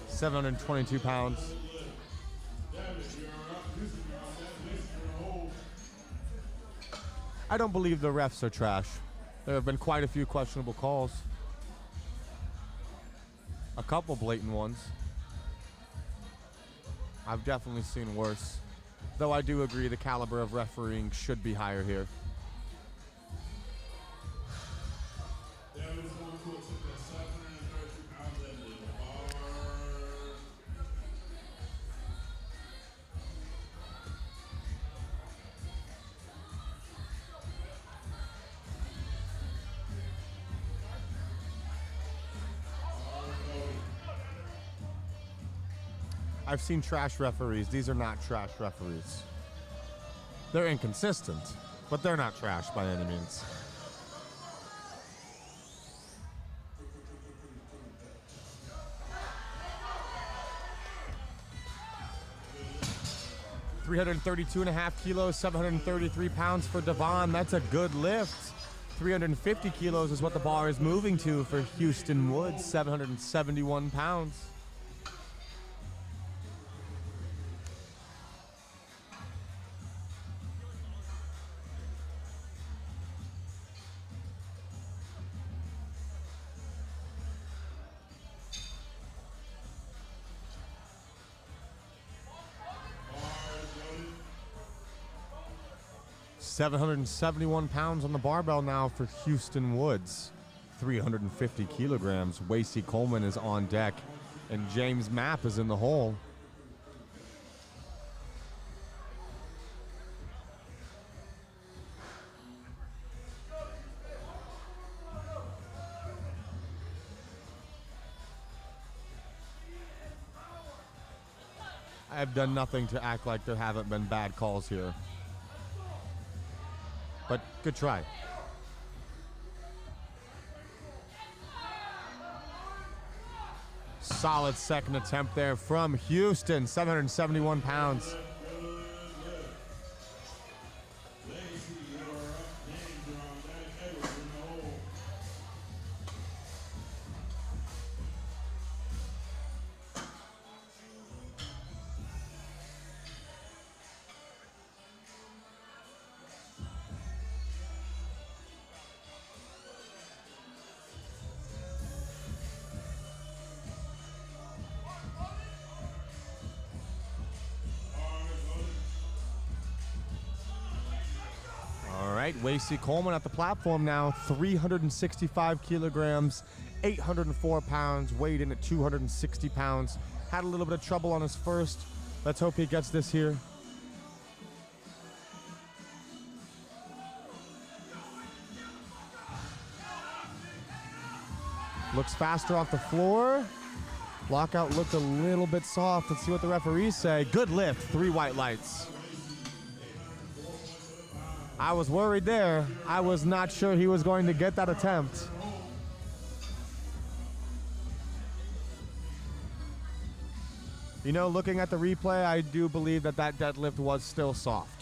A: 722 pounds. I don't believe the refs are trash. There have been quite a few questionable calls. A couple blatant ones. I've definitely seen worse. Though I do agree the caliber of refereeing should be higher here. I've seen trash referees. These are not trash referees. They're inconsistent, but they're not trash by any means. $332.5 kilos, 733 pounds for Devon. That's a good lift. 350 kilos is what the bar is moving to for Houston Woods, 771 pounds. 771 pounds on the barbell now for Houston Woods. 350 kilograms. Wasey Coleman is on deck, and James Mapp is in the hole. I have done nothing to act like there haven't been bad calls here. But good try. Solid second attempt there from Houston, 771 pounds. Wasey Coleman at the platform now, 365 kilograms, 804 pounds, weighed in at 260 pounds. Had a little bit of trouble on his first. Let's hope he gets this here. Looks faster off the floor. Lockout looked a little bit soft. Let's see what the referees say. Good lift, 3 white lights. I was worried there. I was not sure he was going to get that attempt. You know, looking at the replay, I do believe that that deadlift was still soft.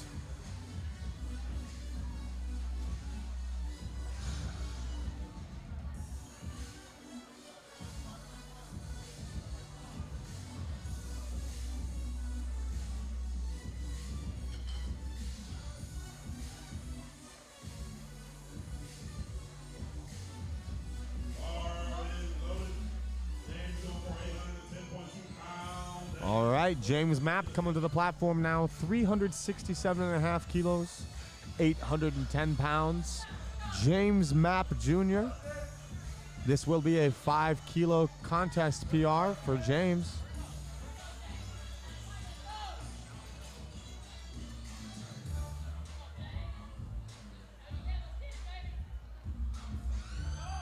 A: All right, James Mapp coming to the platform now, 367.5 kilos, 810 pounds. James Mapp Jr. This will be a 5 kilo contest PR for James.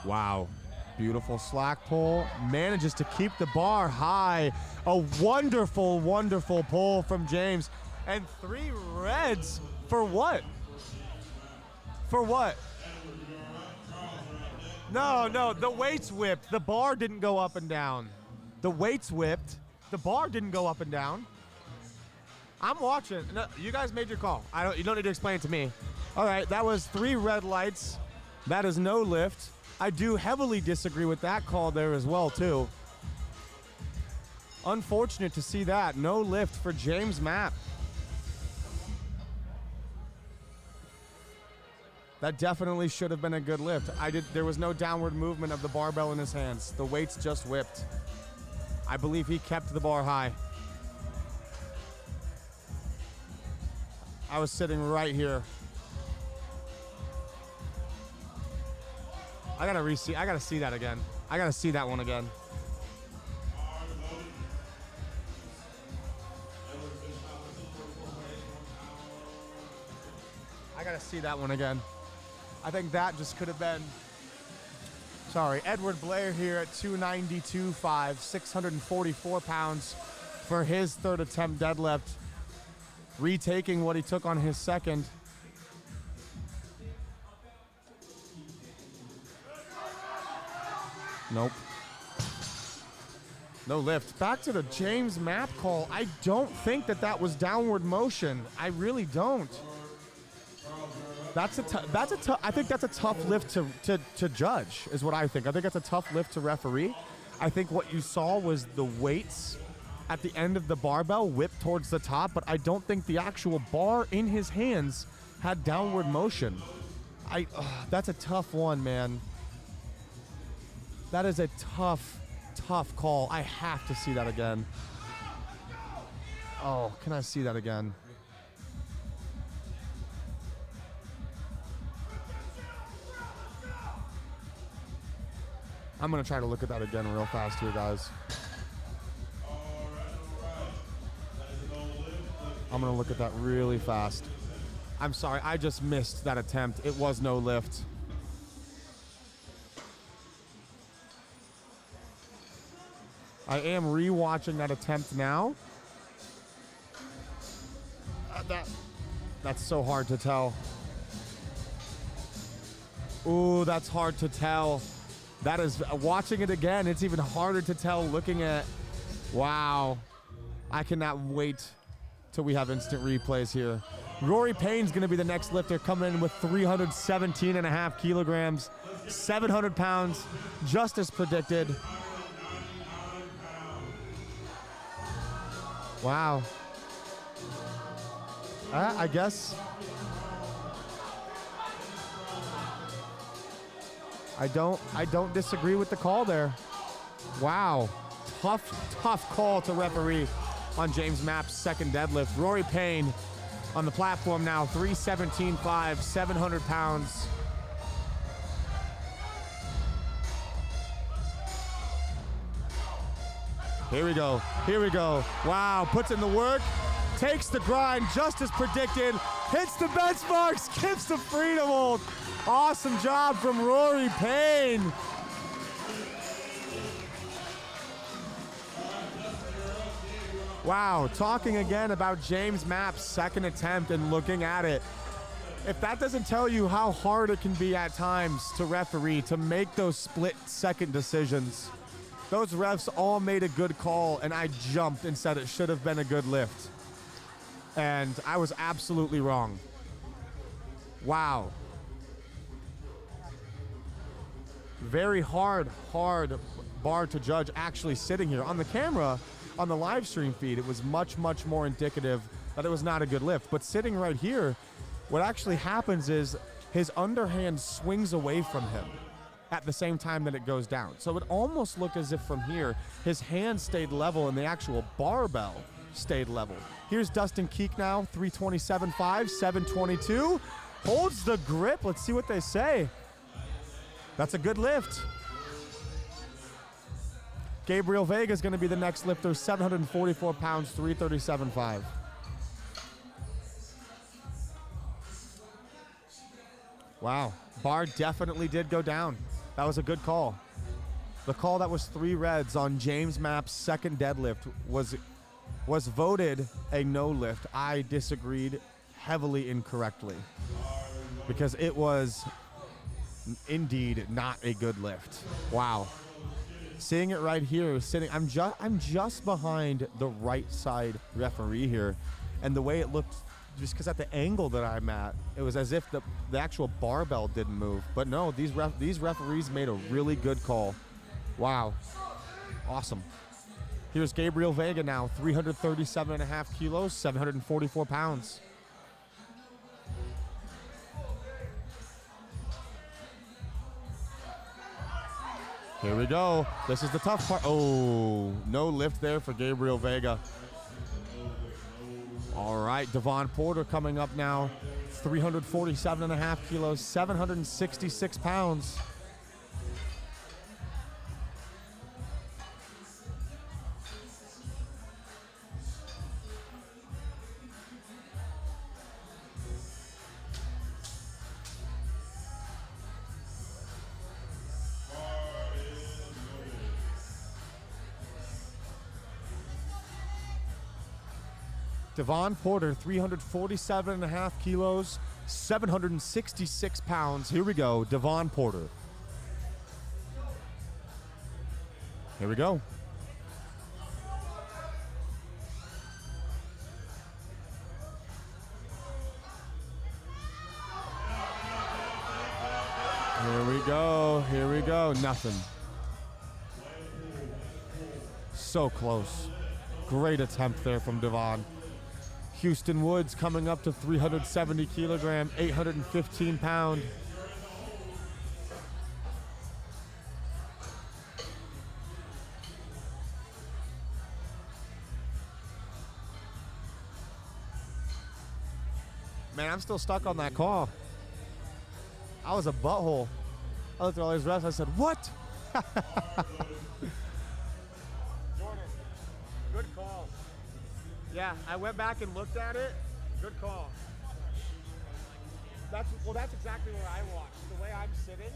A: Wow. Beautiful slack pull. Manages to keep the bar high. A wonderful, wonderful pull from James. And 3 reds for what? For what? No, the weights whipped. The bar didn't go up and down. The weights whipped. The bar didn't go up and down. I'm watching. No, you guys made your call. You don't need to explain it to me. All right, that was 3 red lights. That is no lift. I do heavily disagree with that call there as well, too. Unfortunate to see that. No lift for James Mapp. That definitely should have been a good lift. There was no downward movement of the barbell in his hands. The weights just whipped. I believe he kept the bar high. I was sitting right here. I gotta see that again. I gotta see that one again. I gotta see that one again. I think that just could have been. Sorry, Edward Blair here at 292.5, 644 pounds for his third attempt deadlift, retaking what he took on his second. Nope. No lift. Back to the James Mapp call. I don't think that was downward motion. I really don't. I think that's a tough lift to judge, is what I think. I think that's a tough lift to referee. I think what you saw was the weights at the end of the barbell whip towards the top, but I don't think the actual bar in his hands had downward motion. That's a tough one, man. That is a tough call. I have to see that again. Oh, can I see that again? I'm gonna try to look at that again real fast here, guys. I'm gonna look at that really fast. I'm sorry, I just missed that attempt. It was no lift. I am rewatching that attempt now. That's so hard to tell. Ooh, that's hard to tell. That is, watching it again, it's even harder to tell looking at, wow. I cannot wait till we have instant replays here. Rory Payne's gonna be the next lifter, coming in with 317.5 kilograms, 700 pounds, just as predicted. Wow. I guess I don't disagree with the call there. Wow. Tough call to referee on James Mapp's second deadlift. Rory Payne on the platform now, 317.5, 700 pounds. Here we go. Here we go. Wow, puts in the work, takes the grind just as predicted, hits the benchmark, skips the freedom hold. Awesome job from Rory Payne. Wow, talking again about James Mapp's second attempt and looking at it. If that doesn't tell you how hard it can be at times to referee, to make those split-second decisions. Those refs all made a good call, and I jumped and said it should have been a good lift. And I was absolutely wrong. Wow. Very hard bar to judge actually sitting here. On the camera, on the live stream feed, it was much more indicative that it was not a good lift. But sitting right here, what actually happens is his underhand swings away from him at the same time that it goes down. So it almost looked as if from here, his hand stayed level and the actual barbell stayed level. Here's Dustin Keek now, 327.5, 722. Holds the grip. Let's see what they say. That's a good lift. Gabriel Vega is going to be the next lifter, 744 pounds, 337.5. Wow, bar definitely did go down. That was a good call. The call that was 3 reds on James Mapp's second deadlift was voted a no lift. I disagreed heavily incorrectly because it was indeed not a good lift. Wow. Seeing it right here, I'm just behind the right side referee here, and the way it looked, just because at the angle that I'm at, it was as if the actual barbell didn't move. But no, these referees made a really good call. Wow. Awesome. Here's Gabriel Vega now, 337.5 kilos, 744 pounds. Here we go. This is the tough part. Oh, no lift there for Gabriel Vega. All right, Devon Porter coming up now, 347.5 kilos, 766 pounds. Devon Porter, 347.5 kilos, 766 pounds. Here we go, Devon Porter. Here we go. Here we go, nothing. So close. Great attempt there from Devon. Houston Woods coming up to 370 kilogram, 815 pound. Man, I'm still stuck on that call. I was a butthole. I looked at all these refs, I said, what?
C: Jordan, good call. Yeah, I went back and looked at it. Good call. That's exactly where I watched. The way I'm sitting,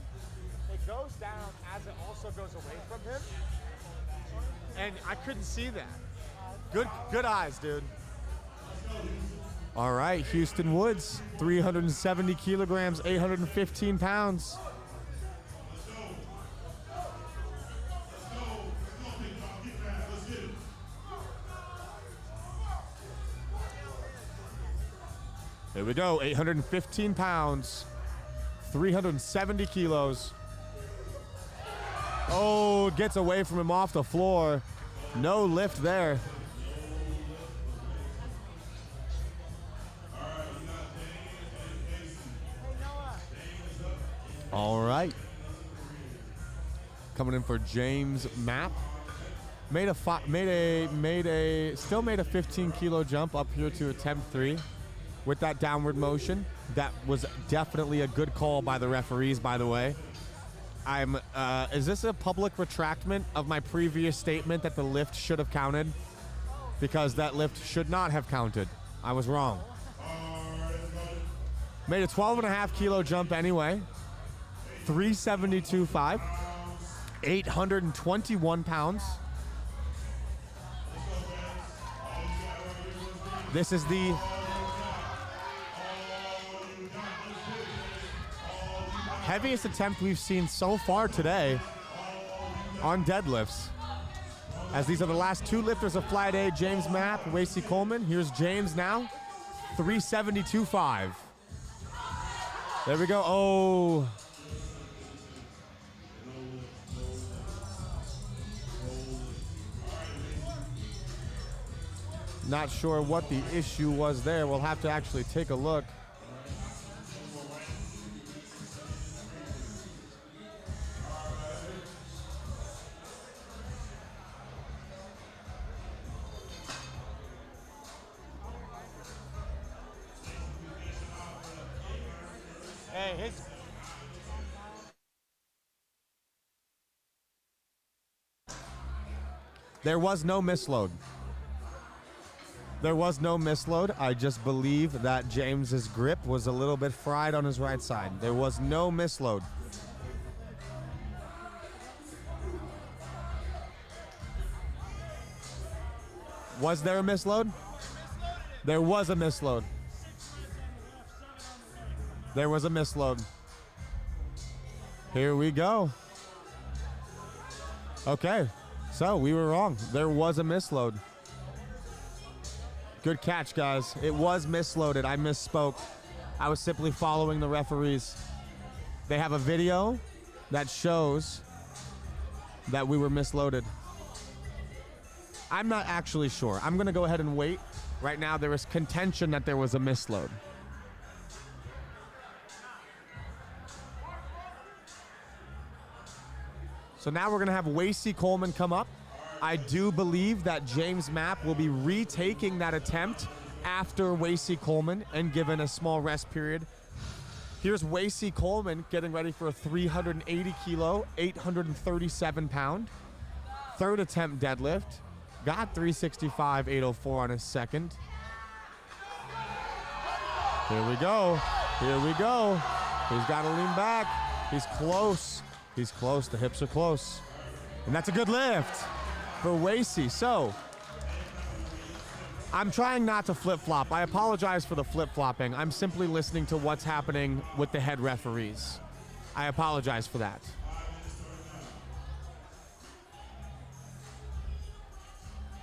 C: it goes down as it also goes away from him, and I couldn't see that.
A: Good eyes, dude. All right, Houston Woods, 370 kilograms, 815 pounds. Here we go, 815 pounds, 370 kilos. Oh, gets away from him off the floor. No lift there. All right. Coming in for James Mapp. Still made a 15 kilo jump up here to attempt 3 with that downward motion. That was definitely a good call by the referees, by the way. Is this a public retractment of my previous statement that the lift should have counted? Because that lift should not have counted. I was wrong. Made a 12.5 kilo jump anyway. 372.5. 821 pounds. This is the heaviest attempt we've seen so far today on deadlifts. As these are the last 2 lifters of Flight A, James Mapp, Wasey Coleman. Here's James now, 372.5. There we go. Oh. Not sure what the issue was there. We'll have to actually take a look.
C: Hey,
A: There was no misload. There was no misload. I just believe that James's grip was a little bit fried on his right side. There was no misload. Was there a misload? There was a misload. There was a misload. Here we go. Okay, so we were wrong. There was a misload. Good catch, guys. It was misloaded. I misspoke. I was simply following the referees. They have a video that shows that we were misloaded. I'm not actually sure. I'm going to go ahead and wait. Right now, there is contention that there was a misload. So now we're going to have Wasey Coleman come up. I do believe that James Mapp will be retaking that attempt after Wasey Coleman and given a small rest period. Here's Wasey Coleman getting ready for a 380 kilo, 837 pound. Third attempt deadlift. Got 365, 804 on his second. Here we go. Here we go. He's got to lean back. He's close. He's close. The hips are close. And that's a good lift for Wasey. So, I'm trying not to flip-flop. I apologize for the flip-flopping. I'm simply listening to what's happening with the head referees. I apologize for that.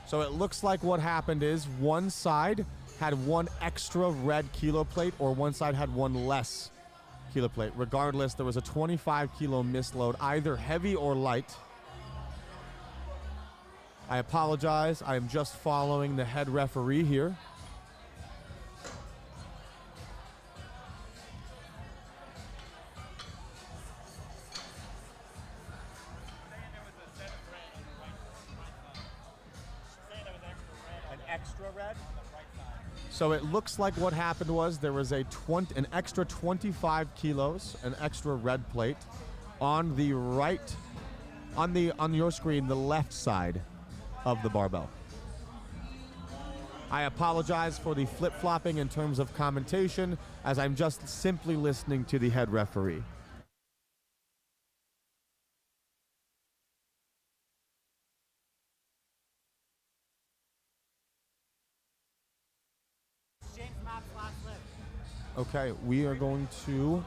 A: So it looks like what happened is one side had one extra red kilo plate or one side had one less kilo plate. Regardless, there was a 25 kilo misload, either heavy or light. I apologize. I am just following the head referee here.
C: an extra red.
A: So it looks like what happened was there was an extra 25 kilos, an extra red plate on the right on your screen, the left side of the barbell. I apologize for the flip-flopping in terms of commentation, as I'm just simply listening to the head referee.
C: James Matt's last lift.
A: Okay, we are going to...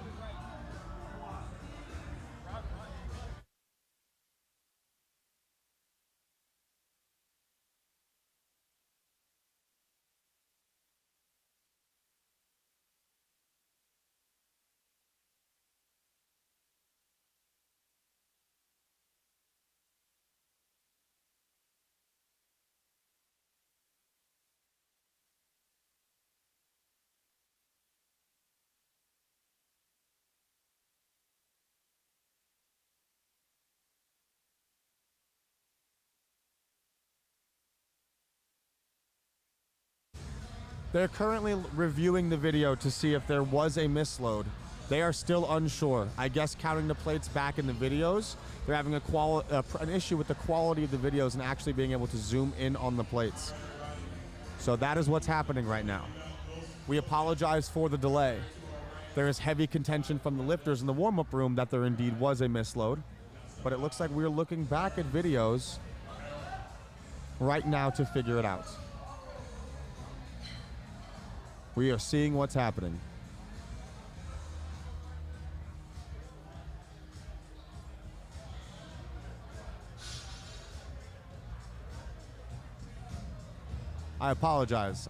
A: They're currently reviewing the video to see if there was a misload. They are still unsure. I guess counting the plates back in the videos, they're having an issue with the quality of the videos and actually being able to zoom in on the plates. So that is what's happening right now. We apologize for the delay. There is heavy contention from the lifters in the warm-up room that there indeed was a misload, but it looks like we're looking back at videos right now to figure it out. We are seeing what's happening. I apologize.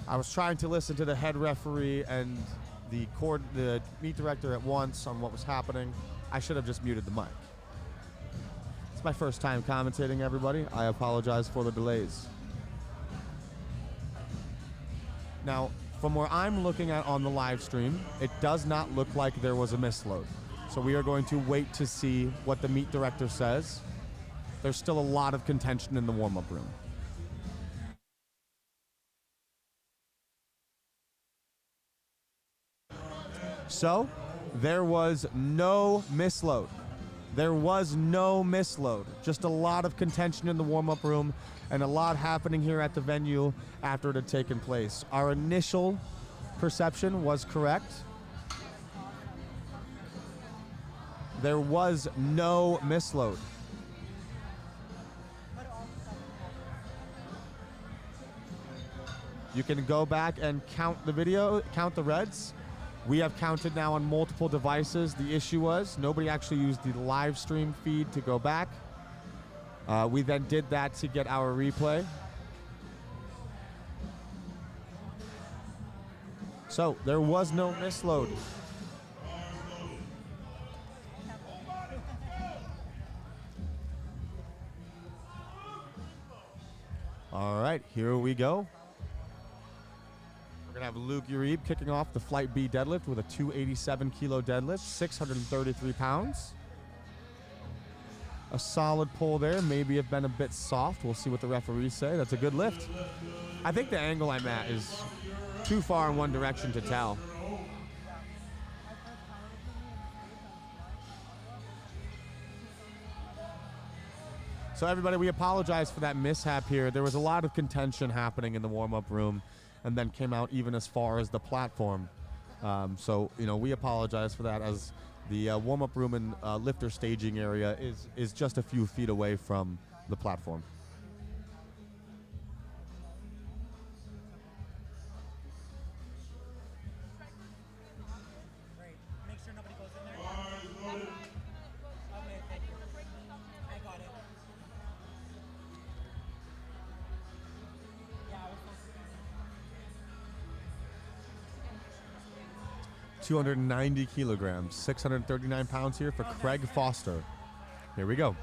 A: I was trying to listen to the head referee and the meet director at once on what was happening. I should have just muted the mic. It's my first time commentating, everybody. I apologize for the delays. Now, from where I'm looking at on the live stream, it does not look like there was a misload. So we are going to wait to see what the meet director says. There's still a lot of contention in the warm-up room. So, there was no misload. There was no misload. Just a lot of contention in the warm-up room and a lot happening here at the venue after it had taken place. Our initial perception was correct. There was no misload. You can go back and count the video, count the reds. We have counted now on multiple devices. The issue was nobody actually used the live stream feed to go back. We then did that to get our replay. So there was no misload. All right, here we go. We're gonna have Luke Uribe kicking off the Flight B deadlift with a 287 kilo deadlift, 633 pounds. A solid pull there, maybe have been a bit soft. We'll see what the referees say. That's a good lift. I think the angle I'm at is too far in one direction to tell. So everybody, we apologize for that mishap here. There was a lot of contention happening in the warm-up room and then came out even as far as the platform. So, you know, we apologize for that, as the warm-up room and lifter staging area is just a few feet away from the platform.
C: Great. Make sure nobody goes in there. Okay, thank you. I got it. Yeah, I was supposed to.
A: 290 kilograms, 639 pounds here for Craig Foster. Here we go.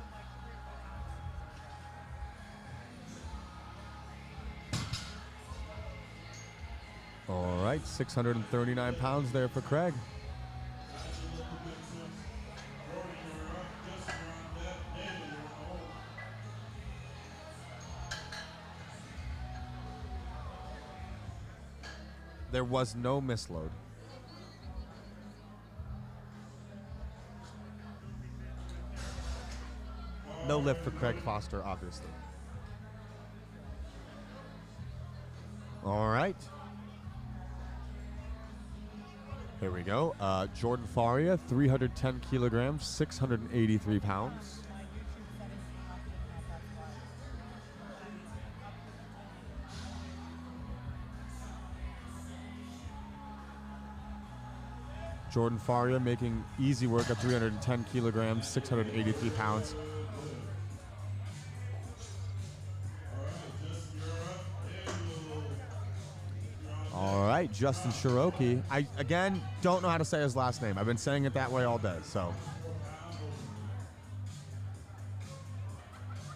A: All right, 639 pounds there for Craig. There was no misload. No lift for Craig Foster, obviously. All right. Here we go. Jordan Faria, 310 kilograms, 683 pounds. Jordan Faria making easy work at 310 kilograms, 683 pounds. All right, Justin Cherokee. I, again, don't know how to say his last name. I've been saying it that way all day, so.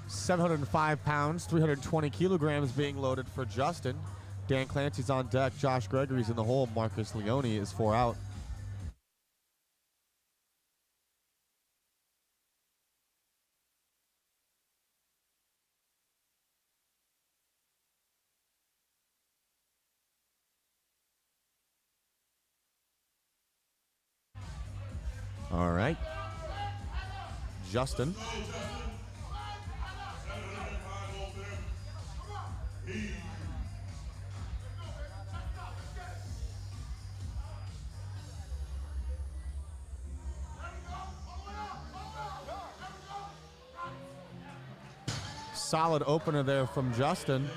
A: 705 pounds, 320 kilograms being loaded for Justin. Dan Clancy's on deck. Josh Gregory's in the hole. Marcus Leone is 4 out. All right. Justin. Solid opener there from Justin.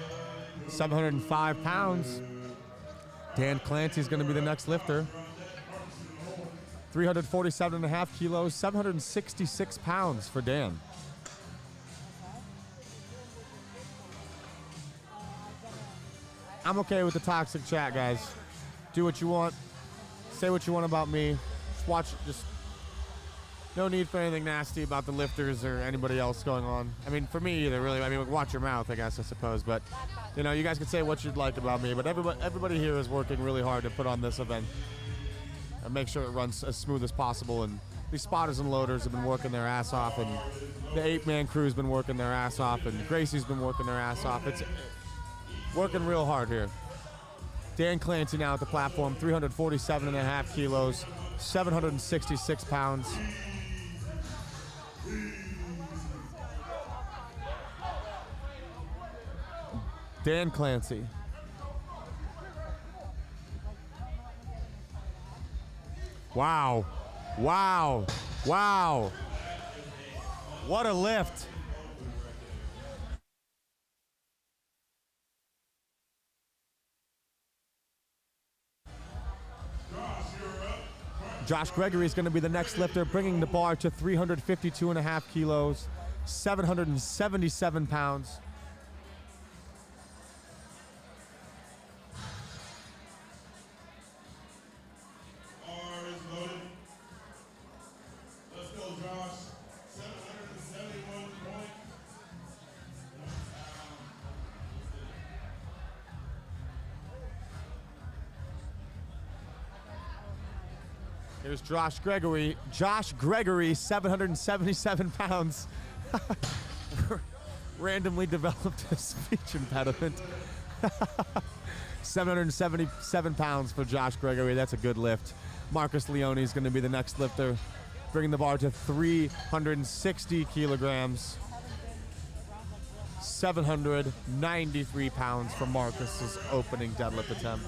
A: 705 pounds. Dan Clancy's going to be the next lifter. 347.5 kilos, 766 pounds for Dan. I'm okay with the toxic chat, guys. Do what you want. Say what you want about me. Just watch. Just no need for anything nasty about the lifters or anybody else going on. I mean, for me either, really. I mean, watch your mouth, I suppose. But, you know, you guys can say what you'd like about me. But everybody here is working really hard to put on this event and make sure it runs as smooth as possible. And these spotters and loaders have been working their ass off, and the 8-man crew's been working their ass off, and Gracie's been working their ass off. It's working real hard here. Dan Clancy now at the platform, 347.5 kilos, 766 pounds. Dan Clancy. Wow. Wow. Wow. What a lift. Josh Gregory is going to be the next lifter, bringing the bar to 352.5 kilos, 777 pounds.
B: Let's go, Josh. 771 points.
A: Here's Josh Gregory. Josh Gregory, 777 pounds. Randomly developed a speech impediment. 777 pounds for Josh Gregory. That's a good lift. Marcus Leone is going to be the next lifter, bringing the bar to 360 kilograms. 793 pounds for Marcus's opening deadlift attempt.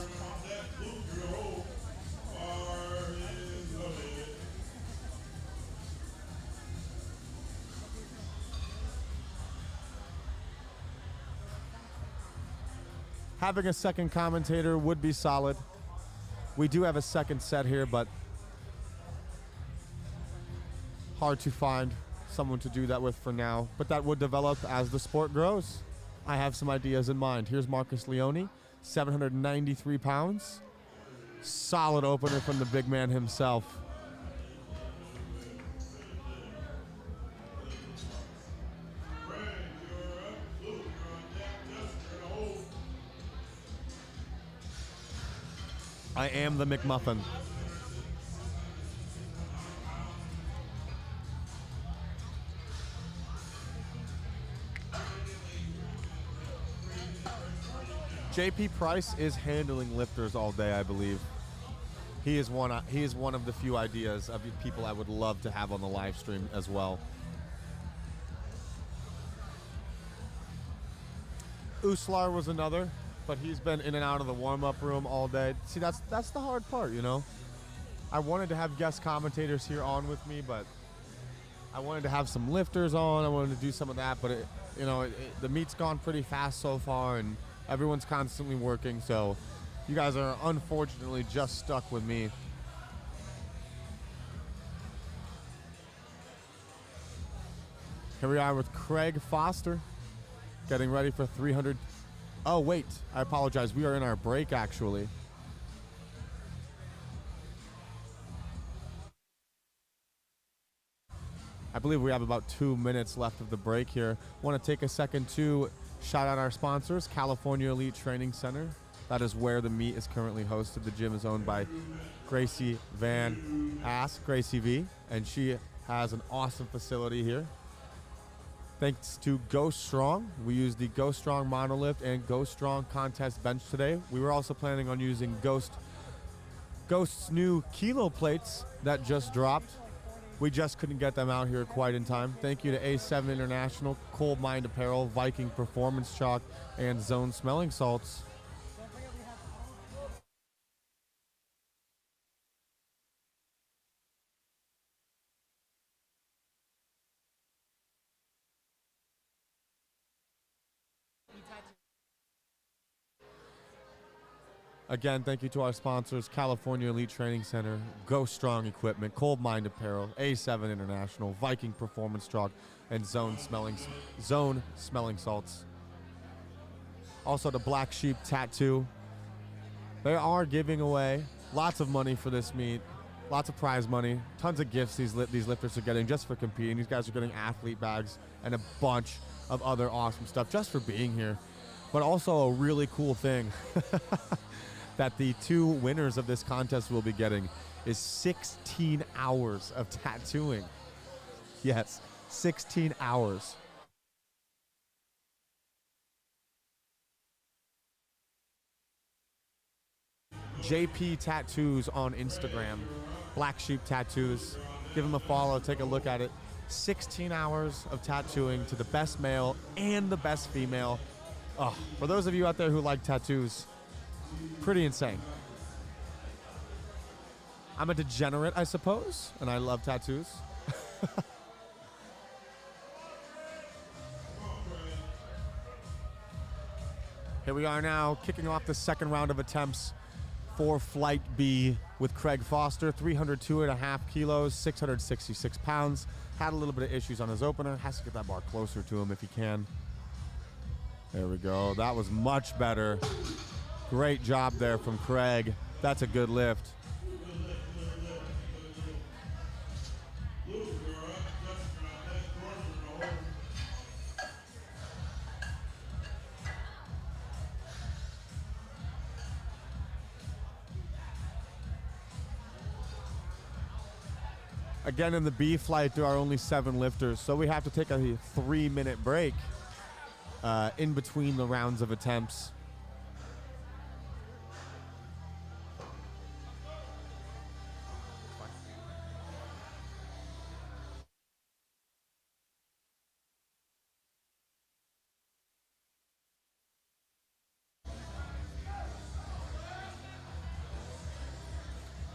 A: Having a second commentator would be solid. We do have a second set here, but hard to find someone to do that with for now. But that would develop as the sport grows. I have some ideas in mind. Here's Marcus Leone, 793 pounds. Solid opener from the big man himself. I am the McMuffin. JP Price is handling lifters all day, I believe. He is one of the few ideas of people I would love to have on the live stream as well. Uslar was another, but he's been in and out of the warm-up room all day. See, that's the hard part, you know? I wanted to have guest commentators here on with me, but I wanted to have some lifters on. I wanted to do some of that, but the meet's gone pretty fast so far, and everyone's constantly working, so you guys are unfortunately just stuck with me. Here we are with Craig Foster, getting ready for 300. Oh, wait, I apologize. We are in our break, actually. I believe we have about 2 minutes left of the break here. Want to take a second to shout out our sponsors, California Elite Training Center. That is where the meet is currently hosted. The gym is owned by Gracie Van Ass, Gracie V, and she has an awesome facility here. Thanks to Go Strong. We used the Go Strong monolift and Go Strong contest bench today. We were also planning on using Ghost's new kilo plates that just dropped. We just couldn't get them out here quite in time. Thank you to A7 International, Cold Mind Apparel, Viking Performance Chalk, and Zone Smelling Salts. Again, thank you to our sponsors, California Elite Training Center, Go Strong Equipment, Cold Mind Apparel, A7 International, Viking Performance Chalk, and Zone Smelling Salts. Also the Black Sheep Tattoo. They are giving away lots of money for this meet, lots of prize money, tons of gifts these lifters are getting just for competing. These guys are getting athlete bags and a bunch of other awesome stuff just for being here. But also a really cool thing that the two winners of this contest will be getting is 16 hours of tattooing. Yes, 16 hours. JP Tattoos on Instagram, Black Sheep Tattoos. Give him a follow, take a look at it. 16 hours of tattooing to the best male and the best female. Oh, for those of you out there who like tattoos, pretty insane. I'm a degenerate, I suppose, and I love tattoos. Here we are now, kicking off the second round of attempts for Flight B with Craig Foster, 302.5 kilos, 666 pounds. Had a little bit of issues on his opener. Has to get that bar closer to him if he can. There we go. That was much better. Great job there from Craig. That's a good lift. Again, in the B flight, there are only 7 lifters, so we have to take a 3-minute break in between the rounds of attempts.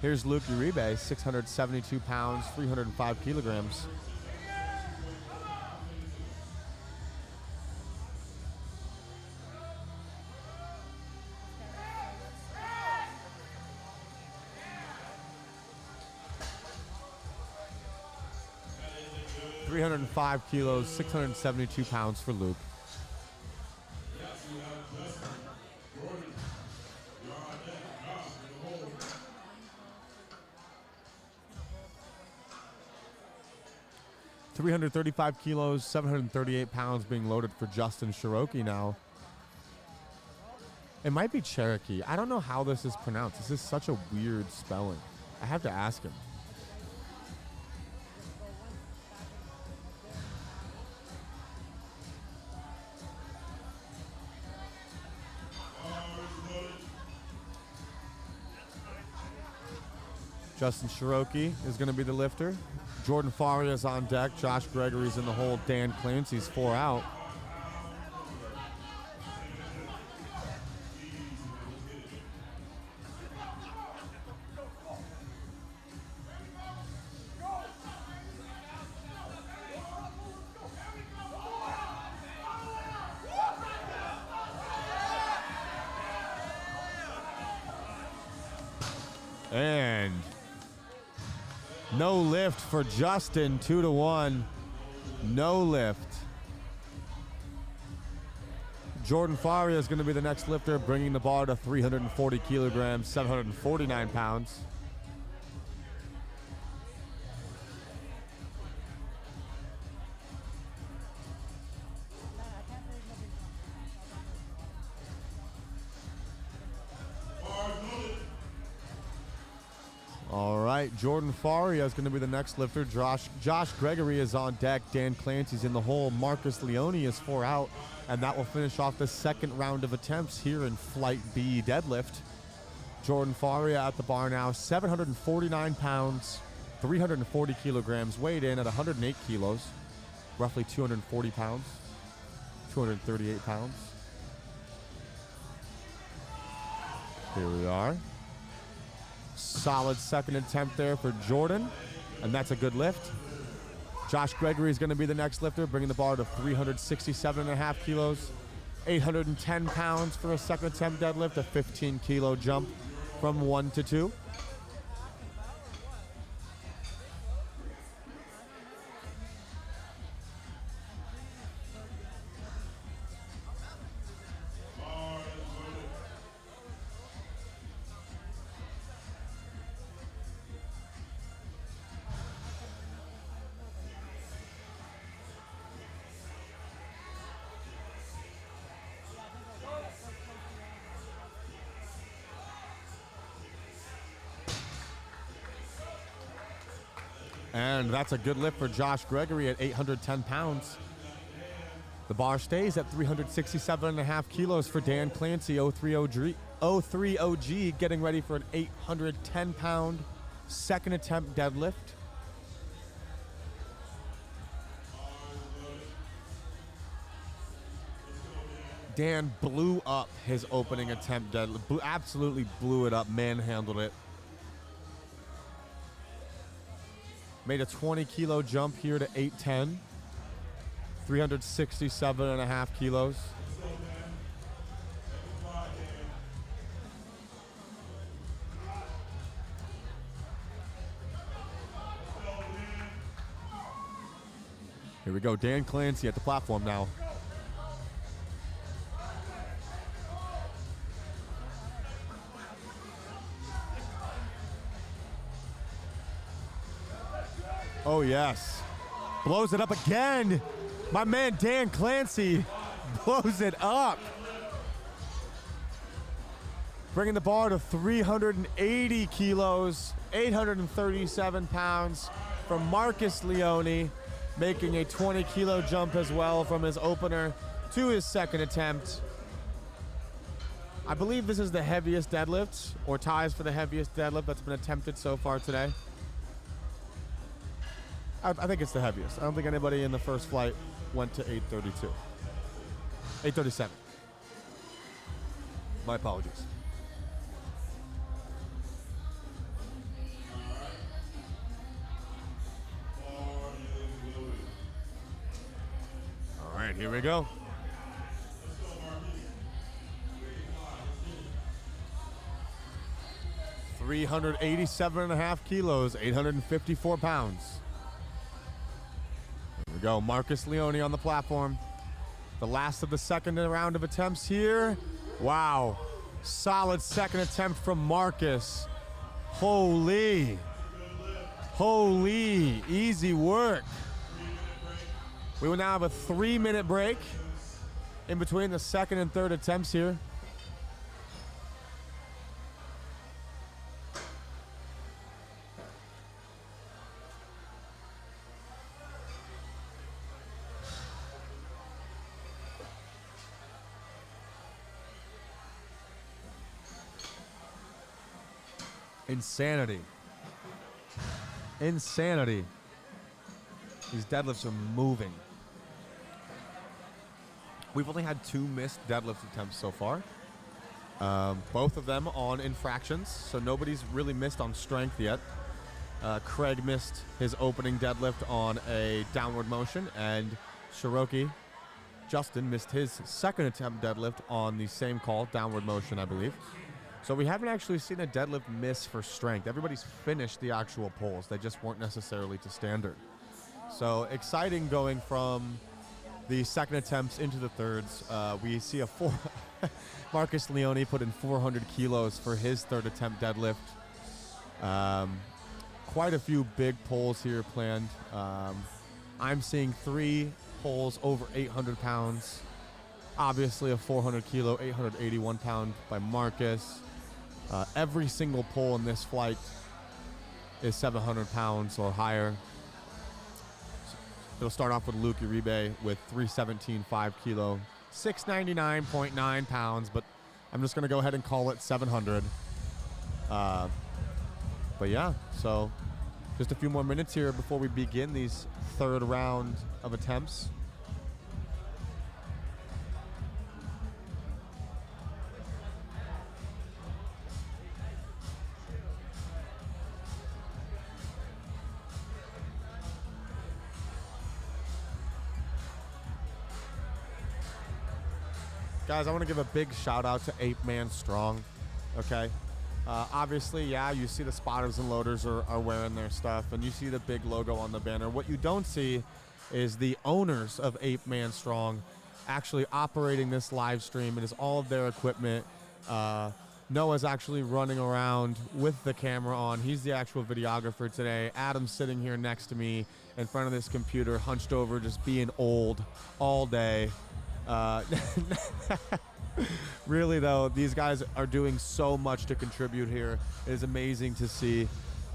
A: Here's Luke Uribe, 672 pounds, 305 kilograms. .305 kilos, 672 pounds for Luke. .335 kilos, 738 pounds being loaded for Justin Cherokee now. It might be Cherokee. I don't know how this is pronounced. This is such a weird spelling. I have to ask him. Justin Cherokee is going to be the lifter. Jordan Faria's on deck. Josh Gregory's in the hole. Dan Clancy's 4 out. And no lift for Justin, 2-1. No lift. Jordan Faria is going to be the next lifter, bringing the bar to 340 kilograms, 749 pounds. All right, Jordan Faria is going to be the next lifter. Josh Gregory is on deck. Dan Clancy's in the hole. Marcus Leone is 4 out. And that will finish off the second round of attempts here in Flight B deadlift. Jordan Faria at the bar now, 749 pounds, 340 kilograms, weighed in at 108 kilos, roughly 240 pounds, 238 pounds. Here we are. Solid second attempt there for Jordan, and that's a good lift. Josh Gregory is going to be the next lifter, bringing the bar to 367.5 kilos, 810 pounds for a second attempt deadlift, a 15-kilo jump from 1 to 2. And that's a good lift for Josh Gregory at 810 pounds. The bar stays at 367.5 kilos for Dan Clancy, 030G, getting ready for an 810-pound second attempt deadlift. Dan blew up his opening attempt deadlift, absolutely blew it up, manhandled it. Made a 20-kilo jump here to 810. 367.5 kilos. Here we go, Dan Clancy at the platform now. Oh, yes. Blows it up again. My man Dan Clancy blows it up. Bringing the bar to 380 kilos, 837 pounds from Marcus Leone, making a 20-kilo jump as well from his opener to his second attempt. I believe this is the heaviest deadlift, or ties for the heaviest deadlift that's been attempted so far today. I think it's the heaviest. I don't think anybody in the first flight went to 832. 837. My apologies. All right, here we go. $387.5 kilos, 854 pounds. We go, Marcus Leone on the platform. The last of the second round of attempts here. Wow, solid second attempt from Marcus. Holy, easy work. We will now have a 3-minute break in between the second and third attempts here. Insanity. Insanity. These deadlifts are moving. We've only had 2 missed deadlift attempts so far. Both of them on infractions, so nobody's really missed on strength yet. Craig missed his opening deadlift on a downward motion, and Justin missed his second attempt deadlift on the same call, downward motion, I believe. So we haven't actually seen a deadlift miss for strength. Everybody's finished the actual pulls. They just weren't necessarily to standard. So exciting going from the second attempts into the thirds. We see a Marcus Leone put in 400 kilos for his third attempt deadlift. Quite a few big pulls here planned. I'm seeing 3 pulls over 800 pounds. Obviously a 400 kilo, 881 pound by Marcus. Every single pull in this flight is 700 pounds or higher. It'll start off with Luke Uribe with 317 5 kilo, 699.9 pounds, but I'm just going to go ahead and call it 700. But yeah, so just a few more minutes here before we begin these third round of attempts. Guys, I want to give a big shout out to Apeman Strong, okay? Obviously, yeah, you see the spotters and loaders are wearing their stuff, and you see the big logo on the banner. What you don't see is the owners of Apeman Strong actually operating this live stream. It is all of their equipment. Noah's actually running around with the camera on. He's the actual videographer today. Adam's sitting here next to me in front of this computer, hunched over, just being old all day. Really though, these guys are doing so much to contribute here. It is amazing to see.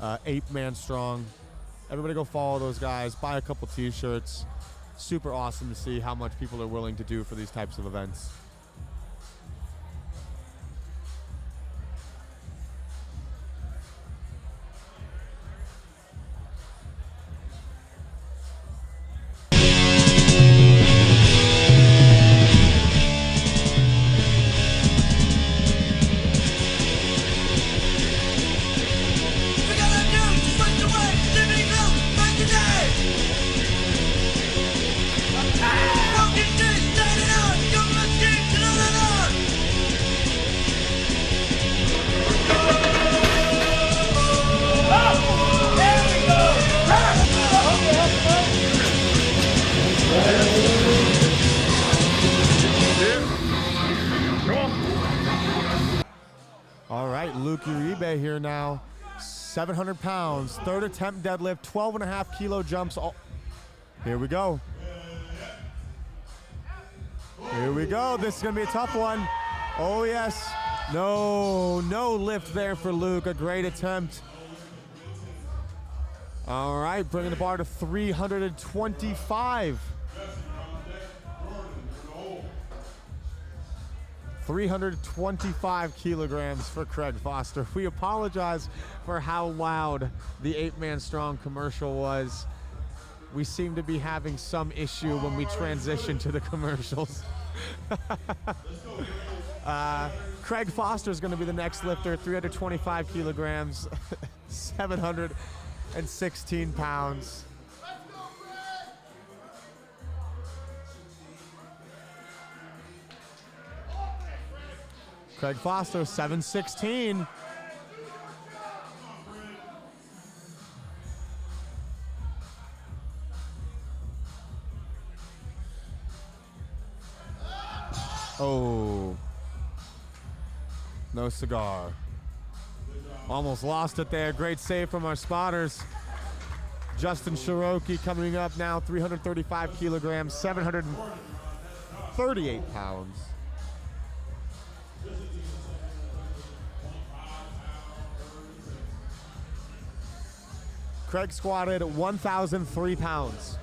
A: Apeman Strong. Everybody go follow those guys, buy a couple t-shirts. Super awesome to see how much people are willing to do for these types of events. All right, Luke Uribe here now, 700 pounds, third attempt deadlift, 12.5 kilo jumps. Here we go. Here we go. This is going to be a tough one. Oh, yes. No lift there for Luke. A great attempt. All right, bringing the bar to 325. 325 kilograms for Craig Foster. We apologize for how loud the Apeman Strong commercial was. We seem to be having some issue when we transition to the commercials. Craig Foster is going to be the next lifter, 325 kilograms, 716 pounds. Craig Foster, 716. Oh, no cigar. Almost lost it there. Great save from our spotters. Justin Cherokee coming up now, 335 kilograms, 738 pounds. Craig squatted 1,003 pounds.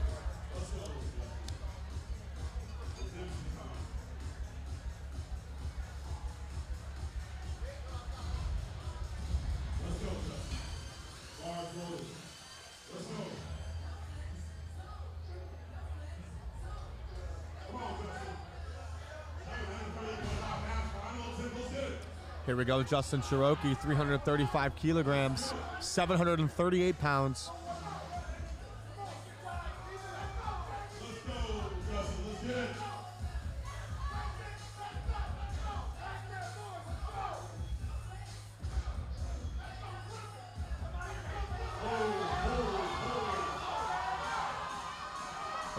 A: Here we go, Justin Cherokee, 335 kilograms, 738 pounds.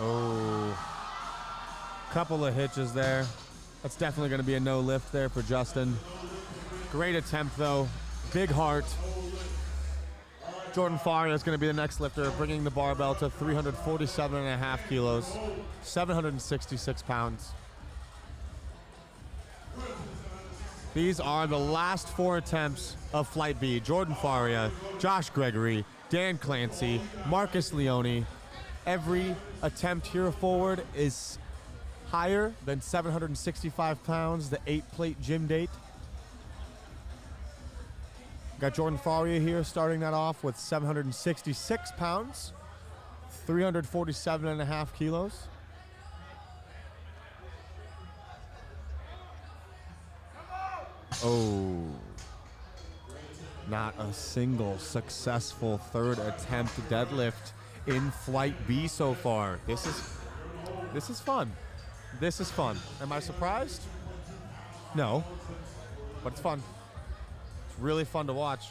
A: Oh, couple of hitches there. That's definitely going to be a no lift there for Justin. Great attempt though, big heart. Jordan Faria is going to be the next lifter, bringing the barbell to 347.5 kilos, 766 pounds. These are the last 4 attempts of Flight B. Jordan Faria, Josh Gregory, Dan Clancy, Marcus Leone. Every attempt here forward is higher than 765 pounds, the 8-plate gym date. Got Jordan Faria here starting that off with 766 pounds, 347.5 kilos. Oh, not a single successful third attempt deadlift in Flight B so far. This is fun. This is fun. Am I surprised? No, but it's fun. It's really fun to watch.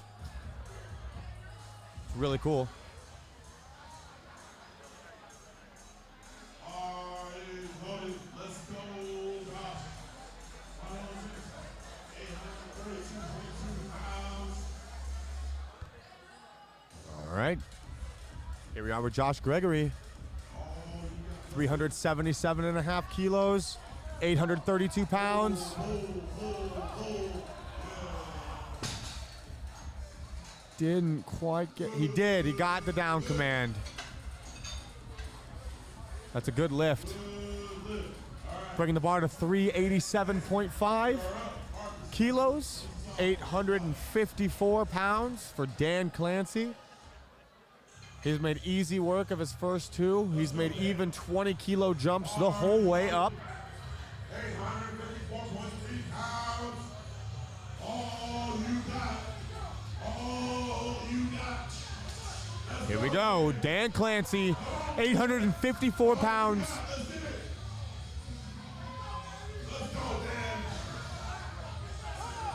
A: It's really cool.
B: Let's go.
A: All right. Here we are with Josh Gregory. 377.5 kilos, 832 pounds. Didn't quite get, he did, he got the down command. That's a good lift. Bringing the bar to 387.5 kilos, 854 pounds for Dan Clancy. He's made easy work of his first 2. He's made even 20-kilo jumps the whole way up.
B: 854.3 pounds. All you got. All you got.
A: Here we go. Dan Clancy, 854 pounds.
B: Let's go, Dan.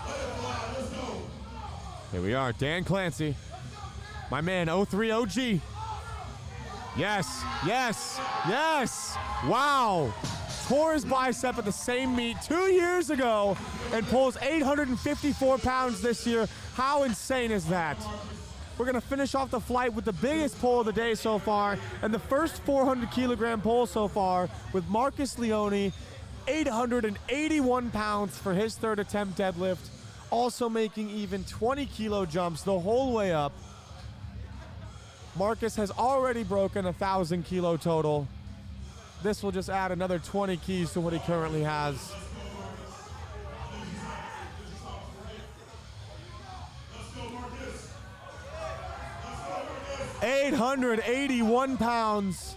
B: Let it fly. Let's go.
A: Here we are, Dan Clancy. My man, 03 OG. Yes, yes, yes. Wow. Tore his bicep at the same meet 2 years ago and pulls 854 pounds this year. How insane is that? We're going to finish off the flight with the biggest pull of the day so far and the first 400-kilogram pull so far with Marcus Leone, 881 pounds for his third attempt deadlift, also making even 20-kilo jumps the whole way up. Marcus has already broken 1,000-kilo total. This will just add another 20 keys to what he currently has. 881 pounds.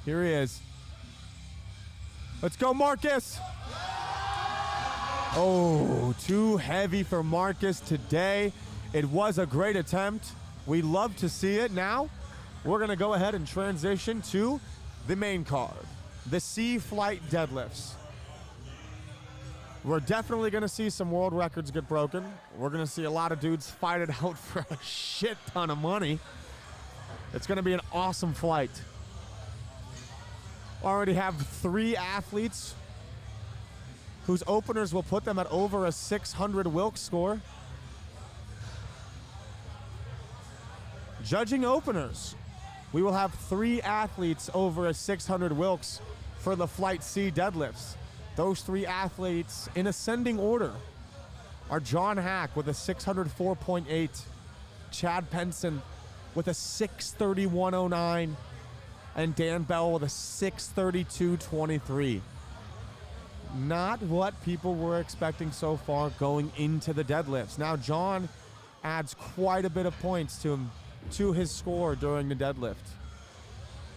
A: Here he is. Let's go, Marcus. Oh, too heavy for Marcus today. It was a great attempt. We love to see it. Now, we're going to go ahead and transition to the main card, the C Flight deadlifts. We're definitely going to see some world records get broken. We're going to see a lot of dudes fight it out for a shit ton of money. It's going to be an awesome flight. Already have 3 athletes whose openers will put them at over a 600 Wilks score. Judging openers, we will have 3 athletes over a 600 Wilks for the Flight C deadlifts. Those 3 athletes in ascending order are John Hack with a 604.8, Chad Penson with a 631.09, and Dan Bell with a 632.23. Not what people were expecting so far going into the deadlifts. Now John adds quite a bit of points to his score during the deadlift.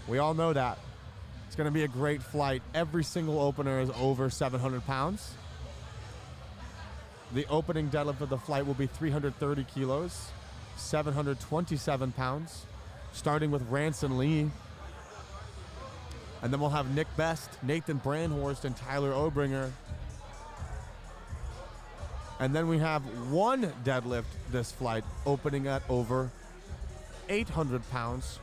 A: We all know that. It's going to be a great flight. Every single opener is over 700 pounds. The opening deadlift of the flight will be 330 kilos, 727 pounds, starting with Ranson Lee. And then we'll have Nick Best, Nathan Brandhorst, and Tyler Obringer. And then we have one deadlift this flight opening at over 800 pounds,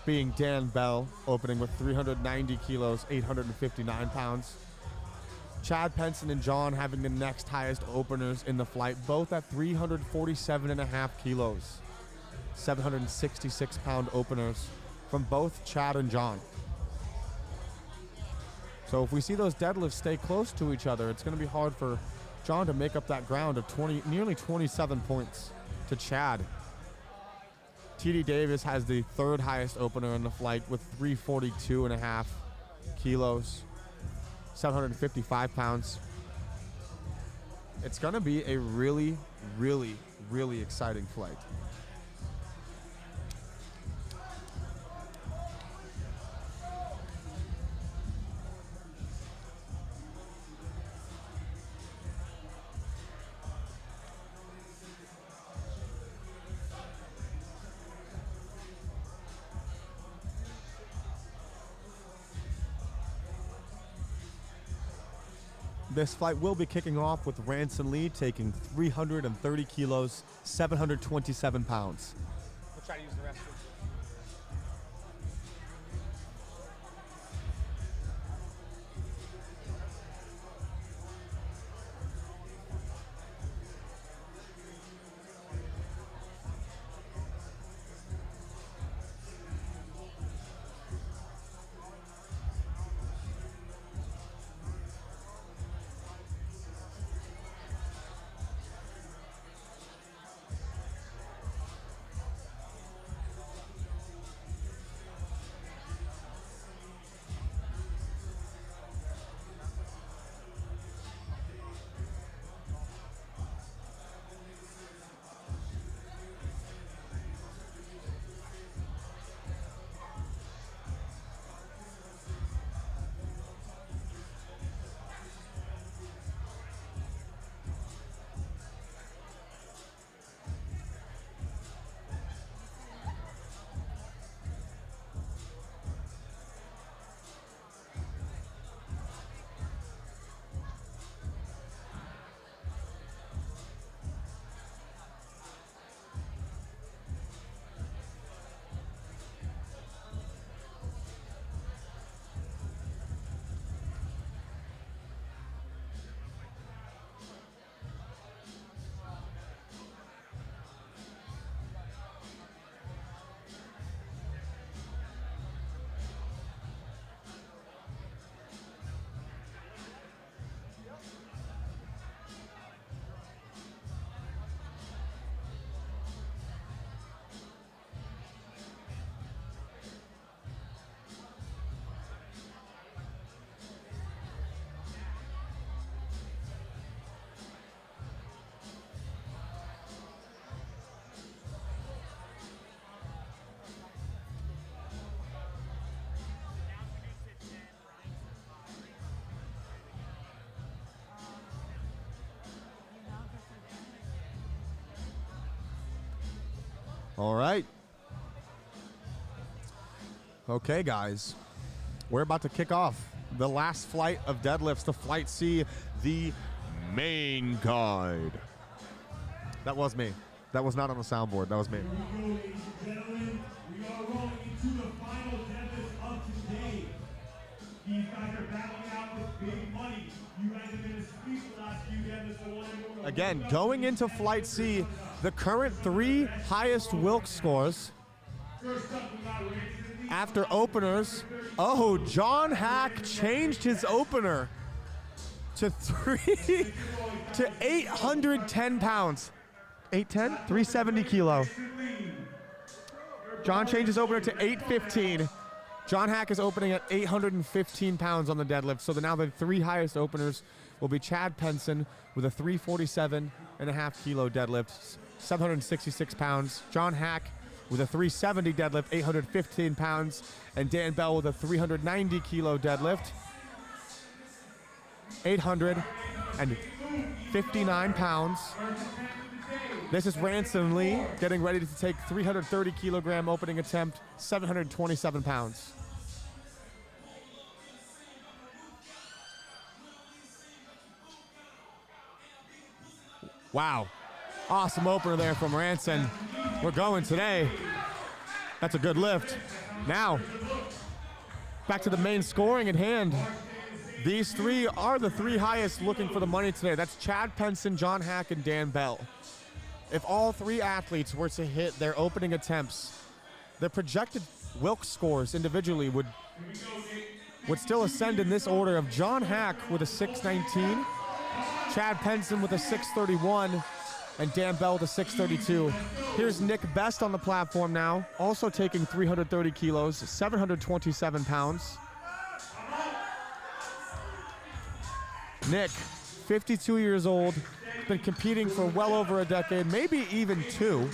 A: being Dan Bell opening with 390 kilos, 859 pounds. Chad Penson and John having the next highest openers in the flight, both at 347.5 kilos, 766 pound openers from both Chad and John. So if we see those deadlifts stay close to each other, it's going to be hard for John to make up that ground of nearly 27 points to Chad. TD Davis has the third highest opener in the flight with 342.5 kilos, 755 pounds. It's going to be a really, really, really exciting flight. This flight will be kicking off with Ranson Lee taking 330 kilos, 727 pounds.
C: We'll try to use the restroom.
A: All right. Okay, guys. We're about to kick off the last flight of deadlifts, the Flight C, the main guide. That was me. That was not on the soundboard. That was me.
B: Here we go, ladies and gentlemen. We are rolling into the final deadlift of today. These guys are battling out with big money. You guys have been asleep the last few deadlifts. So
A: Again, going into Flight C, the current three highest Wilks scores
B: first up, we got Ranson Lee.
A: after openers. Oh, John Hack changed his opener to 810 pounds. 810? 370 kilo. John changed his opener to 815. John Hack is opening at 815 pounds on the deadlift. So now the three highest openers will be Chad Penson with a 347.5 kilo deadlift, 766 pounds. John Hack with a 370 deadlift, 815 pounds. And Dan Bell with a 390 kilo deadlift, 859 pounds. This is Ranson Lee getting ready to take 330 kilogram opening attempt, 727 pounds. Wow. Awesome opener there from Ranson. We're going today. That's a good lift. Now, back to the main scoring at hand. These three are the three highest looking for the money today. That's Chad Penson, John Hack, and Dan Bell. If all three athletes were to hit their opening attempts, the projected Wilks scores individually would still ascend in this order of John Hack with a 619, Chad Penson with a 631, and Dan Bell with a 632. Here's Nick Best on the platform now, also taking 330 kilos, 727 pounds. Nick, 52 years old, been competing for well over a decade, maybe even two.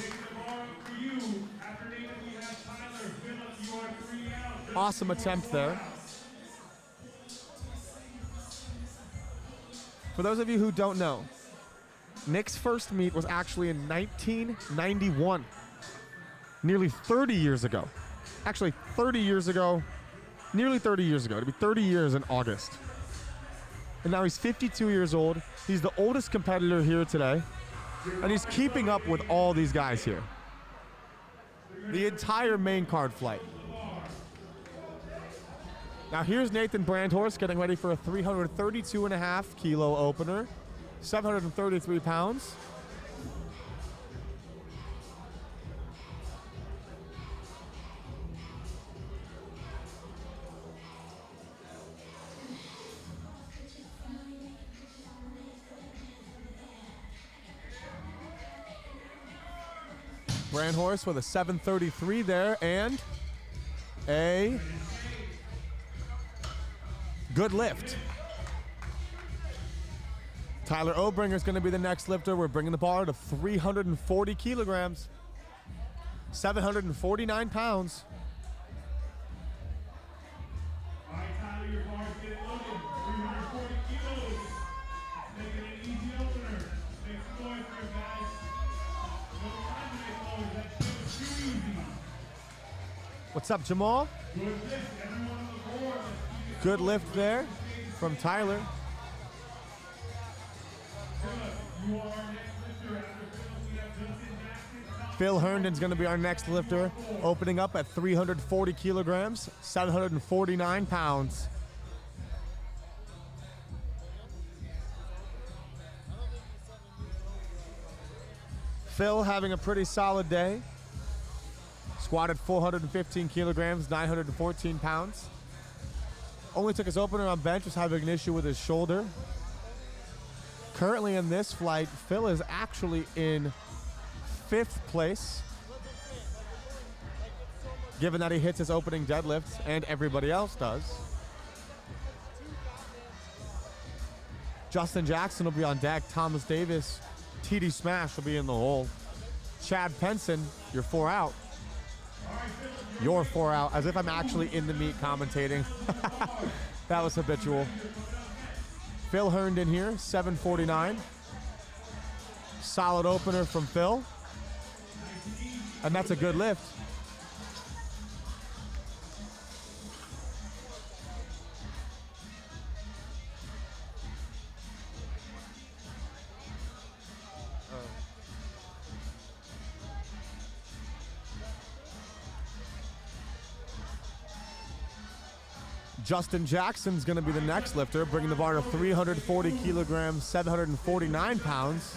A: Awesome attempt there. For those of you who don't know, Nick's first meet was actually in 1991, nearly 30 years ago. Actually, 30 years ago, nearly 30 years ago. It'll be 30 years in August. And now he's 52 years old. He's the oldest competitor here today. And he's keeping up with all these guys here. The entire main card flight. Now here's Nathan Brandhorst getting ready for a 332.5 kilo opener, 733 pounds. Brandhorst with a 733 there and a good lift. Tyler Obringer is going to be the next lifter. We're bringing the bar to 340 kilograms, 749 pounds.
B: All right, Tyler, your bar's getting loaded. 340 kilos. Making an easy opener. Make some noise for it, guys. No time to make noise. That shit was too easy.
A: What's up, Jamal?
B: Good lift. Everyone on the board.
A: Good lift there from Tyler.
B: You are our next lifter. After Phil, we have Justin Jackson.
A: Phil Herndon's going to be our next lifter, opening up at 340 kilograms, 749 pounds. Phil having a pretty solid day. Squatted 415 kilograms, 914 pounds. Only took his opener on bench, was having an issue with his shoulder. Currently in this flight, Phil is actually in 5th place, given that he hits his opening deadlifts and everybody else does. Justin Jackson will be on deck. Thomas Davis, TD Smash will be in the hole. Chad Penson, you're 4 out. You're 4 out, as if I'm actually in the meet commentating. That was habitual. Phil Herndon here, 749. Solid opener from Phil. And that's a good lift. Justin Jackson's going to be the next lifter, bringing the bar to 340 kilograms, 749 pounds.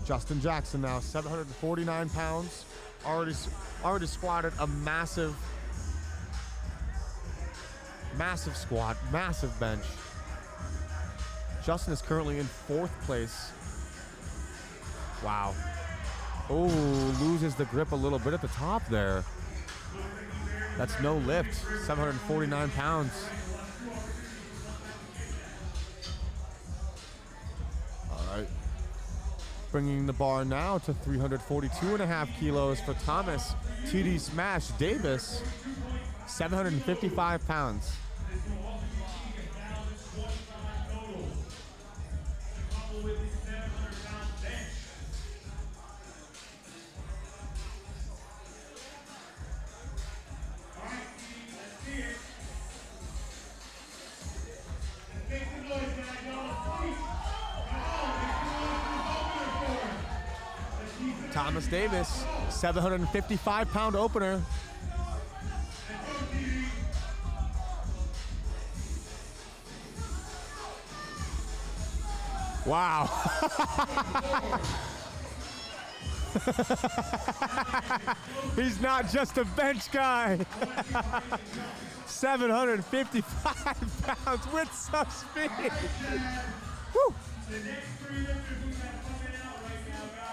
A: Justin Jackson now, 749 pounds. Already squatted a massive squat, massive bench. Justin is currently in 4th place. Wow. Oh, loses the grip a little bit at the top there. That's no lift, 749 pounds. All right. Bringing the bar now to 342.5 kilos for Thomas TD Smash Davis, 755 pounds. Thomas Davis, 755-pound opener. Wow. He's not just a bench guy. 755 pounds with some speed. Woo.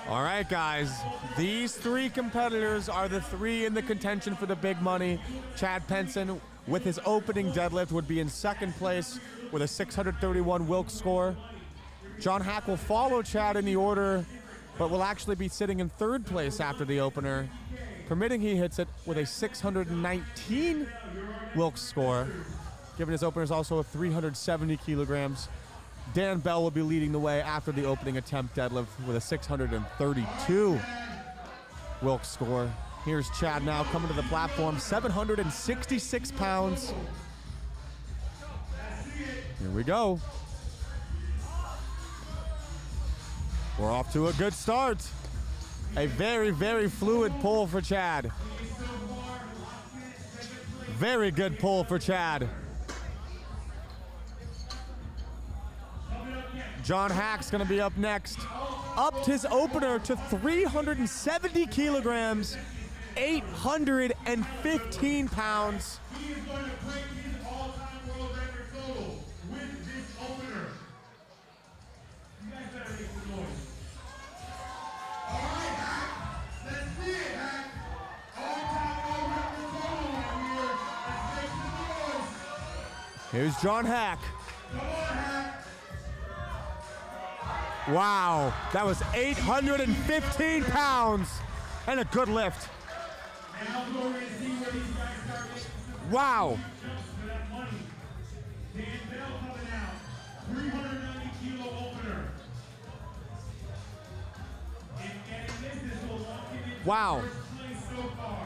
A: All right, guys. These three competitors are the three in the contention for the big money. Chad Penson, with his opening deadlift, would be in second place with a 631 Wilks score. John Hack will follow Chad in the order, but will actually be sitting in third place after the opener, permitting he hits it with a 619 Wilks score, given his opener is also a 370 kilograms. Dan Bell will be leading the way after the opening attempt deadlift with a 632 Wilks score. Here's Chad now coming to the platform, 766 pounds. Here we go. We're off to a good start. A very, very fluid pull for Chad. Very good pull for Chad. John Hack's gonna be up next. Upped his opener to 370 kilograms, 815 pounds.
B: He is going to break his all-time world record total with this opener. You guys better make some noise. All right, Hack. Let's see it, Hack. All-time world record total right here. Let's make some noise.
A: Here's John Hack.
B: Come on, Hack.
A: Wow, that was 815 pounds and a good lift.
B: Now we're going to see where these guys start getting
A: Wow.
B: jumps for that money. Dan Bell coming out. 390 kilo opener. And this will lock him in
A: Wow.
B: first place so far.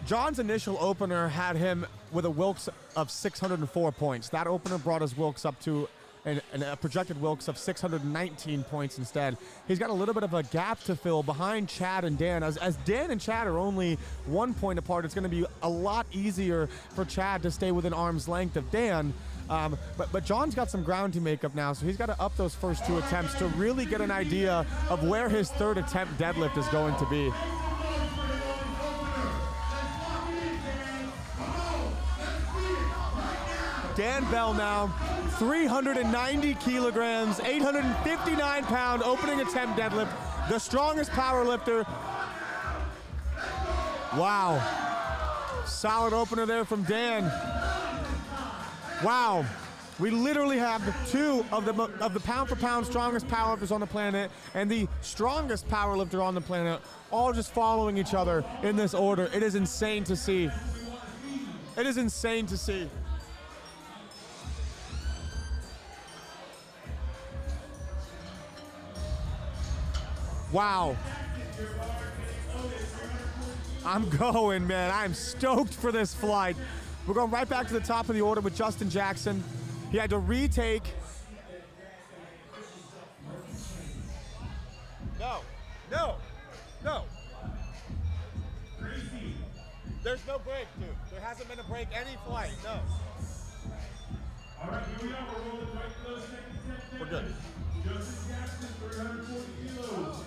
A: John's initial opener had him with a Wilks of 604 points. That opener brought his Wilks up to a projected Wilks of 619 points instead. He's got a little bit of a gap to fill behind Chad and Dan. As Dan and Chad are only 1 point apart, it's going to be a lot easier for Chad to stay within arm's length of Dan. But John's got some ground to make up now, so he's got to up those first two attempts to really get an idea of where his third attempt deadlift is going to be. Dan Bell now, 390 kilograms, 859-pound opening attempt deadlift, the strongest power lifter. Wow. Solid opener there from Dan. Wow. We literally have two of the pound-for-pound strongest powerlifters on the planet and the strongest powerlifter on the planet all just following each other in this order. It is insane to see. It is insane to see. Wow. I'm going, man. I'm stoked for this flight. We're going right back to the top of the order with Justin Jackson. He had to retake. No. There's no break, dude. There hasn't been a break any flight, no.
B: All right, here we are. We're rolling right to those second attempt.
A: We're good.
B: Justin Jackson, 340 kilos.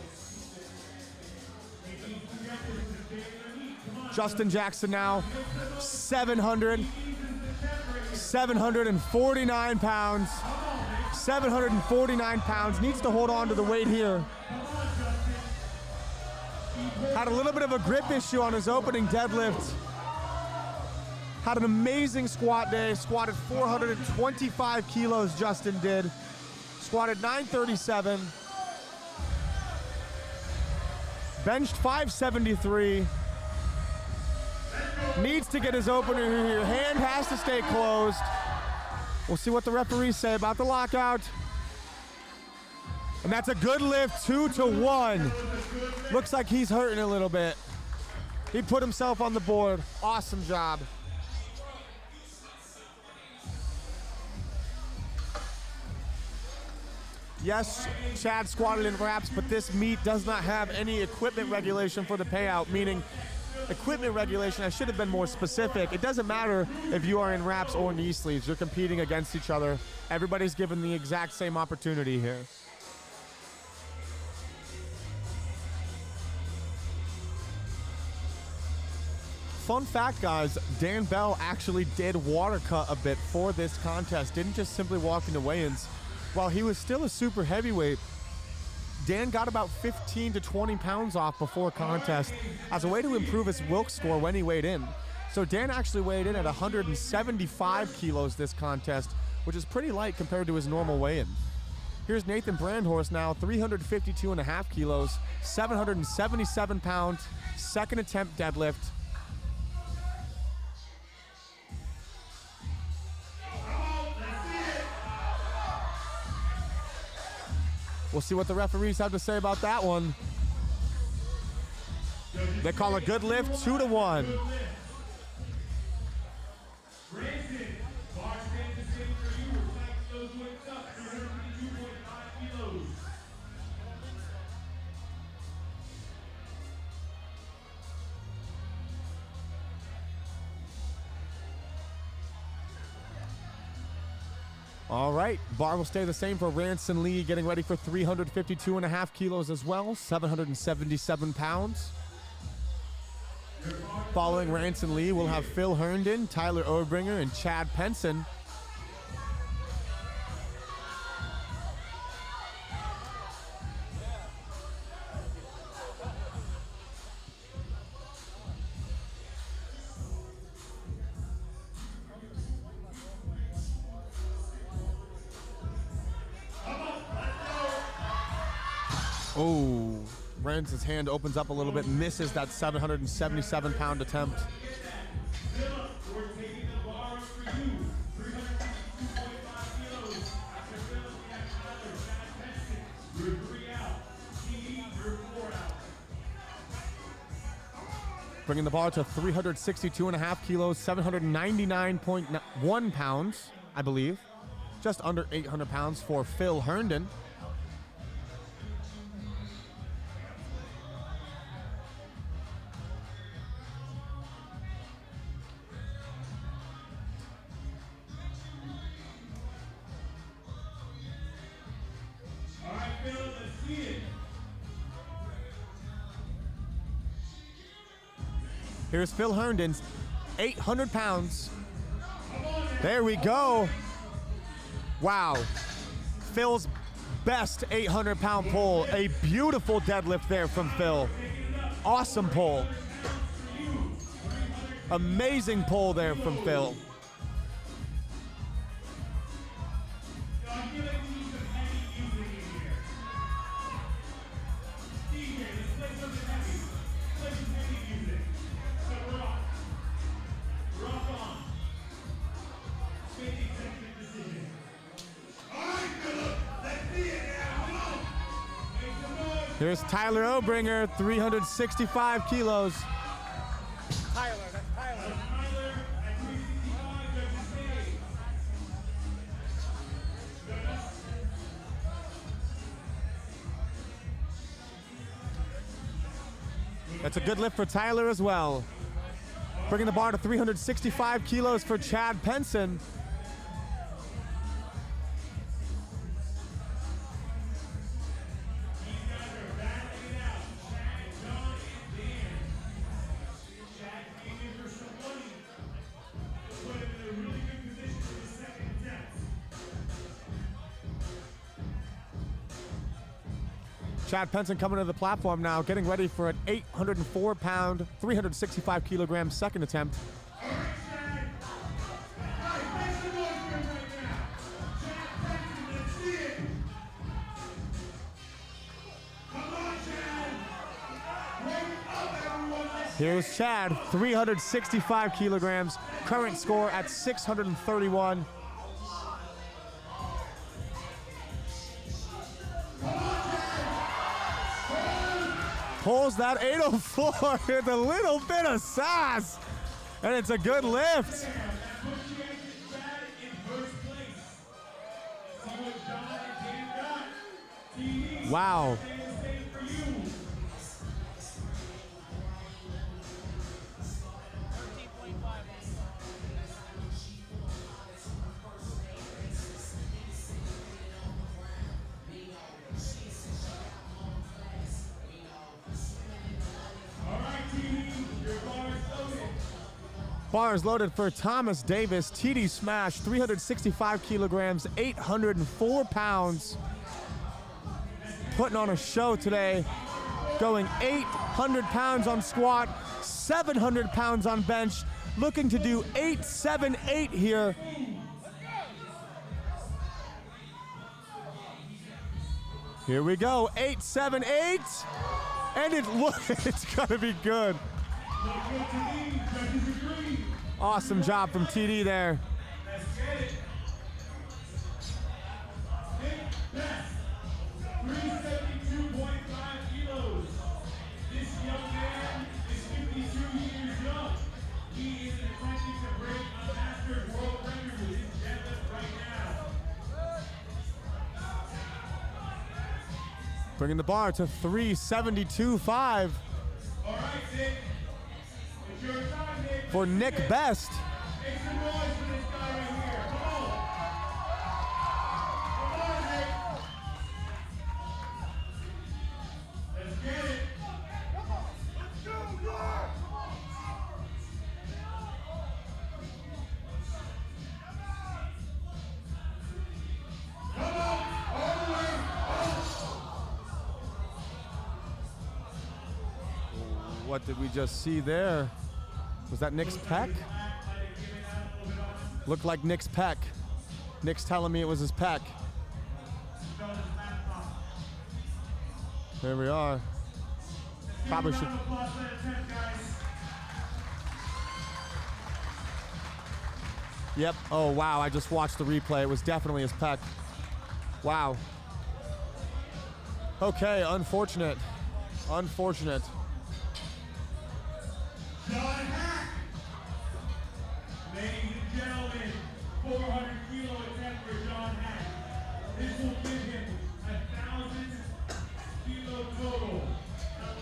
A: Justin Jackson now, 749 pounds. 749 pounds, needs to hold on to the weight here. Had a little bit of a grip issue on his opening deadlift. Had an amazing squat day, squatted 425 kilos, Justin did. Squatted 937. Benched 573. Needs to get his opener here. Hand has to stay closed. We'll see what the referees say about the lockout. And that's a good lift, 2-1. Looks like he's hurting a little bit. He put himself on the board. Awesome job. Yes, Chad squatted in wraps, but this meet does not have any equipment regulation for the payout, meaning equipment regulation, I should have been more specific. It doesn't matter if you are in wraps or knee sleeves. You're competing against each other. Everybody's given the exact same opportunity here. Fun fact, guys, Dan Bell actually did water cut a bit for this contest. Didn't just simply walk into weigh-ins. While he was still a super heavyweight, Dan got about 15 to 20 pounds off before contest as a way to improve his Wilks score when he weighed in. So Dan actually weighed in at 175 kilos this contest, which is pretty light compared to his normal weigh-in. Here's Nathan Brandhorst now, 352.5 kilos, 777 pounds, second attempt deadlift. We'll see what the referees have to say about that one. They call a good lift 2-1.
B: Granted, bar stands the same for you. Reflect those weights up, 352.5 kilos.
A: All right, bar will stay the same for Ranson Lee, getting ready for 352.5 kilos as well, 777 pounds. Following Ranson Lee, we'll have Phil Herndon, Tyler Obringer, and Chad Penson. Oh, Ranson's hand opens up a little bit, misses that 777-pound attempt.
B: Philip, we're taking the bar up for you. 352.5 kilos. After Philip, we have Tyler, Chad Penson. You're 3 out. TE, you're 4 out.
A: Bringing the bar to 362.5 kilos, 799.1 pounds, I believe. Just under 800 pounds for Phil Herndon.
B: All right, Philip, let's see it.
A: Here's Phil Herndon's 800 pounds. There we go. Wow. Phil's best 800-pound pull. A beautiful deadlift there from Phil. Awesome pull. Amazing pull there from Phil. Here's Tyler Obringer, 365 kilos.
C: Tyler, that's Tyler.
B: Tyler at 365, judges say.
A: That's a good lift for Tyler as well. Bringing the bar to 365 kilos for Chad Penson. Chad Penson coming to the platform now, getting ready for an 804-pound, 365-kilogram second attempt. Here's Chad, 365 kilograms, current score at 631. Pulls that 804 with a little bit of sass, and it's a good lift. Wow. Bars loaded for Thomas Davis. TD Smash, 365 kilograms, 804 pounds. Putting on a show today. Going 800 pounds on squat, 700 pounds on bench. Looking to do 878 here. Here we go, 878. And it's gonna be good. Awesome job from TD there.
B: Let's get it. Nick Best, 372.5 kilos. This young man is 52 years young. He is attempting to break a master world record with his deadlift right now.
A: Bringing the bar to 372.5.
B: All right, Nick. It's your time, Nick.
A: For Nick Best.
B: Make some noise for this guy right here. Come on. Come on, Nick. Let's get it. Let's go, York. Come on. All the way.
A: What did we just see there? Was that Nick's pec? Looked like Nick's pec. Nick's telling me it was his pec. There we are. Probably should. Yep. Oh, wow. I just watched the replay. It was definitely his pec. Wow. Okay. Unfortunate. Unfortunate.
B: Ladies and gentlemen, 400 kilo attempt for John Hack. This will give him 1,000 kilo total,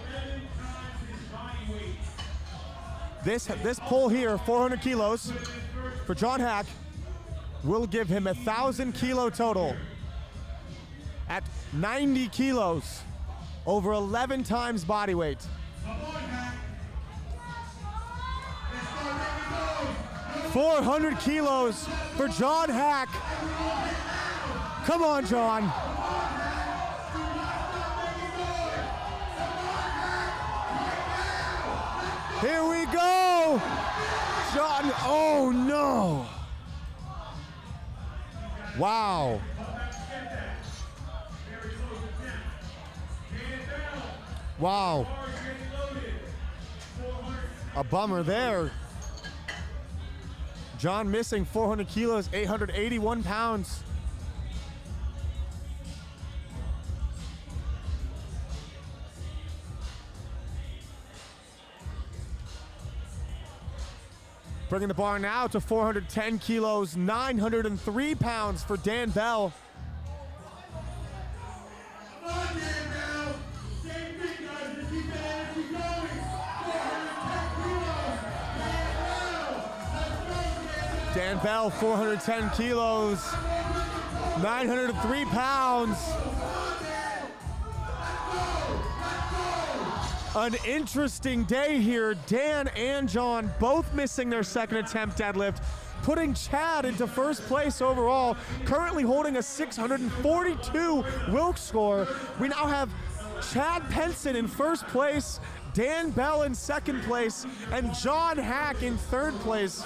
B: 11 times his body weight.
A: This pull here, 400 kilos for John Hack, will give him 1,000 kilo total at 90 kilos, over 11 times body weight.
B: Come on, Hack. Let's go,
A: 400 kilos for John Hack. Come on, John. Here we go. John, oh no. Wow. Wow. A bummer there. John missing 400 kilos, 881 pounds. Bringing the bar now to 410 kilos, 903 pounds for Dan Bell.
B: Come on, Dan Bell. Same thing, guys. Just keep that energy going. 410 kilos. Dan Bell. Let's go, Dan Bell.
A: Dan Bell, 410 kilos, 903 pounds. An interesting day here. Dan and John both missing their second attempt deadlift, putting Chad into first place overall, currently holding a 642 Wilks score. We now have Chad Penson in first place, Dan Bell in second place, and John Hack in third place.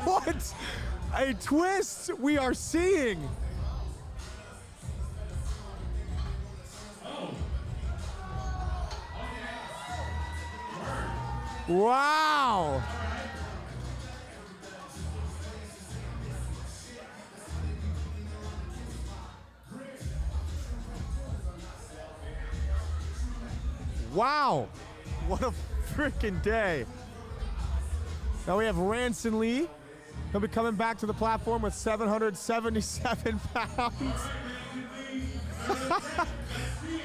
A: What a twist we are seeing. Wow. Wow. What a freaking day. Now we have Ranson Lee. He'll be coming back to the platform with 777 pounds.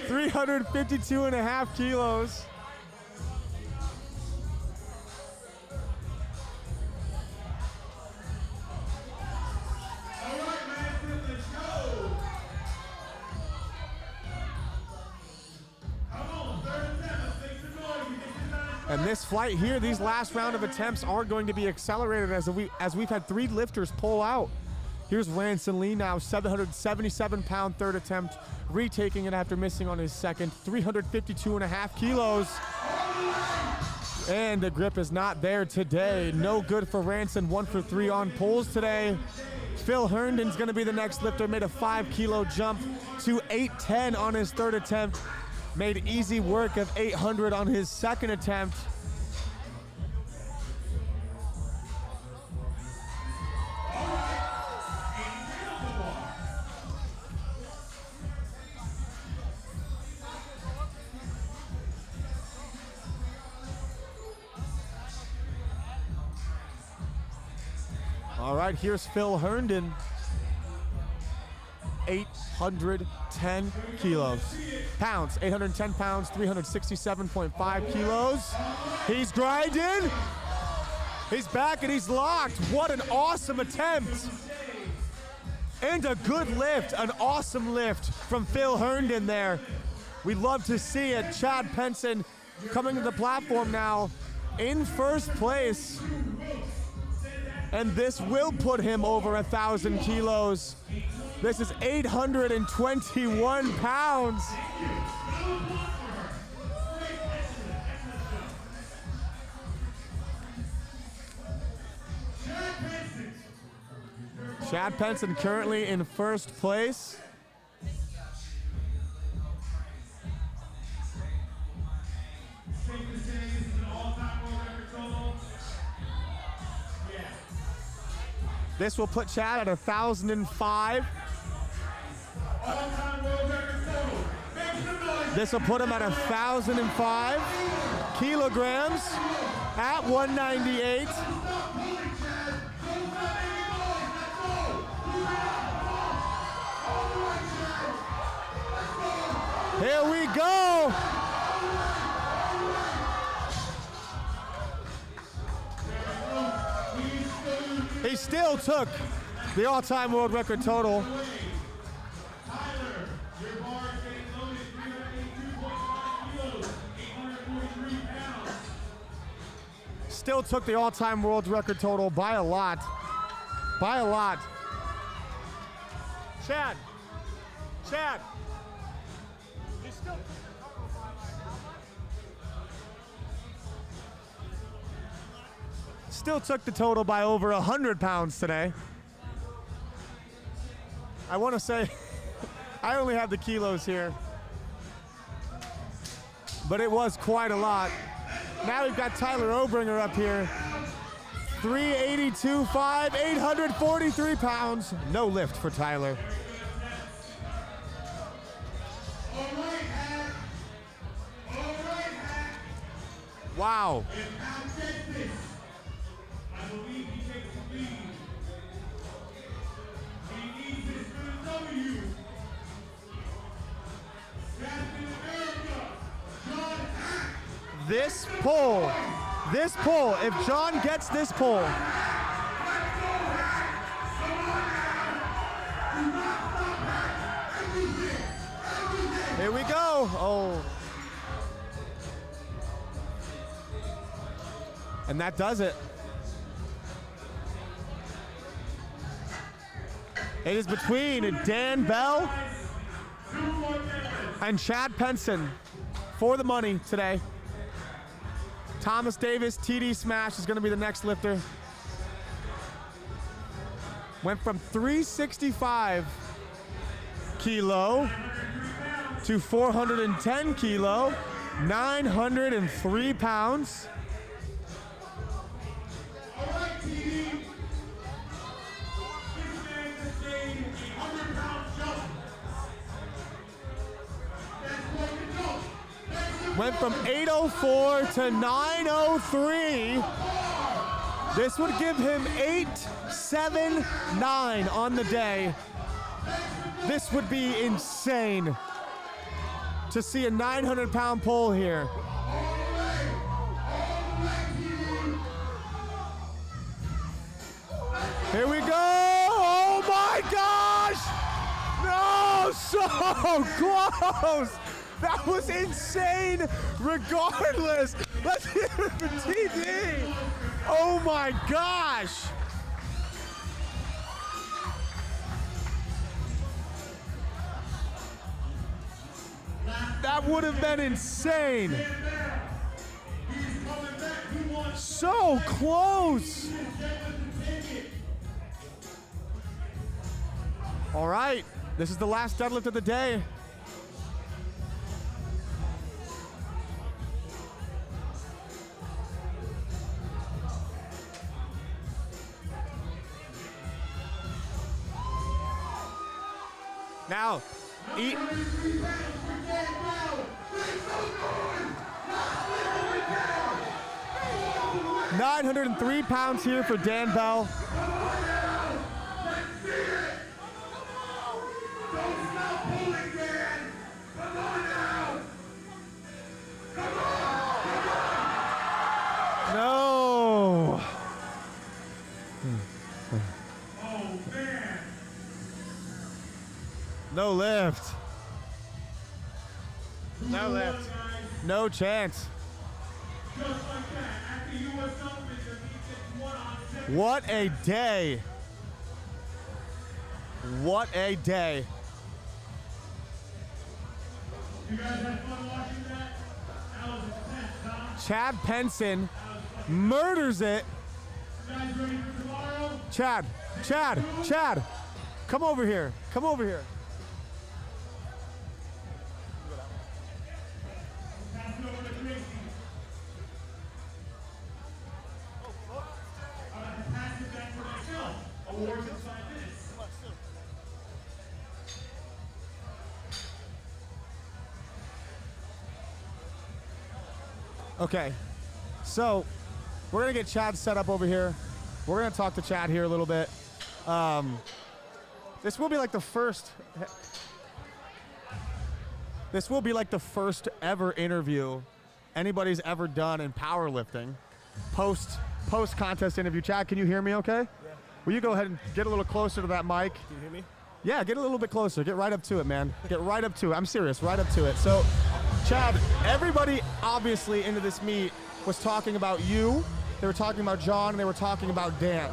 A: 352.5 kilos. And this flight here, these last round of attempts are going to be accelerated as we've had 3 lifters pull out. Here's Ranson Lee now, 777-pound third attempt, retaking it after missing on his second, 352.5 kilos. And the grip is not there today. No good for Ranson, 1 for 3 on pulls today. Phil Herndon's gonna be the next lifter, made a 5-kilo jump to 810 on his third attempt. Made easy work of 800 on his second attempt. All right, here's Phil Herndon. 810 kilos. Pounds, 810 pounds, 367.5 kilos. He's grinding. He's back and he's locked. What an awesome attempt. And a good lift, an awesome lift from Phil Herndon there. We love to see it. Chad Penson coming to the platform now in first place. And this will put him over 1,000 kilos. This is 821 pounds. Chad Penson currently in first place. This will put Chad at 1,005. This will put him at 1,005 kilograms at 198. Here we go. He still took the all-time world record total. Still took the all-time world record total by a lot. By a lot. Chad.
C: You still
A: Still took the total by over 100 pounds today. I want to say, I only have the kilos here, but it was quite a lot. Now we've got Tyler Obringer up here. 382.5, 843 pounds. No lift for Tyler. Wow. This pull, if John gets this pull, here we go. Oh. And that does it. It is between Dan Bell and Chad Penson for the money today. Thomas Davis, TD Smash, is going to be the next lifter. Went from 365 kilo to 410 kilo, 903 pounds. Went from 804 to 903. This would give him 879 on the day. This would be insane to see a 900-pound pull here. Here we go! Oh my gosh! No, so close! That was insane! Regardless, let's hear it for TV! Oh my gosh! That would have been insane! So close! All right, this is the last deadlift of the day. Now, eat. 903 pounds here for Dan Bell. No. No lift. No lift. No chance. What a day. What a day.
B: You guys had fun watching that? That was intense, huh?
A: Chad Penson murders it.
B: You guys ready for tomorrow?
A: Chad, come over here. Come over here.
B: Pass it over to Tracy. I'm going to pass it back for myself. Awards in 5 minutes.
A: Okay, so we're gonna get Chad set up over here. We're gonna talk to Chad here a little bit. This will be like the first ever interview anybody's ever done in powerlifting. Post contest interview. Chad, can you hear me okay? Yeah. Will you go ahead and get a little closer to that mic?
J: Can you hear me?
A: Yeah, get a little bit closer. Get right up to it, man. Get right up to it. I'm serious, right up to it. So, Chad, everybody obviously into this meet was talking about you, they were talking about John, and they were talking about Dan.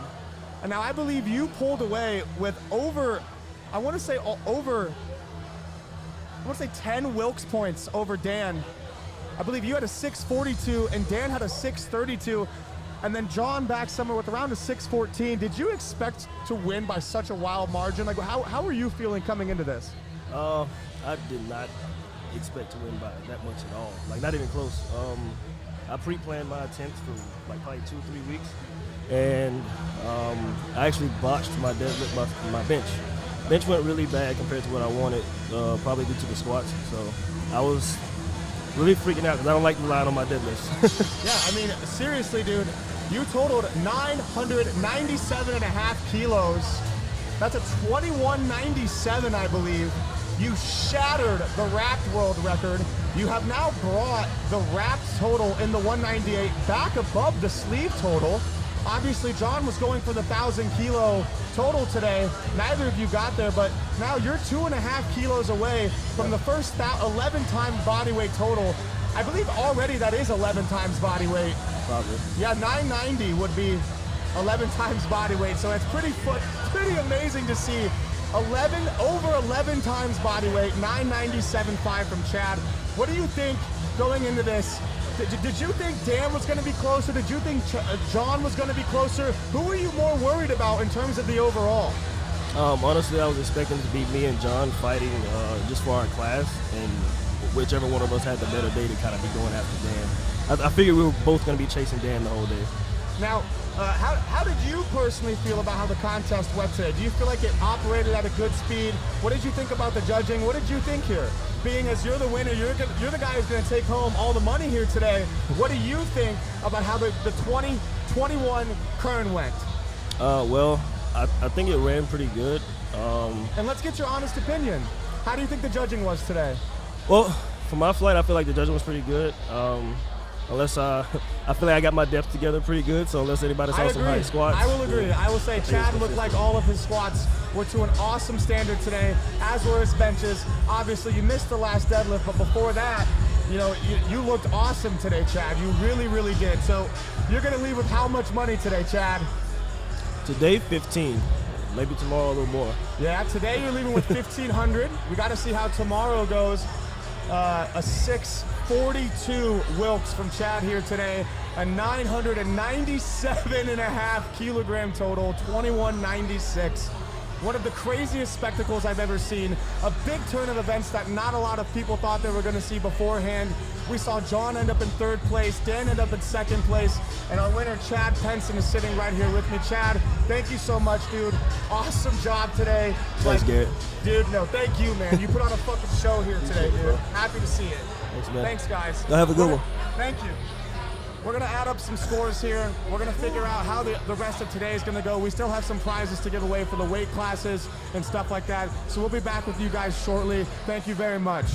A: And now I believe you pulled away with over 10 Wilks points over Dan. I believe you had a 642 and Dan had a 632. And then John back somewhere with around a 614. Did you expect to win by such a wild margin? Like, how were you feeling coming into this?
J: I did not expect to win by that much at all. Like, not even close. I pre-planned my attempts for like probably 2-3 weeks, and I actually botched my deadlift, my bench. Bench went really bad compared to what I wanted, probably due to the squats. So I was really freaking out because I don't like relying on my deadlifts.
A: Yeah, I mean, seriously, dude, you totaled 997.5 kilos. That's a 2197, I believe. You shattered the wrapped world record. You have now brought the wrapped total in the 198 back above the sleeve total. Obviously, John was going for the 1,000 kilo total today. Neither of you got there, but now you're 2.5 kilos away from the first 11 times body weight total. I believe already that is 11 times body weight.
J: Probably.
A: Yeah, 990 would be 11 times body weight, so it's pretty amazing to see. Over 11 times body weight, 997.5 from Chad. What do you think going into this? Did you think Dan was going to be closer? Did you think John was going to be closer? Who were you more worried about in terms of the overall?
J: Honestly, I was expecting to be me and John fighting just for our class, and whichever one of us had the better day to kind of be going after Dan. I figured we were both going to be chasing Dan the whole day.
A: Now, how did you personally feel about how the contest went today? Do you feel like it operated at a good speed? What did you think about the judging? What did you think here? Being as you're the winner, you're the guy who's going to take home all the money here today. What do you think about how the 2021 Kern went?
J: Well, I think it ran pretty good.
C: And let's get your honest opinion. How do you think the judging was today?
J: Well, for my flight, I feel like the judging was pretty good. Unless I feel like I got my depth together pretty good. So unless anybody saw some high squats,
C: I will agree. I will say Chad looked like all of his squats were to an awesome standard today, as were his benches. Obviously, you missed the last deadlift, but before that, you looked awesome today, Chad. You really, really did. So you're going to leave with how much money today, Chad?
J: Today, 15. Maybe tomorrow a little more.
C: Yeah, today you're leaving with 1,500. We got to see how tomorrow goes. A 642 Wilks from Chad here today. A 997.5 kilogram total, 2196. One of the craziest spectacles I've ever seen. A big turn of events that not a lot of people thought they were going to see beforehand. We saw John end up in 3rd place, Dan end up in 2nd place, and our winner, Chad Penson, is sitting right here with me. Chad, thank you so much, dude. Awesome job today.
J: Thanks, Garrett.
C: Dude, no, thank you, man. You put on a fucking show here today, dude. Happy to see it.
J: Thanks, man.
C: Thanks, guys.
J: Have a good one.
C: Thank you. We're going to add up some scores here. We're going to figure out how the rest of today is going to go. We still have some prizes to give away for the weight classes and stuff like that. So we'll be back with you guys shortly. Thank you very much.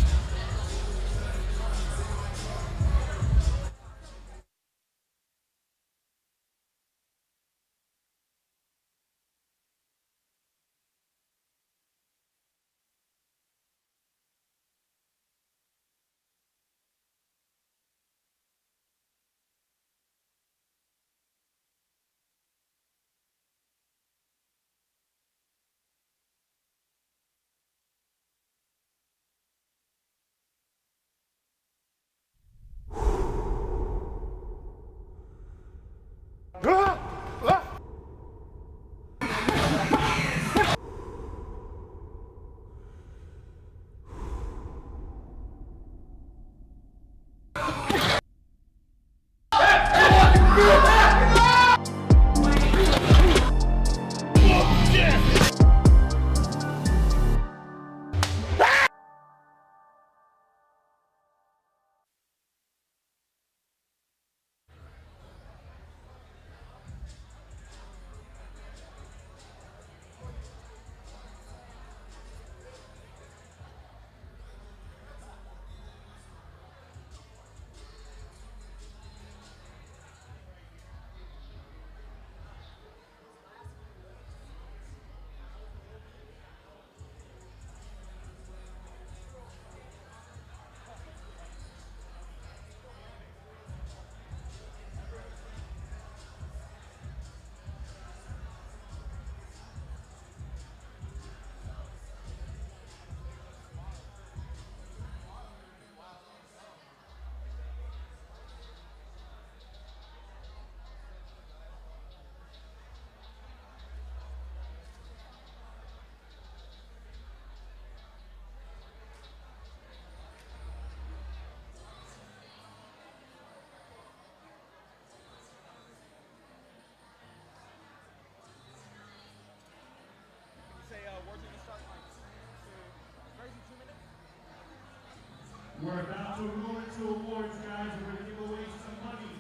B: We're about to move into awards, guys. We're going to give away some money.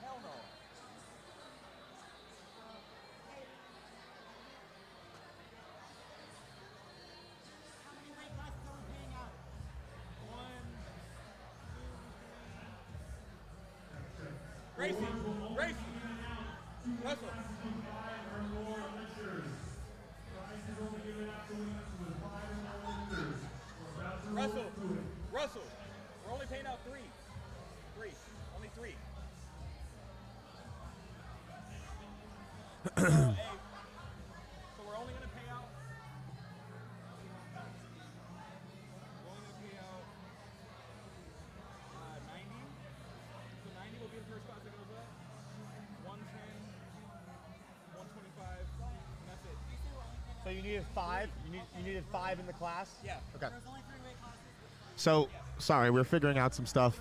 C: Hell no. How many weight classes are we paying out? 1, 2, 3. Gracie, Gracie. Russell. Russell, we're only paying out 3. Only 3. So we're only going to pay out. We're only going to pay out 90. So 90 will be the first class that goes up. 110, 125, and that's it.
K: So you needed 5? You needed 5 in the class?
C: Yeah.
A: Okay. So, sorry, we're figuring out some stuff.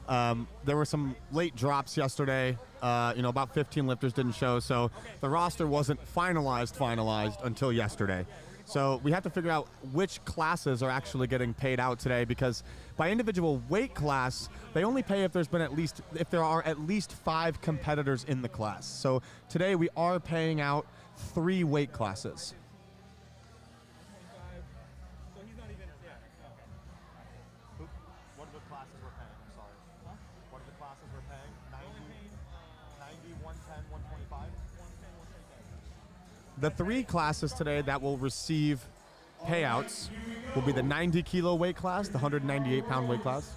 A: There were some late drops yesterday. About 15 lifters didn't show, so the roster wasn't finalized until yesterday.
C: So we have to figure out which classes are actually getting paid out today, because by individual weight class, they only pay if there are at least 5 competitors in the class. So today we are paying out 3 weight classes.
K: So he's not even. Yeah. Okay. What are the classes we're paying? I'm sorry. What? What are the classes we're paying? 90, 110, 125.
C: The 3 classes today that will receive payouts will be the 90 kilo weight class, the 198 pound weight class,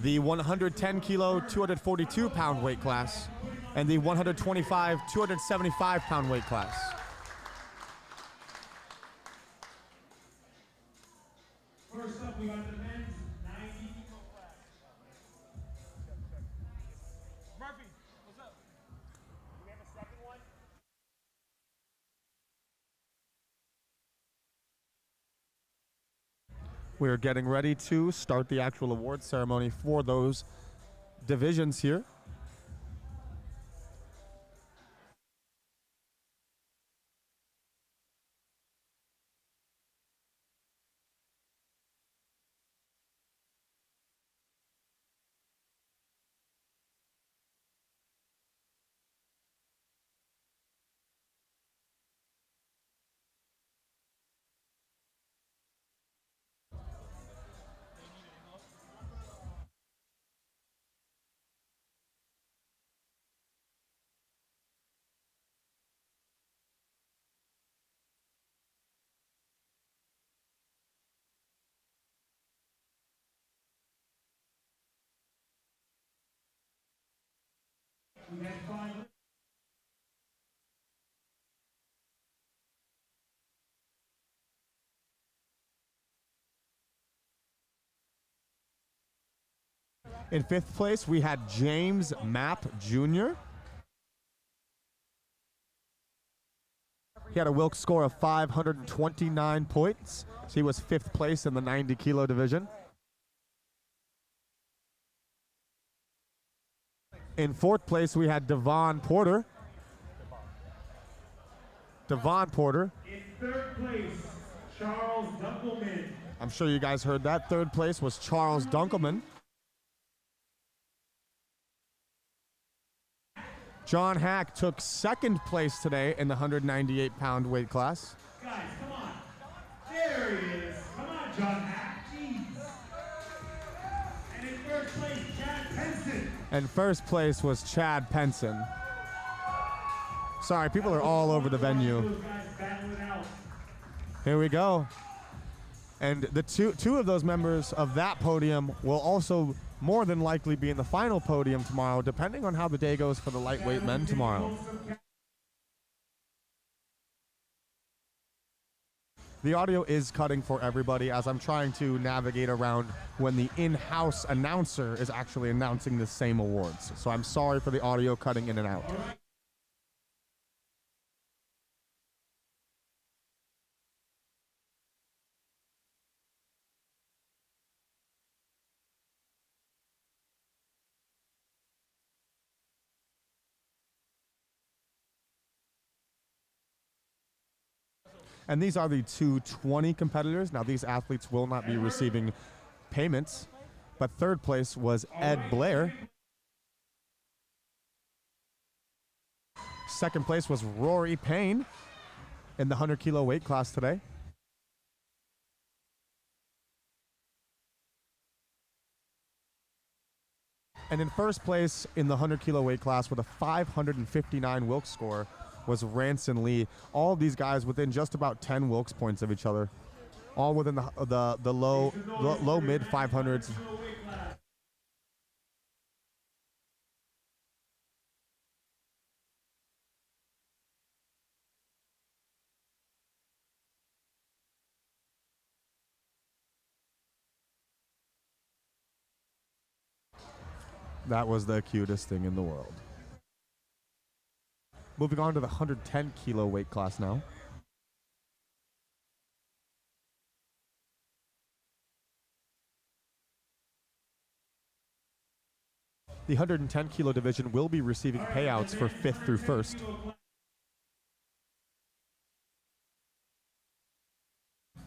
C: the 110 kilo, 242 pound weight class, and the 125, 275 pound weight class.
B: First up, we got the men's 90 kilo class.
K: Murphy, what's up? Do we have a second one?
C: We're getting ready to start the actual award ceremony for those divisions here.
B: We had 5.
C: In 5th place, we had James Mapp Jr. He had a Wilks score of 529 points. So he was 5th place in the 90 kilo division. In 4th place, we had Devon Porter. Devon Porter.
B: In 3rd place, Charles Dunkelman.
C: I'm sure you guys heard that. 3rd place was Charles Dunkelman. John Hack took 2nd place today in the 198 pound weight class.
B: Guys, come on. There he is. Come on, John Hack. Jeez. And in 1st place, Chad Penson.
C: And 1st place was Chad Penson. Sorry, people are all over the venue.
B: Those guys battling out.
C: Here we go. And the two of those members of that podium will also more than likely be in the final podium tomorrow, depending on how the day goes for the lightweight men tomorrow. The audio is cutting for everybody as I'm trying to navigate around when the in-house announcer is actually announcing the same awards. So I'm sorry for the audio cutting in and out. And these are the 220 competitors. Now, these athletes will not be receiving payments, but 3rd place was Ed Blair. 2nd place was Rory Payne in the 100 kilo weight class today. And in 1st place in the 100 kilo weight class with a 559 Wilks score was Ranson Lee. All of these guys within just about 10 Wilks points of each other, all within the low mid 500s. That was the cutest thing in the world. Moving on to the 110 kilo weight class now. The 110 kilo division will be receiving payouts for 5th through 1st.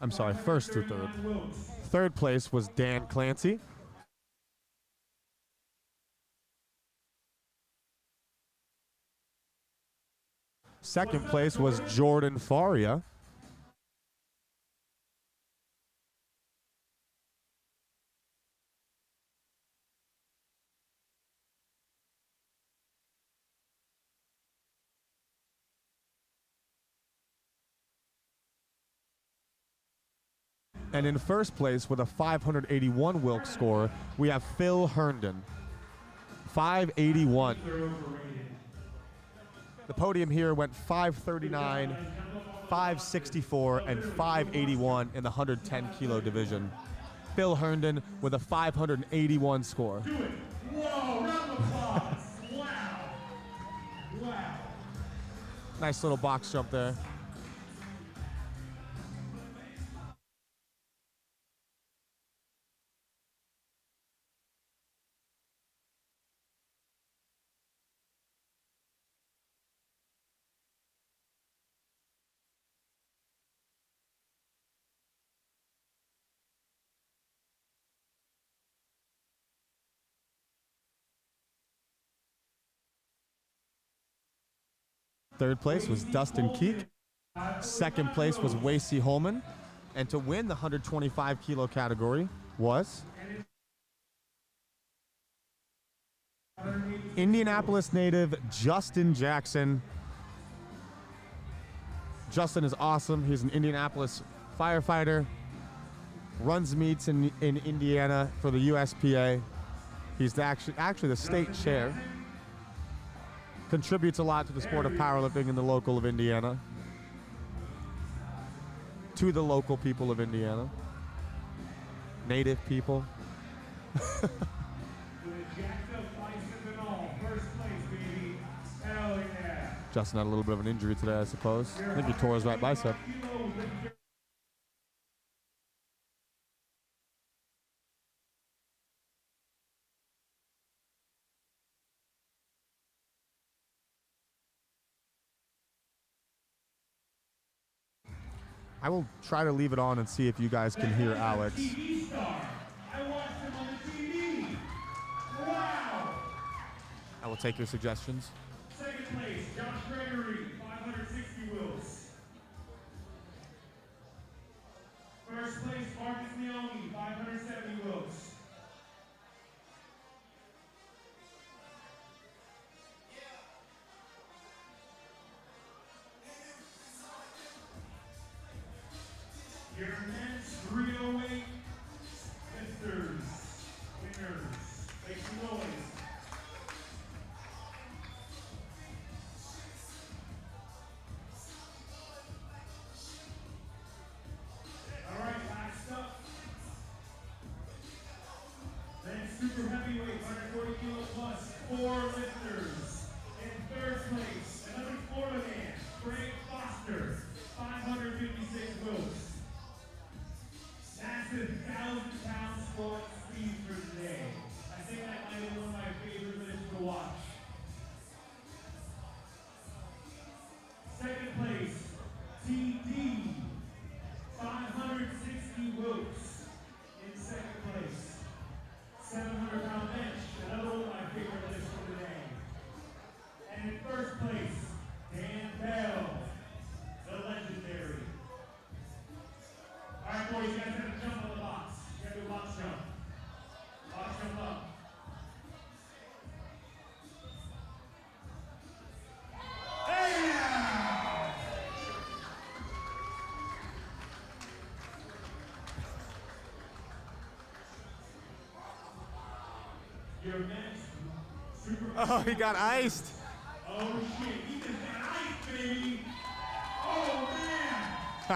C: I'm sorry, first through third. Third place was Dan Clancy. Second place was Jordan Faria. And in first place with a 581 Wilks score, we have Phil Herndon. 581. The podium here went 539, 564, and 581 in the 110 kilo division. Phil Herndon with a 581 score.
B: Do it. Whoa, round of applause. Wow. Wow.
C: Nice little box jump there. Third place was Dustin Keek. Second place was Wasey Holman. And to win the 125 kilo category was Indianapolis native Justin Jackson. Justin is awesome. He's an Indianapolis firefighter, runs meets in Indiana for the USPA. He's actually the state chair. Contributes a lot to the sport of powerlifting in the local of Indiana. To the local people of Indiana. Native people.
B: Jacked up license and all. First place, baby. Hell yeah.
C: Justin had a little bit of an injury today, I suppose. I think he tore his right bicep. I will try to leave it on and see if you guys can hear Alex.
B: TV star. I watched him on the TV. Wow.
C: I will take your suggestions.
B: Second place, Josh Gregory, 560 Wilks. First place, Marcus Leone, 570 Wilks. Your men's 308 lifters, winners, make some noise. All right, last up. Then super heavyweight, 140 kilo plus, 4 lifters. In third place, another Florida man, Greg Foster, 556 Wilks. Massive 1,000-pound squat speed for today. I think that might be one of my favorite lifts to watch. Second place, TD, 560 Wilks in second place. 700-pound bench, another one of my favorite lifts for today. And in first place, Dan Bell, the legendary. All right, boys, you guys have to jump on the box. You gotta do a box jump. Box jump up. Hey! Your men's super.
C: Oh, he got iced.
B: Oh shit, he just got ice, baby. Oh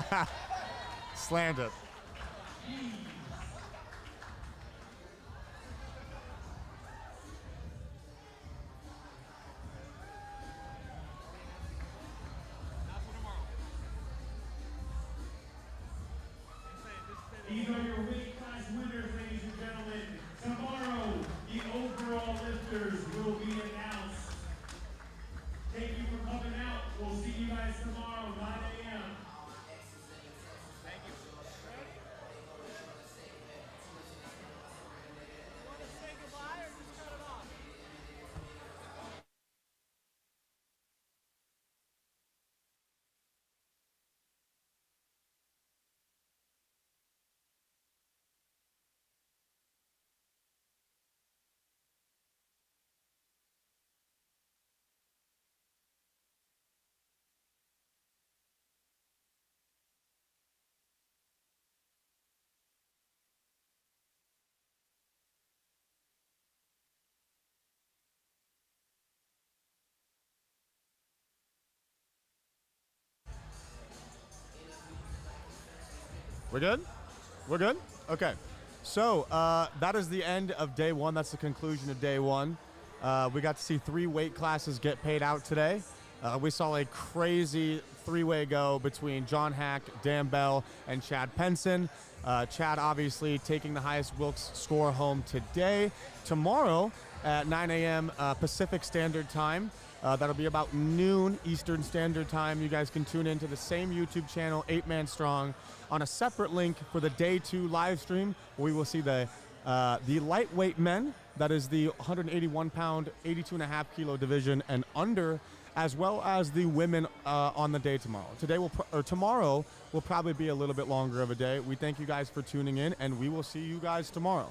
B: man.
C: Slammed it.
B: These are your weight class winners, ladies and gentlemen. Tomorrow, the overall lifters will be announced. Thank you for coming out. We'll see you guys tomorrow, 9 a.m. Thank you.
A: We're good? We're good? Okay. So that is the end of day one. That's the conclusion of day one. We got to see 3 weight classes get paid out today. We saw a crazy 3-way go between John Hack, Dan Bell, and Chad Penson. Chad obviously taking the highest Wilks score home today. Tomorrow at 9 a.m. Pacific Standard Time. That'll be about noon Eastern Standard Time. You guys can tune into the same YouTube channel, Apeman Strong, on a separate link for the day 2 live stream. We will see the lightweight men, that is the 181-pound, 82.5 kilo division and under, as well as the women on the day tomorrow. Tomorrow will probably be a little bit longer of a day. We thank you guys for tuning in, and we will see you guys tomorrow.